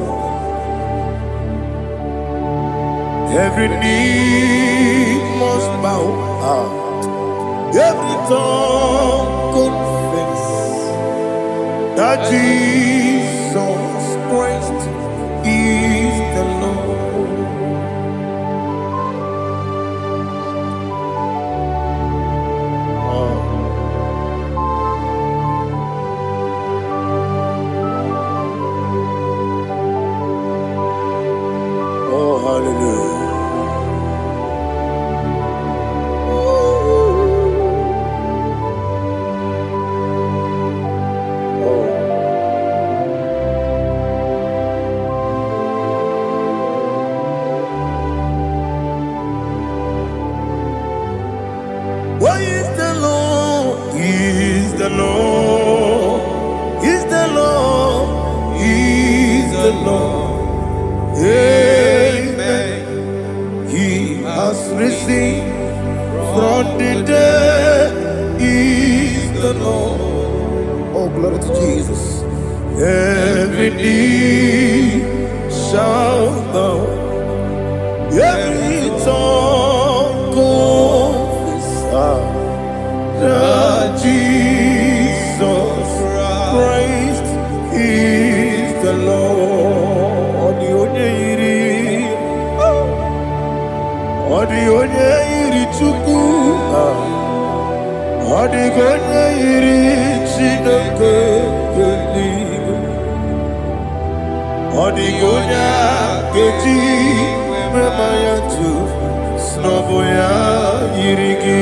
Every knee must bow. Every tongue confess that Jesus Christ is the Lord. Oh, hallelujah. Why is the Lord? Is the Lord? Is the Lord? Is the Lord? Amen. He has risen from the dead. Is the Lord? Oh, glory to Jesus. Every knee shall bow. Every tongue confess that Jesus Christ is the Lord. Odi onye Chukwu, odi onye Chineke eluigwe, odi onye keji mema ya tu snobo ya yiri gị.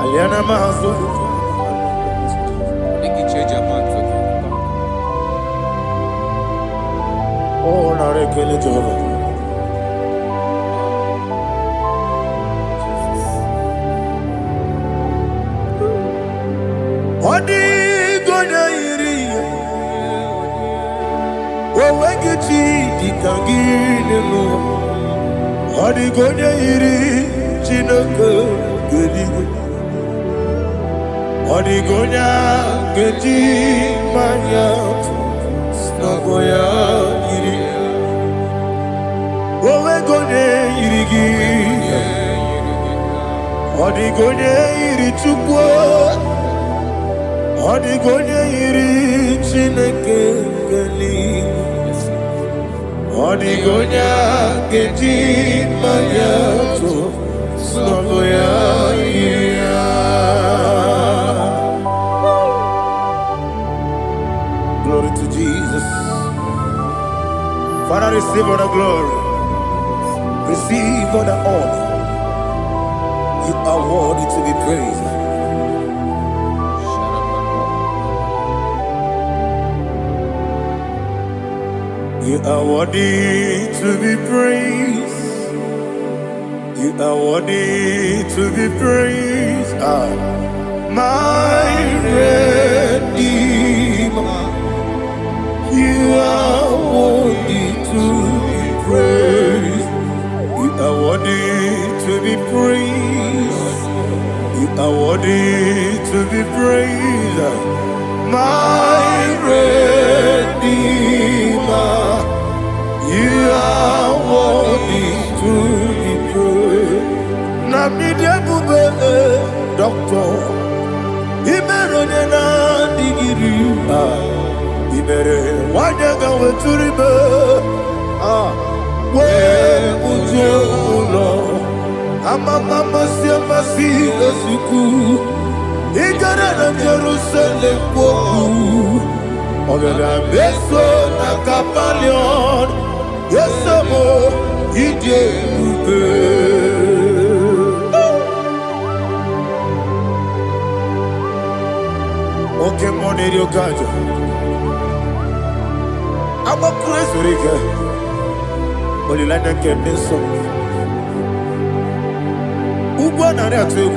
Aliana mahazo. Oh, narekele Jehovah. Odi gonya iri, owegichi dikangine no. Odi gonya iri, Chineke geligwe. Odi gonya geji manya, snoboya iri. Owe gonya iri gi, Odigonye iri chukwu, odigonye iri Chineke geli, odigonye keji mayato sogoya iya. Glory to Jesus. Father, receive all the glory, receive all the honor. You are worthy to be praised. You are worthy to be praised. You are worthy to be praised. My Redeemer. You are worthy to be praised. You are worthy to be praised. You are worthy to be praised. My Redeemer. You are worthy to be praised. Namidebube, Doctor. Imeronena digiri. Ibere wanyaga weturibe. We ujo ulo. Mama siamasi esiku. Igara na Jerusalem woku. Ogada beso na kapalion. Yesamo ije ube. Okay, money yo kajo. I'm a crazy rigger. Only like that can be so. Uba na there too.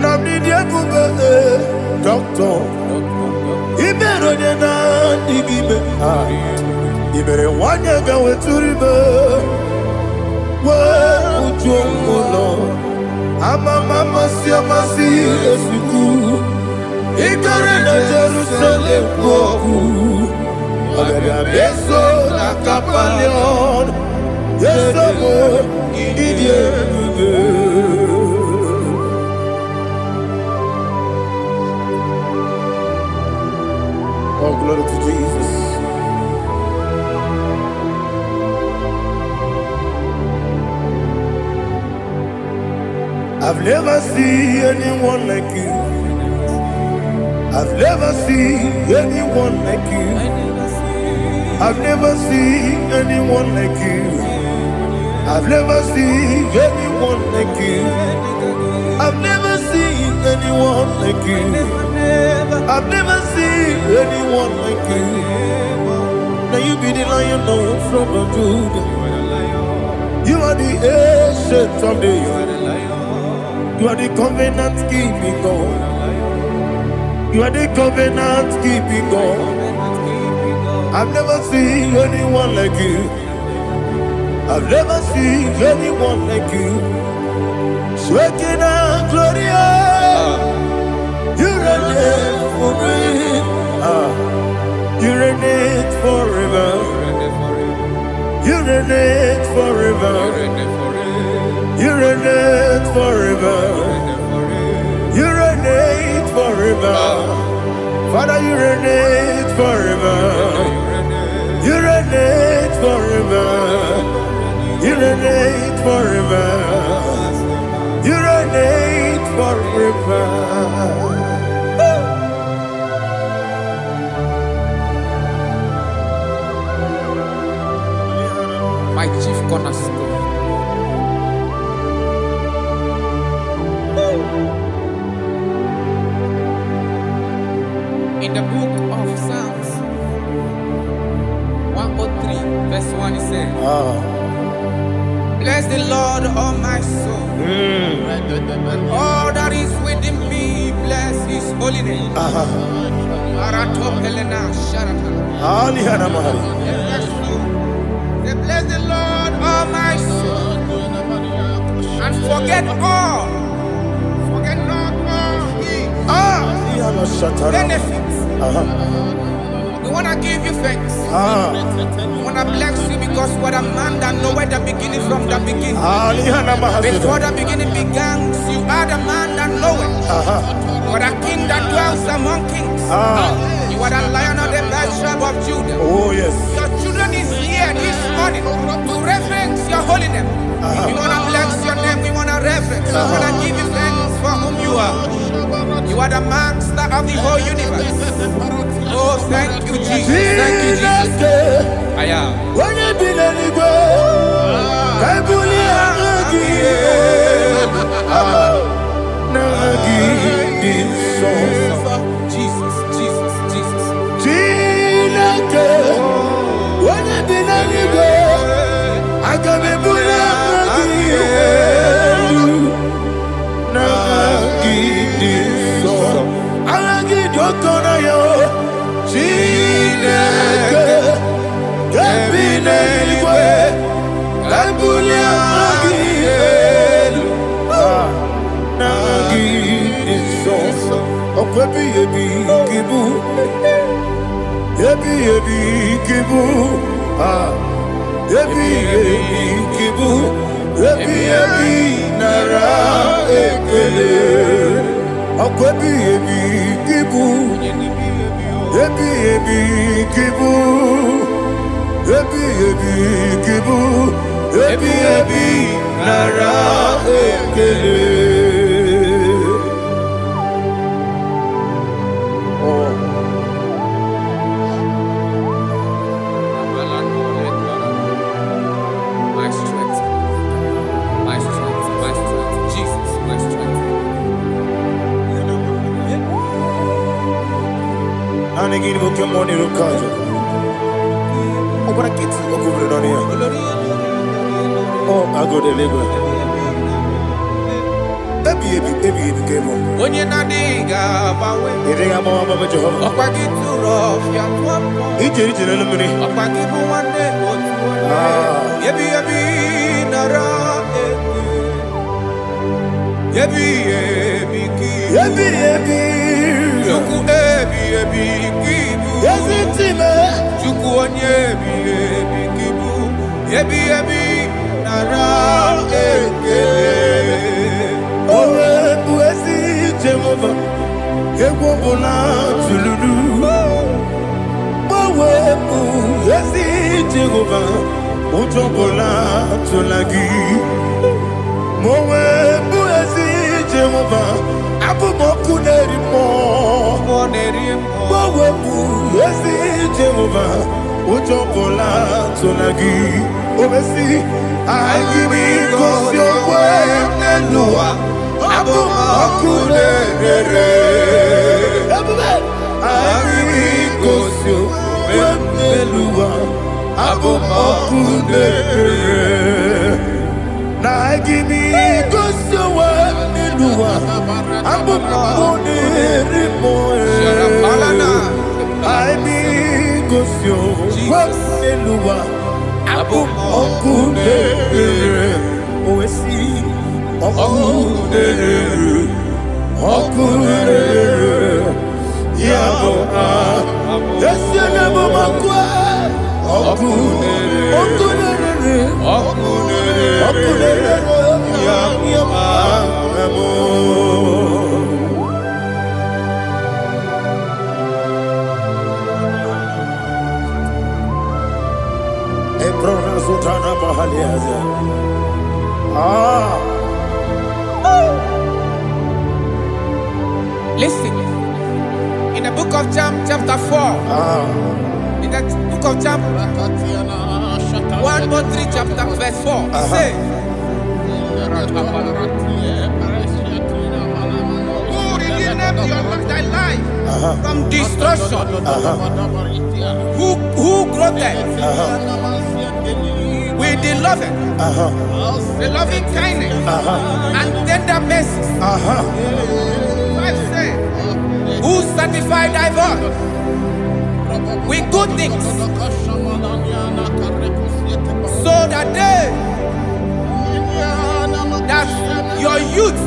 Namni dia kuba doctor. Ibero de na digibe. Ibere wanya ga weturibe. We ujomulo. Mama siamasi esiku. Igare na Jerusalem woku. Agada beso na kapalion. Yesamo idie ube. Oh, glory to Jesus. I've never seen anyone like you. I've never seen anyone like you. I've never seen anyone like you. I've never seen anyone like you. I've never seen anyone like you. I've never seen anyone like you. Now you be the Lion from the Judah. You are the ancient of days. You are the covenant keeping God. You are the covenant keeping God. I've never seen anyone like you. I've never seen anyone like you. Shekinah Gloria, you reign forever. You reign forever. You reign forever. You reign forever. You reign forever. Father, you reign forever. You reign forever. You reign forever. You reign forever. My chief cornerstone. In the book of Psalms 103 verse 1 it says, bless the Lord, all my soul, and all that is within me, bless his holy name. Bless the Lord, all my soul, and forget not all his benefits. We want to give you thanks. We want to bless you because you are a man that know where the beginning from the beginning. Before the beginning began, you are the man that know it. You are a king that dwells among kings. You are the lion of the tribe of Judah. Oh yes. Your children is here this morning to reverence your holiness. We want to bless your name. We want to reverence. We want to give you thanks for whom you are. You are the master of the whole universe. Oh, thank you, Jesus. Thank you, Jesus. Aya. When you be the Negro, Jesus, Jesus, Jesus. When you be the Negro, I can be My strength, my strength, my strength. Jesus, my strength. And again, we come on here, Kaja. Oh, but I get to go over on here. Oh, I go to Lagos. Baby, came on. When you're not diga, You think I'm on Baba Jehovah? Opa gitu rough, ya tuapo. Each in a minute. Opa gitu one day, yebi nara, yebi ki, juku kibu, Yes, it's him. juku yebi kibu, yebi nara, Oh, Buesi Jehovah. Ewobola Tululu. Oh, Buesi Jehovah. Utobola Tulagi. Mowe Buesi Jehovah. Abu Mokuneri Mo. Mowe Buesi Jehovah. Utobola Tulagi. Obesi. I give you cause your way, Noah. Abu Makunere. I give you cause your way, Noah. Abu Makunere. Now I give you cause your way, Noah. Abu Makunere. I give cause your way, Noah. Abu Makunere. Oesi. Makunere. Yabo yes you never makwa Makunere. Yabo Ebrona Sultana Bahaliaza. Listen, in the book of John, chapter 4, in the book of John, 1:3, chapter verse 4, it says, who redeemed thy life from destruction? Who clothed with the loving kindness and tender mercies? Who satisfy thy voice with good things, so that your youth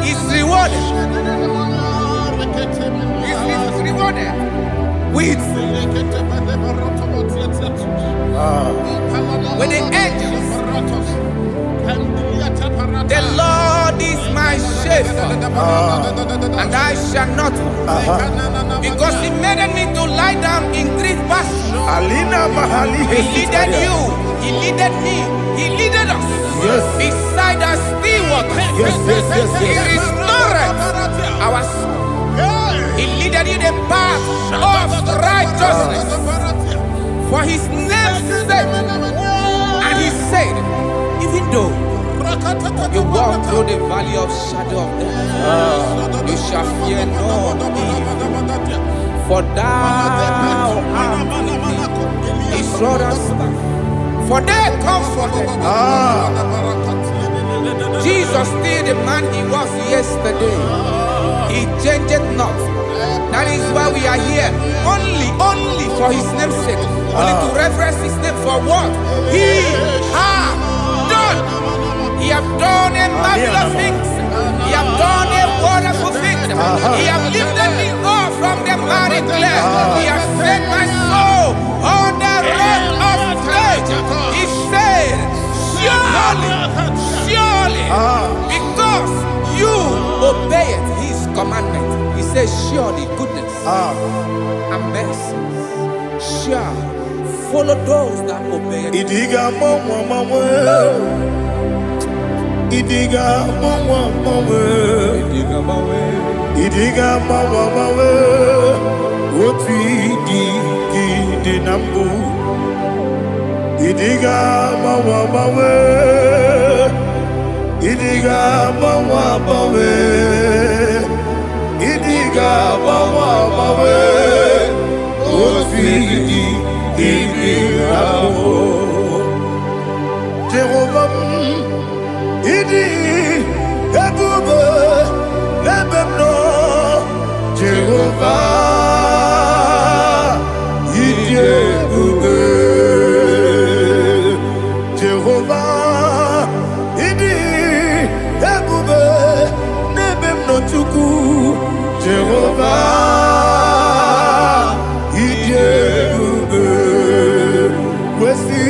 is rewarded. with the angels. The Lord is my shepherd, and I shall not want, because He made me to lie down in green pastures. He leaded you, He leaded me, He leaded us beside the still waters. He restored our soul. He leaded you the path of righteousness for His name's sake. And He said, even though you walk through the valley of shadow of death, you shall fear no evil, for thou art with me. His rod and staff, for they comforted. Jesus still the man He was yesterday. He changed not. That is why we are here. Only for His name's sake. Only to reverence His name for what He has done. He has done a marvelous things. He has done a wonderful thing. He has lifted me up from the miry clay. He has set my soul on the rock of faith. He said, surely, because you obeyed His commandment. He says, surely goodness and mercy shall follow those that obey it. Idiga mawe Oti di nambu. Idiga mawe Idiga mawe Idiga mawe Oti di nambu. Jehovah Idi ebube lebemno Jehovah Idi ebube Jehovah Idi ebube lebemno chuku Jehovah Idi ebube kwesi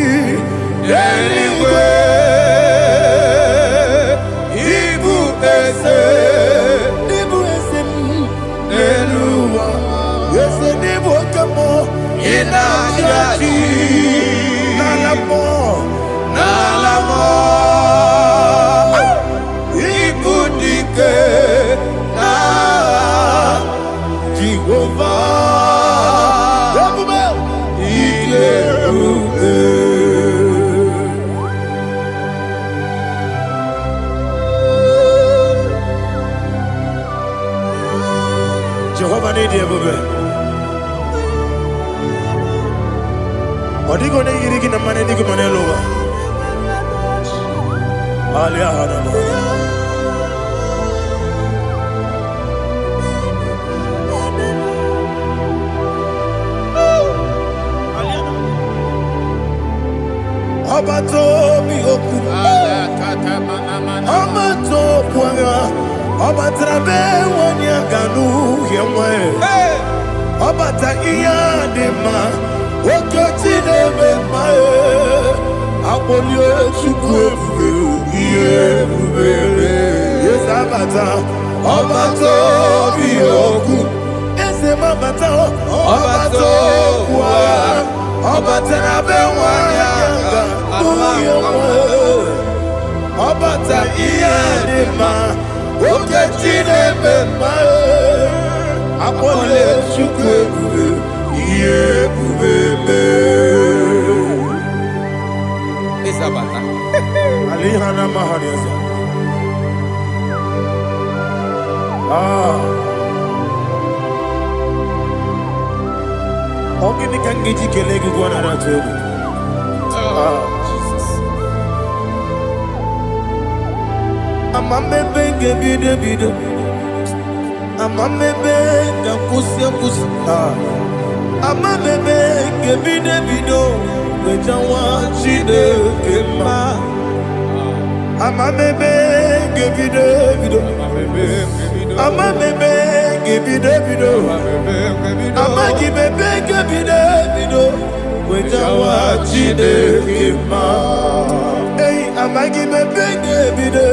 anyway. Jehovah need you, baby. Odi go ne yiri kina mane di ko mane lowa. Alia hana mo. Abato mi oku. Abato kwanga. Obatrabe wonya ganu yemwe. Obata iya dema. Okoti debe mae. Apolio chukwe iye bubebe. Yes abata. Obato bioku. Ese mabata. Obato kwa. Obatrabe wonya ganu yemwe. Obata iya dema. Oketi debe mae. Apolio chukwe iye bubebe. Isabata. Alihana mahariasa. Ogini kangiji kelegi gwana ratubu. Jesus. Amamebe gebide bido. Amamebe gakusi. Amamebe gebide bido. Wejawa chide kema. Amamebe gebide bido. Amamebe give me Davido. Amagi bebe give me Davido. With our Chidekima. Hey, Amagi bebe give me Davido.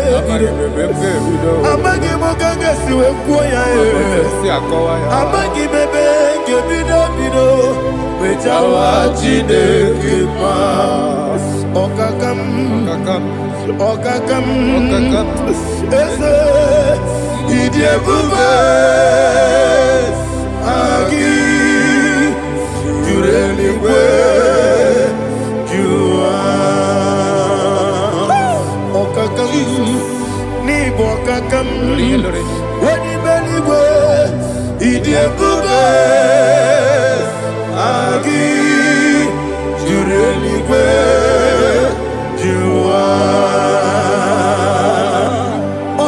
Amagi Mogaga Siwe Kuya. Amagi bebe give me Davido. With our Chidekima. Okakam. Ese idie bube agi jurelingwe jua okakam ni bokakam wani beligwe idie bube agi jurelingwe jua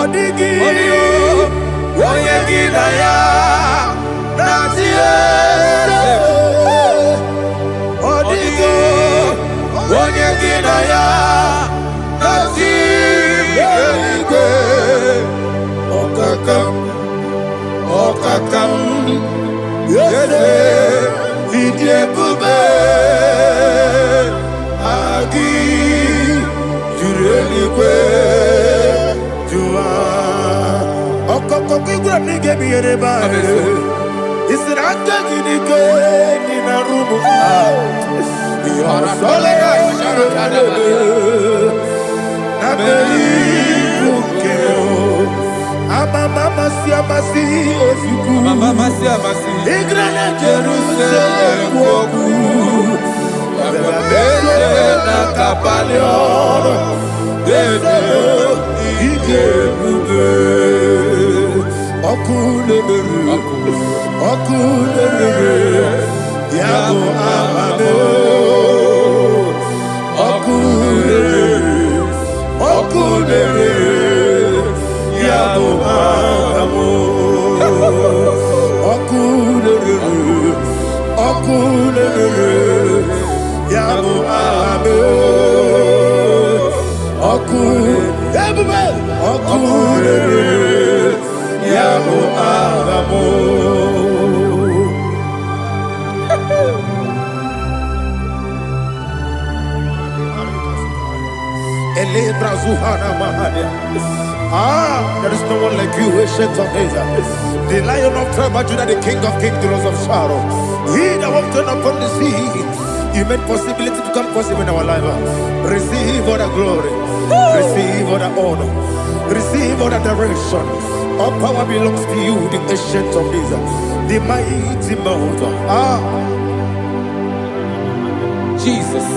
odigi oyegi daya natie odigi oyegi daya natie okakam yede idie bube agi jurelingwe jua okokokigura nige biyereba isiraka gidike nina rumu yosole nabeli ukeo amama siamasi ofiku igrana Jerusalem wogu abebele na kapaleon ide bube Okulere Yabo Amamo Okulere Yabo Amamo Okulere Yabo Amamo Okulere Yabo Amamo. There is no one like you, ancient of days. The Lion of tribe of Judah, the King of kings, the Rose of Sharon. He that walked upon the sea. You made possibility to come possible in our life. Receive all the glory. Receive all the honor. Receive all the direction. All power belongs to you, the ancient of days, the mighty mountain. Jesus.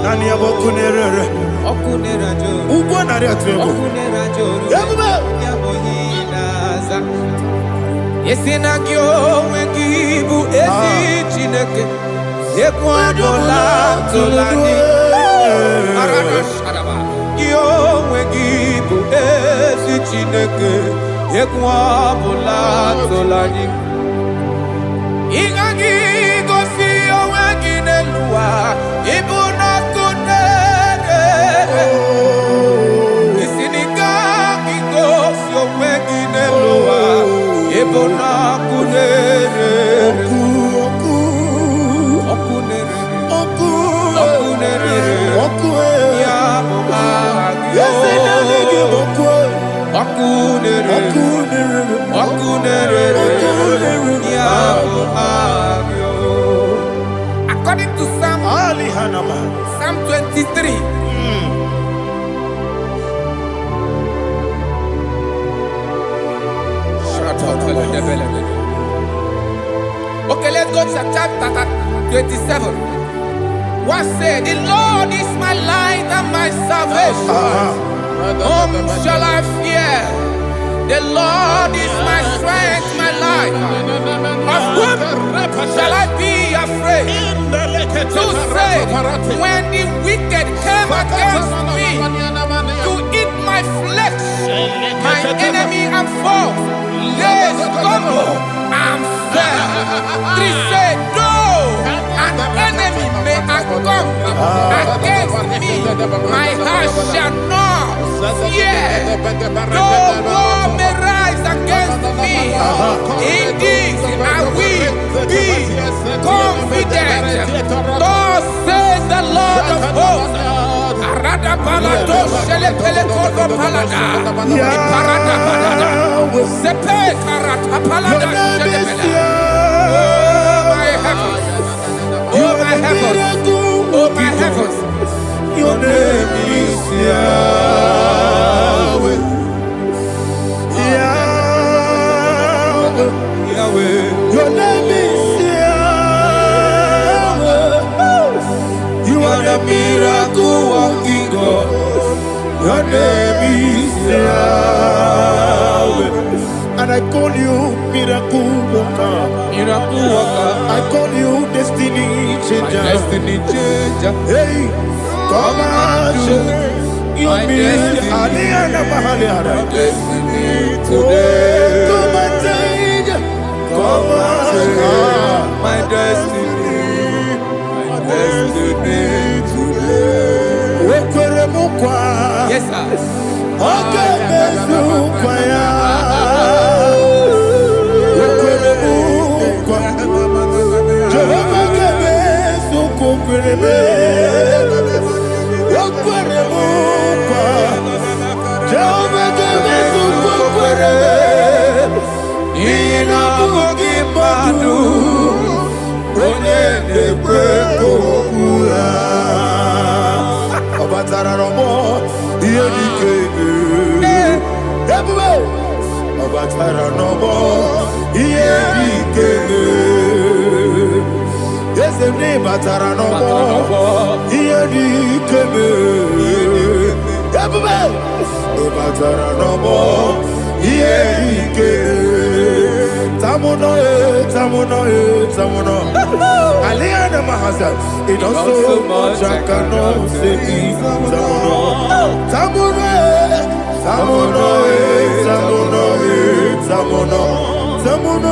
Nani abokunere. Ugo nari atwego. Yabuba. Yesinagyo wengibu esi chineke. Ekwadola tolani. Arana sharaba. Yo wengibu esi chineke. Ekwadola tolani. Igagi gosi oweginelua ibuna kunere isinika gosi oweginelua ibuna kunere ya according to Psalm 23. Okay, let's go to chapter 27. What said? The Lord is my light and my salvation. Whom shall I fear? The Lord is my strength, my life. Of whom shall I be afraid? To say, when the wicked came against me to eat my flesh, my enemy and foe, they stumble and fell. 3 say, no. Though war may rise against me, in this I will be confident. Thus says the Lord of hosts. Arada balado shele pele kodo palada. Iparada balada. Sepe karata palada shele pele. Oh my heavens. Oh my heavens. Your name is Yahweh. Yahweh. Yahweh. Your name is Yahweh. You are the miracle working God. Your name is Yahweh. And I call you miracle worker. Miracle worker. I call you destiny changer. Destiny changer. Hey, come on, you mean Aliana Mahaliana. Destiny today. Come and change. Come on, my destiny. My destiny today. Yes, sir. Okay, Batara no more. Here the kebe. Batara no more. Here the kebe. Tamuno, tamuno, tamuno. Aliana Mahasa. It also much I cannot say. Tamuno, tamuno, tamuno, tamuno, tamuno, tamuno.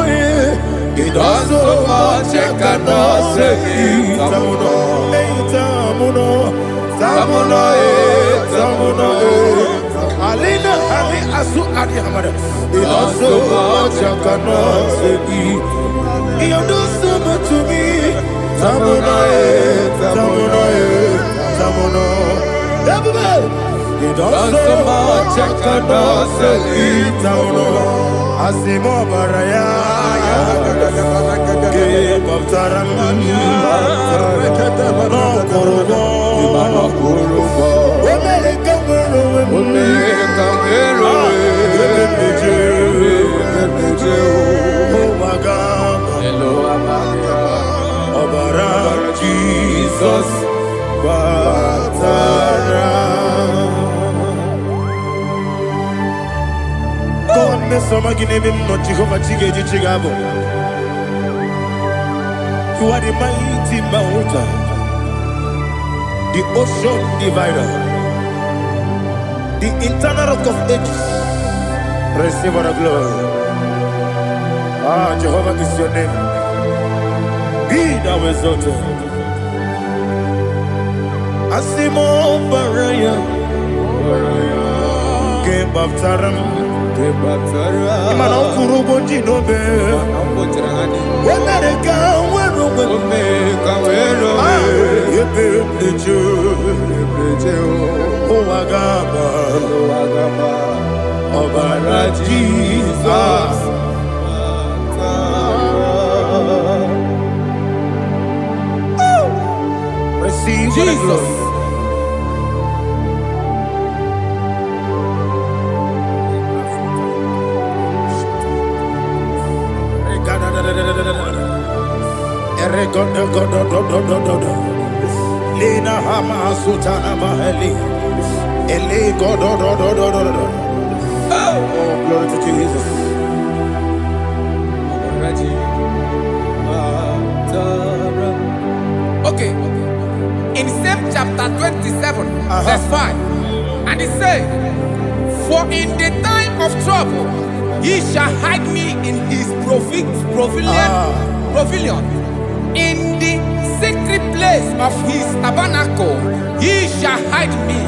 It also much I cannot say. Tamuno, tamuno, tamuno, tamuno. Alina, Ali Asu Adi Hamada. It also much I cannot say. You do so much to me. Tamuno, tamuno, tamuno. It also much I cannot say. Tamuno. Asimo Baraya. Give up Taram, no Kurubo, Jesus, Batara. God, Miss Omagine, not Jehovah Chige Chigabo. You are the mighty mountain, the ocean divider, the eternal rock of ages. Receive all the glory. Ah, Jehovah is your name. Be thou exalted. Asimo Baraya, Game of Taram, Imano Kurubo Jinobe, America. Jesus. Receive Jesus. Lina Hama Sutana Mahali. Ele God. Oh, glory to Jesus. Okay. In same chapter 27, verse 5, and it says, "For in the time of trouble, he shall hide me in his pavilion, in the secret place place of his tabernacle, he shall hide me.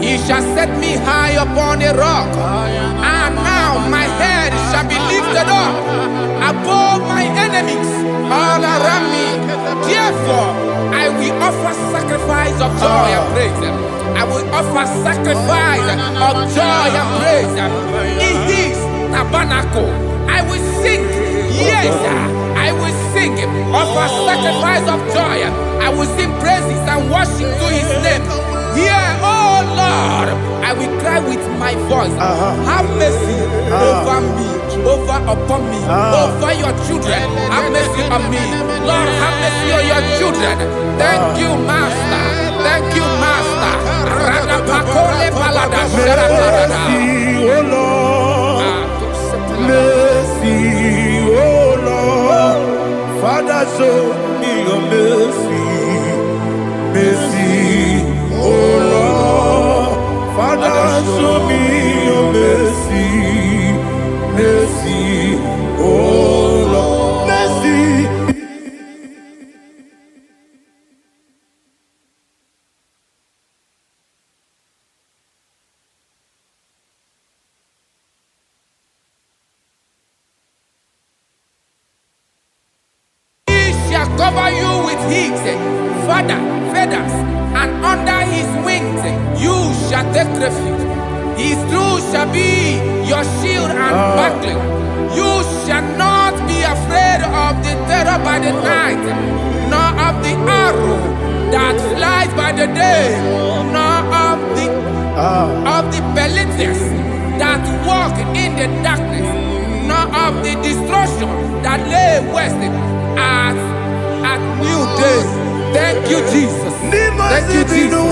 He shall set me high upon a rock. And now my head shall be lifted up above my enemies all around me. Therefore, I will offer sacrifice of joy and praise. I will offer sacrifice of joy and praise in his tabernacle. I will sing, yes, I will sing, offer sacrifice of joy. I will sing praises and worship to his name. Here, oh Lord, I will cry with my voice. Have mercy over me, upon me, over your children. Have mercy on me. Lord, have mercy on your children. Thank you, Master. Thank you, Master. Mercy, oh Lord. Mercy, oh Lord. Father, show me your mercy. Mercy, oh Lord. Father, show me your mercy. Mercy, oh Lord. Mercy. Cover you with his feathers, and under his wings you shall take refuge. His truth shall be your shield and buckler. You shall not be afraid of the terror by the night, nor of the arrow that flies by the day, nor of the pestilence that walk in the darkness, nor of the destruction that lay waste at new day. Thank you, Jesus. Thank you, Jesus.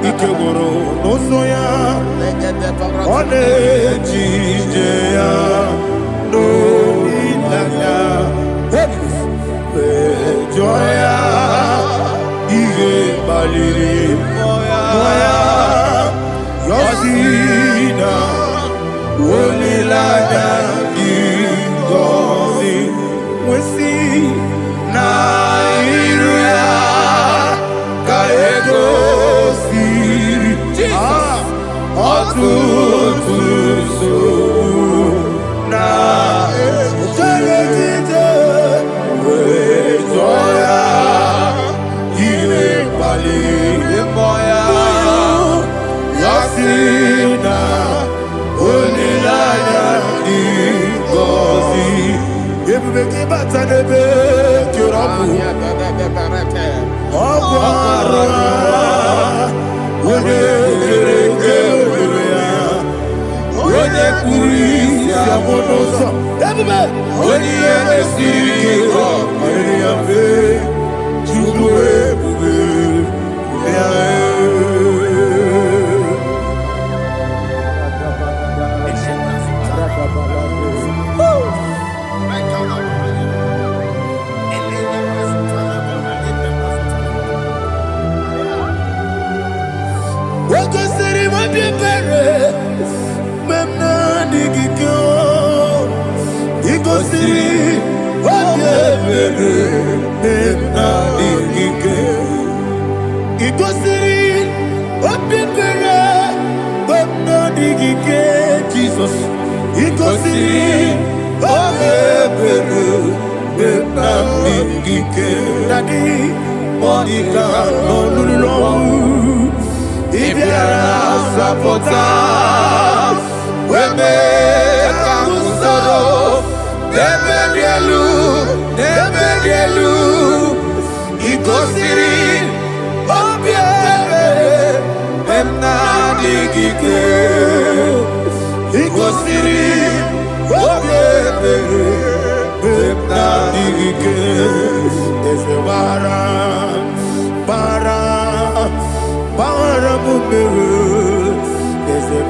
Ikegoro nosoya one jijeya no ilaya joya ige baliri moya yosina olilaya igoni wesi na iruya kaego Jesus,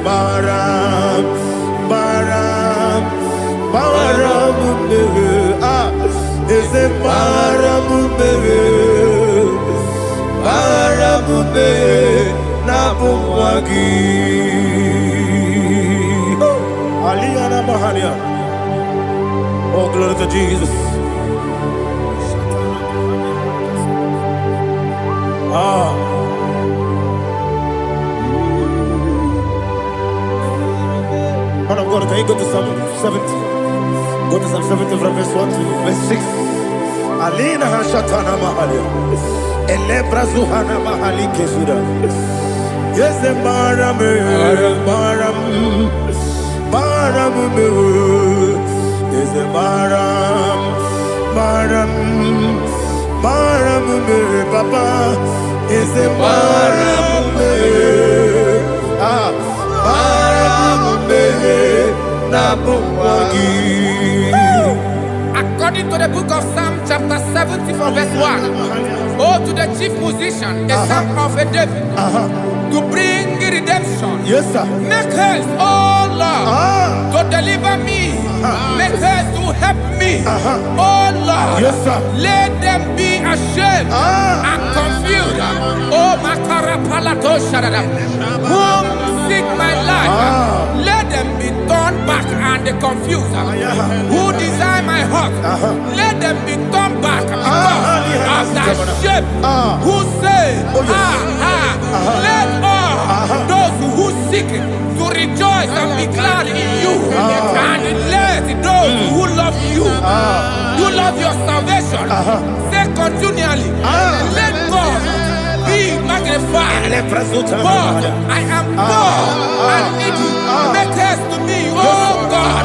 Baram, Baram, Baram, is it Baram, Baram, Nabumwagi, Aliana Mahalia. Oh, glory to Jesus. Man of God, can you go to Psalm 70? Go to Psalm 70 from verse 1 to verse 6. Alina Hashatana Mahalia. Elebra Zuhana Mahali Kesuda. Yes, the Baram, Baram, Baram, yes, the Baram, Baram, Baram, Papa, yes, the Baram, According to the book of Psalm chapter 70 from verse 1, oh, to the chief musician, a psalm of a David, to bring redemption. yes, sir. Make haste, oh Lord, to deliver me. Make haste to help me. Oh Lord, Yes, sir. let them be ashamed and confused. Oh Makarapalato Shadada, whom seek my life, let them be turned back and confused. Who desire my heart, let them be turned back because of that shape. Who say, let all those who seek to rejoice and be glad in you, and let those who love you, who love your salvation, say continually, let God be magnified. God, I am poor and needy. Make haste to me, oh God.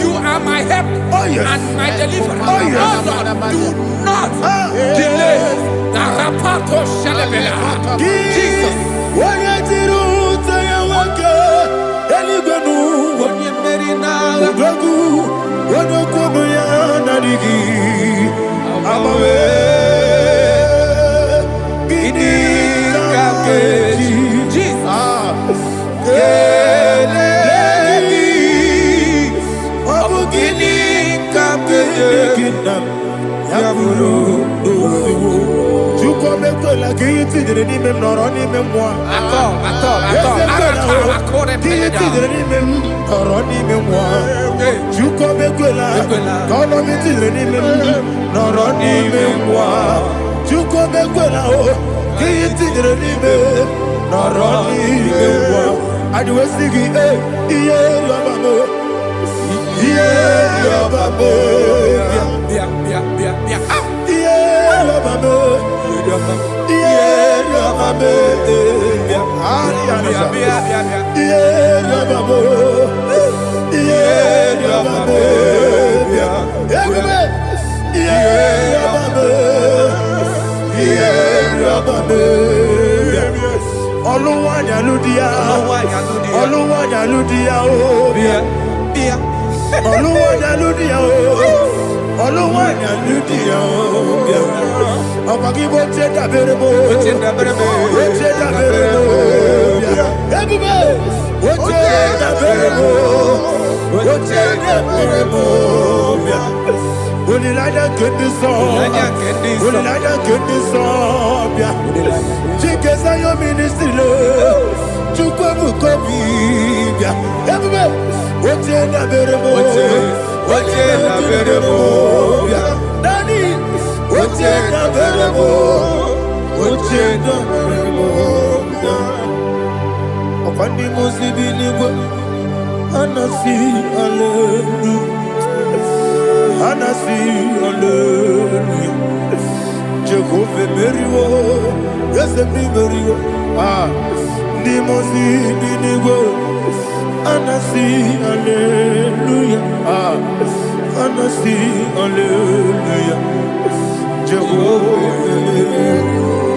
You are my help and my deliverer. Oh Lord, do not delay. Tarapato Shalabela. Jesus.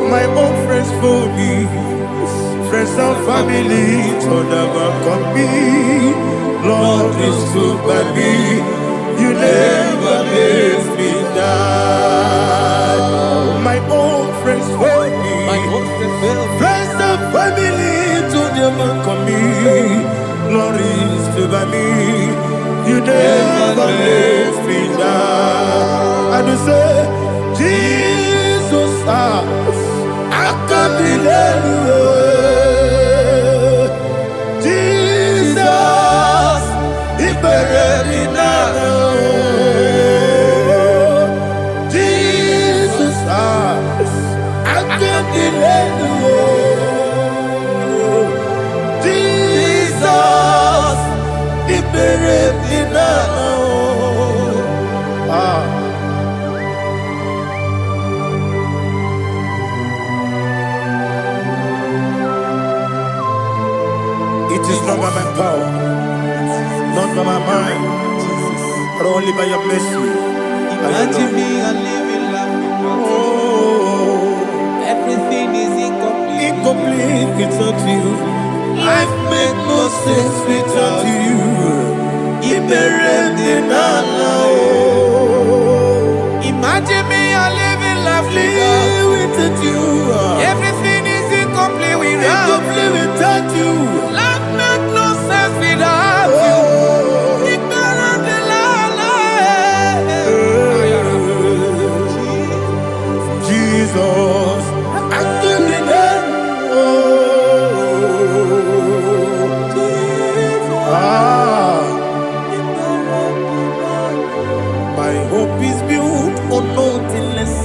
My own friends for me, friends and family told never come me. Lord is good by me, you never let me die. My own friends for me, friends and family told never come me. glories to by me. You never let me down. And you say, Jesus, I can't believe you. Jesus, He buried me now. Jesus, I can't believe you. Jesus, He buried me now. It is not by my power, not by my mind, but only by your mercy. Imagine me a living life. Oh, Everything is incomplete. incomplete without you. Life makes no sense without you. Imagine me a living life Without you. Everything is incomplete without Incomplete without you. Life makes no sense without you. Jesus, I couldn't my hope is built on nothing less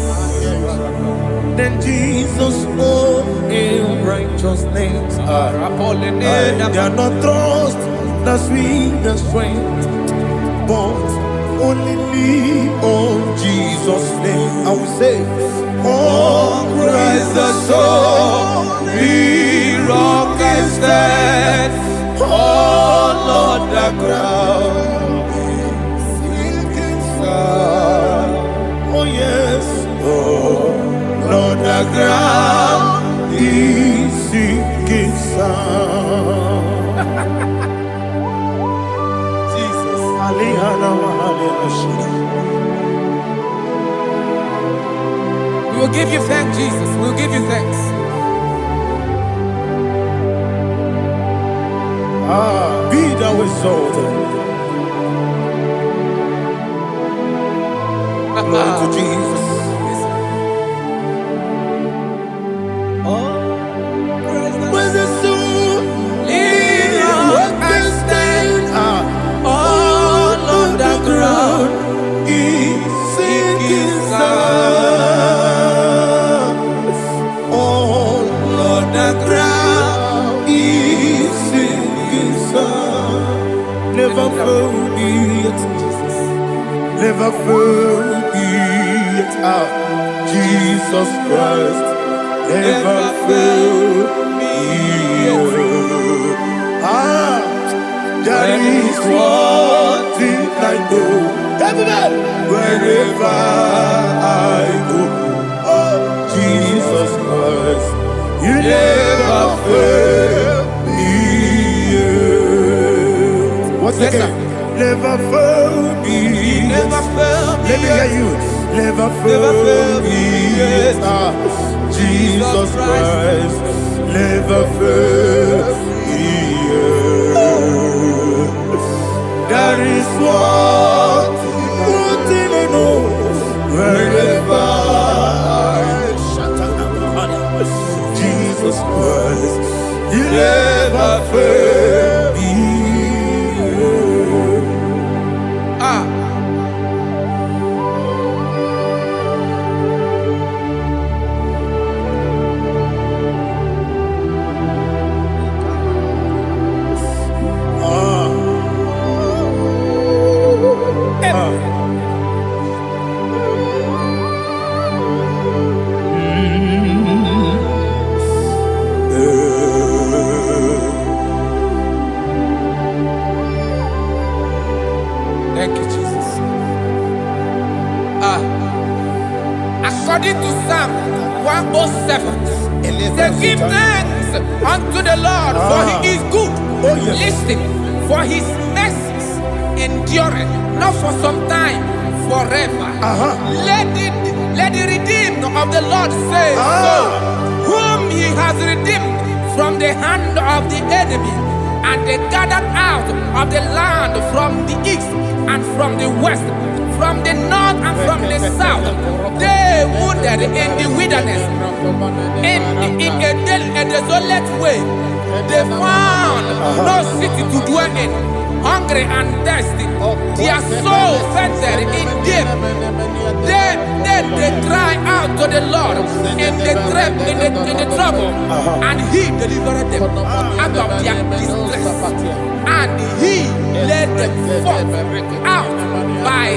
than Jesus' own righteousness. They are not trust the sweetest strength, but only lean on Jesus' name. I will say, oh, Christ the solid rock and stand. Oh, Lord, the ground is sinking sun. Oh, yes, oh, Lord, the ground is sinking sun. Jesus, We will give you thanks, Jesus. We will give you thanks. be thou exalted. Glory to Jesus. When the soul what can stand all on the ground is sinking sun. All on the ground is sinking sun. Never forget Jesus. Never forget Jesus Christ. Never fail me. There is one thing I know. Everybody, wherever I go, oh Jesus Christ, you never fail me. What's the name? Never fail me. Never fail me. Let me hear you. Never fail me. Jesus Christ, never fail me. There is one thing I know. Wherever Jesus Christ, you never fail me. Thank you, Jesus. According to Psalm 107, they give thanks unto the Lord, for He is good. Oh, yes. Listen, for His mercies endureth, not for some time, forever. Let the redeemed of the Lord say so, whom He has redeemed from the hand of the enemy, and they gathered out of the land from the east and from the west, from the north and from the south. They wandered in the wilderness, in a desolate way. They found no city to dwell in, hungry and thirsty. Their soul fainted in deep. Then they cry out to the Lord in the trouble, and He delivered them out of their distress, and He led them forth out by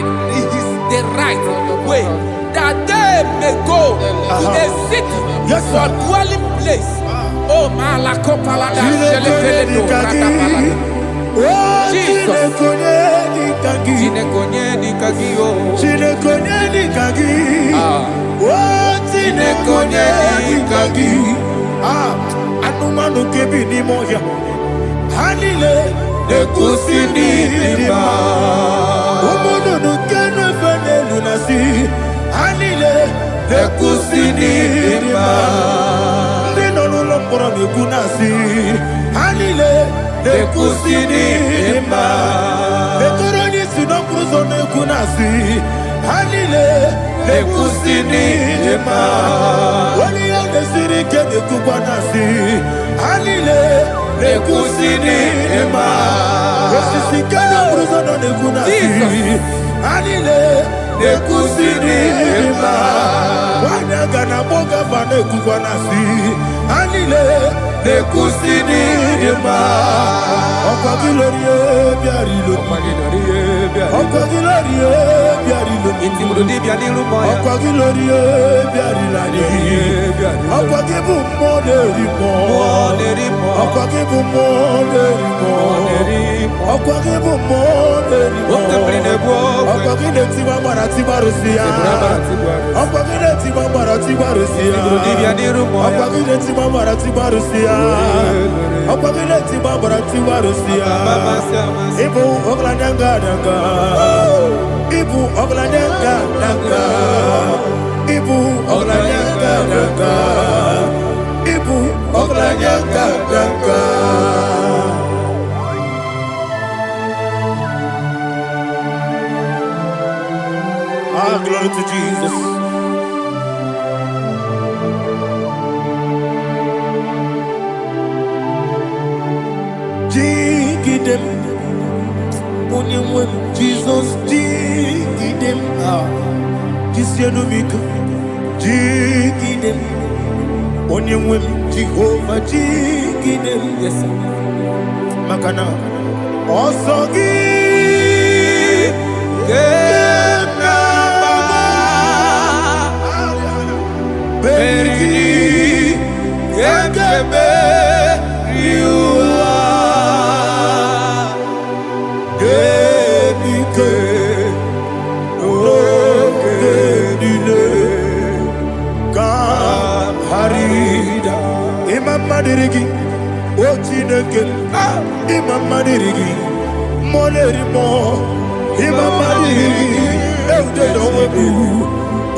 the right way, that they may go to a city for dwelling place. Oh, Malakopalada, Anumanu kebi ni moya, Hanile de kusini lima. Umudu nukene fene lunasi, Hanile de kusini lima. Ndino lopora mikunasi, Hanile de kusini lima. Betoroni sino kruzone kunasi, Hanile de kusini lima. Wali yande sirike de kubanasi, Hanile de kusini lima. Wesisikana kruzone de kunasi, Hanile de kusini lima. Wanagana boga vane kubanasi, Hanile de kusini lima. Okwa gilorie biarilo, okwa gilorie biarilo, okwa gilorie biarilani, okwa gibu moderimo, okwa gibu moderimo, okwa gibu moderimo, okwa gileti mamarati barusia, okwa gileti mamarati barusia, okwa gileti mamarati barusia, okwa gileti mamarati barusia. Ibu oglanyanga danga, Ibu oglanyanga danga, Ibu oglanyanga danga, Ibu oglanyanga danga. Ah, glory to Jesus. Jigidem, Onyemwem, Jesus, Jigidem, Jisyanumika, Jigidem, Onyemwem, Jehovah, Jigidem, yes, Makana, Osogi, Kena Baba, Berigi, Kekebe, Madirigi, Ochineke, Imam Madirigi, Molerimo, Imam Madirigi, Eudedowebu,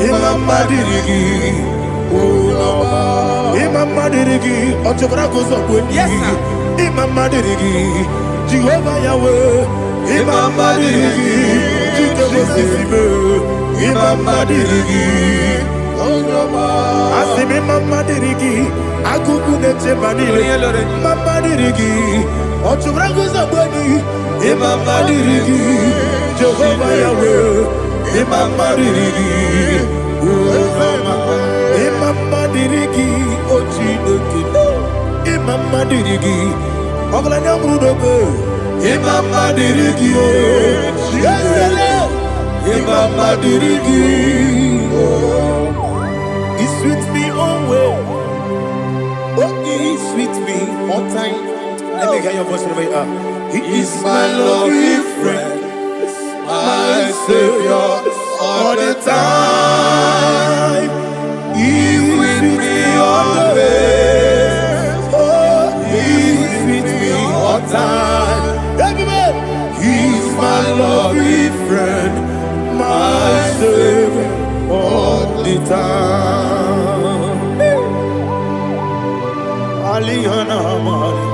Imam Madirigi, Imam Madirigi, Otobrako Zobweni, Imam Madirigi, Jehovah Yahweh, Imam Madirigi, Jitebosime, Imam Madirigi, Asimi Imam Madirigi, Akuku neche banile, Mama dirigi, Ochubrago Zaboni, Imam Madirigi, Jehovah Yahweh, Imam Madirigi, Imam Madirigi, Ochineke, Imam Madirigi, Oglanya Brudobe, Imam Madirigi, Imam Madirigi, He's with me always. Oh, He's with me all time. Let me hear your voice wherever you are. He is my loving friend, my Savior all the time. He's with me always. Oh, He's with me all time. Everybody, He's my loving friend, my Savior all the time. Aliyana Mali.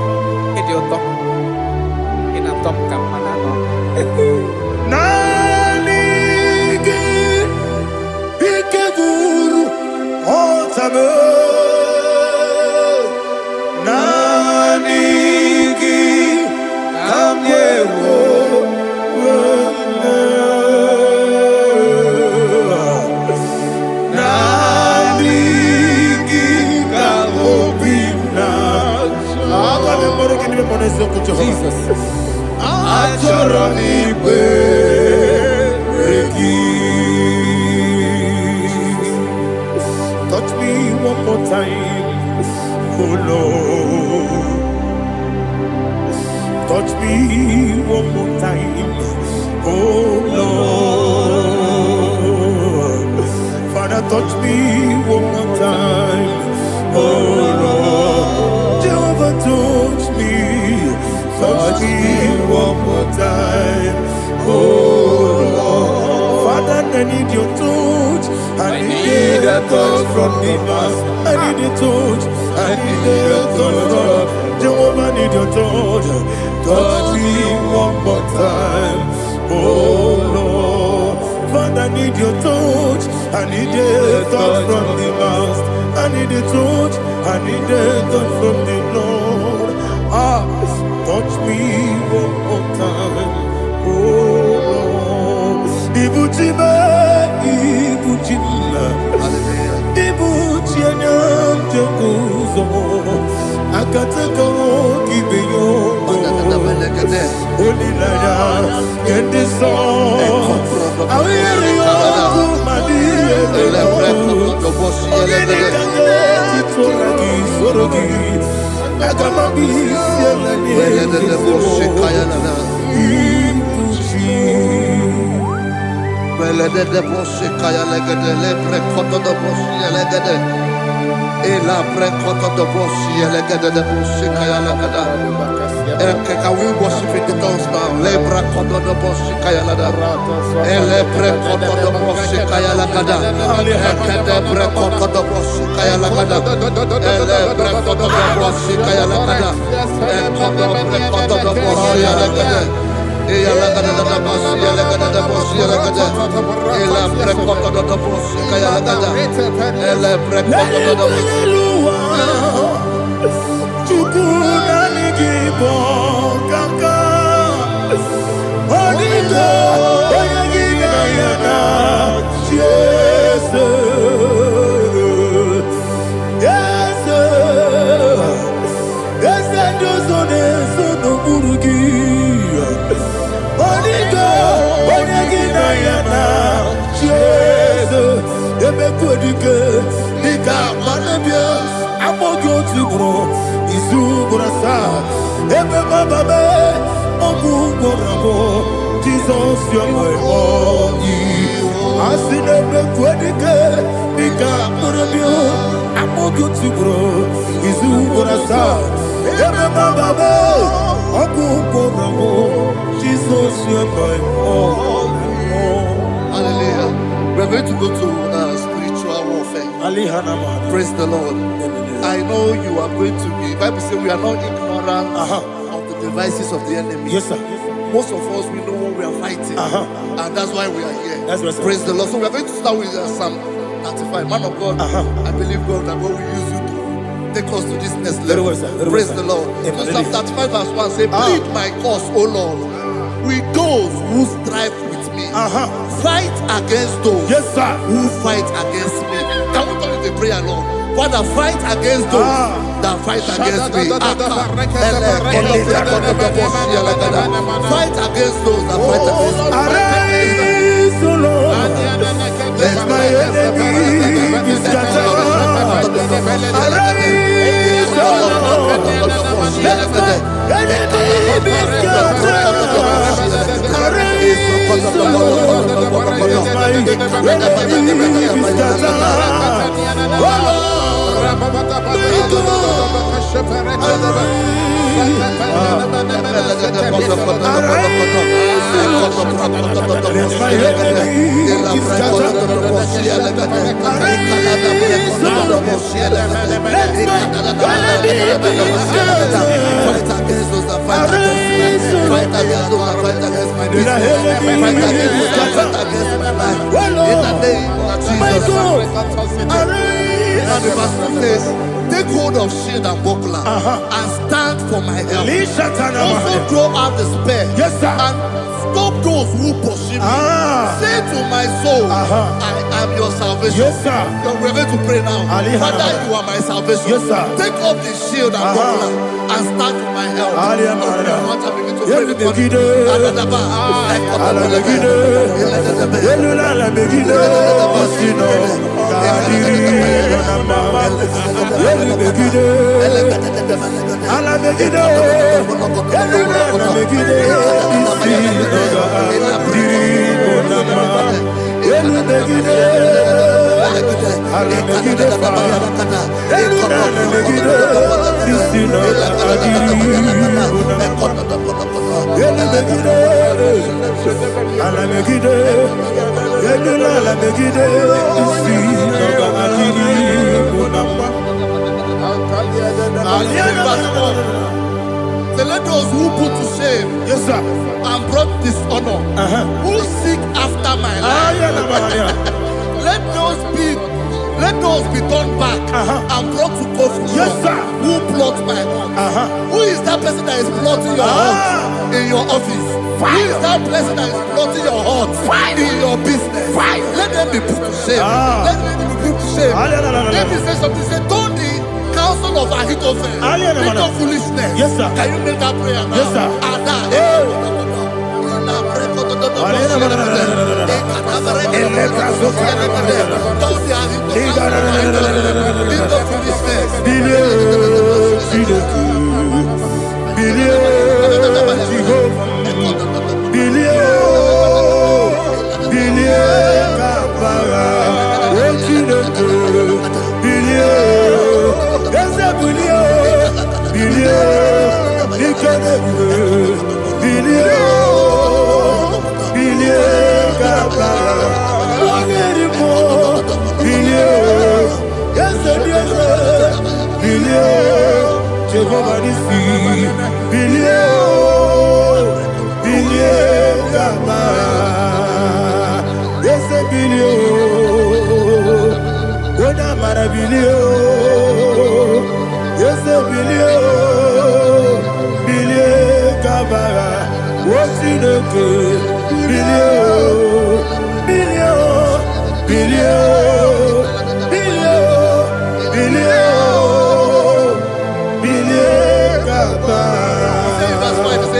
Atoronipe Reki. Touch me one more time, oh Lord. Touch me one more time, oh Lord. Father, touch me one more time, oh Lord. Jehovah, touch me one more time, oh Lord. Father, I need your touch. I need a touch from the Master. I need a touch. I need a touch from Jehovah. I need your touch. Touch me one more time, oh Lord. Father, I need your touch. I need a touch from the Master. I need a touch. I need a touch from the Lord. Touch me one more time, oh Lord. Ibuchima, Ibuchima, Ibuchianyam Jakuzo, Akatako Kibeyo, Olilaya, get this song. I hear you, Madi, Can we worship in the tongues now? Lebra kodo do boshi kaya lada. Ele bre kodo do boshi kaya lada. Ekede bre kodo do boshi kaya lada. Ele bre kodo do boshi kaya lada. Ekodo bre kodo do boshi lada. Eya lada da boshi lada da boshi lada. Ele bre kodo do boshi kaya lada. Ele bre kodo do boshi. Kaka, Odito, Oyagina Yana, Jesus, yes, yes, and Josone, Sono Murugi, Odito, Oyagina Yana, Jesus, Ebekudike, Nika Manabia, Amogo Tibro, Izubrasa. Bababe, Jesus, you're my all. I see them quedike, Nika Murabio, I'm good to grow. Izu Burasa, Bababe, Jesus, you're my all. Hallelujah. We're going to go to spiritual warfare. Praise the Lord. I know you are going to be. Bible says we are not ignorant of the devices of the enemy. Yes, sir. Most of us, we know what we are fighting, and that's why we are here. That's right, sir. Praise the Lord. So we are going to start with Psalm 35. Man of God, I believe God that God will use you to take us to this next level. Very well, sir. Very Praise well, the Lord. So Psalm 35 verse 1 say, plead my cause, O Lord, with those who strive with me. Fight against those who fight against me. Can we call it a prayer, Lord? Father, fight against those that fight against me. Fight against those that fight against me. Arise, O Lord, let my enemy be scattered. Arise, O Lord, let my enemy be scattered. Arise, O Lord, let my enemy be scattered. Oh Lord, take hold of shield and buckler and stand for my help. Also draw out the spear and stop those who pursue me. Say to my soul, I am your salvation. We're going to pray now. Father, you are my salvation. Take up the shield and buckler and stand for my help. I want to begin to pray before you. So let those who put to shame, yes, sir, and brought dishonor, who seek after my life, let those be turned back and brought to confusion. yes, sir, Who plot my hurt? Who is that person that is plotting your hurt in your office? Who is that person that is plotting your hurt in your business? Let them be put to shame. Let them be put to shame. Let me say something. Say, don't the counsel of Ahithophel think of foolishness. Yes, sir. Can you make that prayer now? Yes, sir.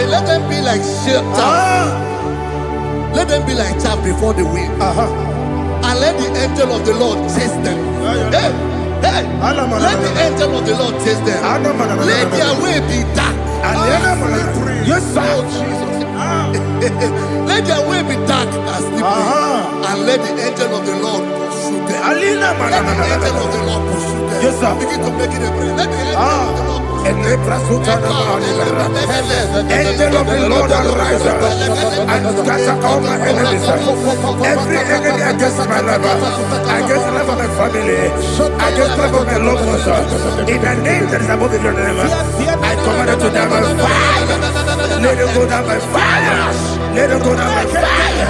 Let them be like chaff. Let them be like chaff before the wind. And let the angel of the Lord chase them. Hey, let the angel of the Lord chase them. Let their way be dark. Yes, sir. Oh, Jesus. Let their way be dark and slippery. And let the angel of the Lord pursue them. Let the angel of the Lord pursue them. Yes, sir. Begin to make it a prayer. Let the angel of the Lord Angel of the Lord arise and scatter all my enemies. Every enemy against my life, against the life of my family, against the life of my loved ones. In the name that is above the name, I command it to them by fire. Let it go down by fire. Let it go down by fire.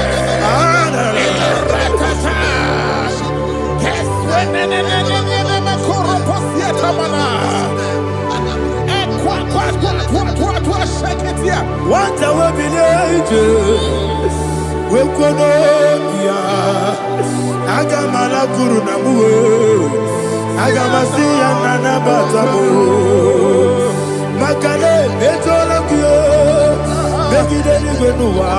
What I will be angels, we could Agamala Guru Namu, Agamasia Nana Batamu, Makale, Betolakio, Begideni Benua,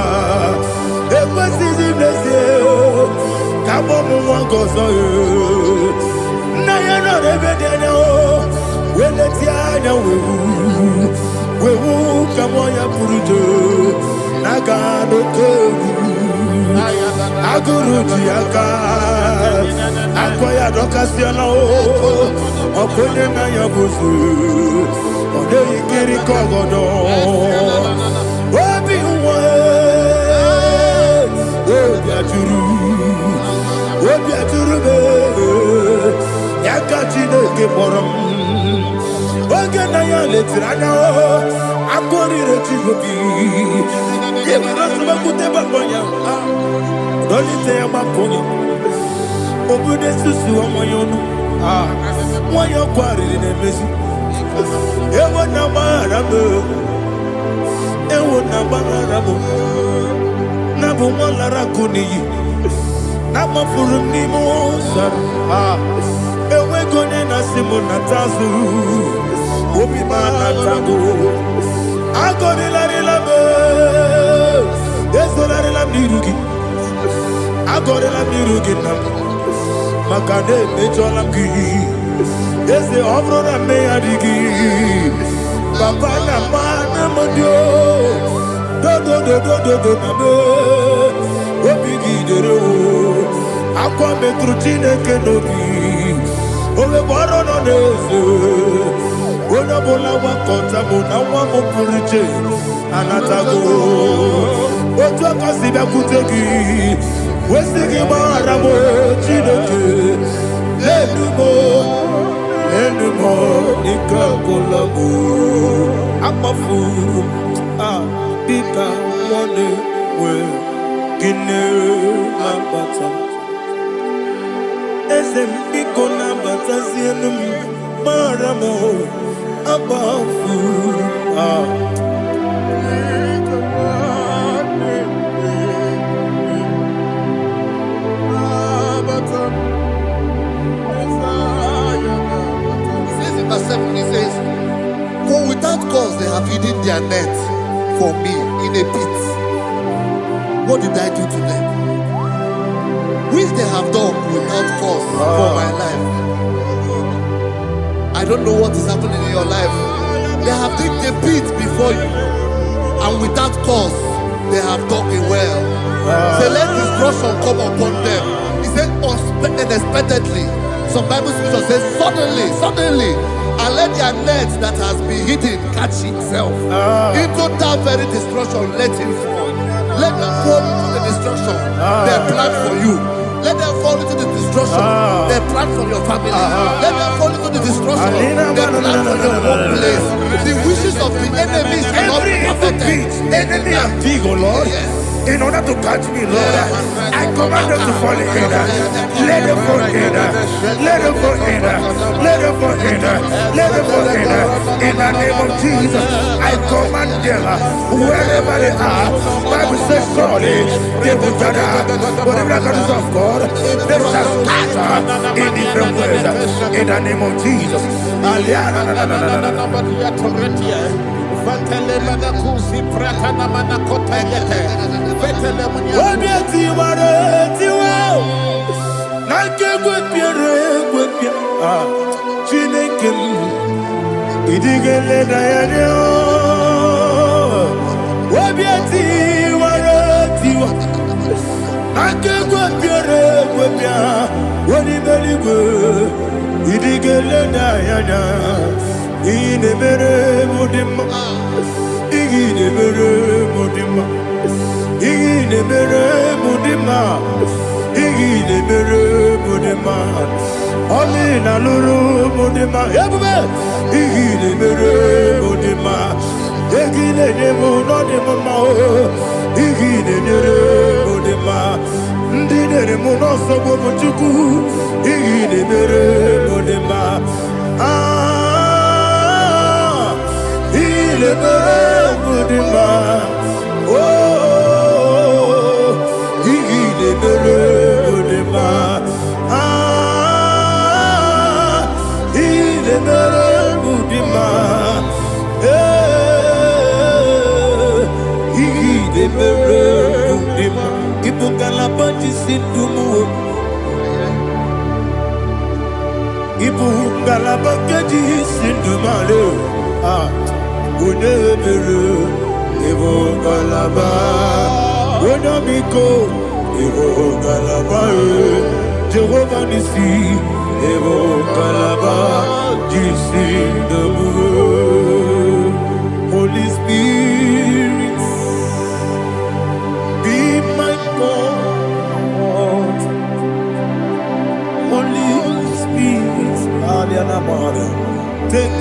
Equasi Blessio, Kabomu Wangoso, Nayana Rebedeno, Weletiana we will come on your Purujo, Nagano Togu, Aguru Tiaka, Akoya Docasiano, Okonema Yabusu, Ode Kiri Kogodo, Obi Obiaturu, Yakachino Keporum. Oganaya letrana akori rechigobi yebara sama kuteba bonya dolite amakonya obude susu amoyono moyo kwari nemezi ewo na marabe na bu molara kuniyi na mafuru ni mosa ewe kone na simu na tazu Obi mana tago, Agorilarilam, Desolarilam Nirugi, Agorilam Niruginam, Makane Mejolam Gi, Desi Obrona Meadigi, Papa Namana Madio, do Nabe, Obigi Dero, Aqua Metrutine Kenobi, Ove Barono Nese. Ona bola wa kota mona wa mopuriche anatago ojo kasiba kutegi wesigi maramo chineke lenumo nikakolago amafu bika one we gine mabata esem biko na bata sienum maramo abafu Verse 7, he says, for without cause they have hidden their net for me in a pit. What did I do to them? Which they have done without cause for my life. I don't know what is happening in your life. They have digged a pit before you, and without cause they have dug a well. Say, let destruction come upon them. He said, unexpectedly. Some Bible scripture says, suddenly, and let their net that has been hidden catch itself. Into that very destruction, let it fall. Let them fall into the destruction they plan for you. Let them fall into the destruction they plan for your family. Let them fall into the destruction they plan for your workplace. The wishes of the enemy shall not be perfected. Enemy of dig, oh Lord. Yes. In order to catch me, Lord, I command them to fall in. Let them fall in. Let them fall in. Let them fall in. Let them fall in. In the name of Jesus, I command them wherever they are. Bible says, surely they will gather. Whatever the God of God, they shall scatter in different ways. In the name of Jesus. Jehovah Nissi, Evo Kalaba, Holy Spirit, be my God. Holy Spirit, take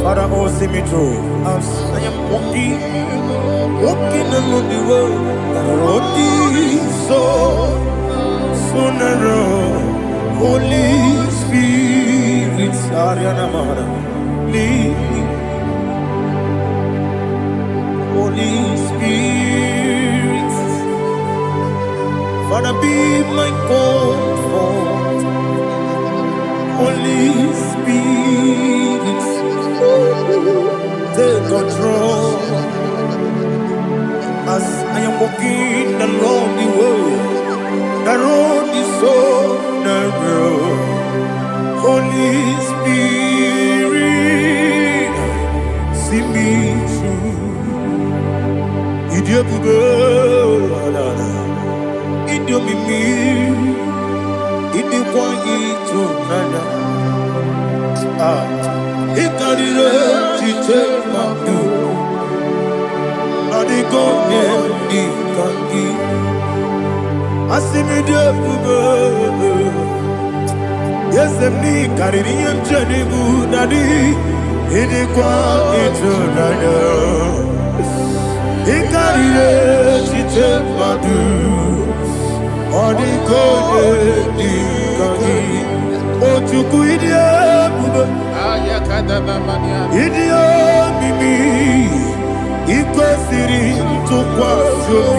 Father, oh, see me through. As I am walking along the road, the road is so narrow. Holy Spirit, lead me. Holy Spirit, Father, be my comfort. Holy Spirit, take control. As I am walking along the way, the road is so narrow. Holy Spirit, see me through. Idiopube, idiomimi, idikwa ito nana. Ikarire chite madu, adiko ni kangi. Asimi idiopube. Yes, me carry him journey good daddy. He did quite eternal. He carried it, she took my do. Or the good oh, to go idiot, idiot, mimi. Equal city to quite your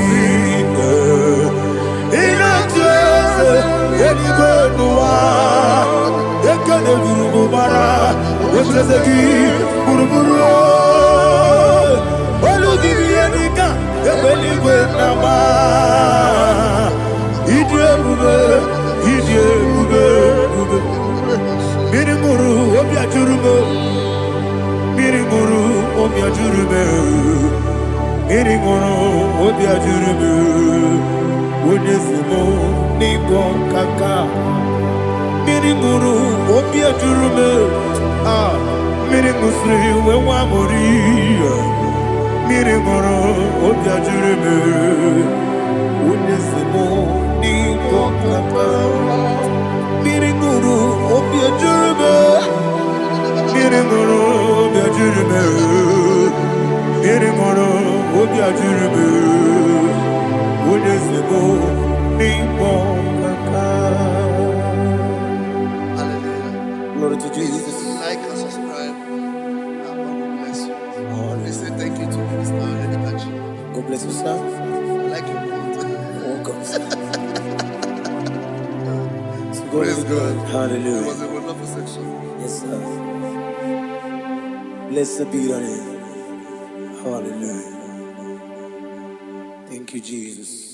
in a church, any good one. They can't do Bara, which is a gift, Buruburu. All of the Vienna, the belly with Nama. Idiot, Mirimuru, Obia Jurubo, Mirimuru, Obia Jurubo, Mirimuru, Obia Jurubo. Wonesimo nigo kaka miringuru obia jurume miringusri wewa mori miringuru obia jurume wonesimo nigo kaka miringuru obia jurume miringuru obia jurume miringuru obia jurume. Hallelujah. Glory to Jesus. Like and subscribe. God bless you. We say thank you to Mr. Lady Kachi. God bless you, sir. I like your comment. Welcome. Praise God. Hallelujah. It was a wonderful section. Yes, sir. Blessed be your name. Hallelujah. Thank you, Jesus.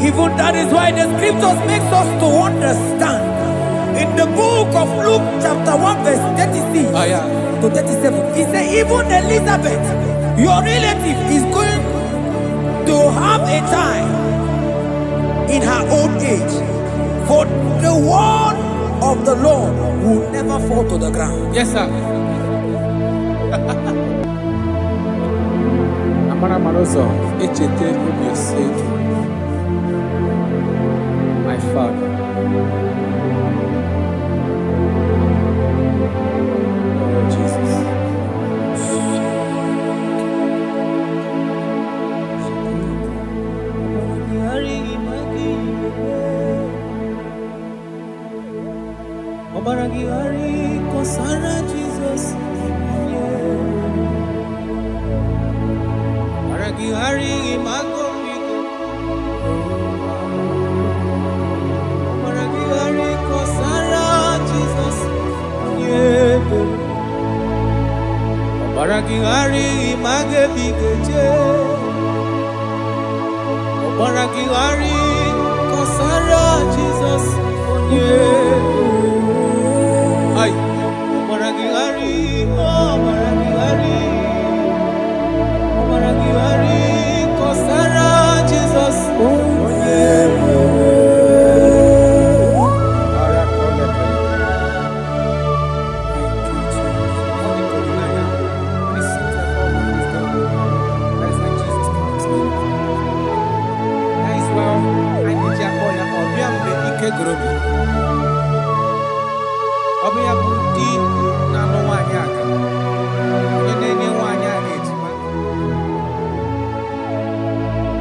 Even that is why the scriptures makes us to understand. In the book of Luke chapter 1 verse 36 to 37, he said even Elizabeth, your relative, is going to have a child in her old age. For the word of the Lord will never fall to the ground. Yes, sir. My Father. Oh, Jesus. Obaragihari kosara Jesus. Obaragihari imago migo. Obaragihari kosara Jesus. Obaragihari image bigeje. Obaragihari kosara Jesus. Ay, Obaragihari, Obaragihari, Obaragihari, kosara Jesus.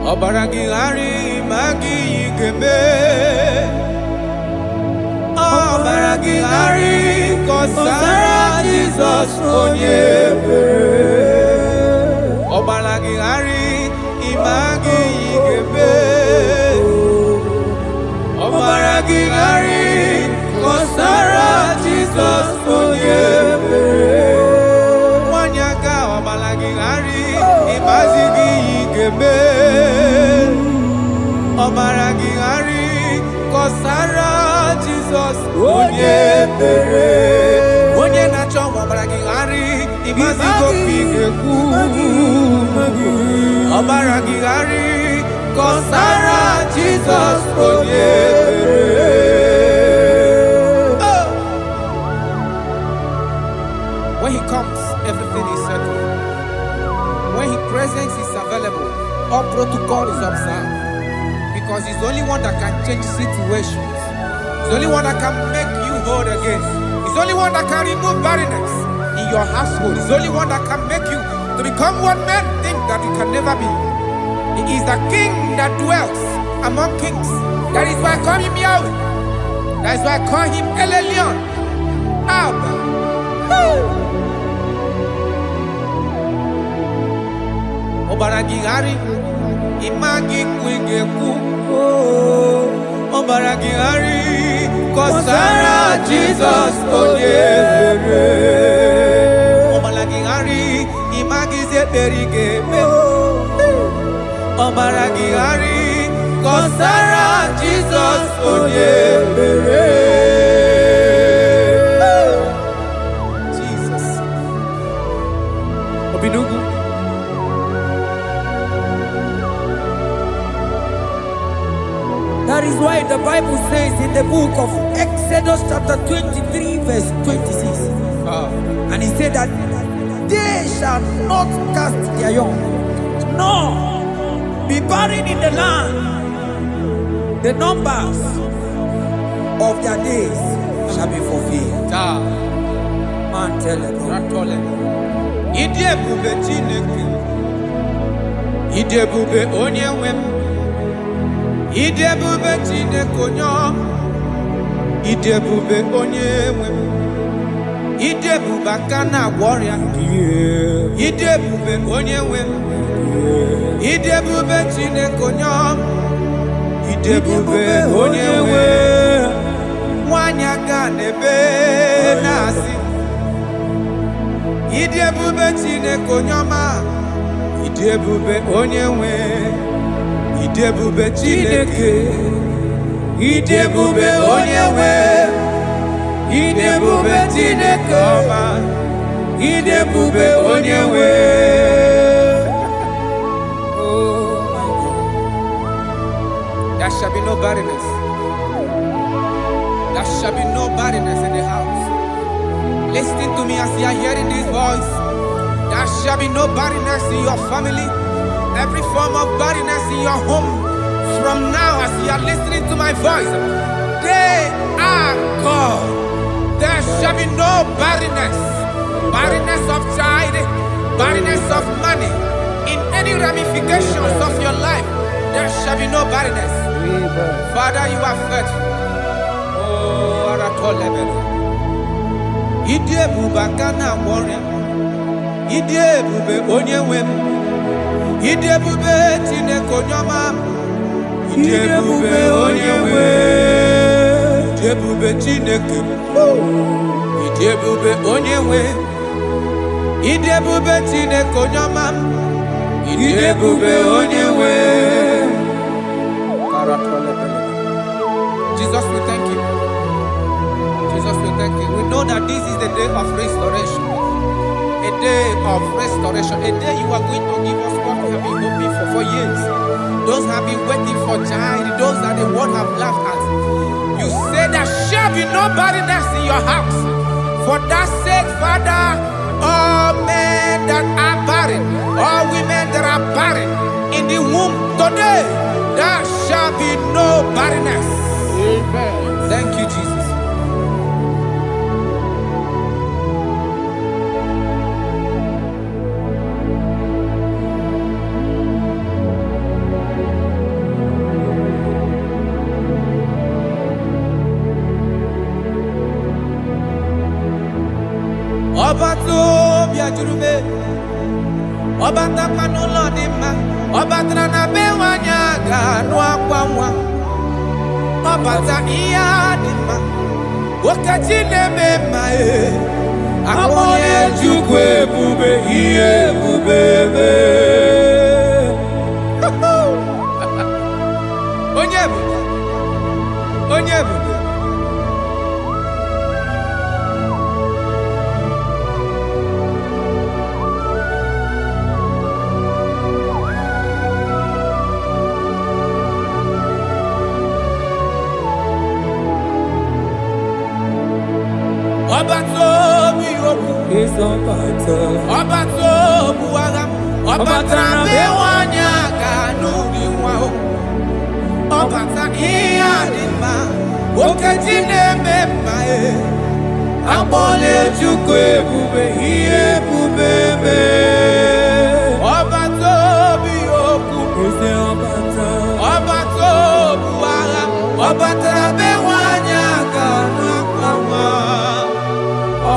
Obaragihari magi igeme. Obaragihari kosara Jesus onyebe. Obaragihari imagi igeme. Obaragihari kosara Jesus onyebe. Wanyaga obaragihari imazigi igeme. Obaragihari kosara Jesus onyebere. Onye na-achọ Obaragihari imazigo bigeku. Obaragihari kosara Jesus onyebere. When he comes, everything is settled. When his presence is available, all protocol is observed. Because he's the only one that can change situations. He's the only one that can make you whole again. He's the only one that can remove barrenness in your household. He's the only one that can make you to become what men think that you can never be. He is the king that dwells among kings. That is why I call him Yahweh. That is why I call him El Elyon. Abba. Obaragihari imagi kwigeku. Obaragihari kosara Jesus onyebere. Obaragihari imagi zeberigebe. Obaragihari kosara Jesus onyebere. Jesus. Obinugu. That is why the Bible says in the book of Exodus chapter 23 verse 26. And he said that they shall not cast their young, nor be barren in the land. The numbers of their days shall be fulfilled. Man tell them. Idebube Chineke. Idebube Onyewem. Idebube Chineke Onyom. Idebube Onyewem. Idebube Akana warrior. Idebube Onyewem. Idebube Chineke Onyom. Idebube Onyewem. Wanyaga nebe nasi. Idebube Chineke Onyoma. Idebube Onyewem. Idebube Chineke. Idebube Onyewem. Idebube Chineke Oma. Idebube Onyewem. Oh my God. There shall be no barrenness. There shall be no barrenness in the house. Listen to me as you are hearing this voice. There shall be no barrenness in your family. Every form of barrenness in your home, from now as you are listening to my voice, they are gone. There shall be no barrenness. Barrenness of child, barrenness of money. In any ramifications of your life, there shall be no barrenness. Father, you are faithful. Oh, Aratolebe. Idie bubakana warrior. Idie bube onyewem. Idie bube tine konyama. Idie bube onyewe. Idie bube tine kim. Idie bube onyewe. Idie bube tine konyama. Idie bube onyewe. Jesus, we thank you. Jesus, we thank you. We know that this is the day of restoration. A day of restoration. A day you are going to give us what we have been hoping for years. Those have been waiting for child. Those that the world have laughed at. You say there shall be no barrenness in your house. For that sake, Father, all men that are barren, all women that are barren in the womb today, there shall be no barrenness. Amen. Thank you, Jesus. Ọba tó bí ajurube, ọba takpanu lọ́ọ̀dì ma, ọba tẹ̀lé bẹ́ẹ̀ wá nyàgà nù akwanwa, ọba ta ìyá di ma, wọ́kàtí lẹ́mẹ̀ ma ye, akọ̀yẹ jukwu ebube iye ebube bẹ́ẹ̀. Onye ebube, onye ebube. Ọba tó bí òkú, ọba tó bu ara, ọba tá bẹ́ wọ́n nyà gànú bí wọ́n o. Ọba tá ìyá ni ma, òkèjì ní mẹ́ma e. Àpọ̀lẹ̀ jukwu ebube, iye ebube mẹ́. Ọba tó bí òkú, ọba tó bu ara, ọba tá bẹ́ wọ́n nyà gànú àpamọ́.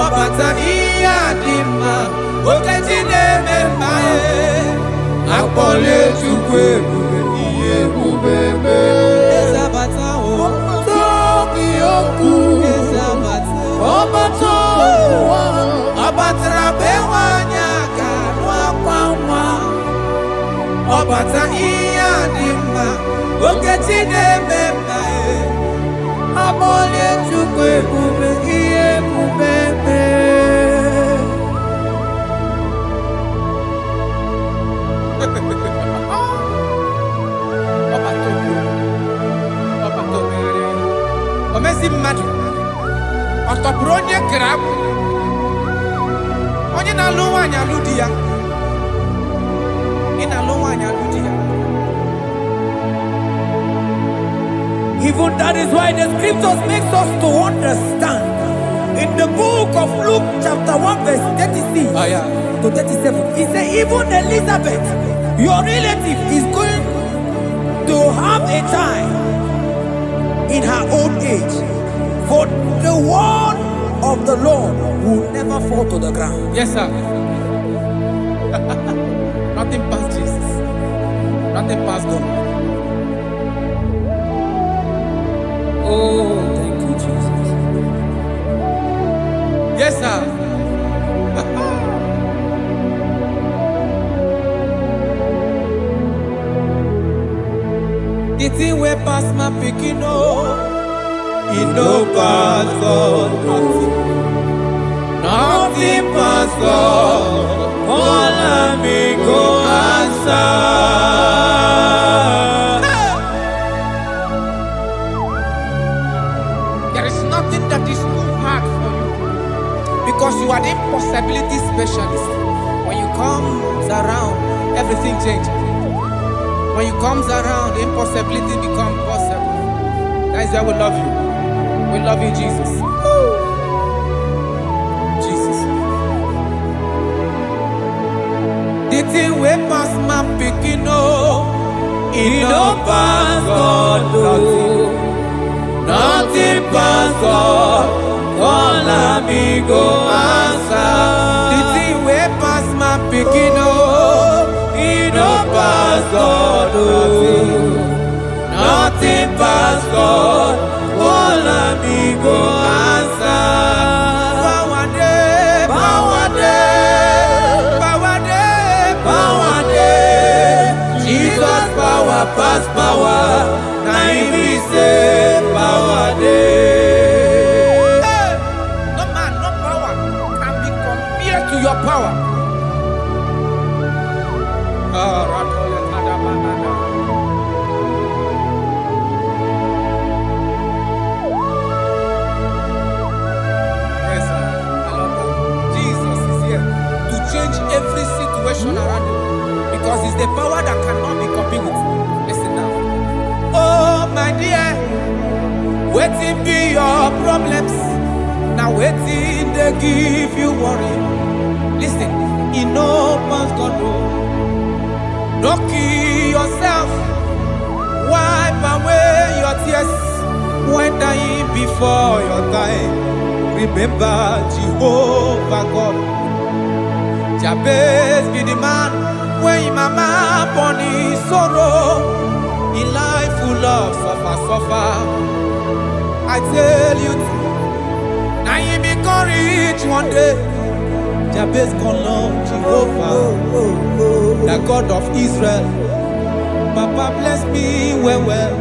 Ọbata iya di mma, oketi na-eme akpọle Chukwu ebube, iye ebube me. Ezabata o, tobi okwu. Ezabata, ọbata ụwa, ọbatara bewanya ga n'akwa nwa. Ọbata iya di mma, oketi na-eme akpọle Chukwu ebube, iye ebube me. Omezi mmadụ ọtọpụrụ onye kere agbụ, onye na-alụ nwaanyị alụ di ya, ị na-alụ nwaanyị alụ di ya. Even that is why the scriptures makes us to understand. In the book of Luke chapter 1 verse 36 to 37, he said even Elizabeth, your relative, is going to have a child in her old age. For the word of the Lord will never fall to the ground. Yes, sir. Nothing past Jesus. Nothing past God. Oh, thank you, Jesus. Yes, sir. The thing way past my picking it no pass God. Nothing pass God. All me go answer. There is nothing that is too hard for you, because you are the impossibility specialist. When you come around, everything changes. he comes around, impossibility becomes possible. That is why we love you. We love you, Jesus. Jesus. The thing we pass my picking it no pass God. Nothing pass God. All amigo answer. The thing we pass my picking it no pass God. Nothing pass God. All amigo answer. Power day, power day, power day, power day. Jesus power pass power. Now he say power day. Hey, no man, no power can be compared to your power. Every situation around you, because it's the power that cannot be copied with. Listen now. Oh my dear, waiting be your problems. Now waiting they give you worry. Listen, in no man's God know. Don't kill yourself. Wipe away your tears when dying before your time. Remember Jehovah God. Jabez be the man when his mama born his sorrow. In life full of suffer. I tell you, now he become rich one day. Jabez gonna love Jehovah, the God of Israel. Papa bless me well.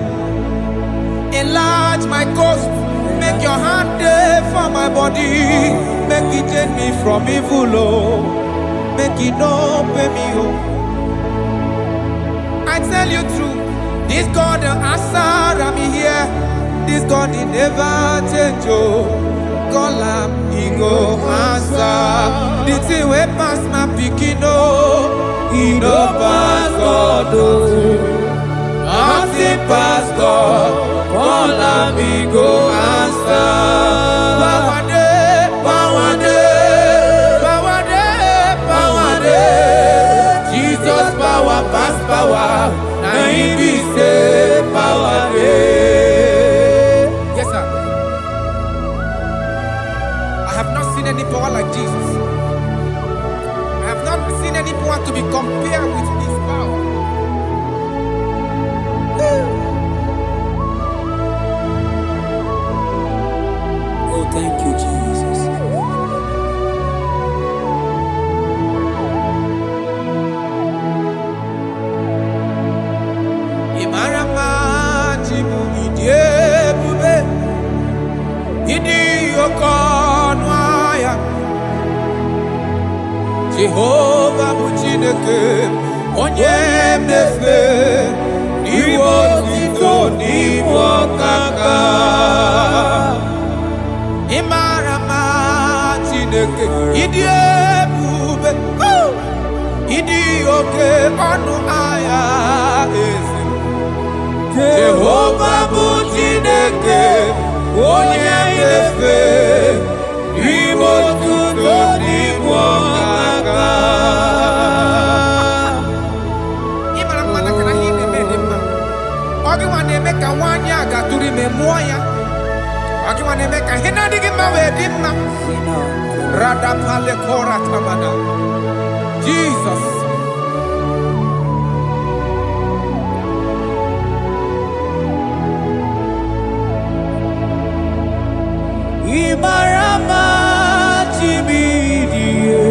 Enlarge my coast. Make your hand there for my body. Make it take me from evil. Make it no pay me. I tell you true. This God the answer I'm here. This God he never change. Call him, he go answer. The thing we pass my picking he no pass God. Nothing pass God. Call him, he go answer. Power day, power day, power day, power day. Jesus power pass power. Now he be say power day. Yes sir. I have not seen any power like Jesus. I have not seen any power to be compared with his power. Oh, thank you, Jesus. Imarama jimu idie bube idi okonwaya Jehovah Muchineke onye mnefe niwo tito niwo kaka Imarama Chineke idie bube idi oke onu aya eze Jehovah Muchineke onye mnefe niwo tito niwo kaka Imarama na kana hine medema Ogi wane meka wanya gaturi memoya Ogi wane meka hina digi mawe dimma Rada pale kora tamada Jesus Imarama Chibidie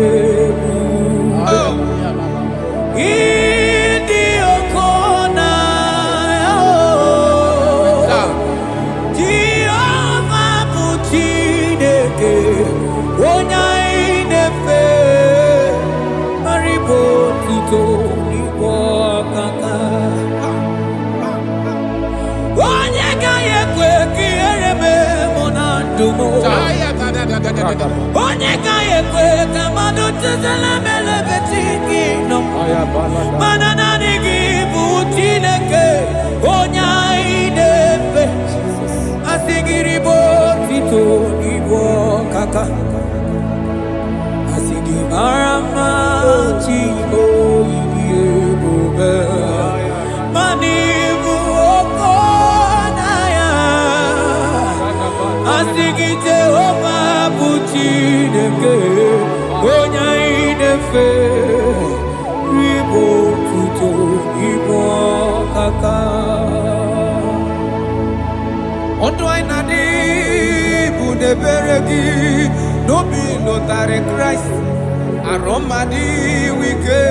Idi Okona Jehovah Muchineke Onya Inefe Maribo Tito Nibo Kaka Onya Kaya Kweki Ereme Monandumo Onye kaya kwe kamado tezela mele betiki no Manana nigi butine kaka. Asigi marama chibo yebobe. Manibu okonaya. Asigi Jehovah buchi deke. Gonya idefe. Ribo tuto ibo kaka. Ondo ainadi bude beregi no be notary Christ aromadi wike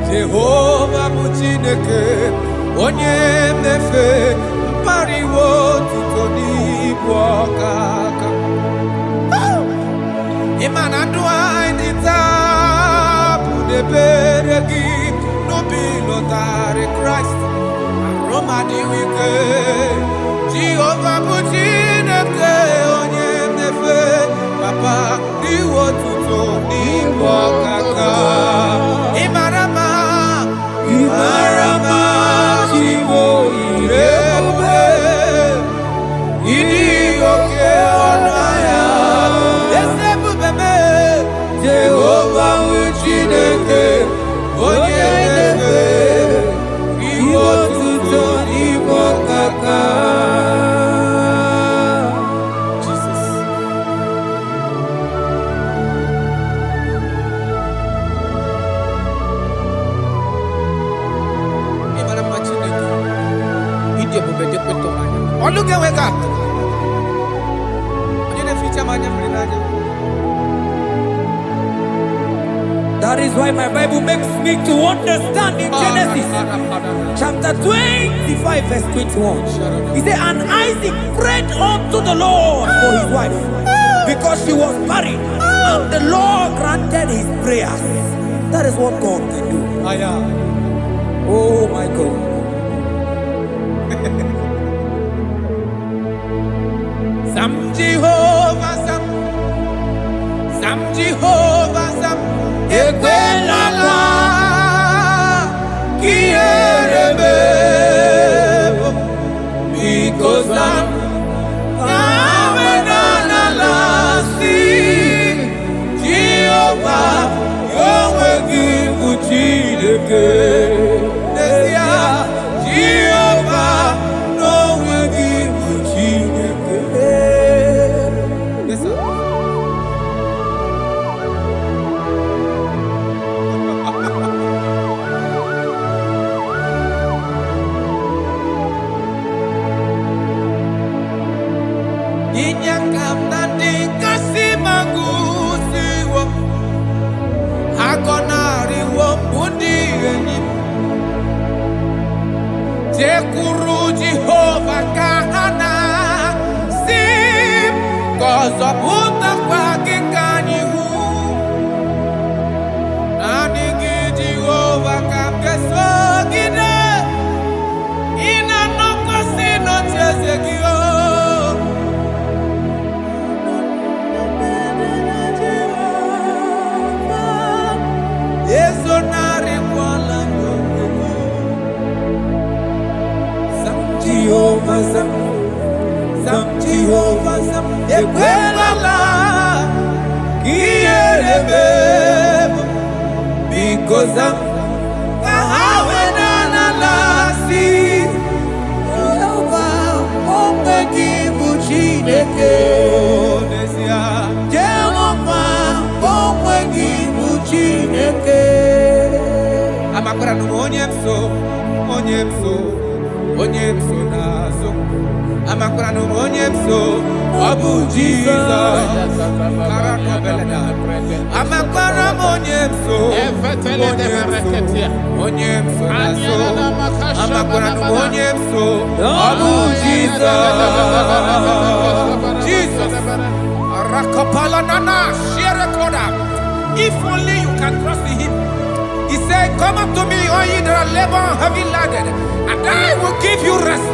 Jehovah buchineke onye mefe pariwo tutoni bwakaka imana do ainita bude beregi no be notary Christ aromadi wike Jehovah buchineke onye mefe papa iwo tuto ni bokaka imarama chiwo irebe idi oke onaya esebu bebe Jehovah buchineke onye mefe iwo tuto ni bokaka. Look at wake up. That is why my Bible makes me to understand in Genesis chapter 25 verse 21. He said, and Isaac prayed unto the Lord for his wife because she was barren, and the Lord granted his prayers. That is what God can do. Oh my God. Sam Jehovah Sam Ekwelala Kierebe because Sam Awenala si Jehovah Yahweh Gibuchideke Nesia Jehovah Yahweh Gibuchideke. Yes, sir. Inyakam nandi kasimagusiwo Hakonari wo bundi enyim Tekuru Jehovah kahana sim Kozo puta kwa kikanyihu Nanigi Jehovah kamkeso gide Ina noko sino chezekio Esonari wala nyoko Sam Jehovah Sam Jehovah Sam Ekwelala Kierebe because Sam Kahawenala si Jehovah Omegi Buchineke Nesia Jehovah Omegi Buchineke Amakura no onyemso nazo Amakura no onyemso Abu Jesus Amakura onyemso nazo Amakura no onyemso Abu Jesus Rakapala nana share koda. If only you can trust in him. He said, come up to me, all ye that are labor and heavy laden, and I will give you rest.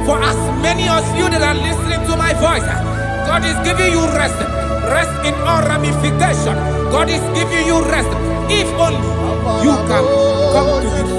For as many of you that are listening to my voice, God is giving you rest. Rest in all ramification. God is giving you rest. If only you can come to him.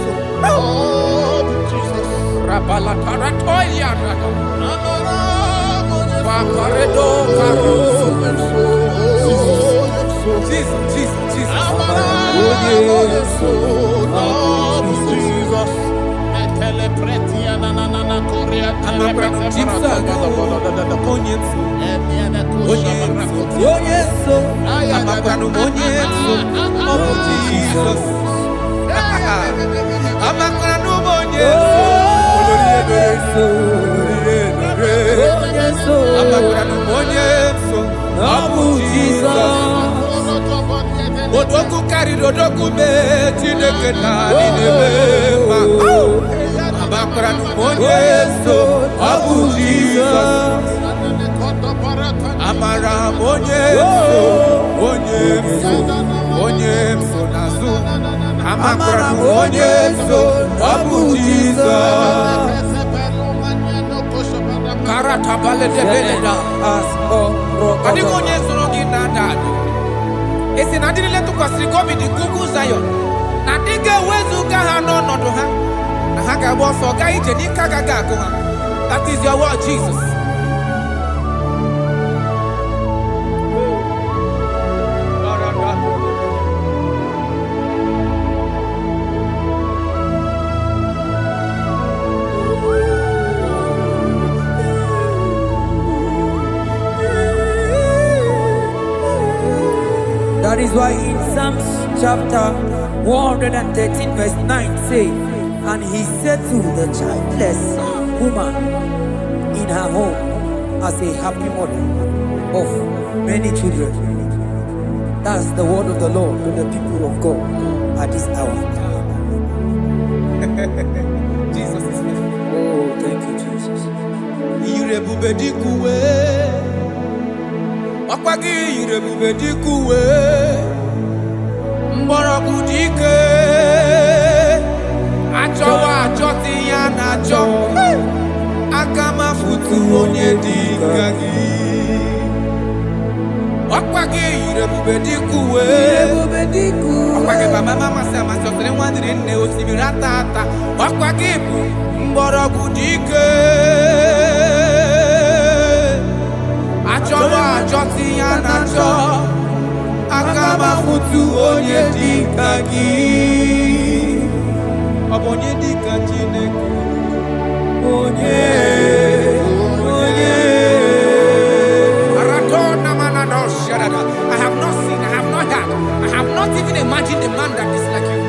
Odoku carry odoku me Chineke na ninebema. Abakra no monye so Abu Jesus. Amara monye so nazu. Abakra no monye so Abu Jesus. Karata bale de beleda asko. Adi monye so no ginanda. Esi na dile tu kwa sikobi di kuku Zion. Na dige wezu ka ha no nodo ha. Na ha ga bo so ga ije ni ka ga ko ha. That is your word, Jesus. That is why in Psalms chapter 113 verse 9 say, and he said to the childless woman in her home as a happy mother of many children. That's the word of the Lord to the people of God at this hour. Jesus is faithful. Oh, thank you, Jesus. Irebube dikuwe. Akwagi irebube dikuwe. Mborogu dike. Achowa achoti ya nacho. Akama futu onye dikagi. Akwagi irebube dikuwe. Akwagi baba mama sama sosere mwandire nne osimira tata. Akwagi bu mborogu dike. Achowa achoti ya nacho. Akama futu onye dikagi. Abonye dikachineke. Onye. Aratona manano shadada. I have not seen, I have not heard, I have not even imagined a man that is like you.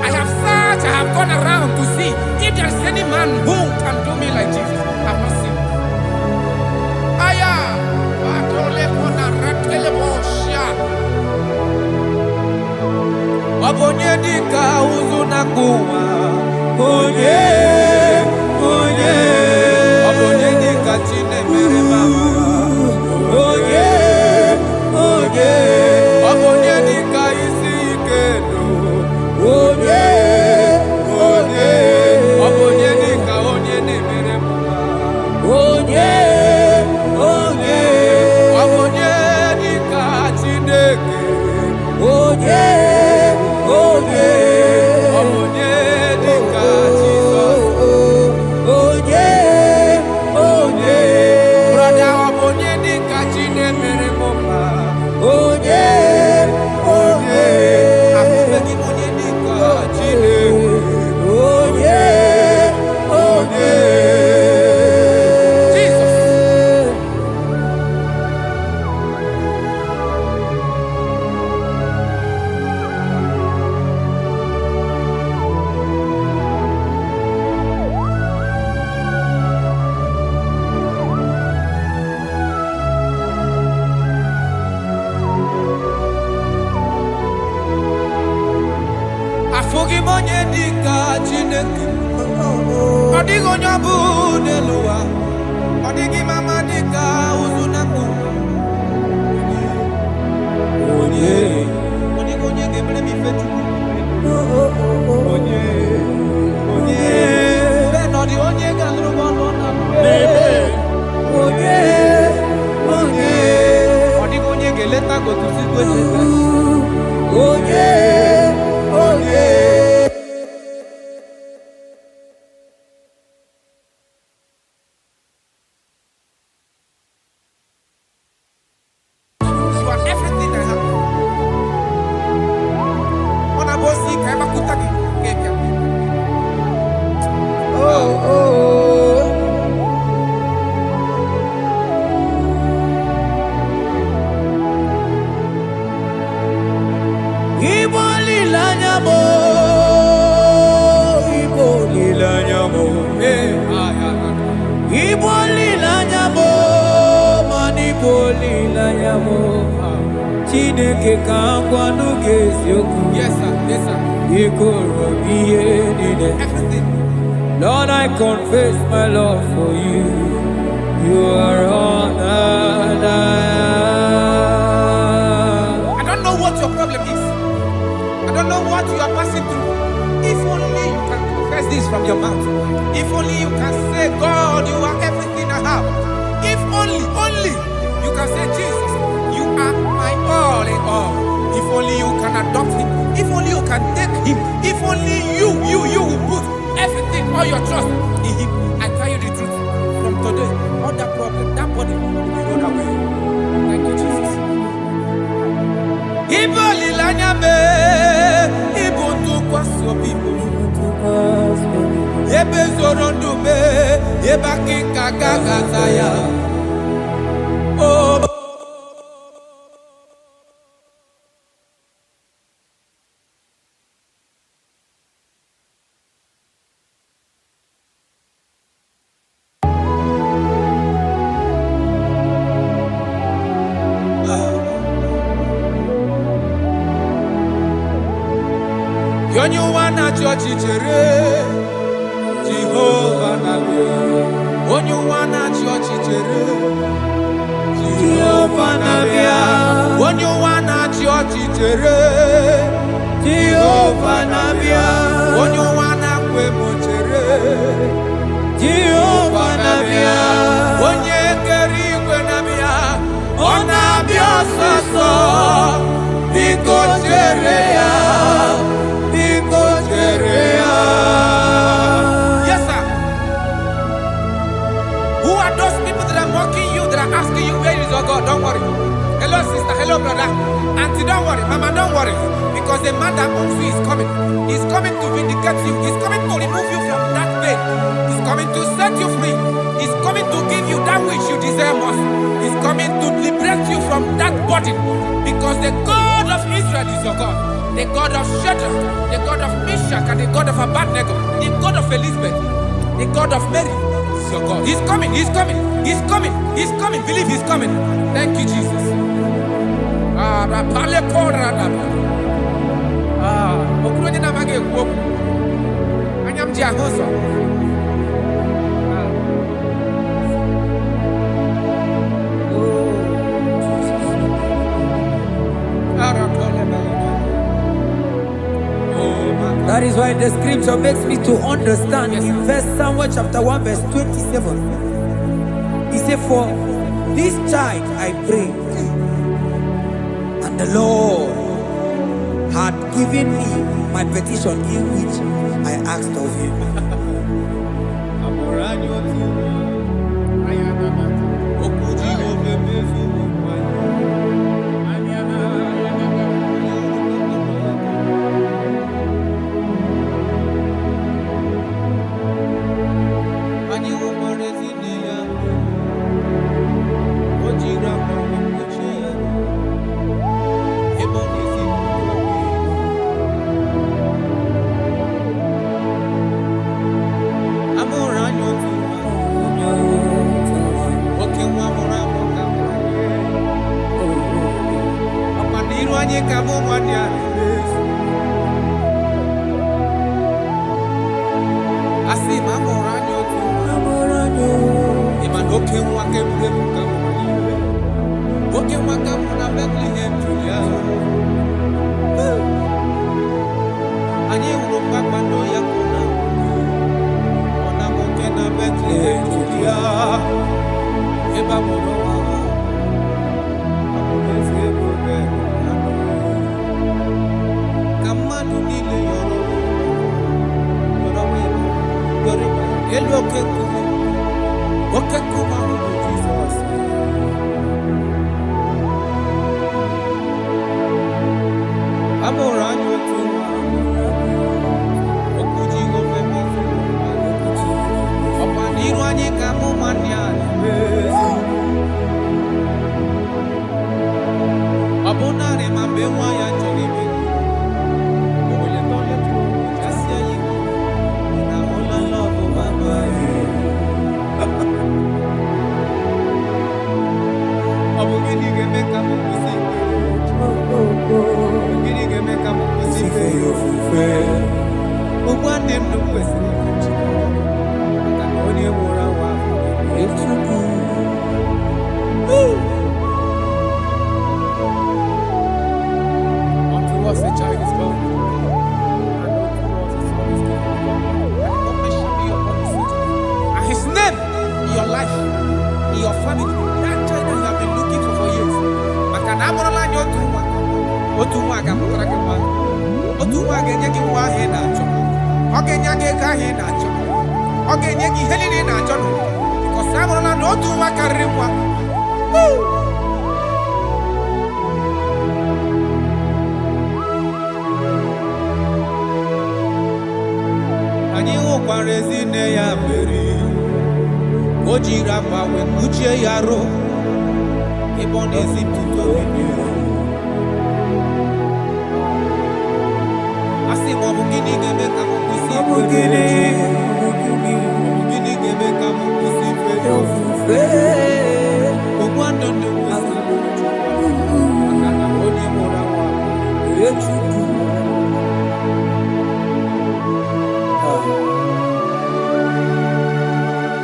I have searched, I have gone around to see if there is any man who can do me like Jesus. I have not seen. Aya, batole kona ratele bosha. Abonye dika uzuna kuwa. Onye. Abonye dika chine mere mama. Onye. Abonye dika isi ikeno. Onye. Abonye dika onye ne mere mama. Onye. Abonye dika chineke. Onye. Abonye dika Jesus. Brother, abonye dika chine mere mama. Afubegi monye dika chine. Jesus. Afugi monye dika chineke. Odigo nyabu deluwa. Odigi mama dika uzunaku. Odigo nye gemle mi fetu. Beno di onye gandru bono na. Odigo nye geleta go tu sigwe. Yes, sir. Yes, sir. Everything. Lord, I confess my love for you. You are all that I am. I don't know what your problem is. I don't know what you are passing through. If only you can confess this from your mouth. If only you can say, God, you are everything I have. If only you can say, Jesus, you are my all in all. If only you can adopt him. If only you can take him. If only you will put everything, all your trust in him. I tell you the truth. From today, all that problem, that body will be rolled away. Thank you, Jesus. Oh. Yonyuwana chochere Jehovah Nabe Onyuwana chochere Jehovah Nabe Onyuwana chochere Jehovah Nabe Onyuwana kwemochere Jehovah Nabe Onyekeri kwenabia Onabia soso Biko cherea Yes, sir. Who are those people that are mocking you, that are asking you, where is your God? Don't worry. Hello, sister. Hello, brother. Auntie, don't worry. Mama, don't worry. Because the man that owns you is coming. He's coming to vindicate you. He's coming to remove you from that pain. He's coming to set you free. He's coming to give you that which you desire most. He's coming to liberate you from that burden. Because the God of Israel is your God. The God of Shadrach, the God of Meshach, and the God of Abednego, the God of Elizabeth, the God of Mary is your God. He's coming, he's coming, he's coming, he's coming. Believe he's coming. Thank you, Jesus. That is why the scripture makes me to understand. Yes. In verse Samuel chapter 1 verse 27, he said, for this child I prayed, and the Lord had given me my petition in which I asked of him. Make life, in your family, that joy that you have been looking for years. Makanamorola nyotuwa, otuwa gamutrakewa, otuwa genyegi wa henacho, ogenyage ka henacho, ogenyegi helini nacho, because amorola notuwa karimwa. Anyi ukwarezine ya beri, ojira bawe kuchie yaro, ebonezi tuto video. Asi mwabugini gebe kama kusi mwabugini gebe kama kusi fe umwando nduwezi akana honi mora wa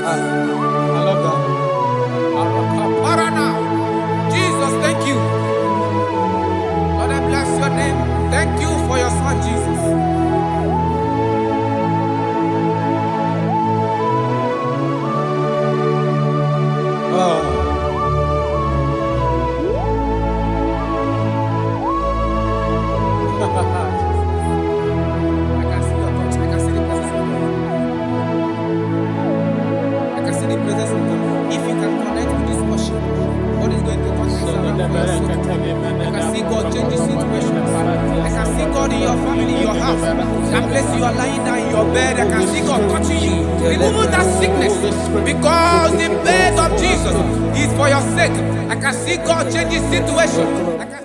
I love that. Jesus, thank you. Lord, I bless your name. Thank you for your son, Jesus. I can see your touch. I can see the presence of God. I can see the presence of God. If you can connect with this worship, God is going to touch things around for your soul. I can see God change the situation. I can see God in your family, in your house. That place you are lying down in your bed, I can see God touching you, removing that sickness. Because the bed of Jesus is for your sake. I can see God change the situation. I can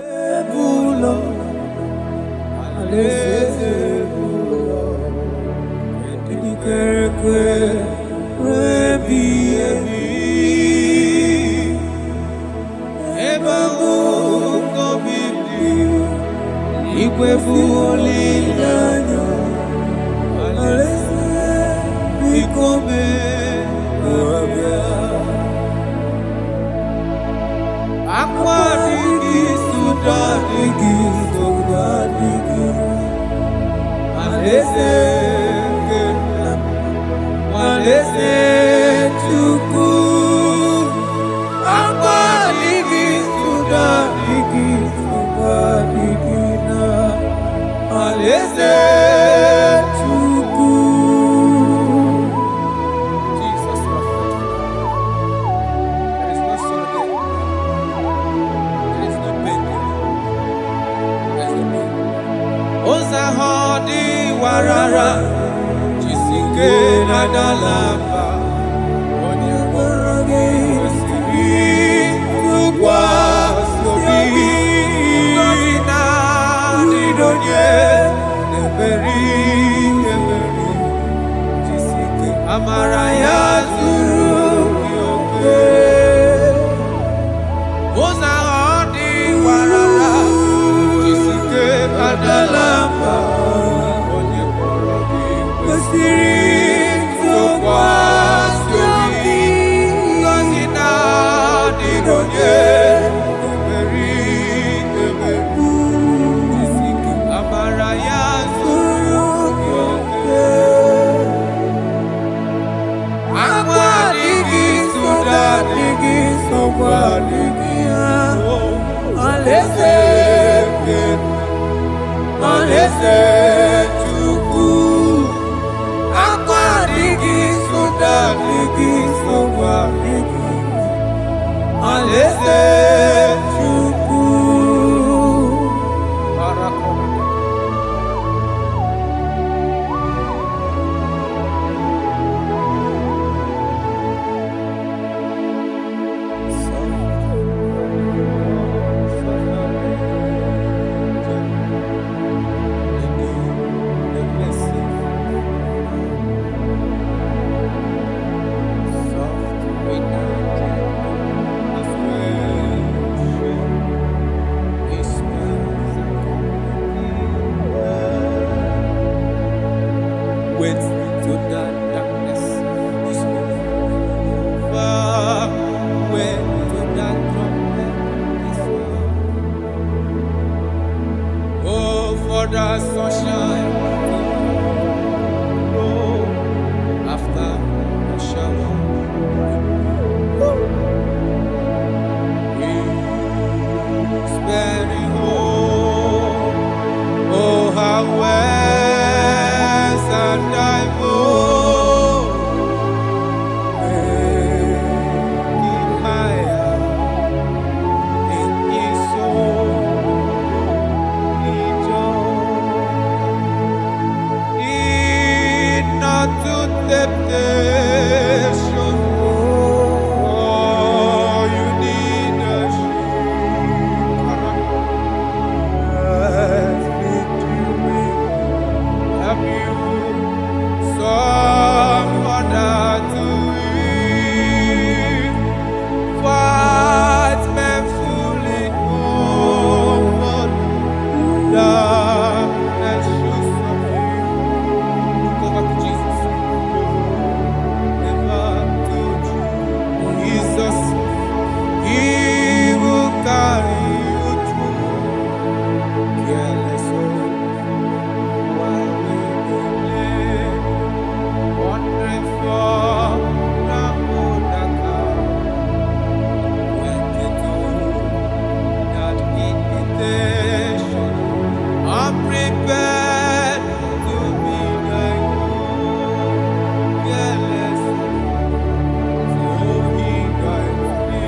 temptation. Oh, you need a have you someone to live? Fight manfully over darkness should submit. Go back to Jesus. Never to Jesus. He will carry you through. Careless soul, while we live, wandering from the Bodaka, went into that invitation. I'm prepared to be like you. Careless soul, he guides me.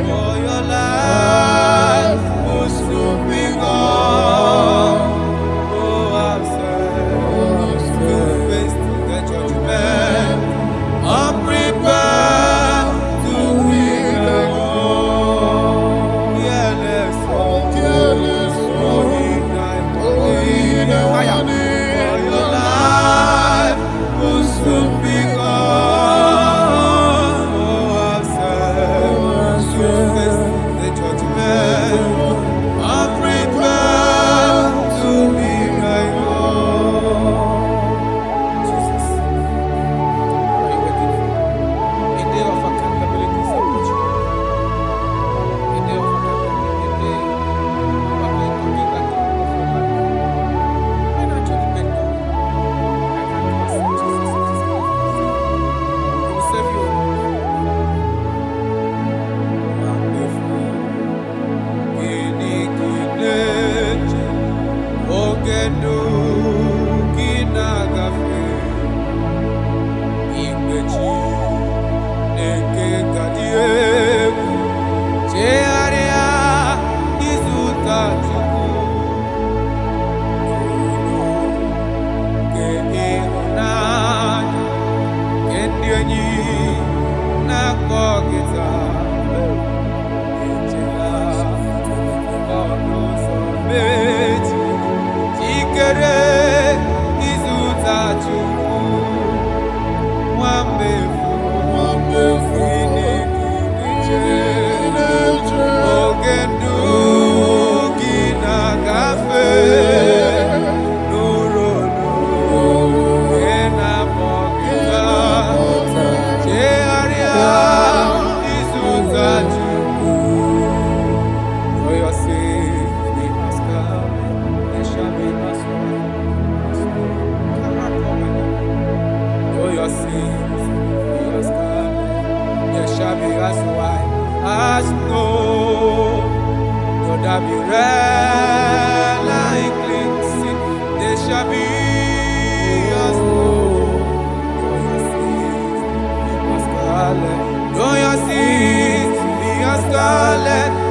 For your life will soon be gone. Oh, I'm sad to face the judgment. I'm prepared to be like you. Careless soul, he guides me. For your life will soon be gone. Oh, I'm sad to face the judgment. I'm prepared to be like you. Jesus, what are you waiting for? A day of accountability is approaching. A day of accountability. A day you are going to give that of your life. When I actually bend down, I can accept Jesus as his Lord. He will save you. Wonderful. Ginigineje, ogenu ginagafe, igbeji neke gadiegu, chearia izuta chuku, ke ihunanya, kendienyi nakogita.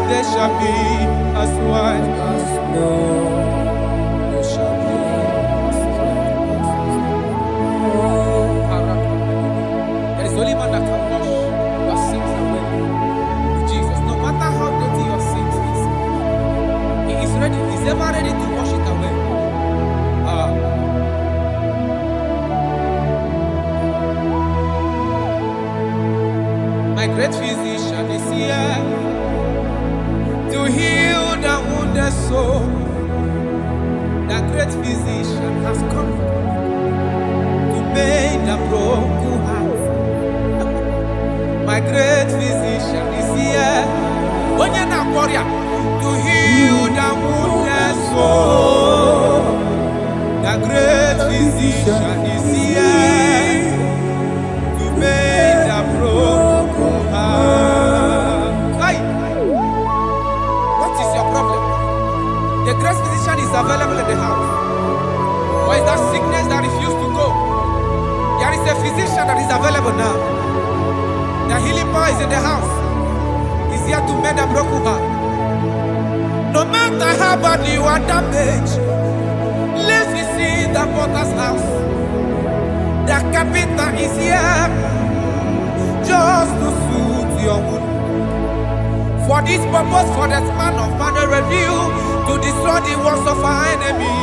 There shall be as white as snow. There shall be as white as snow. There is only one that can wash your sins away. Jesus, no matter how dirty your sins is, He is ready. He's ever ready to wash it away. My great physician is here to heal the wounded soul. The great physician has come to mend the broken heart. My great physician is here to heal the wounded soul. The great physician is here to mend the broken heart. Hey! What is your problem? The great physician is available in the house. Or is that sickness that refused to go? There is a physician that is available now. The healing power is in the house. He's here to mend a broken heart. No matter how bad you are damaged, let's visit the potter's house. The carpenter is here just to suit your mood. For this purpose, for the man of man review to destroy the works of our enemy.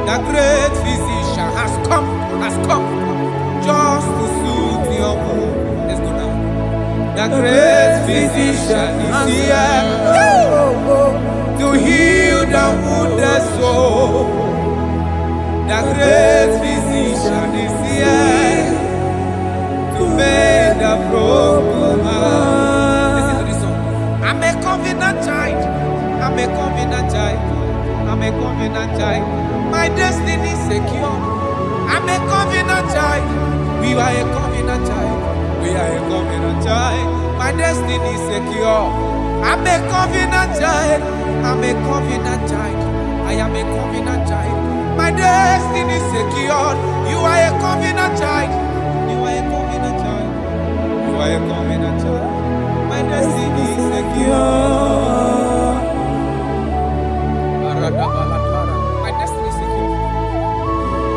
The great physician has come just to suit your mood. Let's go now. The great physician is here to heal the wounded soul. The great physician is here to make the broken heart. Listen to this song. I'm a covenant child. I'm a covenant child. I'm a covenant child. My destiny is secure. I'm a covenant child. We are a covenant child. We are a covenant child. My destiny is secure. I'm a covenant child. I'm a covenant child. I am a covenant child. My destiny is secure. You are a covenant child. You are a covenant child. You are a covenant child. My destiny is secure. My destiny is secure.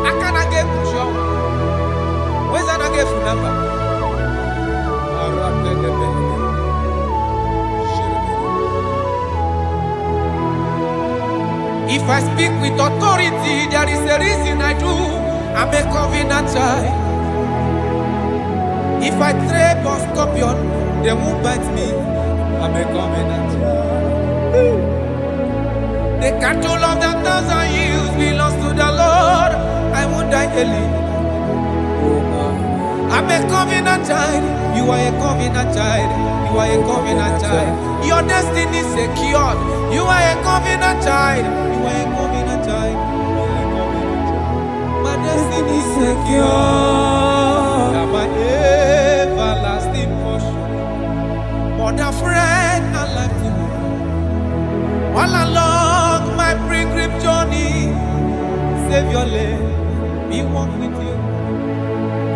I cannot get sure. Where's that I get from number? If I speak with authority, there is a reason I do. I'm a covenant child. If I tread on scorpion, they won't bite me. I'm a covenant child. The cattle of the 1,000 years belongs to the Lord. I won't die early. I'm a covenant child. You are a covenant child. You are a covenant child. Your destiny is secured. You are a covenant child. You are a covenant child. My destiny is secure. You are my everlasting portion. More than friend and life to me. All along my pilgrim journey, save your life. Be one with you.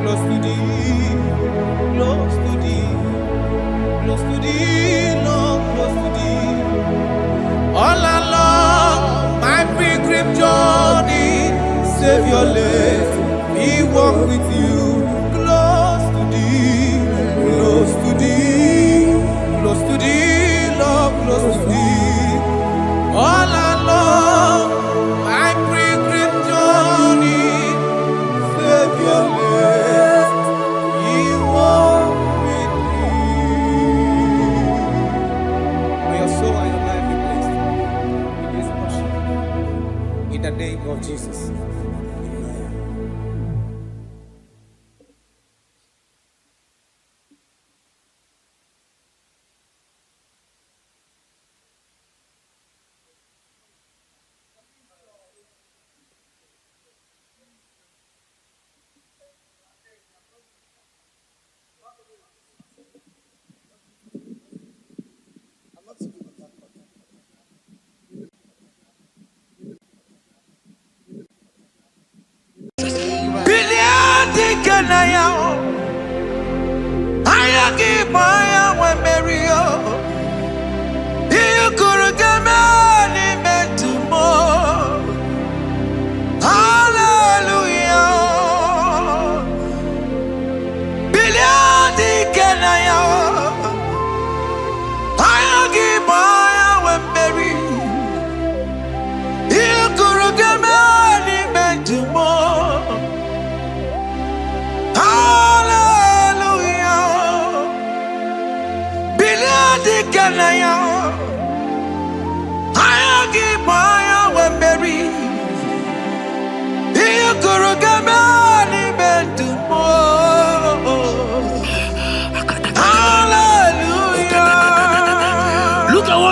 Close to thee, close to thee, close to thee, Lord, close to thee. All along my pilgrim journey, save your life, we walk with you. Close to thee, close to thee, close to thee, Lord, close to thee. All along my pilgrim journey, save your life. In the name of Jesus.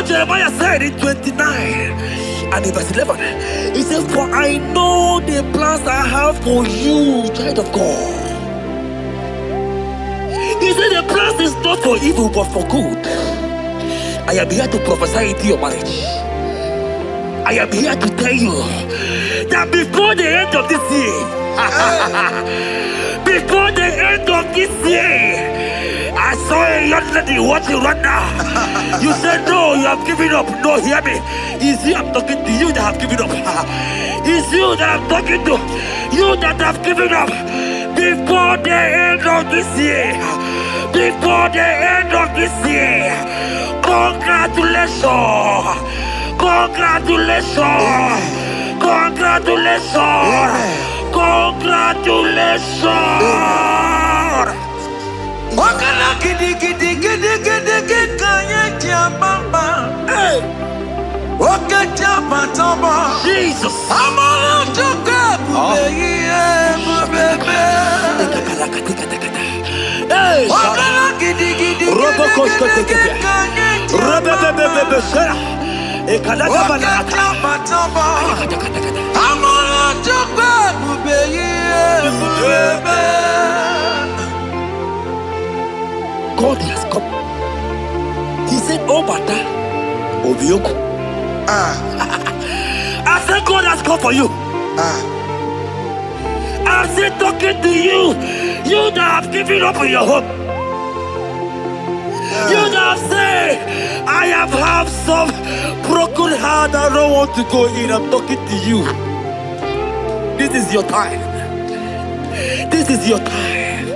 Jeremiah said in 29 and in verse 11, he says, for I know the plans I have for you, child of God. He said the plans is not for evil but for good. I am here to prophesy into your marriage. I am here to tell you that before the end of this year, before the end of this year, I saw a young lady watching right now. You said no, you have given up. No, hear me. It's you I'm talking to, you that have given up. It's you that I'm talking to. You that have given up before the end of this year. Before the end of this year. Congratulations. Congratulations. Congratulations. Congratulations. Wakala gidi gidi gidi gidi gidi kanye jambamba. Wakaja matamba. Jesus. Amala joka bubeye. Wakala gidi gidi gidi gidi kanye jambamba. Wakaja matamba. Amala joka bubeye. God has come. He said, "Oh, Bata, Obioku." I said, God has come for you. I'm still talking to you. You that have given up on your hope. You that have said, I have had some broken heart. I don't want to go in. I'm talking to you. This is your time. This is your time.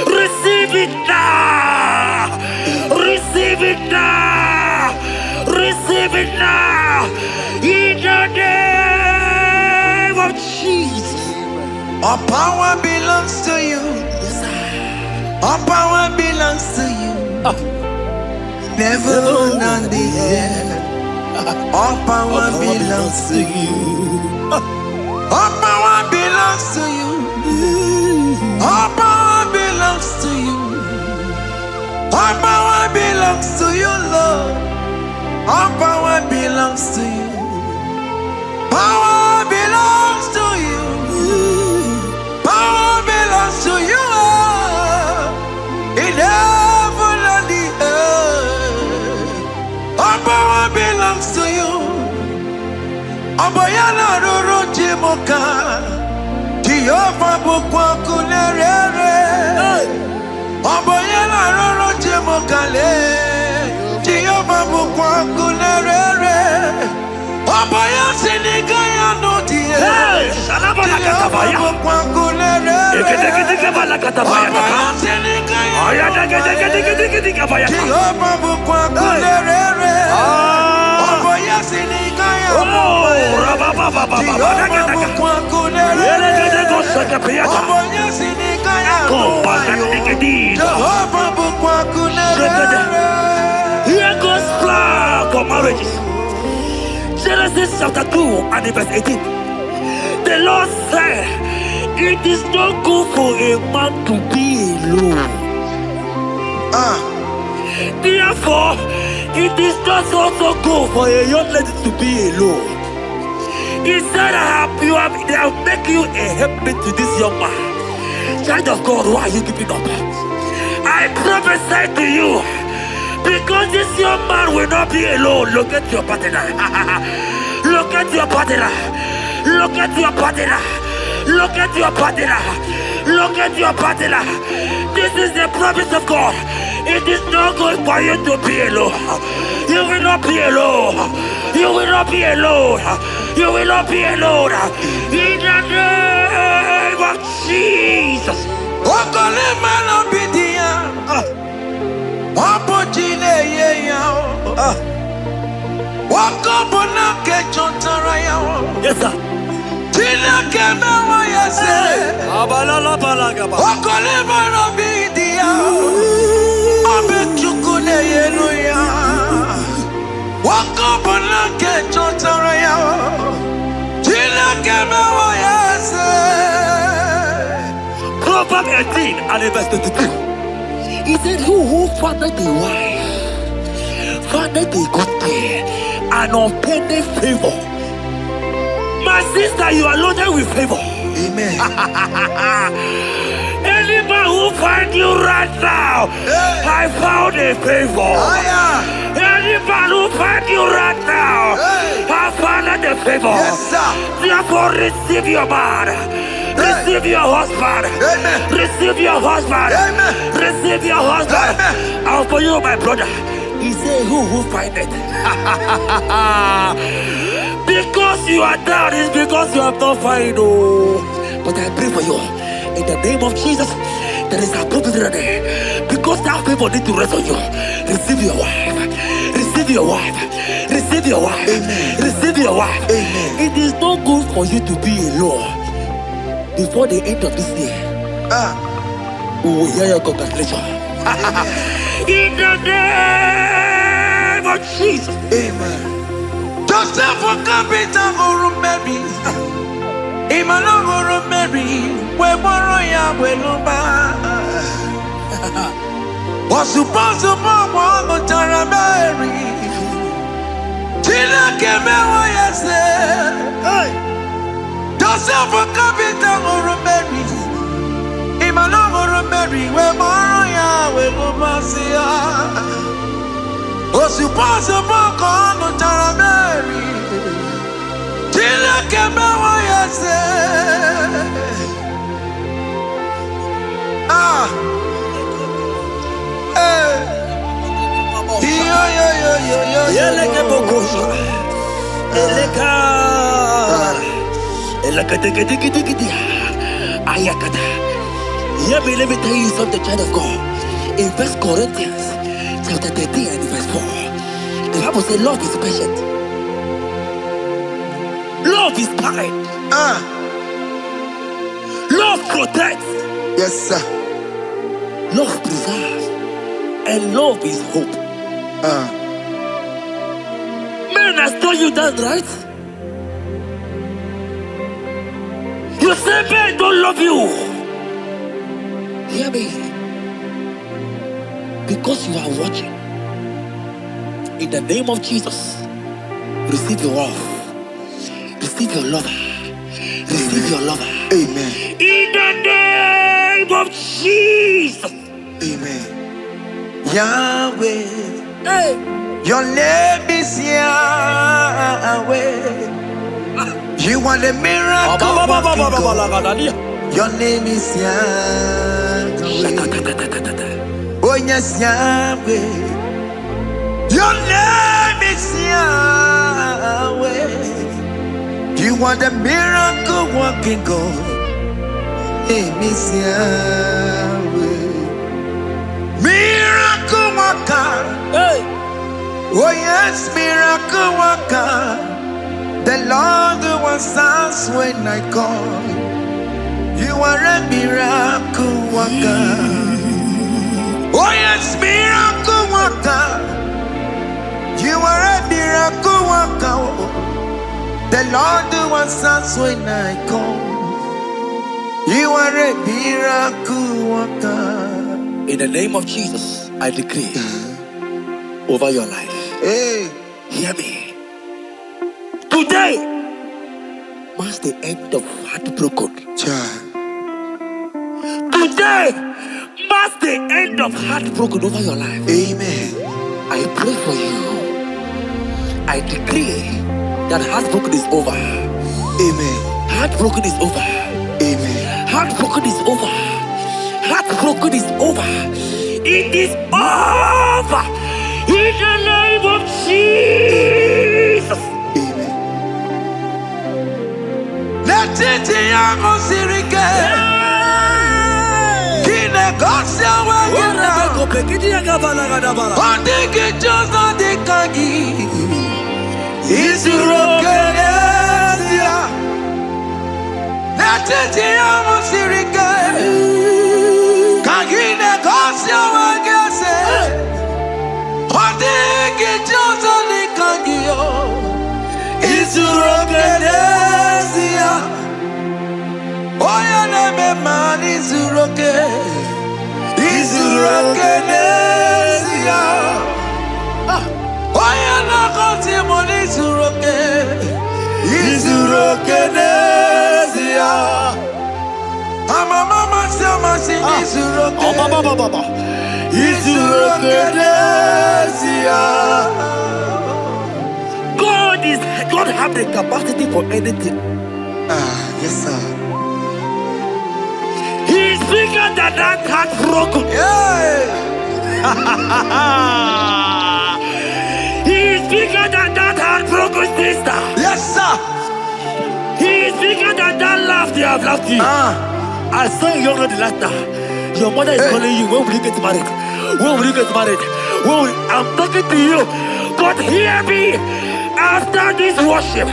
Receive it now. Receive it now. Receive it now. In the name of Jesus. All power belongs to you. All power belongs to you. Never on the earth. All power belongs to you. All power belongs to you. All power belongs to you. All power belongs to you, Lord. All power belongs to you. Power belongs to you. Power belongs to you. In heaven and the earth. All power belongs to you. Abayana roro jimoka. Jehovah bukwa kunerere. Abayana roro jimokale. Jehovah bukwa kunerere. Abaya sinigaya no die. Shalabala katabaya. Jehovah bukwa kunerere. Eketekebala katabaya. Abaya sinigaya. Ayada ketekebaya. Jehovah bukwa kunerere. Abaya sinigaya. Oh, rababa. Jehovah bukwa kunerere. Abaya sinigaya. Jehovah bukwa kunerere. Here goes plan for marriages. Genesis chapter 2 and verse 18. The Lord said, it is not good for a man to be alone. Therefore, it is not also good for a young lady to be alone. He said, they have make you a helpmate to this young man. Child of God, why are you giving up? I prophesy to you, because this young man will not be alone. Look at your partner. Look at your partner. Look at your partner. Look at your partner. Look at your partner. This is the promise of God. It is not good for you to be alone. You will not be alone. You will not be alone. You will not be alone. In the name of Jesus. Okole manobidia. Wapojile yeya. Wakobona kechontara ya. Yes, sir. Tina kemewa yase. Okole manobidia. Abechukune yeluya. Wakobona kechontara ya. Tina kemewa yase. Proverbs 18 and verse 22. He said, who findeth a wife, findeth a good thing, and obtaineth favor. My sister, you are loaded with favor. Amen. Anybody who find you right now, I found a favor. Anybody who find you right now, I found a favor. Yes, sir. Therefore, receive your man. Receive your husband. Amen. Receive your husband. Amen. Receive your husband. Amen. And for you, my brother, he said, who find it? Because you are down, it's because you have not found. Oh. But I pray for you. In the name of Jesus, there is a problem there. Because that people need to rest on you. Receive your wife. Receive your wife. Receive your wife. Amen. Receive your wife. Amen. It is not good for you to be alone before the end of this year. We will hear your congratulations. In the name of Jesus. Amen. Joseph for capital for Mary. Emmanuel for Mary. We borrow ya we lumba. Was supposed to borrow the Tara Mary. Tina came away and said, Joseph for capital for Mary. Emmanuel for Mary. We borrow ya we lumba. Was supposed to borrow the Tara Mary. Tina came away and said, Let me tell you something, child of God. In 1 Corinthians chapter 13 and verse 4, the Bible says love is patient. Love is kind. Love protects. Yes, sir. Love preserves. And love is hope. Man has told you that, right? You say men don't love you. Hear me. Because you are watching. In the name of Jesus, receive your love. Receive your lover. Receive your lover. Amen. In the name of Jesus. Amen. Yahweh, Hey. your name is Yahweh. You are the miracle working God. Your name is Yahweh. Oh yes, Yahweh. Your name is Yahweh. You are the miracle working God. Name is Yahweh. Miracle worker. Hey. Oh yes, miracle worker. The Lord who answers when I call. You are a miracle worker. Oh yes, miracle worker. You are a miracle worker. The Lord who answers when I call. You are a miracle worker. In the name of Jesus, I decree over your life. Hey. Hear me. Today marks the end of heartbroken. Child. Today marks the end of heartbroken over your life. Amen. I pray for you. I decree that heartbroken is over. Amen. Heartbroken is over. Amen. Heartbroken is over. Heartbroken is over. It is over. In the name of Jesus. Amen. Let it be a sirike. Kine gosia wagina. Ondigi jozo dikagi. Isurokenesia. Let it be a sirike. Kine gosia wagese. Ondigi jozo dikagi. Isurokenesia. Oya neme man isuroke. Isurokenesia. Oya na kosi mon isuroke. Isurokenesia. Mama sama si isuroke. Isurokenesia. God have the capacity for anything. Yes, sir. He's bigger than that heartbroken. He's bigger than that heartbroken sister. Yes, sir. have laughed you. I saw you younger the last time. Your mother is calling you. When will you get married? When will you get married? I'm talking to you. But hear me. After this worship,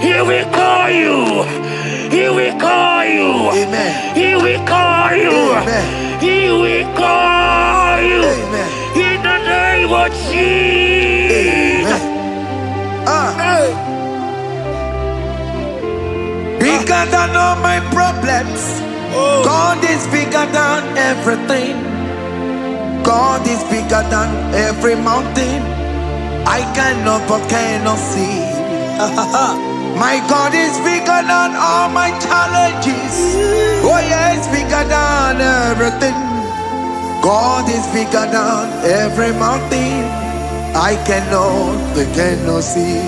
he will call you. He will call you. Amen. He will call you. Amen. He will call you. Amen. In the name of Jesus. Bigger than all my problems. God is bigger than everything. God is bigger than every mountain. I cannot but cannot see. My God is bigger than all my challenges. Oh yeah, it's bigger than everything. God is bigger than every mountain. I cannot see.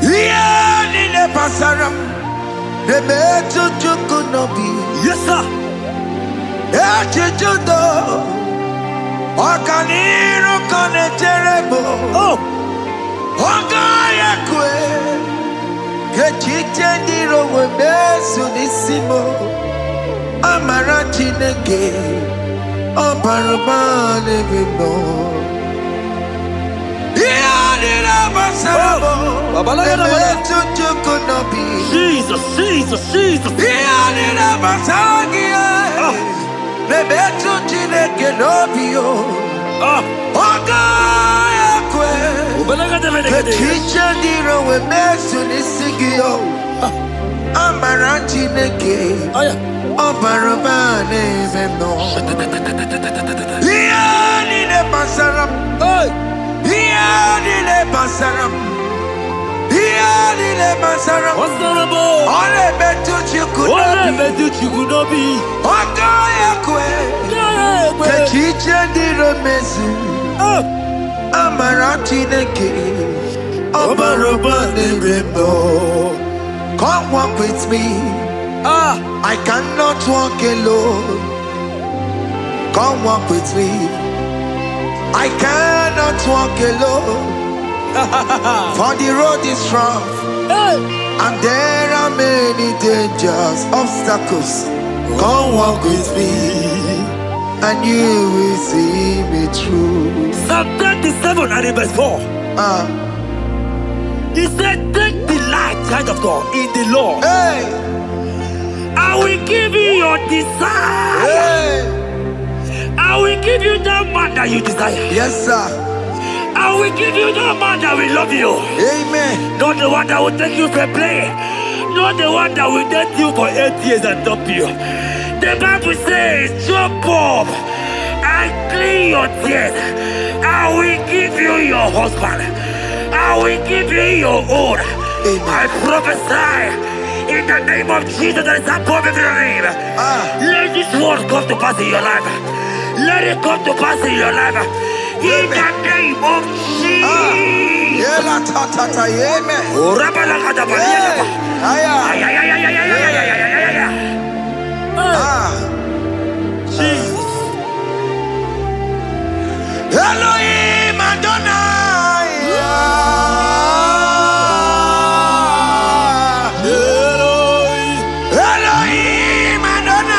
Yeah, in the pasaram, the better you could not be. Yes, sir. Okaniro kane terebo. Oh. Ogaya kwe. Kechite ndiro webesu nisimo. Amara chineke. Obarubane bimo. Iyadira basarabo. Emetu chukunobi. Jesus. Iyadira basagia. Nebetu chineke nobio. Ogaya kwe. Kechiche ndiro webesu nisigio. Amara chineke. Obarubane bimo. Iyadira basaram. Iyadira basaram. Iyadira basaram. Ole betu chikunobi. Ogaya kwe. Kechiche ndiro mesu. Amara chineke. Obarubane bimo. Come walk with me. I cannot walk alone. Come walk with me. I cannot walk alone. For the road is rough, and there are many dangers, obstacles. Come walk with me, and you will see me through. Psalm 37 and verse 4. He said, take delight, child of God, in the Lord. I will give you your desire. I will give you that man that you desire. Yes, sir. I will give you that man that will love you. Amen. Not the one that will take you for play. Not the one that will date you for 8 years and dump you. The Bible says, jump up and clean your tears. I will give you your husband. I will give you your own. I prophesy in the name of Jesus that is above every name. Let this word come to pass in your life. Let it come to pass in your life. In the name of Jesus. Jesus. Elohim Adonai. Elohim Adonai.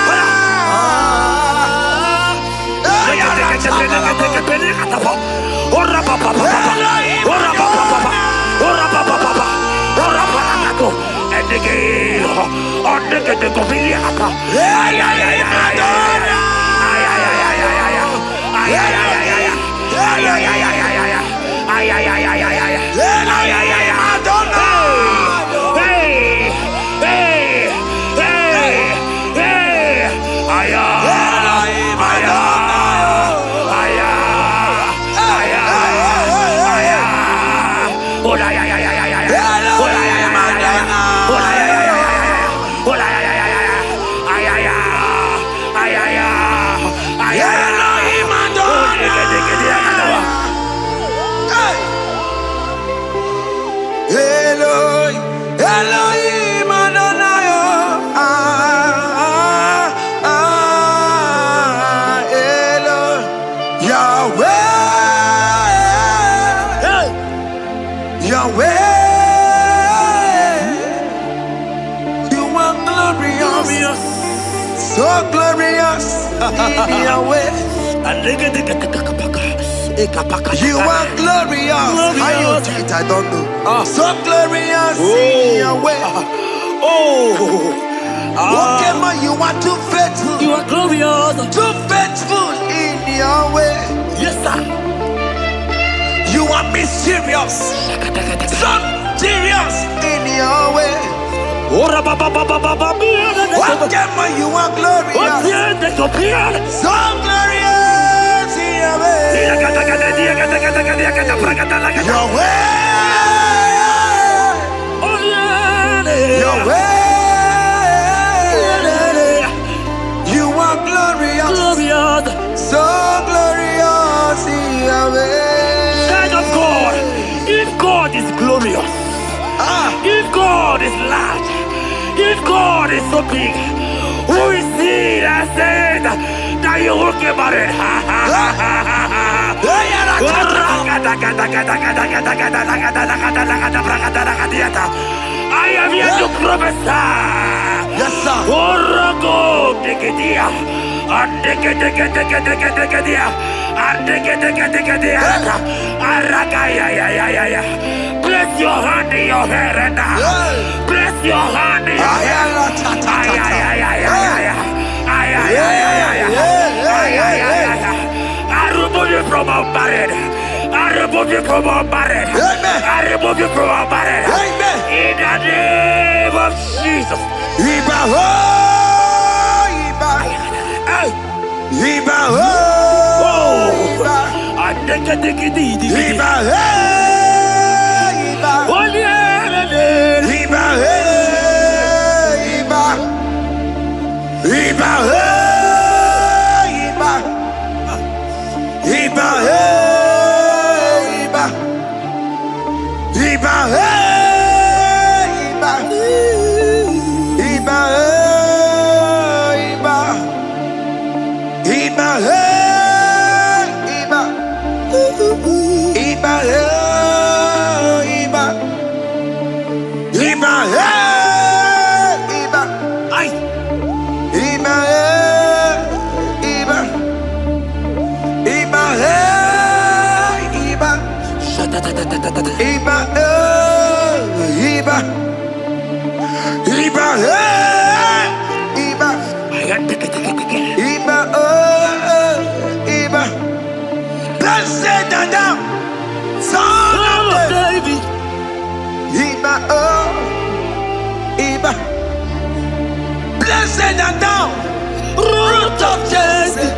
so glorious in your way. You are glorious. How you do it, I don't know. So glorious in your way. Whatever you are too faithful. You are glorious. Too faithful in your way. Yes, sir. You are mysterious. So serious in your way. Whatever you are glorious. So glorious in your way. Your way. Your way. You are glorious. So glorious in your way. Child of God, if God is glorious, if God is large, if God is so big, who is he that said that you will get married? I am here to prophesy. Yes, sir. Place your hand in your hair and place your hand in your hair. I remove you from our marriage. I remove you from our marriage. I remove you from our marriage. In the name of Jesus. Iba ho, Iba. Iba ho, Iba. Iba ho, Iba. Iba ho, Iba. Iba ho, Iba. Iba ho, Iba. Iba ho, Iba. Iba ho, Iba. Iba ho, Iba. Iba ho, Iba. Iba ho, Iba. Ay. Iba ho, Iba. Iba ho, Iba. Iba ho, Iba. Iba ho, Iba. Iba oh, Iba. Blessed and down, son of David. Iba oh, Iba. Blessed and down, root of Jesse.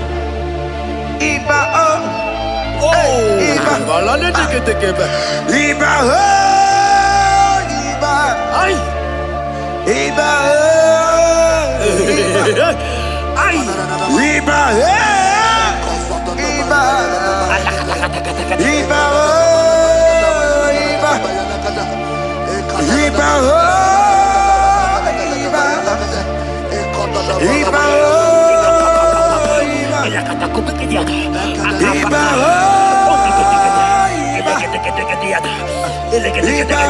Iba oh, Iba. Iba oh, Iba. Ay. Iba oh, Iba. Ay. Iba Iba. Iba oh, Iba. Iba oh, Iba. Iba oh, Iba. Iba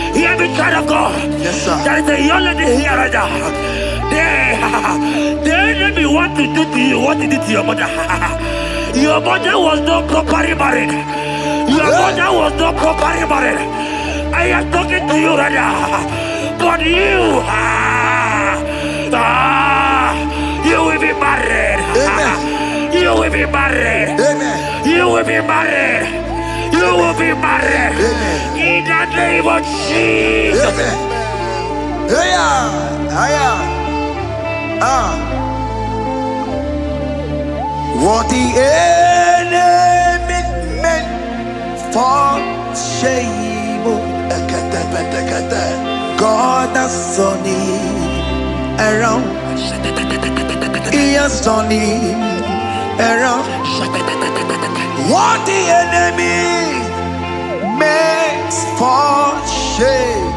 Hear me, child of God. Yes, sir. There is a young lady here right now. The enemy want to do to you what he did to your mother. Your mother was not properly married. Your mother was not properly married. I am talking to you right now. But you, you will be married. Amen. You will be married. Amen. You will be married. You will be married. Amen. In the name of Jesus. Amen. Hiya, hiya. What the enemy meant for shame, God has turned it around. He has turned it around. What the enemy makes for shame,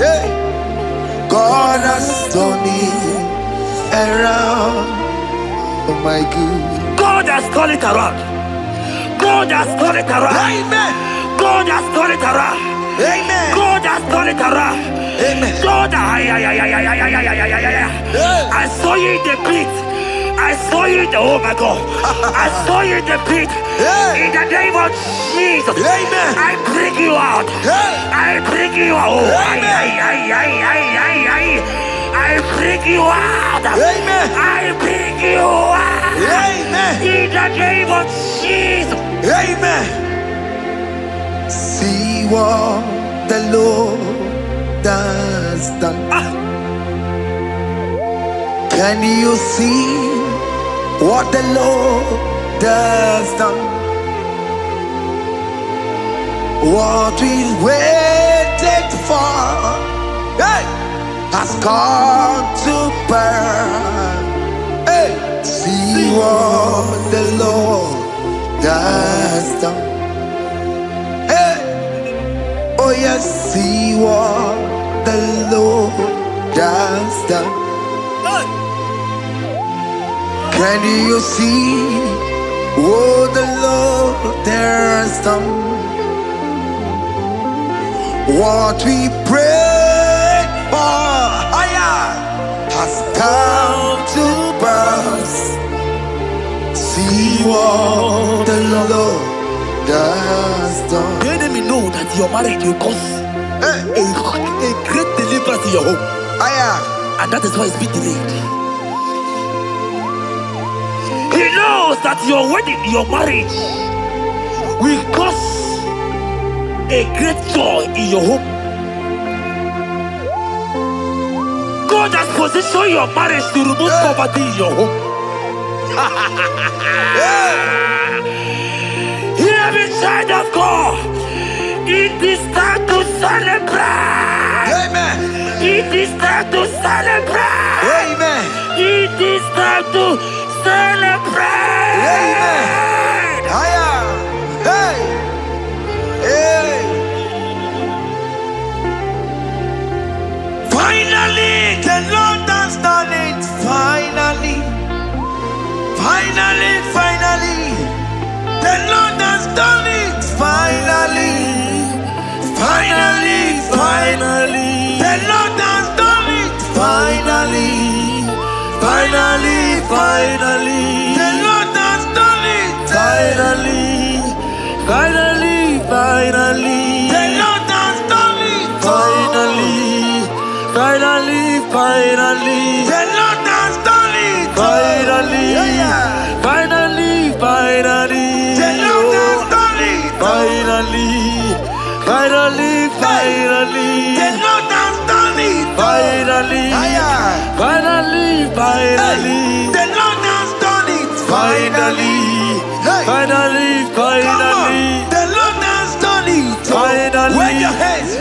Hey. God has done it around. Oh my God. God has turned it around. God has turned it around. Amen. God has turned it around. Amen. God has turned it around. Amen. God, I saw you in the pit. I saw you in the, oh my God. I saw you in the pit. In the name of Jesus. Amen. I bring you out. I bring you out. I bring you out. Amen. I bring you out. Amen. In the name of Jesus. Amen. See what the Lord has done. Can you see what the Lord has done? What we waited for, hey, has come to pass. Hey, see what the Lord has done. Hey, oh yes, see what the Lord has done. Can you see what the Lord has done? What we prayed for has come to pass. See what the Lord has done. The enemy know that your marriage will cause a great deliverance in your home. And that is why it's been delayed. He knows that your wedding, your marriage will cause a great joy in your home. God has positioned your marriage to remove poverty in your home. Hear me, child of God. It is time to celebrate. Amen. It is time to celebrate. Amen. It is time to celebrate. Amen. Hey. Hey. Finally, the Lord has done it. Finally. Finally, finally. The Lord has done it. Finally. Finally, finally. The Lord has done it. Finally. Finally, finally. The Lord has done it. Finally. Finally, finally. The Lord has done it. Finally. Finally, finally. The Lord has done it. Finally. Finally, finally. The Lord has done it. Finally. Finally, finally. The Lord has done it. Finally. Finally, finally. The Lord has done it. Finally. Finally, finally. The Lord has done it. Finally. Wave your hands.